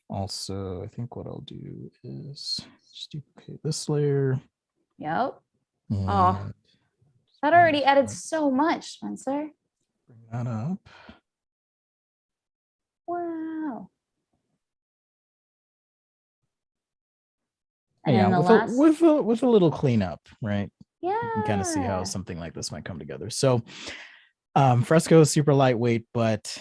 Also, I think what I'll do is just duplicate this layer. Yep. Oh, And that already added so much, Spencer. bring that up. Wow. And And yeah, then the with last, with a little cleanup, right? You can kind of see how yeah. something like this might come together. So fresco is super lightweight, but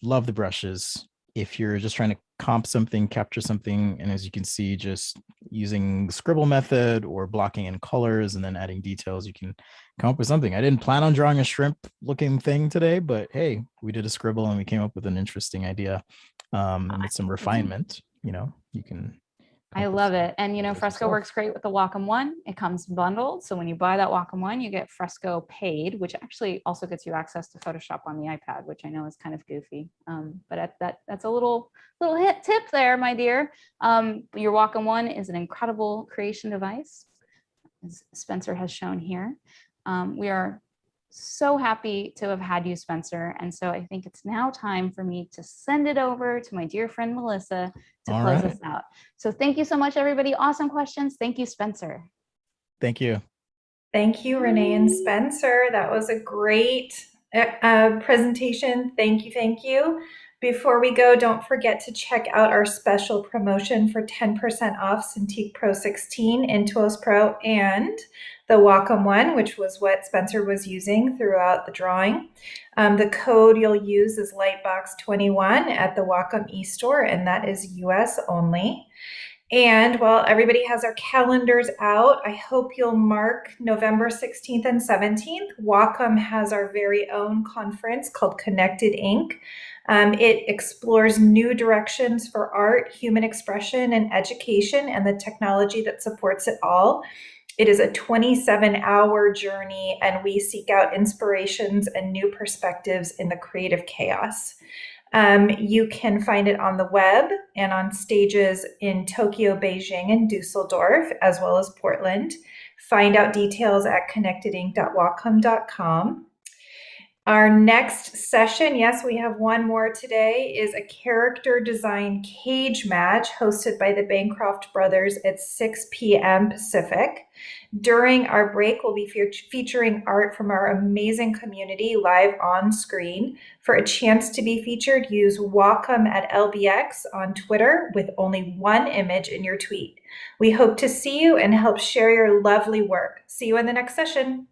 love the brushes. If you're just trying to comp something, capture something, and as you can see, just using the scribble method or blocking in colors and then adding details, you can come up with something. I didn't plan on drawing a shrimp looking thing today, but hey, we did a scribble and we came up with an interesting idea. And with some refinement, you know, you can I love it. And, you know, Fresco yourself. works great with the Wacom One. It comes bundled. So when you buy that Wacom One, you get Fresco paid, which actually also gets you access to Photoshop on the iPad, which I know is kind of goofy. But that's a little hit tip there, my dear. Your Wacom One is an incredible creation device, as Spencer has shown here. We are so happy to have had you, Spencer. And so I think it's now time for me to send it over to my dear friend, Melissa, to All close right. us out. So thank you so much, everybody. Awesome questions. Thank you, Spencer. Thank you. Thank you, Renee and Spencer. That was a great presentation. Thank you. Thank you. Before we go, don't forget to check out our special promotion for 10% off Cintiq Pro 16, Intuos Pro, and the Wacom One, which was what Spencer was using throughout the drawing. The code you'll use is LightBox21 at the Wacom eStore, and that is US only. And while everybody has our calendars out, I hope you'll mark November 16th and 17th. Wacom has our very own conference called Connected Inc. It explores new directions for art, human expression, and education, and the technology that supports it all. It is a 27-hour journey, and we seek out inspirations and new perspectives in the creative chaos. You can find it on the web and on stages in Tokyo, Beijing, and Dusseldorf, as well as Portland. Find out details at connectedinc.wacom.com. Our next session, yes, we have one more today, is a character design cage match hosted by the Bancroft brothers at 6 p.m. Pacific. During our break, we'll be featuring art from our amazing community live on screen. For a chance to be featured, use Wacom at LBX on Twitter with only one image in your tweet. We hope to see you and help share your lovely work. See you in the next session.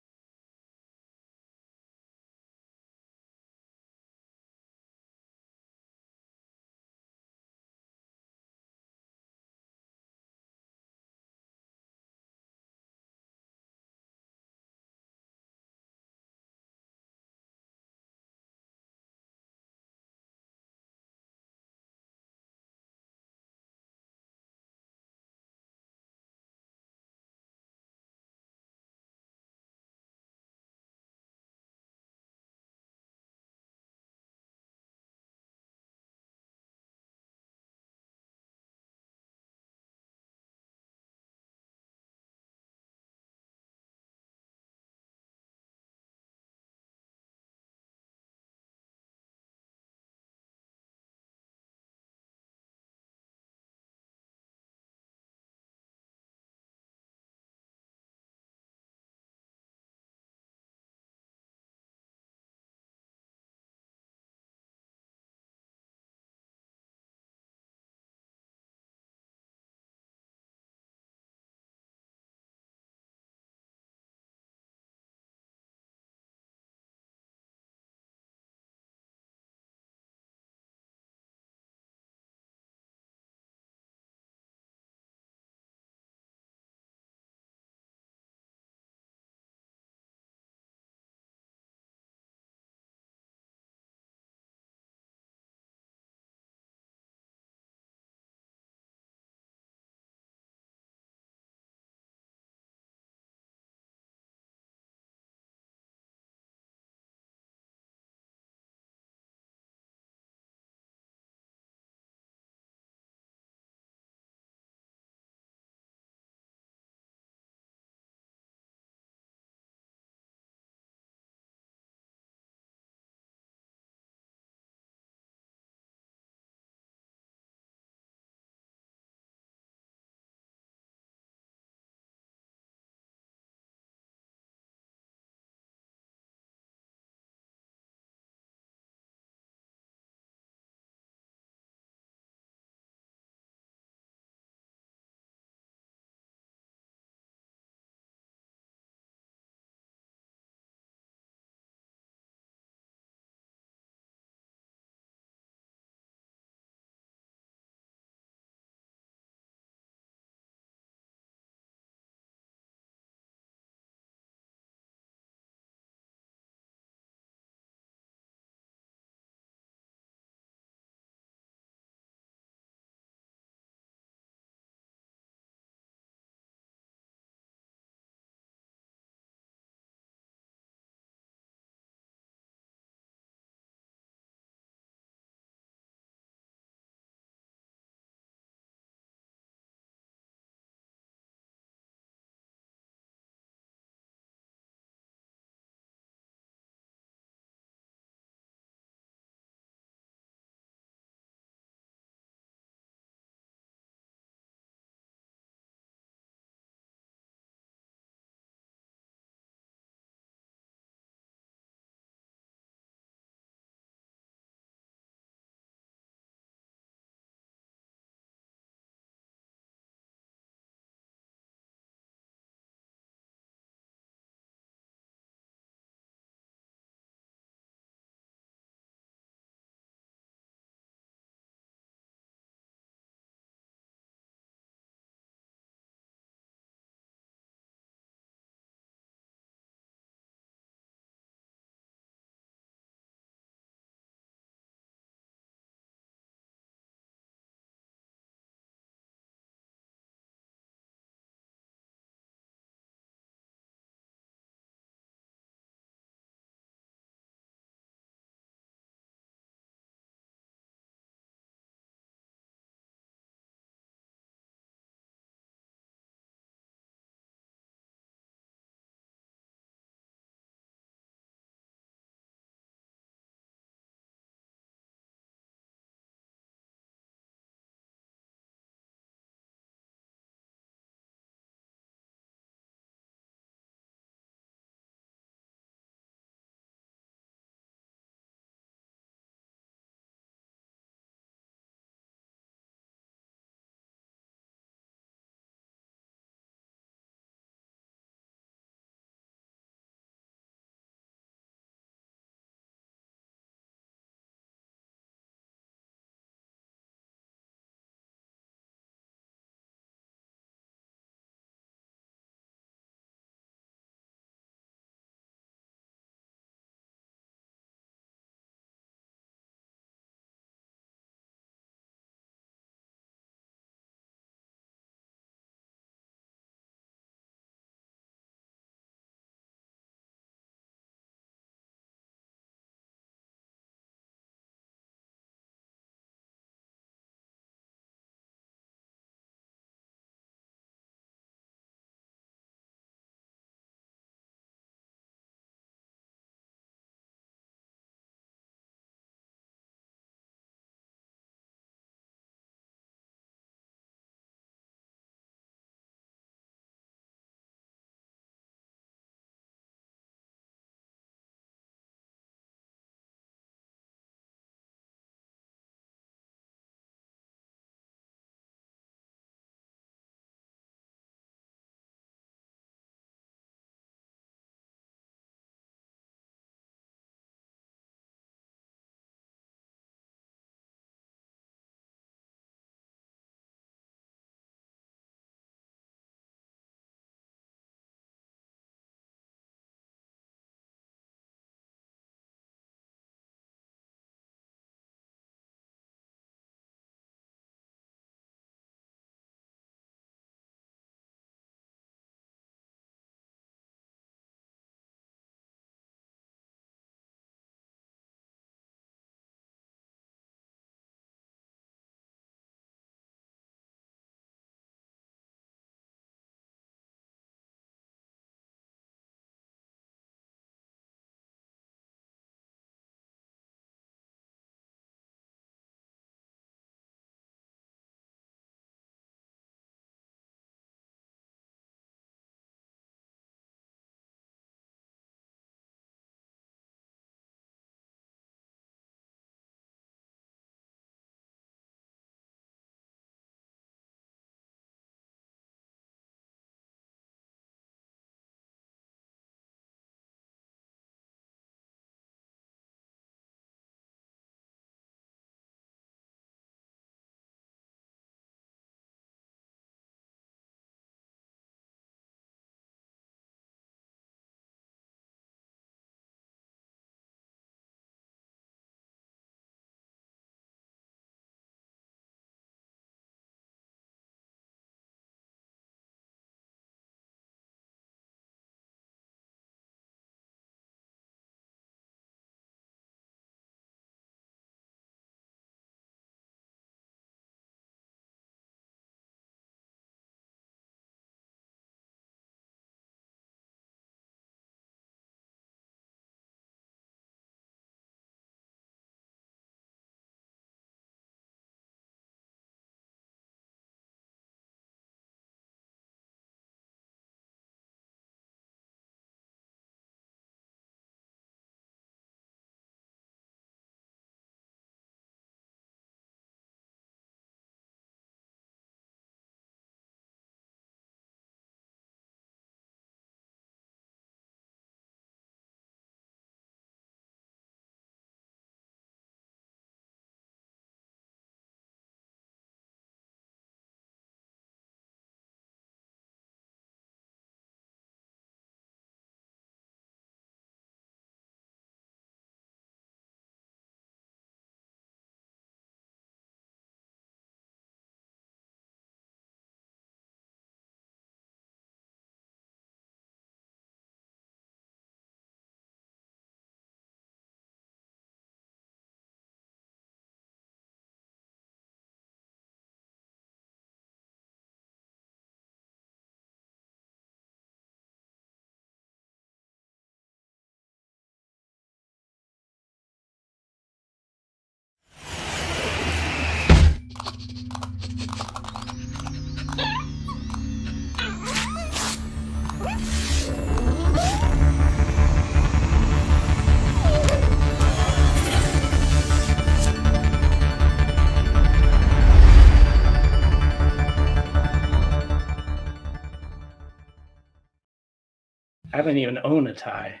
I don't even own a tie.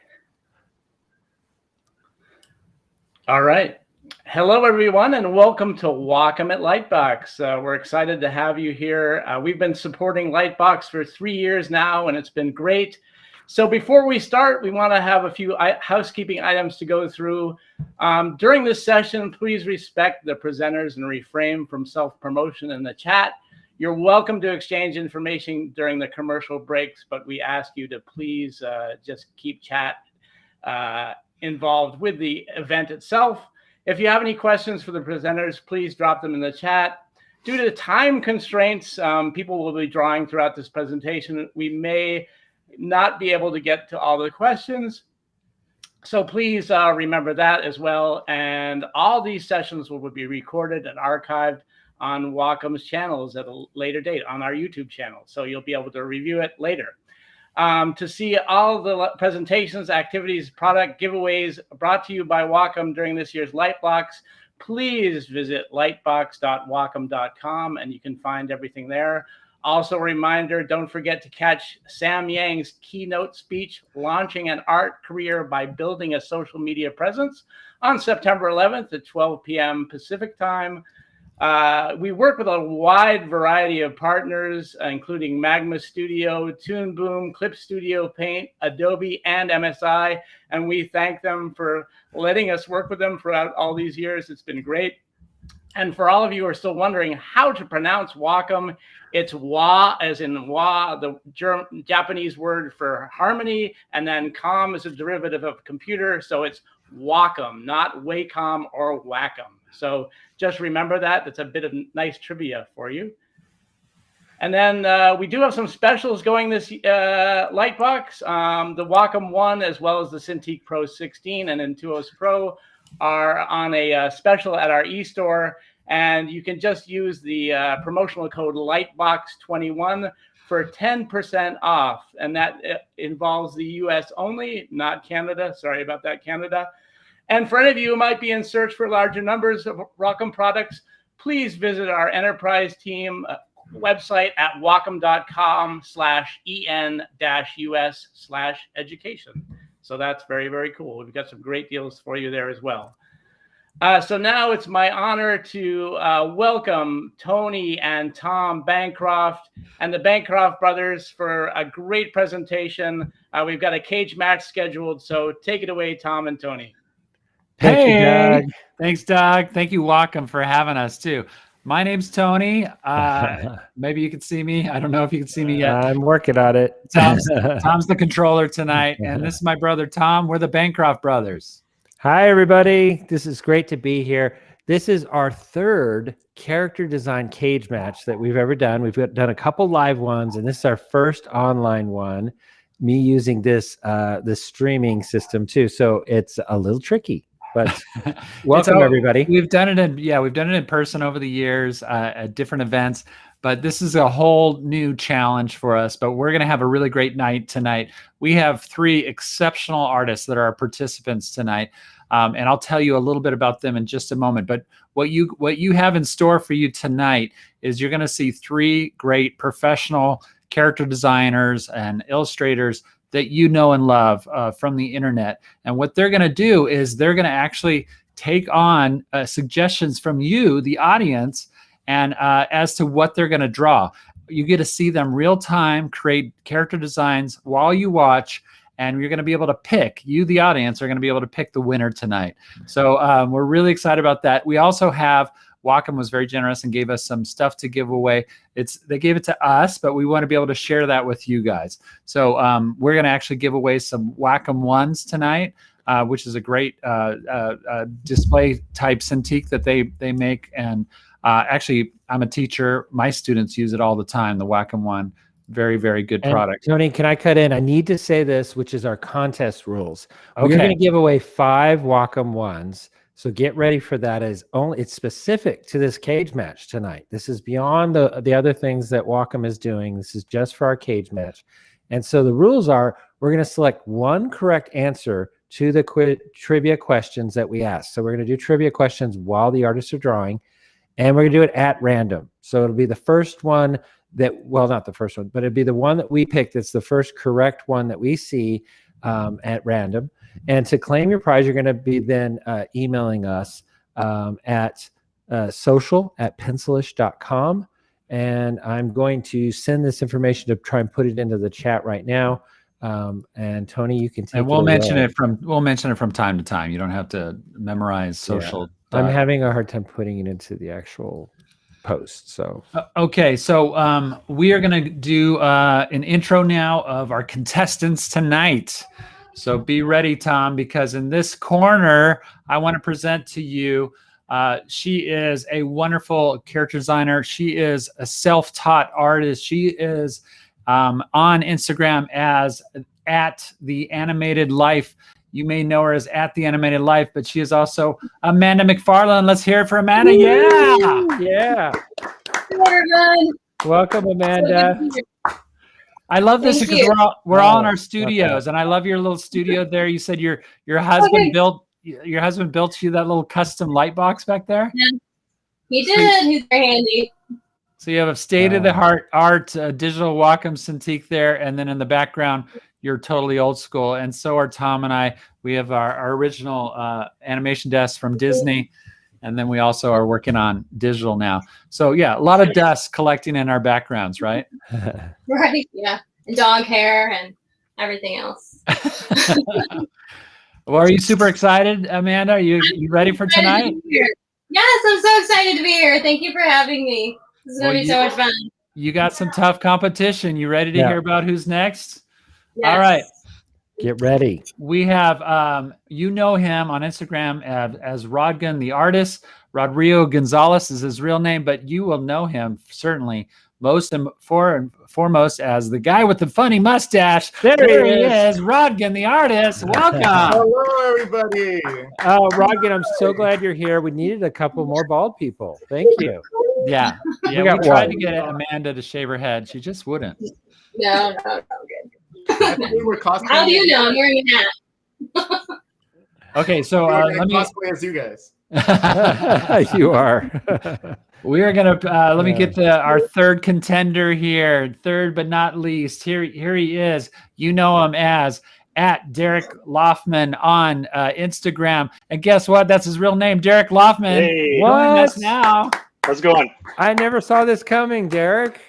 All right. Hello, everyone, and welcome to Wacom at LightBox. We're excited to have you here. We've been supporting LightBox for 3 years now, and it's been great. So before we start, we want to have a few housekeeping items to go through. During this session, please respect the presenters and refrain from self-promotion in the chat. You're welcome to exchange information during the commercial breaks, but we ask you to please just keep chat involved with the event itself. If you have any questions for the presenters, please drop them in the chat. Due to time constraints, people will be drawing throughout this presentation. We may not be able to get to all the questions. So please remember that as well. And all these sessions will be recorded and archived on Wacom's channels at a later date on our YouTube channel. So you'll be able to review it later. To see all the presentations, activities, product giveaways brought to you by Wacom during this year's LightBox, please visit lightbox.wacom.com and you can find everything there. Also a reminder, don't forget to catch Sam Yang's keynote speech, Launching an Art Career by Building a Social Media Presence, on September 11th at 12 p.m. Pacific time. We work with a wide variety of partners, including Magma Studio, Toon Boom, Clip Studio Paint, Adobe, and MSI. And we thank them for letting us work with them throughout all these years. It's been great. And for all of you who are still wondering how to pronounce Wacom, it's Wa as in Wa, the Japanese word for harmony, and then com is a derivative of computer. So it's Wacom, not Wacom or Wacom. So just remember that. That's a bit of nice trivia for you. And then we do have some specials going this LightBox. The Wacom 1 as well as the Cintiq Pro 16 and Intuos Pro are on a special at our e-store. And you can just use the promotional code LightBox21 for 10% off. And that involves the US only, not Canada. Sorry about that, Canada. And for any of you who might be in search for larger numbers of Wacom products, please visit our enterprise team website at wacom.com/en-us/education. So that's very, very cool. We've got some great deals for you there as well. So now it's my honor to welcome Tony and Tom Bancroft and the Bancroft brothers for a great presentation. We've got a cage match scheduled, so take it away, Tom and Tony. Hey, thanks, Doug. Thank you, Wacom, for having us too. My name's Tony. Maybe you can see me. I don't know if you can see me yet. I'm working on it. Tom's the controller tonight, and this is my brother Tom. We're the Bancroft brothers. Hi, everybody. This is great to be here. This is our third character design cage match that we've ever done. We've done a couple live ones, and this is our first online one. Me using this streaming system too, so it's a little tricky. But welcome, everybody. We've done it in person over the years at different events, but this is a whole new challenge for us. But we're going to have a really great night tonight. We have 3 exceptional artists that are our participants tonight, and I'll tell you a little bit about them in just a moment. But what you have in store for you tonight is you're going to see 3 great professional character designers and illustrators that you know and love from the internet. And what they're going to do is they're going to actually take on suggestions from you, the audience, and as to what they're going to draw. You get to see them real time, create character designs while you watch, and you're going to be able to pick, you, the audience, are going to be able to pick the winner tonight. So we're really excited about that. We also have, Wacom was very generous and gave us some stuff to give away. They gave it to us, but we want to be able to share that with you guys. So we're going to actually give away some Wacom 1s tonight, which is a great display type Cintiq that they make. And actually, I'm a teacher. My students use it all the time, the Wacom 1. Very, very good product. Tony, can I cut in? I need to say this, which is our contest rules. Okay. We're going to give away 5 Wacom 1s. So get ready for that. It's specific to this cage match tonight. This is beyond the other things that Wacom is doing. This is just for our cage match. And so the rules are, we're going to select 1 correct answer to the trivia questions that we ask. So we're going to do trivia questions while the artists are drawing, and we're going to do it at random. So it'll be the first one well, not the first one, but it'd be the one that we picked. It's the first correct one that we see at random. And to claim your prize, you're going to be then emailing us at social@pencilish.com. And I'm going to send this information to try and put it into the chat right now. And Tony, you can take and we'll it mention away. it from time to time. You don't have to memorize social. I'm having a hard time putting it into the actual post. So okay, so we are going to do an intro now of our contestants tonight. So be ready, Tom, because in this corner, I want to present to you. She is a wonderful character designer. She is a self-taught artist. She is on Instagram as @theanimatedlife. You may know her as @theanimatedlife, but she is also Amanda McFarland. Let's hear it for Amanda. Yeah. Welcome, Amanda. I love this Thank because you. we're all in our studios, and I love your little studio there. You said your husband built you that little custom light box back there. Yeah, he did. He's very handy. So you have a state-of-the-art digital Wacom Cintiq there, and then in the background, you're totally old school. And so are Tom and I. We have our original animation desk from Disney, and then we also are working on digital now. So yeah, a lot of dust collecting in our backgrounds, right? Right. Yeah. And dog hair and everything else. Well, are you super excited, Amanda? Are you ready for tonight? Yes, I'm so excited to be here. Thank you for having me. This is going to be so much fun. You got some tough competition. You ready to hear about who's next? Yes. All right. Get ready. We have, you know him on Instagram as Rodgan the artist. Rodrigo Gonzalez is his real name, but you will know him certainly most and foremost as the guy with the funny mustache. There he is, Rodgan the artist. Welcome. Hello, everybody. Oh, Rodgan, I'm so glad you're here. We needed a couple more bald people. Thank you. Yeah, we tried to get Amanda to shave her head. She just wouldn't. No, good. How do you know I'm wearing a hat? Okay, so let me cosplay as you guys. You are. We are gonna let me get our third contender here. Third but not least, here he is. You know him as @Derek Loffman on Instagram, and guess what? That's his real name, Derek Loffman. Hey, joining us now. How's it going? I never saw this coming, Derek.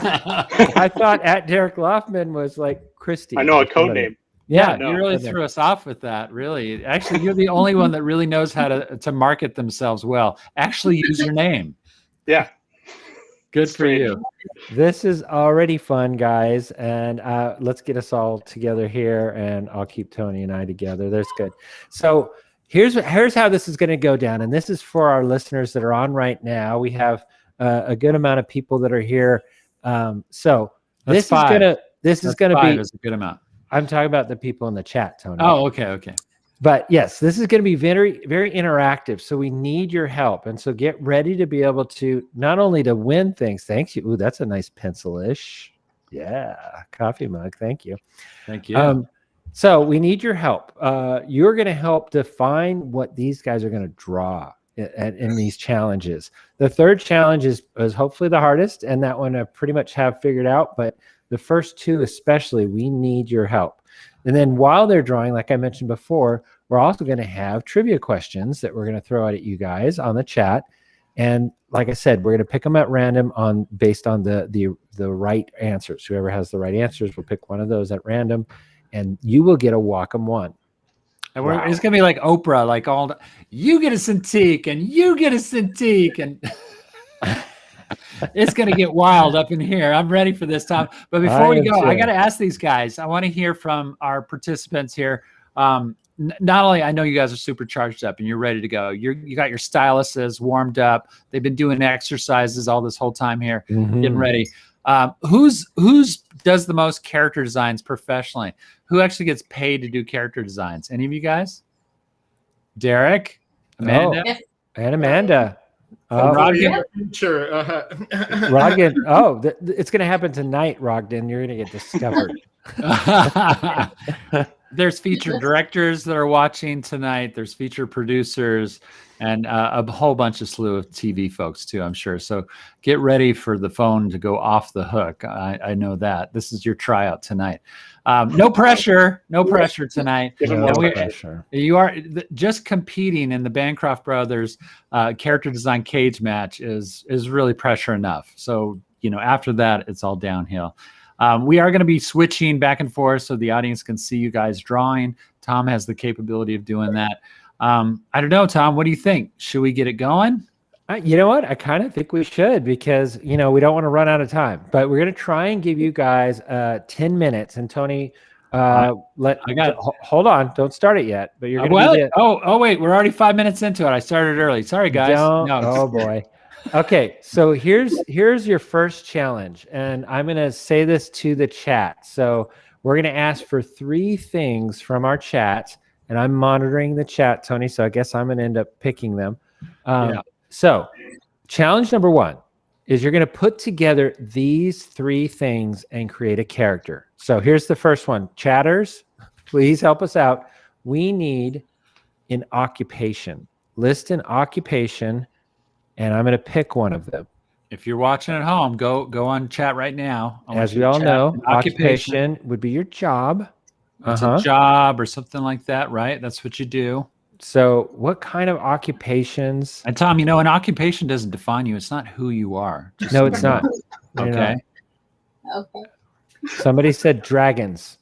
I thought @Derek Loffman was like Christy. I know, a code name. Yeah, no. you really threw us off with that. Really, actually, you're the only one that really knows how to market themselves well. Actually, use your name. Yeah. Good for you. This is already fun, guys. And let's get us all together here, and I'll keep Tony and I together. That's good. So here's how this is going to go down. And this is for our listeners that are on right now. We have a good amount of people that are here. So this is going to be a good amount. I'm talking about the people in the chat, Tony. Oh, okay. But yes, this is going to be very, very interactive. So we need your help. And so get ready to be able to not only to win things. Thank you. Ooh, that's a nice pencil-ish. Yeah. Coffee mug. Thank you. Thank you. So we need your help. You're going to help define what these guys are going to draw in these challenges. The third challenge is hopefully the hardest. And that one I pretty much have figured out. But the first two especially, we need your help. And then while they're drawing, like I mentioned before, we're also going to have trivia questions that we're going to throw out at you guys on the chat. And like I said, we're going to pick them at random based on the right answers. Whoever has the right answers, we'll pick one of those at random, and you will get a Wacom One. And it's going to be like Oprah, like you get a Cintiq and you get a Cintiq, and it's going to get wild up in here. I'm ready for this, Tom. But before we go, I got to ask these guys. I want to hear from our participants here. Not only I know you guys are super charged up and you're ready to go. You got your styluses warmed up. They've been doing exercises all this whole time here, getting ready. Who's does the most character designs professionally? Who actually gets paid to do character designs? Any of you guys? Derek, Amanda, and Amanda. Rodgan. Rodgan. Oh, it's going to happen tonight, Rodgan. You're going to get discovered. there's featured directors that are watching tonight. There's featured producers and a whole bunch of slew of TV folks too, I'm sure. So get ready for the phone to go off the hook. I know that. This is your tryout tonight. No pressure. No pressure tonight. No pressure. You are just competing in the Bancroft Brothers character design cage match is really pressure enough. So, after that, it's all downhill. We are going to be switching back and forth so the audience can see you guys drawing. Tom has the capability of doing that. I don't know, Tom, what do you think? Should we get it going? You know what? I kind of think we should because, we don't want to run out of time. But we're going to try and give you guys 10 minutes. And Tony, hold on. Don't start it yet. But you're going to wait. We're already 5 minutes into it. I started early. Sorry, guys. Oh, boy. Okay, so here's your first challenge, and I'm going to say this to the chat. So we're going to ask for 3 things from our chat, and I'm monitoring the chat, Tony, so I guess I'm going to end up picking them. So challenge number 1 is you're going to put together these 3 things and create a character. So here's the first one. Chatters, please help us out. We need an occupation. List an occupation. And I'm going to pick one of them. If you're watching at home, go on chat right now. As we all know, occupation would be your job. It's a job or something like that, right? That's what you do. So what kind of occupations? And Tom, an occupation doesn't define you. It's not who you are. No, it's not. Okay. Okay. Somebody said dragons.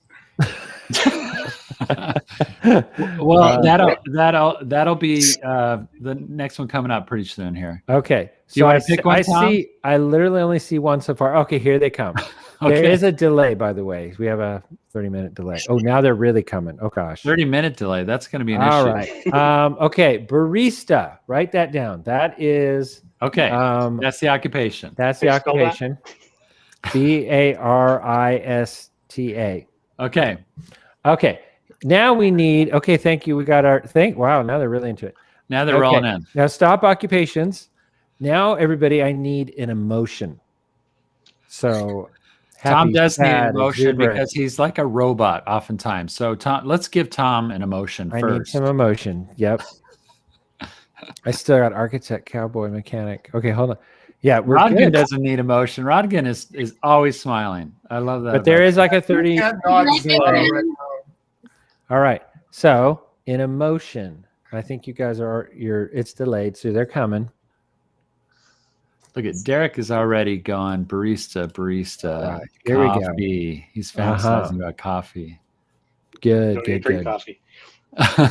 Well, that'll be the next one coming up pretty soon here. Okay. Do you want to pick one, Tom? I literally only see one so far. Okay, here they come. Okay. There is a delay, by the way. We have a 30-minute delay. Oh, now they're really coming. Oh gosh. 30-minute delay. That's going to be an All issue. right. Okay, barista. Write that down. That is okay. That's the occupation. That's the occupation. Barista. Okay. Okay. Now we need, okay, thank you. We got our thing. Wow, now they're really into it. Now they're rolling in. Now stop occupations. Now, everybody, I need an emotion. So Tom does need an emotion because he's like a robot oftentimes. So Tom, let's give Tom an emotion first. I need some emotion. Yep. I still got architect, cowboy, mechanic. Okay, hold on. Yeah, Rodgin doesn't need emotion. Rodgin is always smiling. I love that. But there is like a 30. All right. So in emotion, I think you guys it's delayed, so they're coming. Look at Derek is already gone. Barista, right, here coffee. We go. He's fantasizing about coffee. Good. Coffee.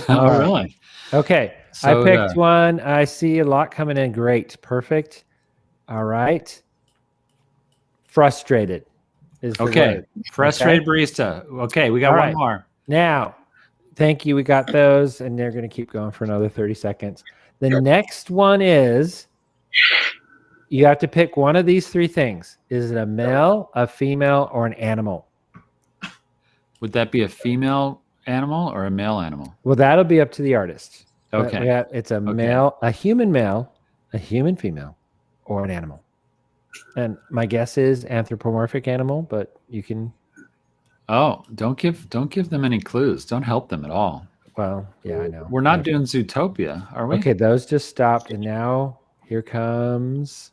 Oh, really? Okay. So, I picked one. I see a lot coming in. Great. Perfect. All right. Frustrated is the word. Frustrated barista. Okay, we got one more. Now, thank you. We got those, and they're going to keep going for another 30 seconds. The next one is you have to pick one of these 3 things. Is it a male, a female, or an animal? Would that be a female animal or a male animal? Well, that'll be up to the artist. Okay. It's a male, a human male, a human female, or an animal. And my guess is anthropomorphic animal, but you can. Oh, don't give them any clues. Don't help them at all. Well, yeah, I know. We're not doing Zootopia, are we? Okay, those just stopped, and now here comes.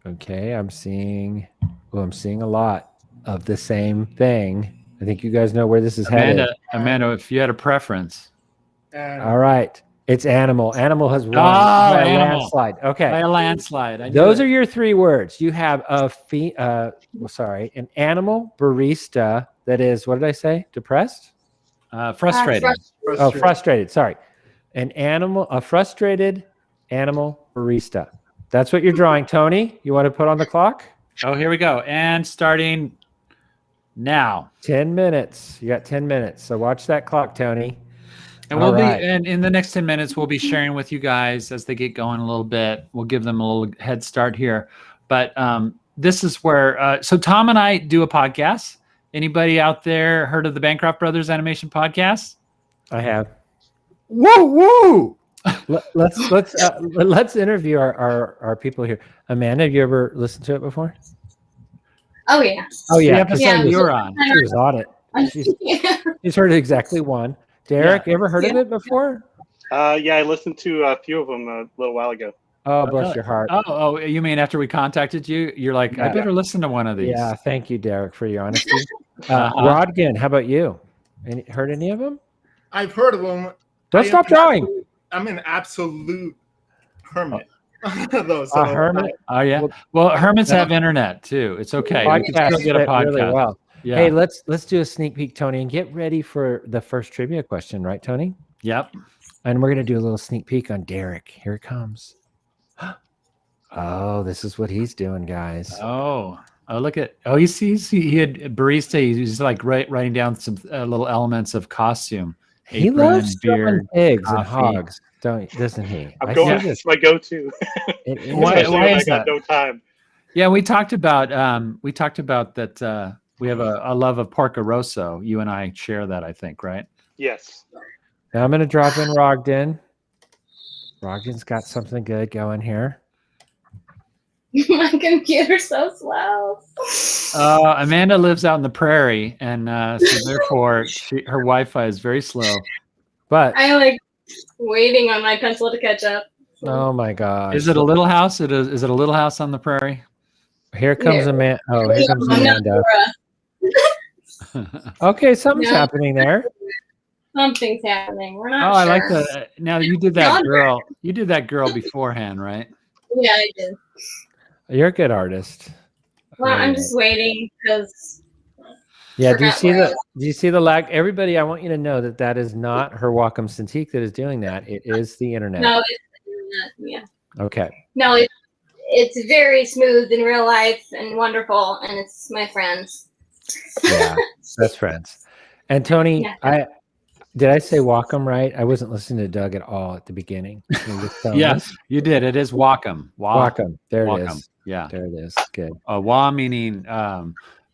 Okay, I'm seing a lot of the same thing. I think you guys know where this is headed. Amanda, if you had a preference. All right. It's animal. Animal has won by a landslide. Okay. By a landslide. Those are your 3 words. You have an animal barista that is, what did I say? Depressed? Frustrated. Oh, frustrated. Sorry. A frustrated animal barista. That's what you're drawing. Tony, you want to put on the clock? Oh, here we go. And starting now. 10 minutes. You got 10 minutes. So watch that clock, Tony. And we'll be, and in the next 10 minutes, we'll be sharing with you guys as they get going a little bit. We'll give them a little head start here. But this is where, so Tom and I do a podcast. Anybody out there heard of the Bancroft Brothers Animation Podcast? I have. Woo! Let's interview our people here. Amanda, have you ever listened to it before? Oh yeah. Oh yeah. The episode you were on. She was on it. She's heard exactly one. Derek, you ever heard of it before? Yeah, I listened to a few of them a little while ago. Oh, bless your heart. Oh, you mean after we contacted you, you're like, I better listen to one of these. Yeah, thank you, Derek, for your honesty. Rodgin, how about you? Heard any of them? I've heard of them. Don't stop drawing. I'm an absolute hermit. Though, A hermit? Oh yeah. Well, hermits have internet too. It's okay. You can still get a podcast. Really well. Yeah. Hey, let's do a sneak peek, Tony, and get ready for the first trivia question, right, Tony? Yep. And we're gonna do a little sneak peek on Derek. Here it comes. Oh, this is what he's doing, guys. Oh, look at he had barista. He's like writing down some little elements of costume. He Apron, loves beard, pigs coffee. and hogs, doesn't he? It's my go-to. Why I is got that? no time. Yeah, we talked about that. We have a love of Porco Rosso. You and I share that, I think, right? Yes. Now I'm going to drop in Rogden. Rogden's got something good going here. My computer's so slow. Amanda lives out in the prairie, and so therefore her Wi-Fi is very slow. But I'm like waiting on my pencil to catch up. Oh my God! Is it a little house? Is it a little house on the prairie? Here comes Amanda. Oh, here comes Amanda. Okay, something's happening there. Something's happening. We're not Oh, sure. I like that. Now you did that girl. You did that girl beforehand, right? Yeah, I did. You're a good artist. Well, I'm just waiting because. Yeah, do you see the lag? Everybody, I want you to know that is not her Wacom Cintiq that is doing that. It is the internet. No, it's the internet. Yeah. Okay. No, it's very smooth in real life and wonderful, and it's my friends. Yeah, best friends. And Tony, Yeah. Did I say Wacom right? I wasn't listening to Doug at all at the beginning. Yes, you did. It is Wacom. Wacom. There it is. Yeah. There it is. Good. Wa meaning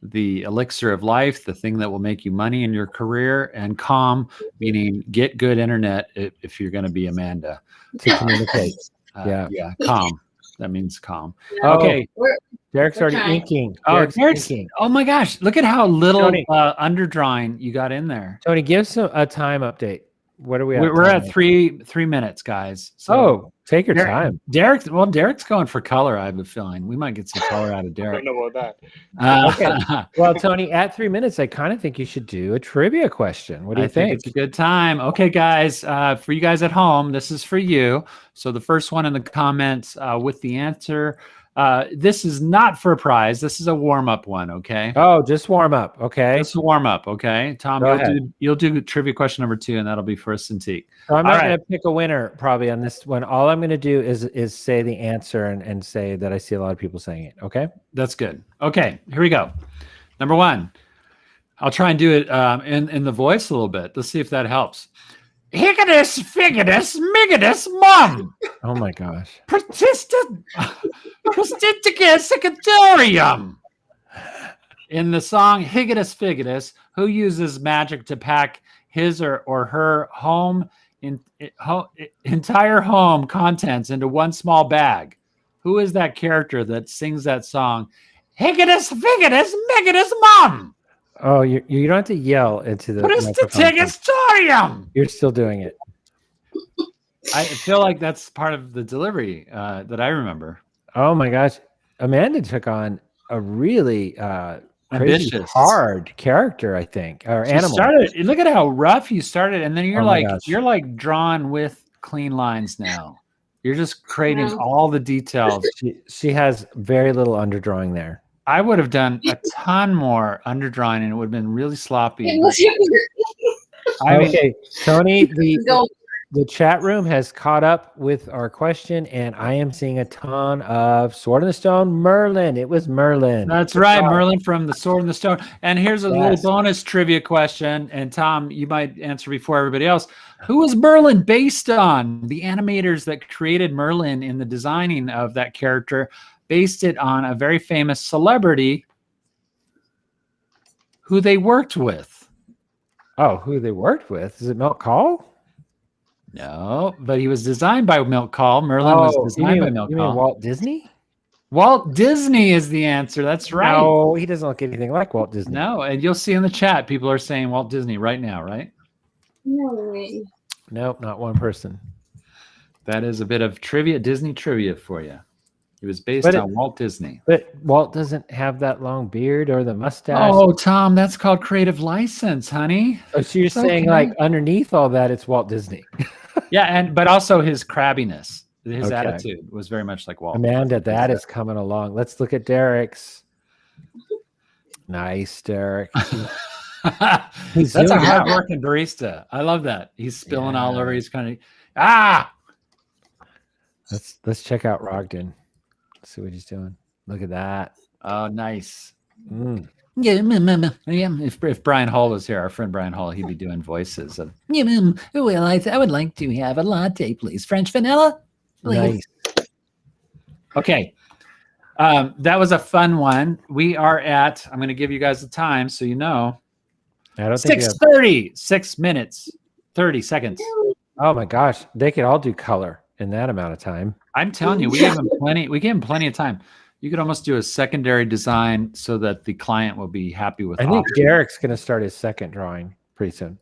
the elixir of life, the thing that will make you money in your career, and com meaning get good internet if you're going to be Amanda. To communicate. Yeah, com. That means calm. Oh, Okay. Derek's already inking. Derek's inking. Oh my gosh. Look at how little Tony. underdrawing you got in there. Tony, give us a time update. What are we at? We're at 3 minutes, guys. So take your time. Derek's going for color, I have a feeling. We might get some color out of I Derek. don't know about that. Okay. Well, Tony, at 3 minutes, I kind of think you should do a trivia question. What do you I think think? it's a good time. Okay, guys, for you guys at home, this is for you. So the first one in the comments with the answer. This is not for a prize. This is a warm-up one, okay? Oh, just warm up. Okay. Just a warm-up, okay? Tom, you'll do trivia question number 2, and that'll be for a Cintiq. So I'm All not right. going to pick a winner probably on this one. All I'm going to do is say the answer and say that I see a lot of people saying it. Okay. That's good. Okay, here we go. Number 1. I'll try and do it in the voice a little bit. Let's see if that helps. Higgadus, figgadus, miggadus, mum. Oh my gosh. Prestigious in the song Higgadus Figgadus, who uses magic to pack his or her entire home contents into one small bag? Who is that character that sings that song? Higgadus Figgadus, miggadus, mum. Oh, you don't have to yell into the Prestigious. You're still doing it. I feel like that's part of the delivery that I remember. Oh my gosh. Amanda took on a really crazy Ambitious. hard character, I think, or animal. Look at how rough you started, and then Oh my gosh. you're like drawn with clean lines now. You're just creating all the details. She has very little underdrawing there. I would have done a ton more underdrawing, and it would have been really sloppy. Okay, Tony, the chat room has caught up with our question, and I am seeing a ton of Sword in the Stone Merlin. It was Merlin. That's right, Merlin from the Sword and the Stone. And here's a little bonus trivia question. And Tom, you might answer before everybody else. Who was Merlin based on? The animators that created Merlin in the designing of that character based it on a very famous celebrity who they worked with. Oh, who they worked with? Is it Milk Call? No, but he was designed by Milk Call. Merlin was designed by Milk You mean Call. Walt Disney? Walt Disney is the answer. That's right. No, he doesn't look anything like Walt Disney. No, and you'll see in the chat, people are saying Walt Disney right now, right? No way. Nope, not one person. That is a bit of trivia, Disney trivia for you. It was based on Walt Disney. But Walt doesn't have that long beard or the mustache. Oh, Tom, that's called creative license, honey. Oh, so you're saying like underneath all that, it's Walt Disney. Yeah, but also his crabbiness, his Okay. attitude was very much like Walt. Amanda, that is coming along. Let's look at Derek's. Nice, Derek. That's a hard-working barista. I love that. He's spilling all over. He's kind of Let's check out Rogden. Let's see what he's doing. Look at that. Oh, nice. Mm. Yeah, if Brian Hall was here, our friend Brian Hall, he'd be doing voices of. Well, I would like to have a latte, please. French vanilla, please. Nice. Okay, that was a fun one. We are at. I'm going to give you guys the time so you know. I don't think 6:30. 6 minutes, 30 seconds. Oh my gosh, they could all do color in that amount of time. I'm telling you, we gave them plenty. We gave them plenty of time. You could almost do a secondary design so that the client will be happy with. I think Derek's going to start his second drawing pretty soon.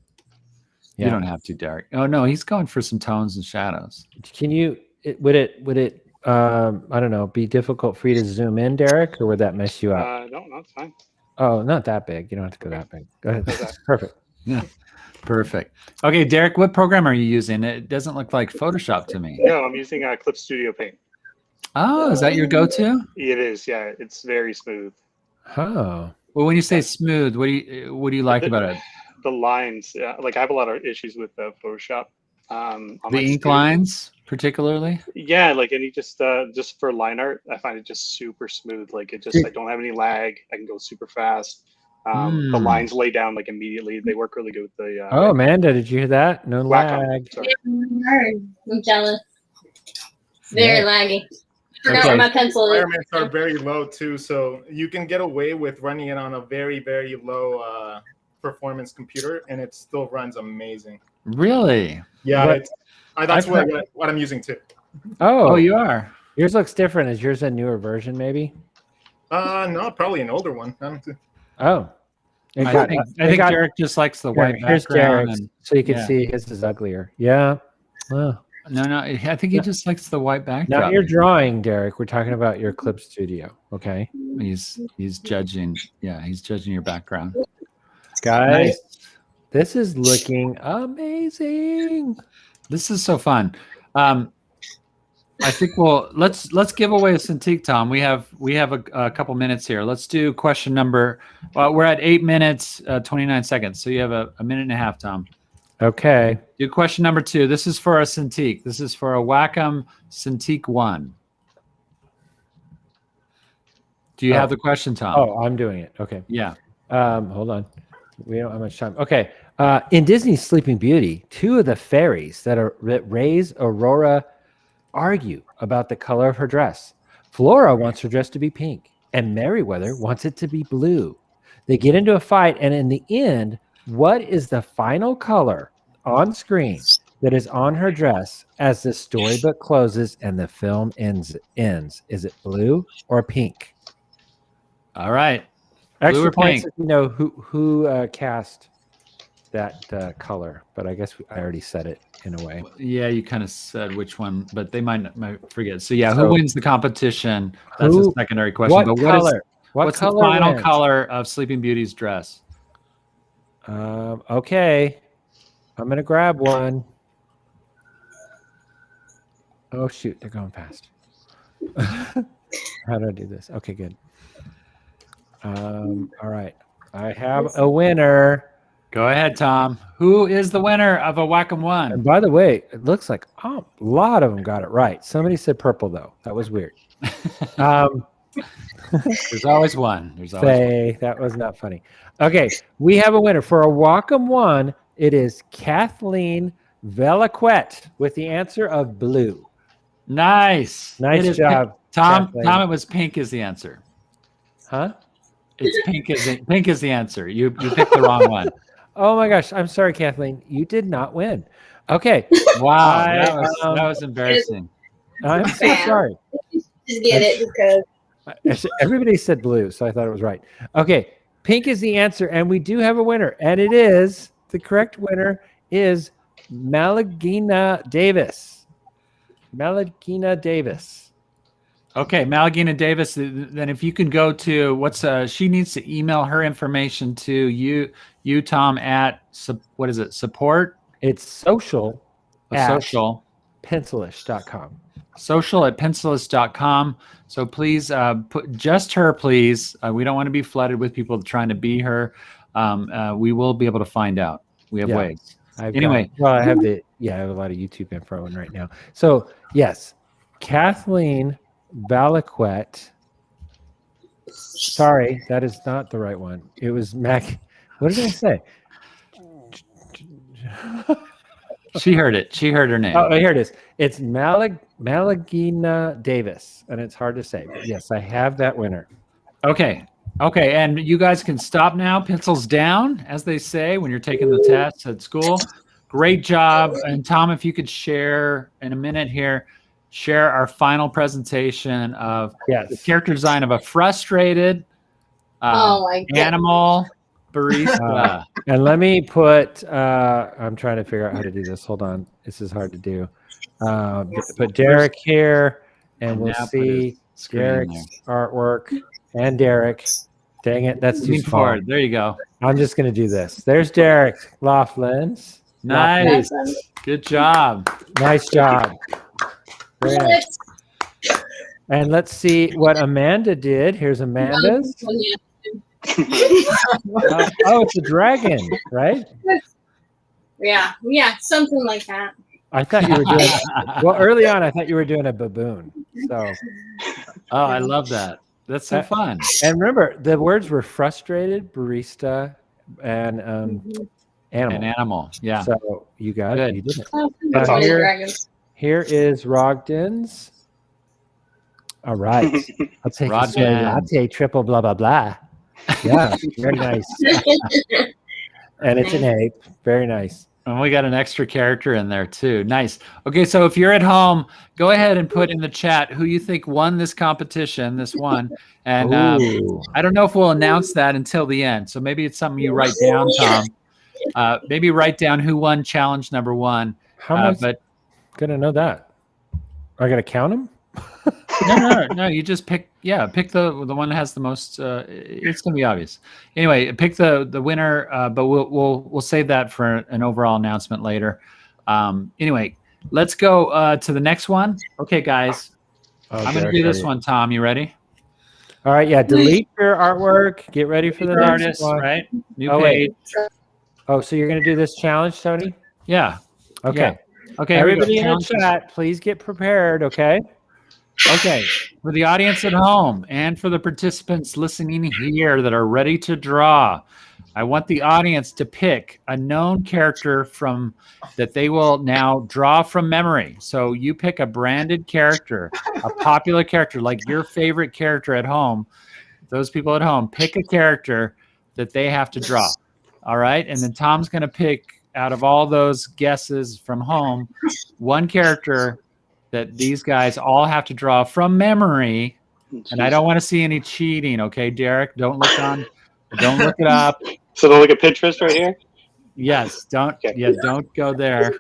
You don't have to, Derek. Oh no, he's going for some tones and shadows. Can you? Would it? I don't know. Be difficult for you to zoom in, Derek, or would that mess you up? No, it's fine. Oh, not that big. You don't have to go that big. Go ahead. Perfect. Yeah, perfect. Okay, Derek, what program are you using? It doesn't look like Photoshop to me. No, I'm using Clip Studio Paint. Oh, is that your go-to? It is, yeah. It's very smooth. Oh. Well, when you say smooth, what do you like about it? The lines, like I have a lot of issues with Photoshop. On The my ink studio. lines, particularly. Yeah, like any just for line art, I find it just super smooth. Like it just I don't have any lag. I can go super fast. The lines lay down like immediately. They work really good with the. Oh, Amanda, did you hear that? No Wacom, lag. sorry. I'm jealous. Very laggy. Forgot where my pencil is. Requirements are very low too, so you can get away with running it on a very, very low performance computer, and it still runs amazing. Really? Yeah, that's what I'm using too. Oh, you are. Yours looks different. Is yours a newer version, maybe? No, probably an older one. Oh. I think Derek just likes the white Here's background. Derek's, so you can see his is uglier. Yeah. Oh. No, I think he just likes the white backdrop. Not your drawing, Derek. We're talking about your Clip Studio. Okay. He's judging. Yeah, he's judging your background. Guys, Nice. this is looking amazing. This is so fun. I think let's give away a Cintiq, Tom. We have a couple minutes here. Let's do question number. We're at 8 minutes 29 seconds. So you have a minute and a half, Tom. Okay. Do question number 2. This is for a Cintiq. This is for a Wacom Cintiq 1. Do you have the question, Tom? Oh, I'm doing it. Okay. Yeah. Hold on. We don't have much time. Okay. In Disney's Sleeping Beauty, 2 of the fairies that raise Aurora argue about the color of her dress. Flora wants her dress to be pink, and Merriweather wants it to be blue. They get into a fight, and in the end, what is the final color on screen that is on her dress as the storybook closes and the film ends? Is it blue or pink? All right. Extra Blue or points pink? if you know who cast that color, but I guess I already said it in a way. Yeah, you kind of said which one, but they might forget. So yeah, who wins the competition? That's Who- a secondary question. what but color? What's What the color final wins? color of Sleeping Beauty's dress? Okay, I'm gonna grab one. Oh shoot, they're going fast. How do I do this? Okay, good. All right, I have a winner. Go ahead, Tom. Who is the winner of a Wacom 1? And by the way, it looks like a lot of them got it right. Somebody said purple though. That was weird. There's always one. There's always Say that was not funny. Okay, we have a winner for a Wacom 1. It is Kathleen Velaquette with the answer of blue. Nice. Nice It is job, pink. Tom. Kathleen. Tom, it was pink is the answer. Huh? It's pink is the answer. You picked the wrong one. Oh my gosh, I'm sorry, Kathleen. You did not win. Okay. Wow, that was embarrassing. I'm so sorry. Just get it because Everybody said blue, so I thought it was right. Okay, pink is the answer, and we do have a winner, and it is the correct winner is Malagina Davis. Malagina Davis. Okay, Malagina Davis. Then if you can go to she needs to email her information to you Tom at what is it? Support. It's social. Social. Pencilish.com. Social@pencilish.com. So please put just her, please. We don't want to be flooded with people trying to be her. We will be able to find out. We have ways. I have a lot of YouTube info in right now. So yes, Kathleen Valaquette. Sorry, that is not the right one. It was Mac. What did I say? She heard it. She heard her name. Oh, here it is. It's Malagina Davis, and it's hard to say. But yes, I have that winner. Okay. Okay, and you guys can stop now. Pencils down, as they say when you're taking the tests at school. Great job. And Tom, if you could share in a minute here, share our final presentation of the character design of a frustrated animal barista. And let me put, I'm trying to figure out how to do this. Hold on. This is hard to do. Put Derek here, and we'll see Derek's artwork and Derek. Dang it, that's too small. There you go. I'm just going to do this. There's Derek Laughlin's. Nice. Good job. Nice job. Very nice. And let's see what Amanda did. Here's Amanda's. Oh, it's a dragon, right? Yeah, something like that. I thought you were doing well early on. I thought you were doing a baboon. So, I love that. That's so fun. And remember, the words were frustrated, barista, and animal. An animal. Yeah. So you got it. You did it. That's awesome. Here is Rogden's. All right. I'll take a latte, triple blah blah blah. Yeah, very nice. And it's an ape. Very nice. And we got an extra character in there too. Nice. Okay, so if you're at home, go ahead and put in the chat who you think won this competition, this one. And I don't know if we'll announce that until the end. So maybe it's something you write down, Tom. Maybe write down who won challenge number 1. How am I gonna know that? I gotta count them? No. You just pick the one that has the most. It's gonna be obvious. Anyway, pick the winner. But we'll save that for an overall announcement later. Anyway, let's go to the next one. Okay, guys, I'm gonna do this one. Tom, you ready? All right. Yeah. Delete your artwork. Get ready for the next artist, one. Right? New page. Oh, so you're gonna do this challenge, Tony? Yeah. Okay. Yeah. Okay. Everybody in the chat, please get prepared. Okay. Okay, for the audience at home and for the participants listening here that are ready to draw, I want the audience to pick a known character that they will now draw from memory. So you pick a branded character, a popular character, like your favorite character at home. Those people at home, pick a character that they have to draw. All right, and then Tom's going to pick out of all those guesses from home, one character that these guys all have to draw from memory. And I don't want to see any cheating, okay, Derek? Don't look it up. So they'll look at Pinterest right here? Yes, don't go there.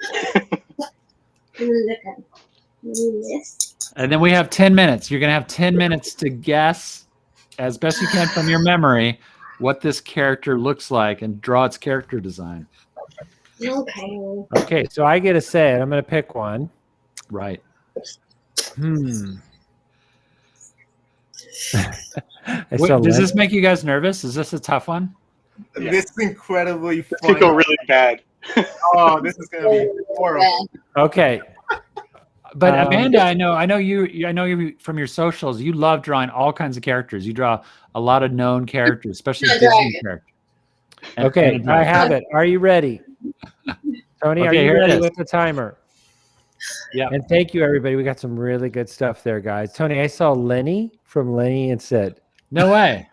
And then we have 10 minutes. You're gonna have 10 minutes to guess as best you can from your memory what this character looks like and draw its character design. Okay, so I get to say it. I'm gonna pick one. Right. Does this make you guys nervous? Is this a tough one? This is incredibly fun. This could go really bad. Oh, this is gonna be horrible. Okay. But Amanda, I know you from your socials. You love drawing all kinds of characters. You draw a lot of known characters, especially Disney characters. Okay, I have it. Are you ready? Tony, are you ready with the timer? Yeah. And thank you, everybody. We got some really good stuff there, guys. Tony, I saw Lenny from Lenny and said, "No way."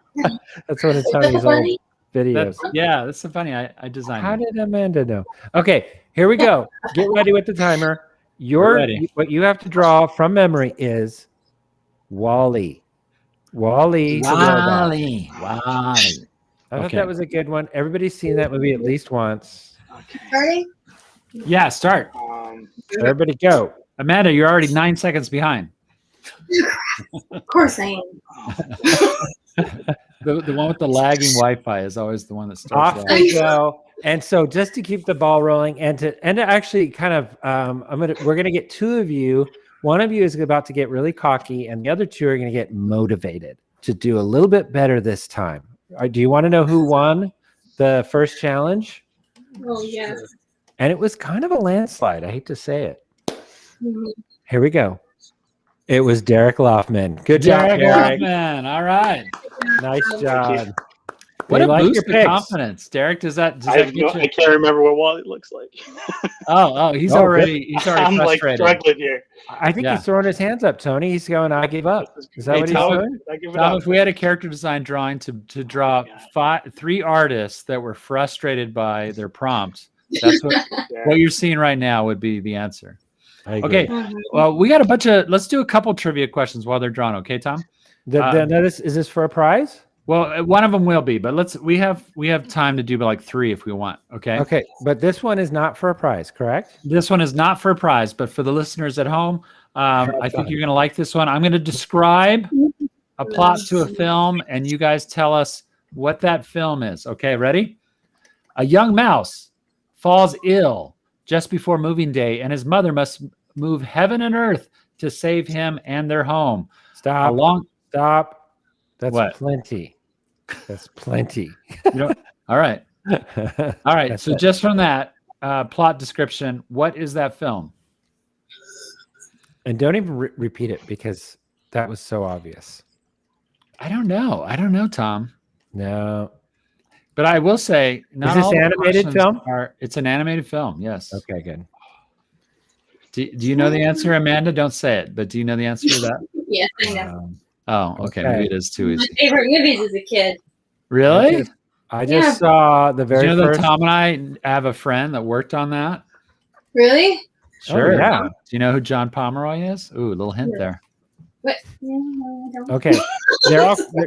That's one of Tony's old videos. That's so funny. I designed. How did Amanda know? Okay, here we go. Get ready with the timer. What you have to draw from memory is Wally. Wally. Wally. I thought that was a good one. Everybody's seen that movie at least once. Starting? Yeah, start. Everybody go. Amanda, you're already 9 seconds behind. Of course I am. The one with the lagging Wi-Fi is always the one that starts. Off we go. And so just to keep the ball rolling and to actually kind of we're gonna get two of you. One of you is about to get really cocky, and the other two are gonna get motivated to do a little bit better this time. Do you want to know who won the first challenge? Oh yes. And it was kind of a landslide. I hate to say it. Mhm. Here we go. It was Derek Loffman. Good job, Derek. Loffman. All right. Nice job. What They a like boost your of picks. confidence, Derek. Does that I get you? can't remember what Wally looks like. He's Oh, already I'm like frustrated. struggling here. I think he's throwing his hands up, Tony. He's going, I give up. Is that Hey, what he's Tom, doing? I give it Tom, up. if we had a character design drawing to draw three artists that were frustrated by their prompt, that's what you're seeing right now would be the answer. Okay. Well, we got a bunch of. Let's do a couple trivia questions while they're drawn. Okay, Tom. Is this for a prize? Well, one of them will be, but we have time to do like 3 if we want. Okay. Okay, but this one is not for a prize, correct? This one is not for a prize, but for the listeners at home, I think you're going to like this one. I'm going to describe a plot to a film, and you guys tell us what that film is. Okay, ready? A young mouse falls ill just before moving day, and his mother must move heaven and earth to save him and their home. Stop. That's What? plenty. That's plenty. All right. All right. So just from that plot description, what is that film? And don't even repeat it because that was so obvious. I don't know, Tom. No. But I will say, not is this all the animated questions film? It's an animated film, yes. Okay, good. Do you know the answer, Amanda? Don't say it, but do you know the answer to that? Yes, I know. Okay. Maybe it is too My easy. favorite movies as a kid. Really? I just saw the very Do you know first. that Tom and I have a friend that worked on that? Really? Sure. yeah. Do you know who John Pomeroy is? Ooh, a little hint there. What? No, I don't. Okay,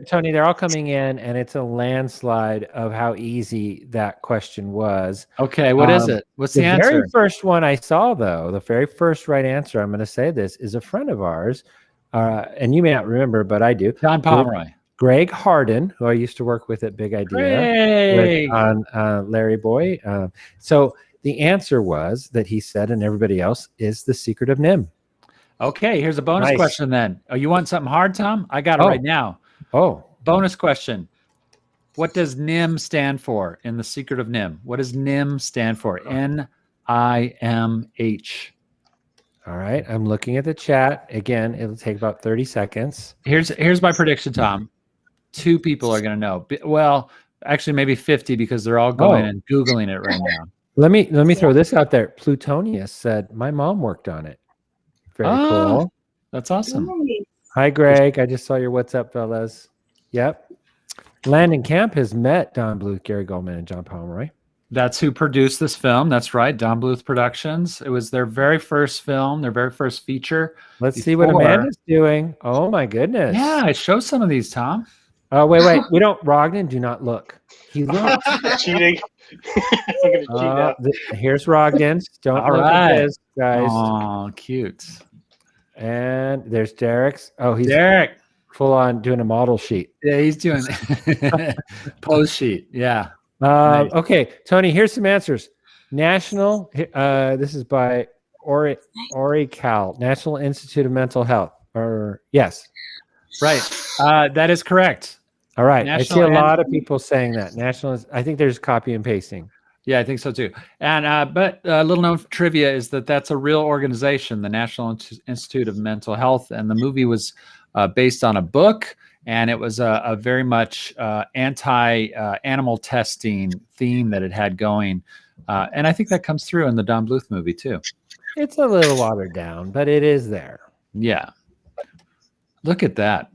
Tony. They're all coming in, and it's a landslide of how easy that question was. Okay, what is it? What's the answer? very first one I saw, though, the very first right answer, I'm going to say this, is a friend of ours, and you may not remember, but I do. John Pomeroy. Greg Harden, who I used to work with at Big Idea on Larry Boy. So the answer was that he said, and everybody else, is The Secret of NIMH. Okay, here's a bonus Nice. question then. Oh, you want something hard, Tom? I got it right now. Oh. Bonus question. What does NIMH stand for in The Secret of NIMH? What does NIMH stand for? NIMH. All right, I'm looking at the chat. Again, it'll take about 30 seconds. Here's my prediction, Tom. 2 people are going to know. Well, actually maybe 50 because they're all going and Googling it right now. Let me throw this out there. Plutonius said, my mom worked on it. Very cool. That's awesome. Hi, Greg. I just saw your what's up, fellas. Yep. Landon Camp has met Don Bluth, Gary Goldman, and John Pomeroy. That's who produced this film. That's right. Don Bluth Productions. It was their very first film, their very first feature. Let's see what Amanda's doing. Oh, my goodness. Yeah, I showed some of these, Tom. Oh, wait. We don't, Rognan, do not look. He looks. Cheating. Here's Rognan. Don't All look right. at this, guys. Oh, cute. And there's Derek's. Oh, he's Derek. Full on doing a model sheet. Yeah, he's doing pose sheet. Yeah. Nice. Okay, Tony, here's some answers. National, this is by ORICAL, National Institute of Mental Health. Yes. Right. That is correct. All right. National I see a lot of people saying that. I think there's copy and pasting. Yeah, I think so too. And but a little known trivia is that that's a real organization, the National Institute of Mental Health, and the movie was based on a book, and it was a very much anti-animal testing theme that it had going, and I think that comes through in the Don Bluth movie too. It's a little watered down, but it is there. Yeah. Look at that.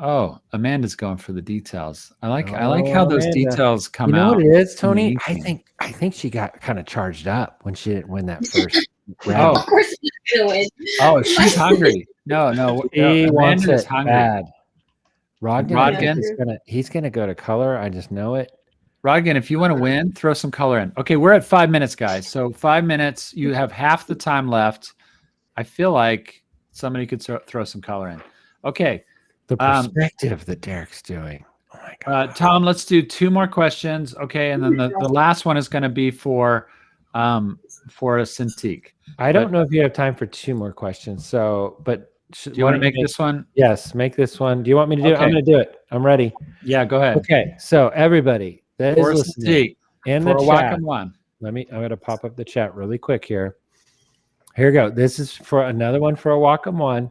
Oh, Amanda's going for the details. I like how those details come out. You know what it is, Tony? I think she got kind of charged up when she didn't win that first round. Of course she's gonna win. Oh, she's hungry. No, She wants Amanda's it hungry. bad. Rodgan, he's gonna go to color. I just know it. Rodgan, if you want to win, throw some color in. Okay, we're at 5 minutes, guys. So 5 minutes. You have half the time left. I feel like somebody could throw some color in. Okay. The perspective that Derek's doing. Oh my God. Tom, let's do 2 more questions. Okay, and then the last one is going to be for a Cintiq. I don't know if you have time for 2 more questions. So, but do you want to make this one? Yes, make this one. Do you want me to do it? I'm going to do it. I'm ready. Yeah, go ahead. Okay, so everybody that is listening in the chat, one. I'm going to pop up the chat really quick here. Here we go. This is for another one for a Wacom one.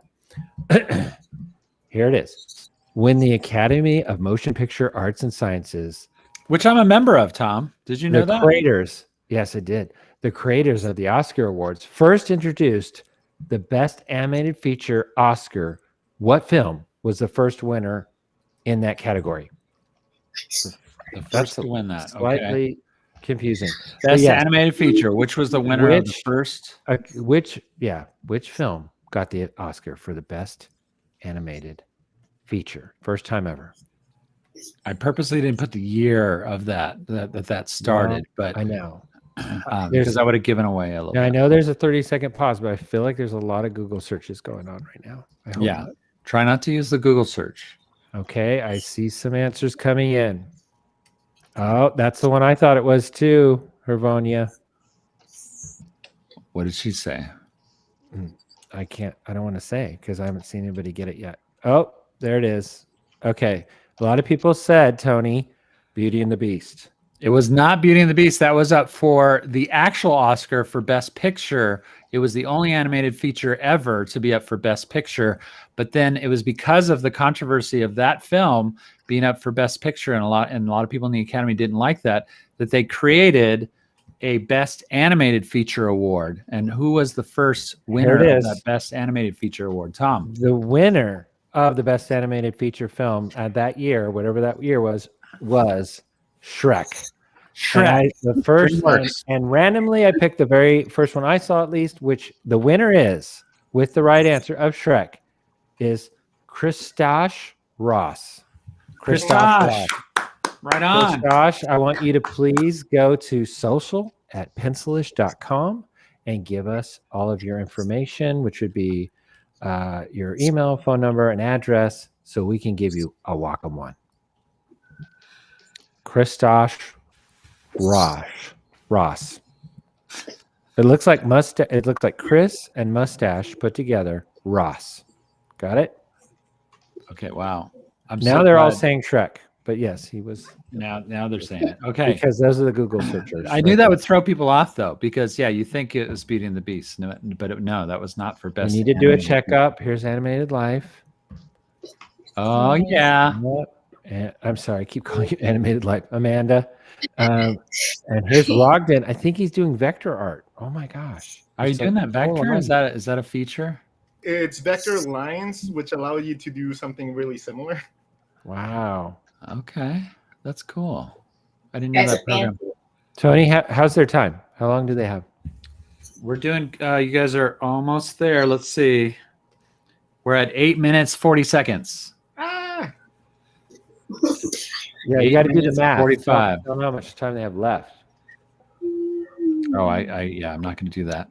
Here it is. Win the Academy of Motion Picture Arts and Sciences, which I'm a member of, Tom. Did you know that? The creators, yes, I did. The creators of the Oscar Awards first introduced the Best Animated Feature Oscar. What film was the first winner in that category? The first to win that. Slightly confusing. Best animated feature. Which was the winner of the first? Which film got the Oscar for the best animated feature? First time ever. I purposely didn't put the year of that started, but I know because I would have given away a little bit. I know there's a 30-second pause, but I feel like there's a lot of Google searches going on right now. I hope not. Try not to use the Google search. Okay, I see some answers coming in. Oh, that's the one I thought it was too, Hervonia. What did she say? I don't want to say because I haven't seen anybody get it yet. Oh, there it is. Okay. A lot of people said, Tony, Beauty and the Beast. It was not Beauty and the Beast. That was up for the actual Oscar for Best Picture. It was the only animated feature ever to be up for Best Picture. But then it was because of the controversy of that film being up for Best Picture, and a lot of people in the Academy didn't like that they created a Best Animated Feature Award. And who was the first winner of that Best Animated Feature Award? Tom. The winner of the Best Animated Feature film that year, whatever that year was Shrek. The first one, and randomly I picked the very first one I saw, at least, which the winner is, with the right answer of Shrek, is Christosh Ross. Christosh. Right on. Christosh, I want you to please go to social@pencilish.com and give us all of your information, which would be your email, phone number, and address, so we can give you a Wacom one. Christosh Ross. It looks like mustache. It looks like Chris and mustache put together. Ross. Got it? Okay. Wow. Now they're all saying Shrek, but yes, he was. Now they're saying it. Okay. Because those are the Google searchers. I knew that would throw people off though, because you think it was Beauty and the Beast, but no, that was not for Best. You need to do a checkup. Here's Animated Life. Oh yeah. I'm sorry, I keep calling you Animated Life, Amanda. And here's Rogden. I think he's doing vector art. Oh my gosh. Are you doing that vector? Is that a feature? It's vector lines, which allow you to do something really similar. Wow. Okay. That's cool. I didn't know that program. Tony, how's their time? How long do they have? We're doing, you guys are almost there. Let's see. We're at 8 minutes, 40 seconds. Yeah, you got to do the math. 45. I don't know how much time they have left. Oh, I'm not going to do that.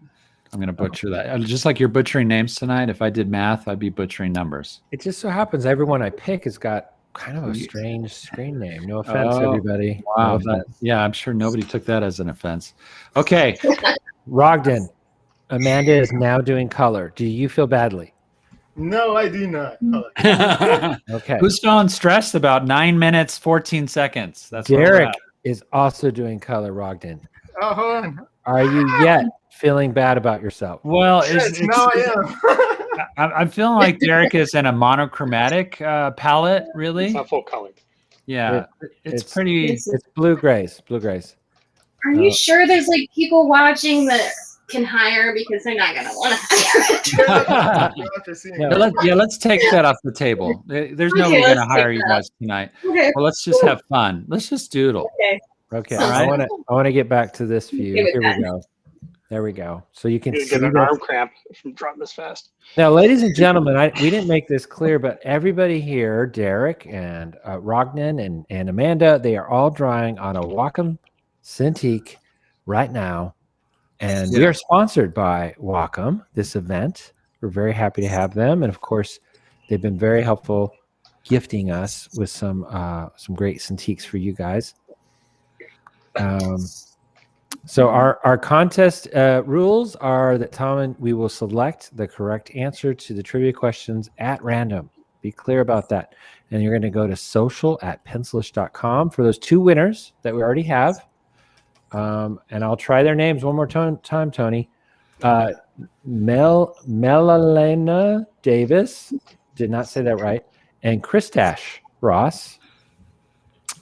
I'm going to butcher that. Just like you're butchering names tonight, if I did math, I'd be butchering numbers. It just so happens everyone I pick has got kind of a strange screen name. No offense, everybody. Wow. I'm sure nobody took that as an offense. Okay. Rogden, Amanda is now doing color. Do you feel badly? No, I do not. Okay. Who's feeling stressed about 9 minutes, 14 seconds? That's Derek is also doing color, Rogden. Oh, hold on. Are you yet feeling bad about yourself? Well, no, I am. I'm feeling like Derek is in a monochromatic palette, really. It's not full color. Yeah, it's pretty. It's blue grays. Are you sure there's like people watching that can hire, because they're not gonna want to hire? Let's take that off the table. There's nobody gonna hire you guys tonight. Okay. Well, let's just have fun. Let's just doodle. Okay. Okay. All right. I want to get back to this view. Here we go. There we go. So you can You see get an this. arm cramp from dropping this fast. Now, ladies and gentlemen, we didn't make this clear, but everybody here, Derek and Rognan and Amanda, they are all drawing on a Wacom Cintiq right now. And we are sponsored by Wacom, this event. We're very happy to have them. And of course, they've been very helpful gifting us with some great Cintiqs for you guys. So our contest rules are that Tom and we will select the correct answer to the trivia questions at random. Be clear about that. And you're going to go to social@pencilish.com for those 2 winners that we already have. And I'll try their names one more time, Tony. Melalena Davis, did not say that right, and Kristash Ross.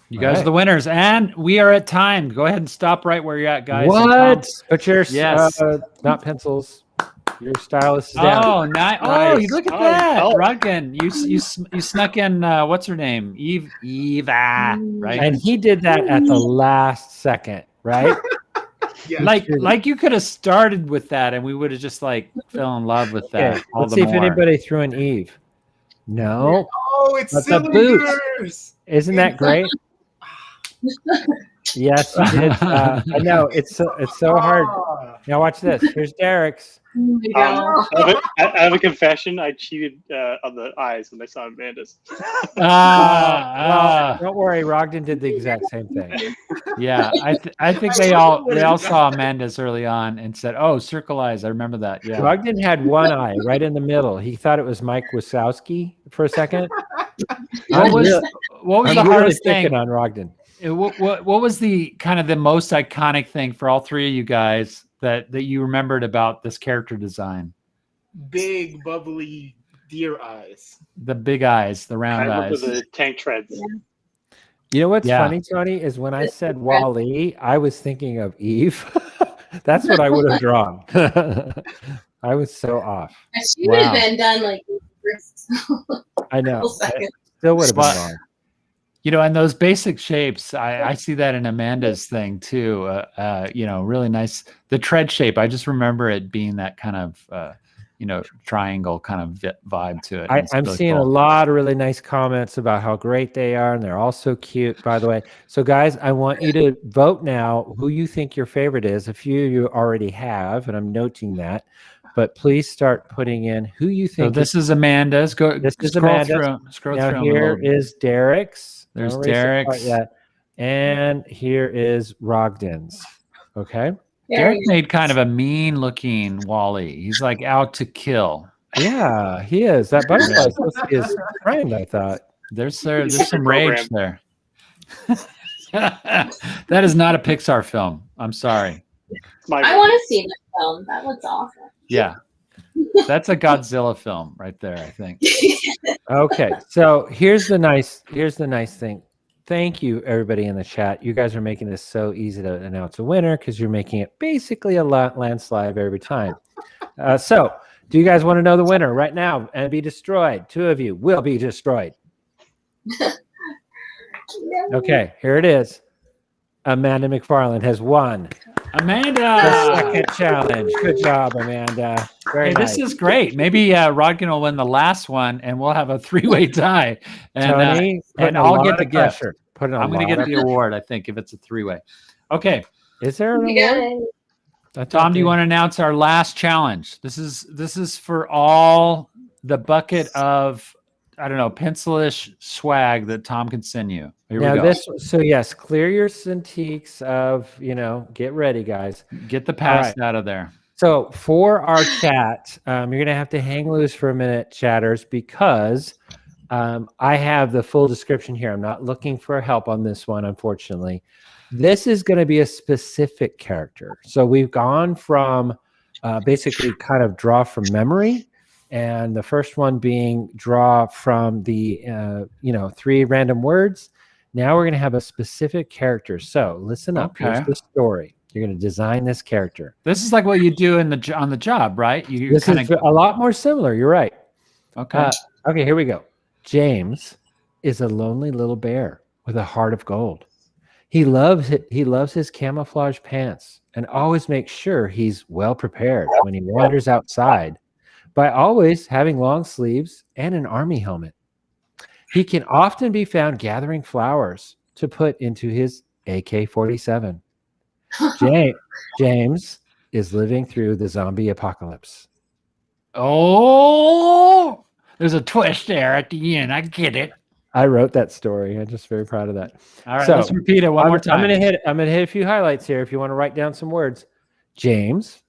You guys are the winners, and we are at time. Go ahead and stop right where you're at, guys. What? But you're not pencils. Your stylus is down. Oh, nice! Oh, look at that, Ruggen. You snuck in. What's her name? Eva, right? And he did that at the last second, right? Like you could have started with that, and we would have just like fell in love with that. Okay, let's see if anybody threw an Eve. No. Oh, it's cylinders. Isn't that great? Yes, you did. I know it's so hard. Now watch this. Here's Derek's. I have a confession. I cheated on the eyes when I saw Amanda's. Well, don't worry. Rogden did the exact same thing. Yeah, I think they all saw Amanda's early on and said, "Oh, circle eyes." I remember that. Yeah, Rogden had one eye right in the middle. He thought it was Mike Wazowski for a second. What was the hardest thing on Rogden? What was the kind of the most iconic thing for all 3 of you guys that you remembered about this character design? Big, bubbly deer eyes. The big eyes, the round eyes. With the tank treads. Yeah. You know what's funny, Tony, is when I said Wall-E, I was thinking of Eve. That's what I would have drawn. I was so off. She would have been done like first. I know. Still would have been wrong. You know, and those basic shapes, I see that in Amanda's thing too. Really nice. The tread shape, I just remember it being that kind of, triangle kind of vibe to it. I'm really seeing a lot of really nice comments about how great they are, and they're all so cute, by the way. So, guys, I want you to vote now who you think your favorite is. A few of you already have, and I'm noting that. But please start putting in who you think. So this is Amanda's. This is Amanda's. Scroll now through. Here is Derek's. There's Derek's. And here is Rogden's. Okay. Derek made kind of a mean-looking Wall-E. He's like out to kill. Yeah, he is. That butterfly is supposed to be his friend, I thought. There's some rage there. That is not a Pixar film. I'm sorry. I want to see that film. That looks awesome. Yeah. That's a Godzilla film right there, I think. Okay, so here's the nice thing. Thank you, everybody in the chat. You guys are making this so easy to announce a winner because you're making it basically a landslide every time. So, do you guys want to know the winner right now and be destroyed? 2 of you will be destroyed. Okay, here it is. Amanda McFarland has won. Amanda! The second challenge. Good job, Amanda. Very nice. This is great. Maybe Rodkin will win the last one, and we'll have a 3-way tie. And, Tony, and I'll get the gift. I'm going to get the award, I think, if it's a 3-way. Okay. Is there an award? Tom, do you want to announce our last challenge? This is for all the bucket of, I don't know, pencilish swag that Tom can send you. Here we go. So yes, clear your Cintiqs of, get ready, guys. Get the past out of there. So for our chat, you're going to have to hang loose for a minute, chatters, because I have the full description here. I'm not looking for help on this one, unfortunately. This is going to be a specific character. So we've gone from basically kind of draw from memory, and the first one being draw from the 3 random words. Now we're going to have a specific character. So listen up. Okay. Here's the story. You're going to design this character. This is like what you do on the job, right? This is a lot more similar. You're right. Okay. Okay, here we go. James is a lonely little bear with a heart of gold. He loves his camouflage pants and always makes sure he's well prepared when he wanders outside by always having long sleeves and an army helmet. He can often be found gathering flowers to put into his AK-47. James is living through the zombie apocalypse. Oh, there's a twist there at the end. I get it. I wrote that story. I'm just very proud of that. All right, let's repeat it one more time. I'm gonna hit a few highlights here if you want to write down some words. James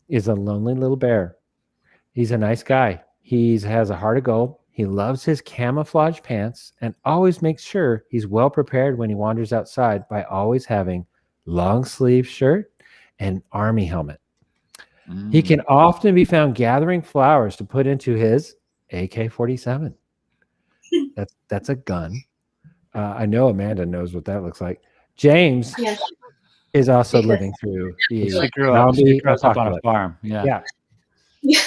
is a lonely little bear. He's a nice guy. He has a heart of gold. He loves his camouflage pants and always makes sure he's well prepared when he wanders outside by always having long sleeve shirt and army helmet. He can often be found gathering flowers to put into his AK-47. That's a gun. I know Amanda knows what that looks like. James is also living through the zombie up on a farm. Yeah.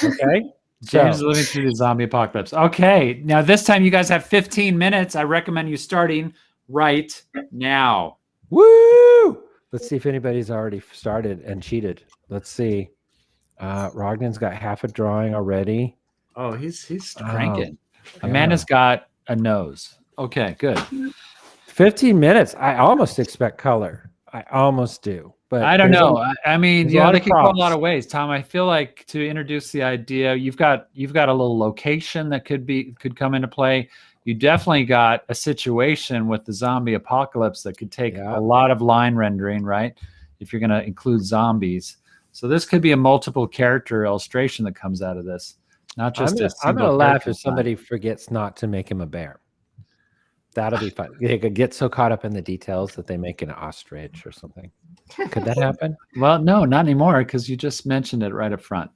Okay. James is living through the zombie apocalypse. Okay. Now this time you guys have 15 minutes. I recommend you starting right now. Woo! Let's see if anybody's already started and cheated. Let's see. Rognan's got half a drawing already. Oh, he's cranking. Amanda's got a nose. Okay, good. 15 minutes. I almost expect color. I almost do. But I don't know. I mean, yeah, they they could go a lot of ways. Tom, I feel like to introduce the idea, you've got a little location that could come into play. You definitely got a situation with the zombie apocalypse that could take a lot of line rendering, right? If you're going to include zombies. So this could be a multiple character illustration that comes out of this. Not just I'm going to laugh if somebody forgets not to make him a bear. That'll be fun. They could get so caught up in the details that they make an ostrich or something. Could that happen? Well, no, not anymore, because you just mentioned it right up front.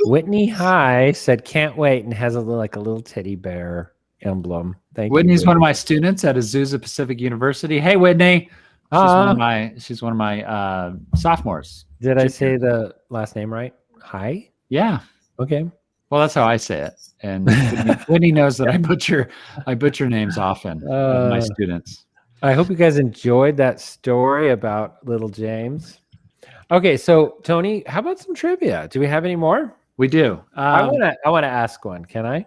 Whitney High said, "Can't wait," and has a little teddy bear emblem. Thank Whitney's you. one of my students at Azusa Pacific University. Hey, Whitney. She's one of my sophomores. Did I say the last name right? High? Yeah. Okay. Well, that's how I say it. And Whitney knows that I butcher names often of my students. I hope you guys enjoyed that story about little James. Okay, so Tony, how about some trivia? Do we have any more? We do. I want to ask one. Can I?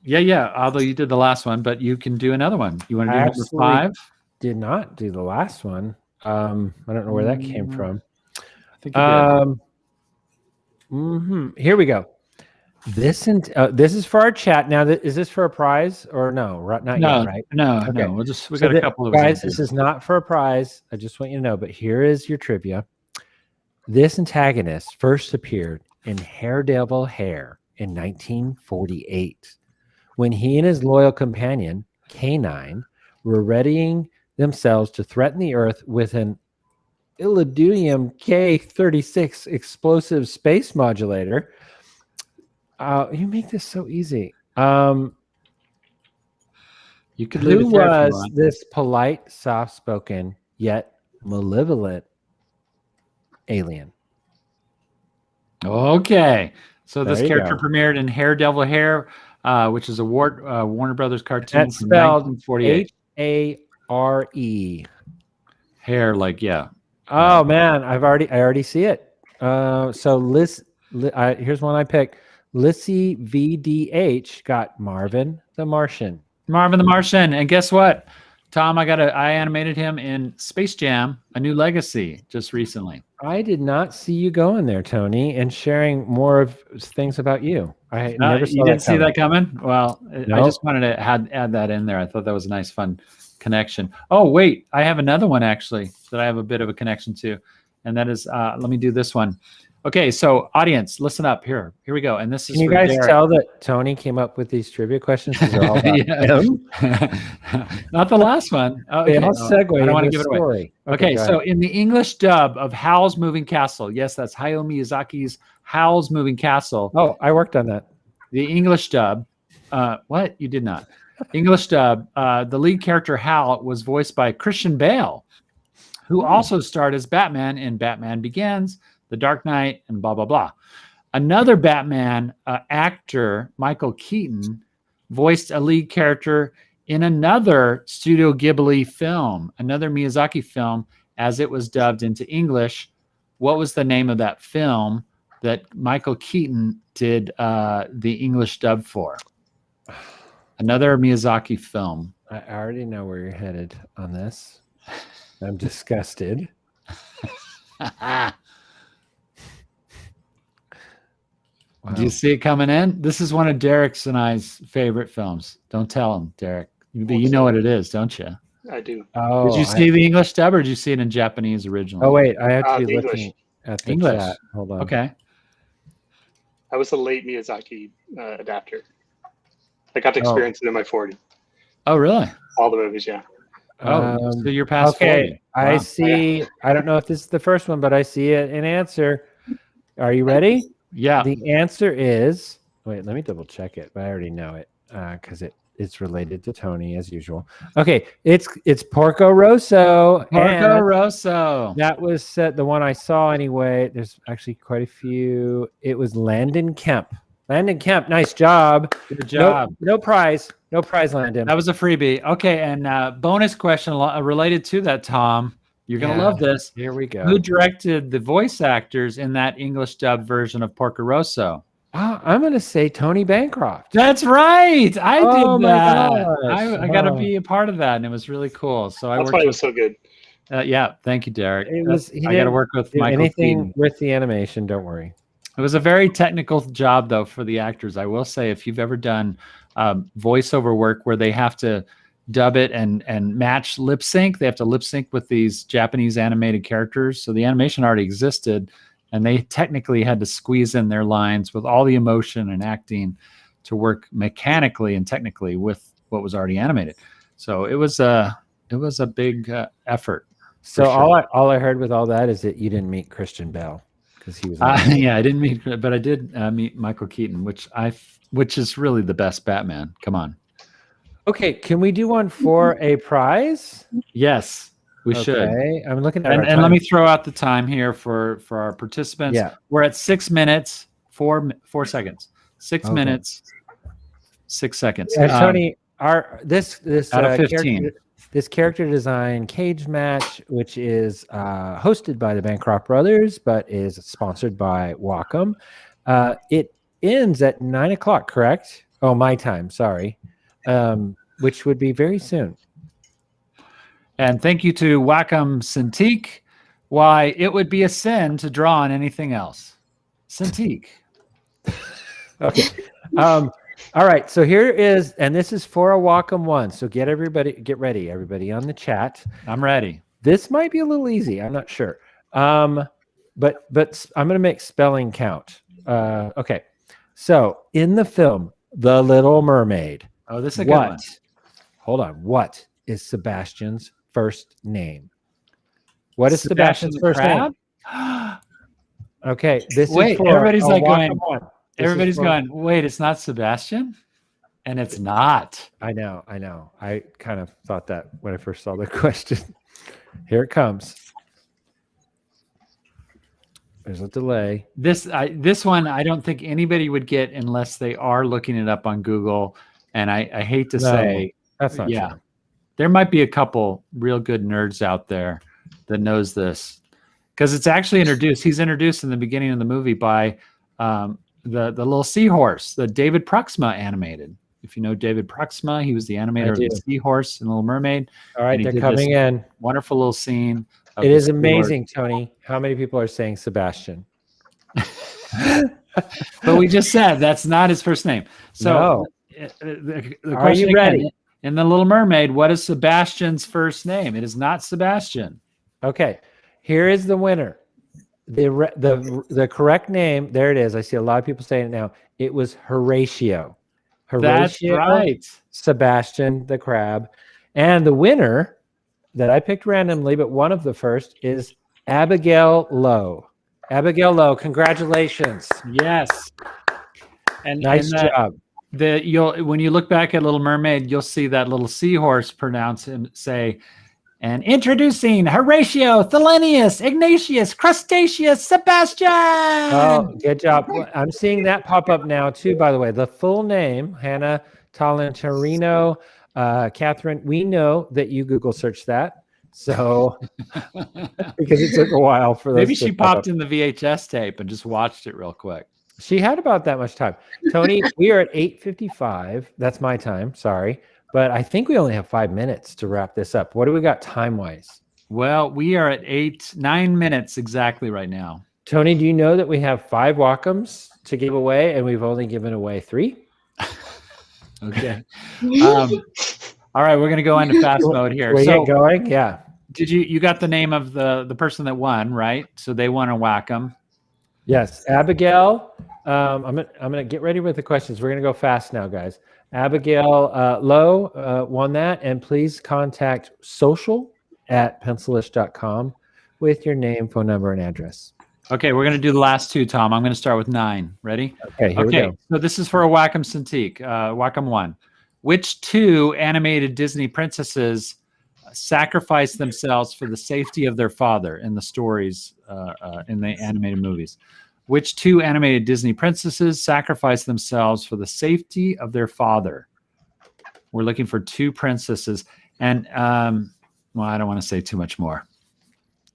Yeah. Although you did the last one, but you can do another one. You want to do number 5? Did not do the last one. I don't know where that came from. I think you did. Here we go. This is for our chat. Now, is this for a prize or no? Not yet, right? No. We got a couple of guys. This is not for a prize. I just want you to know. But here is your trivia. This antagonist first appeared in Daredevil Hair in 1948, when he and his loyal companion K9 were readying themselves to threaten the Earth with an Illudium K-36 explosive space modulator. You make this so easy. You could leave Who it there was this polite, soft-spoken, yet malevolent alien? Okay. So There this you character go. premiered in Daredevil Hair, which is a Warner Brothers cartoon That's from spelled 1948. H-A-R-E. Hair, like, yeah. Oh man, I already see it. So here's one I picked. Lissy VDH got Marvin the Martian. Marvin the Martian. And guess what? Tom, I animated him in Space Jam: A New Legacy just recently. I did not see you going there, Tony, and sharing more of things about you. I never saw you didn't see that coming? Well, Nope. I just wanted to add that in there. I thought that was a nice, fun connection. Oh, wait, I have another one actually that I have a bit of a connection to, and that is, let me do this one. Okay, so audience, listen up. Here we go. And this is Can you for guys Derek. tell that Tony came up with these trivia questions? They're all about him. Not the last one. They all segue I don't want to into give the it away. story. Okay, go so ahead. in the English dub of Howl's Moving Castle, yes, that's Hayao Miyazaki's Howl's Moving Castle. Oh, I worked on that. The English dub, what? You did not. English dub, the lead character Hal was voiced by Christian Bale, who also starred as Batman in Batman Begins, The Dark Knight, and blah, blah, blah. Another Batman actor, Michael Keaton, voiced a lead character in another Studio Ghibli film, another Miyazaki film, as it was dubbed into English, what was the name of that film that Michael Keaton did the English dub for? Another Miyazaki film. I already know where you're headed on this. I'm disgusted. Wow. Do you see it coming in? This is one of Derek's and I's favorite films. Don't tell him, Derek. You know what it is, don't you? I do. Oh, did you see the English dub or did you see it in Japanese originally? Oh, wait. I have to be English. looking at the English. chat. Hold on. Okay. I was the late Miyazaki adapter. I got to experience it in my 40. Oh, really? All the movies, yeah. Oh, so you're past 40. I Wow. see. I don't know if this is the first one, but I see an answer. Are you ready? Yeah. The answer is, wait, let me double check it, but I already know it because it's related to Tony as usual. Okay, it's Porco Rosso. Porco Rosso. That was the one I saw anyway. There's actually quite a few. It was Landon Kemp. Landon Kemp, nice job. Good job. No prize. No prize, Landon. That was a freebie. Okay, and bonus question related to that, Tom. You're going to love this. Here we go. Who directed the voice actors in that English dub version of Porco Rosso? I'm going to say Tony Bancroft. That's right. I did that. Gosh. I got to be a part of that, and it was really cool. So That's why it was so good. Yeah, thank you, Derek. He I got to work with Michael anything Keaton. with the animation. Don't worry. It was a very technical job, though, for the actors. I will say, if you've ever done voiceover work where they have to dub it and match lip sync, they have to lip sync with these Japanese animated characters. So the animation already existed, and they technically had to squeeze in their lines with all the emotion and acting to work mechanically and technically with what was already animated. So it was a big effort. So all I heard with all that is that you didn't meet Christian Bale because he was. Yeah, I didn't meet, but I did meet Michael Keaton, which is really the best Batman. Come on. Okay, can we do one for a prize? Yes, we should. Okay, I'm looking at and let me throw out the time here for our participants. Yeah. We're at 6 minutes, 4 seconds. 6 minutes, 6 seconds. Tony, this out of 15. This character design cage match, which is hosted by the Bancroft brothers, but is sponsored by Wacom. It ends at 9 o'clock, correct? Oh, my time. Sorry. Which would be very soon. And thank you to Wacom Cintiq. Why, it would be a sin to draw on anything else. Cintiq. Okay. All right. So here is, and this is for a Wacom one. So get ready, everybody on the chat. I'm ready. This might be a little easy. I'm not sure. But I'm going to make spelling count. Okay. So in the film, The Little Mermaid. Oh, this is a good one. Hold on. What is Sebastian's first name? What is Sebastian's first name? Okay. This is for everybody's like Wacom going. one. Everybody's going, wait, it's not Sebastian? And it's not. I know. I kind of thought that when I first saw the question. Here it comes. There's a delay. This one, I don't think anybody would get unless they are looking it up on Google. And I hate to say, that's not true. There might be a couple real good nerds out there that knows this. Because it's actually introduced. He's introduced in the beginning of the movie by the little seahorse that David Proxima animated. If you know David Proxima, he was the animator of the seahorse in Little Mermaid. All right, they're coming in. Wonderful little scene. It is amazing, Tony. How many people are saying Sebastian? But we just said that's not his first name. So the are you ready? In The Little Mermaid, what is Sebastian's first name? It is not Sebastian. Okay, here is the winner. The correct name, there it is. I see a lot of people saying it now. It was Horatio. That's right. Sebastian the crab. And the winner that I picked randomly, but one of the first, is Abigail Lowe. Abigail Lowe, congratulations. Yes. And nice job. When you look back at Little Mermaid, you'll see that little seahorse pronounce and say, and introducing Horatio, Thelenius, Ignatius, Crustaceus, Sebastian. Oh, good job. I'm seeing that pop up now too, by the way. The full name, Hannah Talentarino, Catherine, we know that you Google search that. So because it took a while for those Maybe to she pop up. popped in the VHS tape and just watched it real quick. She had about that much time. Tony, we are at 8:55. That's my time. Sorry. But I think we only have 5 minutes to wrap this up. What do we got time-wise? Well, we are at 9 minutes exactly right now. Tony, do you know that we have 5 Wacoms to give away and we've only given away 3? Okay. All right, we're going to go into fast mode here. We So get going? Yeah. did you got the name of the person that won, right? So they won a Wacom. Yes, Abigail. I'm gonna get ready with the questions. We're gonna go fast now, guys. Abigail Lowe won that, and please contact social@pencilish.com with your name, phone number, and address. Okay, we're going to do the last 2, Tom. I'm going to start with 9. Ready? Okay, here we go. So this is for a Wacom Cintiq, Wacom 1. Which 2 animated Disney princesses sacrificed themselves for the safety of their father in the stories in the animated movies? Which 2 animated Disney princesses sacrificed themselves for the safety of their father? We're looking for 2 princesses. And, well, I don't want to say too much more.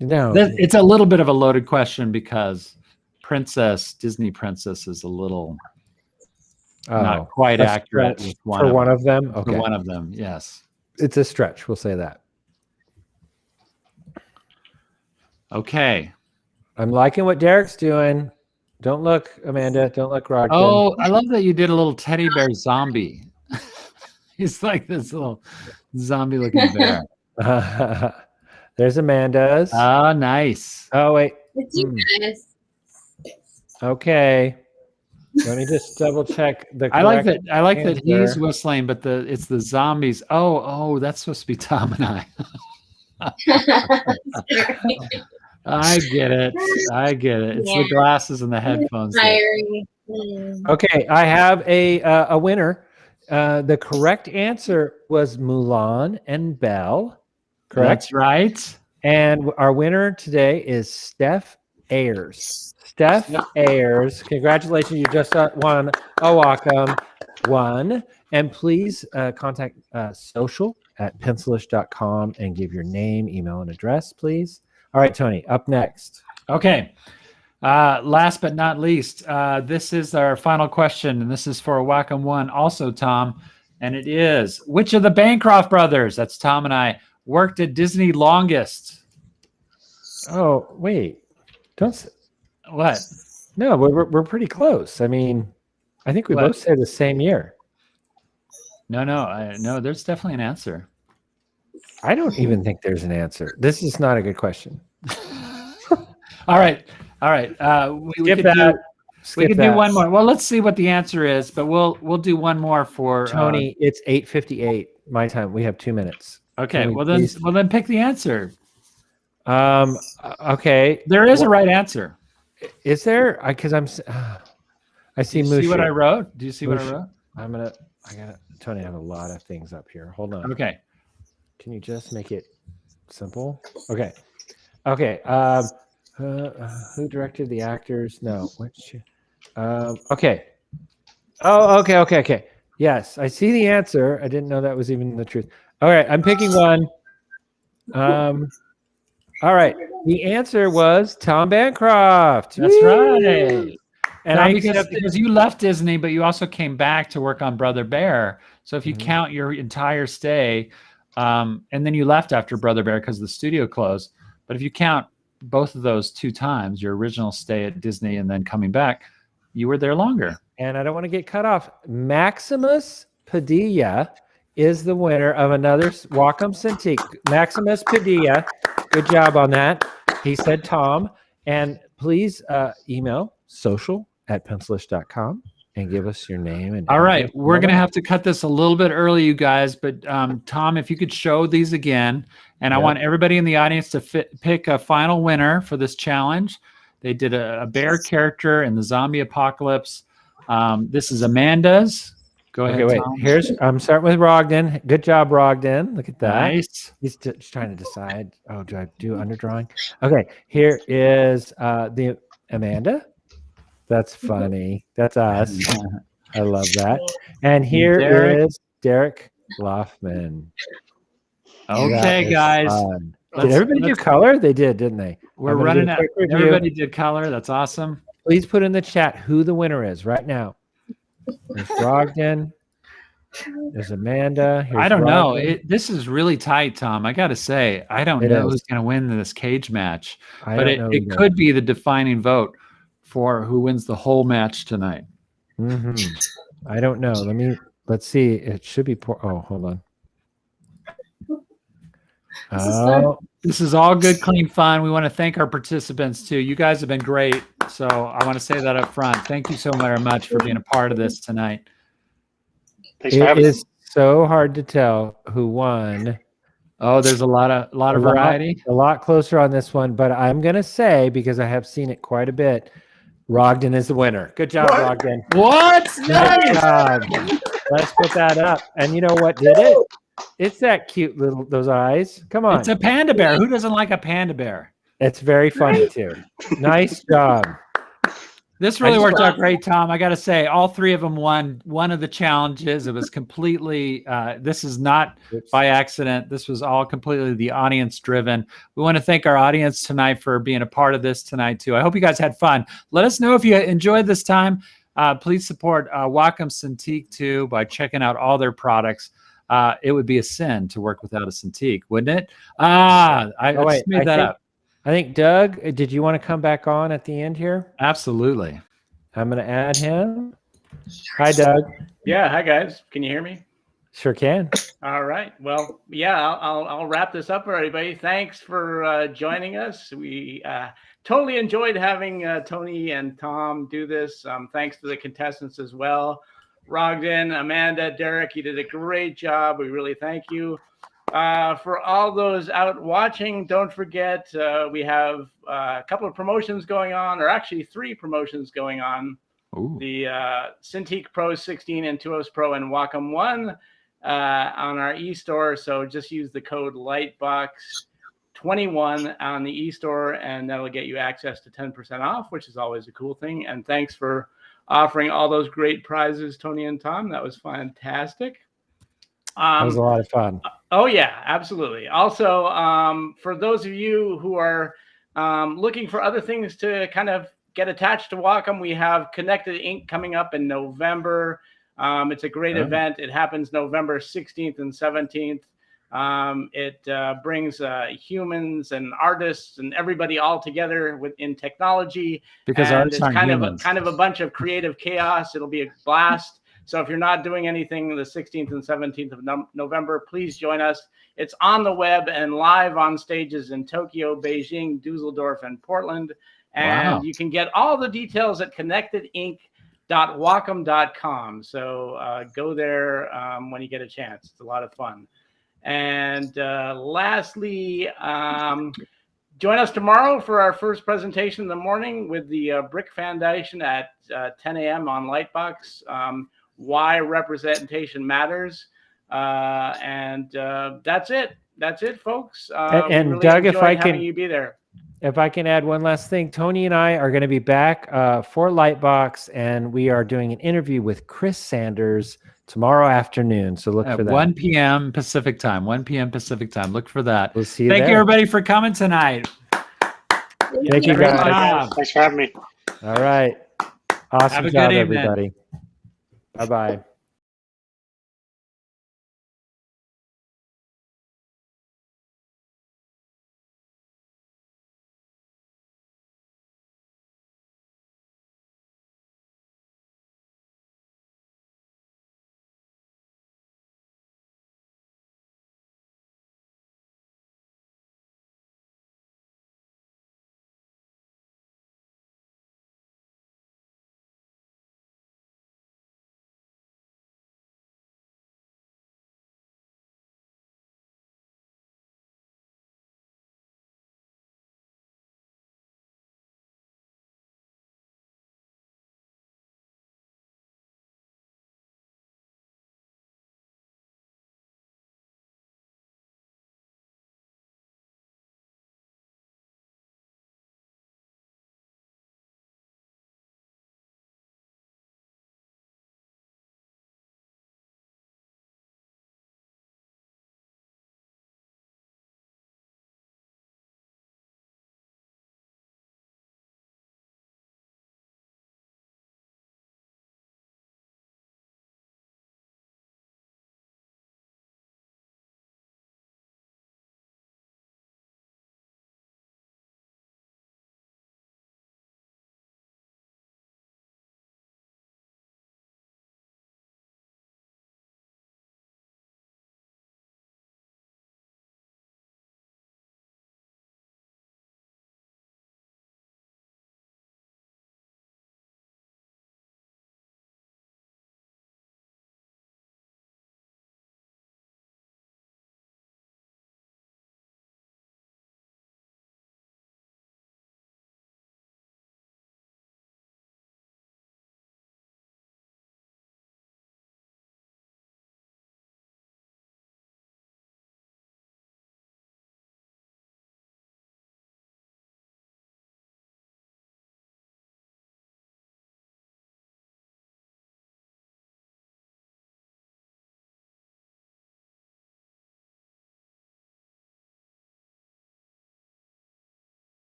No. It's a little bit of a loaded question because Disney princess is a little not quite accurate with one of them. Okay. For one of them, yes. It's a stretch. We'll say that. Okay. I'm liking what Derek's doing. Don't look, Amanda. Don't look, Rogden. Oh, I love that you did a little teddy bear zombie. He's like this little zombie-looking bear. There's Amanda's. Oh, nice. Oh, wait. It's you guys. Okay. Let me just double check the. I like that answer. he's whistling, but it's the zombies. Oh, that's supposed to be Tom and I. I get it. It's the glasses and the headphones. Okay, I have a winner. The correct answer was Mulan and Belle. Correct. That's right. And our winner today is Steph Ayers. Steph Ayers, congratulations! You just won a Wacom 1. And please contact social@pencilish.com and give your name, email, and address, please. All right, Tony, up next. Okay. Last but not least, this is our final question, and this is for a Wacom 1 also, Tom. And it is, which of the Bancroft brothers, that's Tom and I, worked at Disney longest? Oh, wait. What? No, we're pretty close. I mean, I think we both said the same year. No, there's definitely an answer. I don't even think there's an answer. This is not a good question. All right. We could do one more. Well, let's see what the answer is, but we'll do one more for Tony. It's 8:58 my time. We have 2 minutes. Okay. Well then pick the answer. Okay. There is a right answer. Is there? Because I see. Do you see what I wrote? Do you see what I wrote? Tony, I have a lot of things up here. Hold on. Okay. Can you just make it simple? Okay. Who directed the actors? No. Okay. Oh, okay. Yes, I see the answer. I didn't know that was even the truth. All right, I'm picking one. All right. The answer was Tom Bancroft. That's right. And because you left Disney, but you also came back to work on Brother Bear. So if you count your entire stay, and then you left after Brother Bear because the studio closed. But if you count both of those 2 times, your original stay at Disney and then coming back, you were there longer. And I don't want to get cut off. Maximus Padilla is the winner of another Wacom Cintiq. Maximus Padilla, good job on that. He said Tom. And please email social@pencilish.com and give us your name. And all right, we're going to have to cut this a little bit early, you guys. But Tom, if you could show these again. And I want everybody in the audience to pick a final winner for this challenge. They did a bear character in the zombie apocalypse. This is Amanda's. Go ahead, wait. Tom. I'm starting with Rogden. Good job, Rogden. Look at that. Nice. He's just trying to decide. Oh, do I do underdrawing? Okay, here is the Amanda. That's funny. That's us. I love that. And here is Derek Loffman. Okay, guys. Did everybody do color? They did, didn't they? We're running out. Everybody did color. That's awesome. Please put in the chat who the winner is right now. There's Brogdon. There's Amanda. Here's I don't know. Brogdon. This is really tight, Tom. I got to say, I don't It know is. who's going to win this cage match, I but don't know it either. could be the defining vote for who wins the whole match tonight. I don't know. Let's see. It should be. Oh, hold on. This is all good, clean fun. We want to thank our participants too. You guys have been great. So I want to say that up front. Thank you so very much for being a part of this tonight. It is so hard to tell who won. Oh, there's a lot of variety. A lot closer on this one, but I'm gonna say, because I have seen it quite a bit, Brogdon is the winner. Good job, Brogdon. What? Good job. Let's put that up. And you know what did it? It's that cute little, those eyes. Come on. It's a panda bear. Who doesn't like a panda bear? It's very funny too. Nice job. This really worked out great, Tom. I got to say, all three of them won one of the challenges. It was completely, this is not by accident. This was all completely the audience driven. We want to thank our audience tonight for being a part of this tonight too. I hope you guys had fun. Let us know if you enjoyed this time. Please support Wacom Cintiq too by checking out all their products. It would be a sin to work without a Cintiq, wouldn't it? I just made that up. I think, Doug, did you want to come back on at the end here? Absolutely. I'm going to add him. Hi, Doug. Yeah. Hi, guys. Can you hear me? Sure can. All right. Well, yeah, I'll wrap this up for everybody. Thanks for joining us. We totally enjoyed having Tony and Tom do this. Thanks to the contestants as well. Brogdon, Amanda, Derek, you did a great job. We really thank you. For all those out watching, don't forget we have a couple of promotions going on, or actually 3 promotions going on. Ooh. The Cintiq Pro 16 and Tuos Pro and Wacom One on our e-store. So just use the code LightBox21 on the e-store, and that'll get you access to 10% off, which is always a cool thing. And thanks for offering all those great prizes, Tony and Tom. That was fantastic. That was a lot of fun. Oh, yeah, absolutely. Also, for those of you who are looking for other things to kind of get attached to Wacom, we have Connected Ink coming up in November. It's a great event. It happens November 16th and 17th. It brings humans and artists and everybody all together within technology. Because and artists it's aren't kind humans. of a bunch of creative chaos. It'll be a blast. So if you're not doing anything the 16th and 17th of November, please join us. It's on the web and live on stages in Tokyo, Beijing, Dusseldorf, and Portland. And you can get all the details at connectedink.wacom.com. So go there when you get a chance. It's a lot of fun. And lastly, join us tomorrow for our first presentation in the morning with the Brick Foundation at 10 a.m. on Lightbox. Why representation matters. And that's it. That's it, folks. And really Doug, if I having can, you be there. If I can add one last thing, Tony and I are going to be back for Lightbox, and we are doing an interview with Chris Sanders tomorrow afternoon. So look for that. 1 p.m. Pacific time. 1 p.m. Pacific time. Look for that. We'll see you Thank there. you, everybody, for coming tonight. Thank you, Great guys. job. Thanks for having me. All right. Awesome Have a job, good evening. everybody. Bye-bye.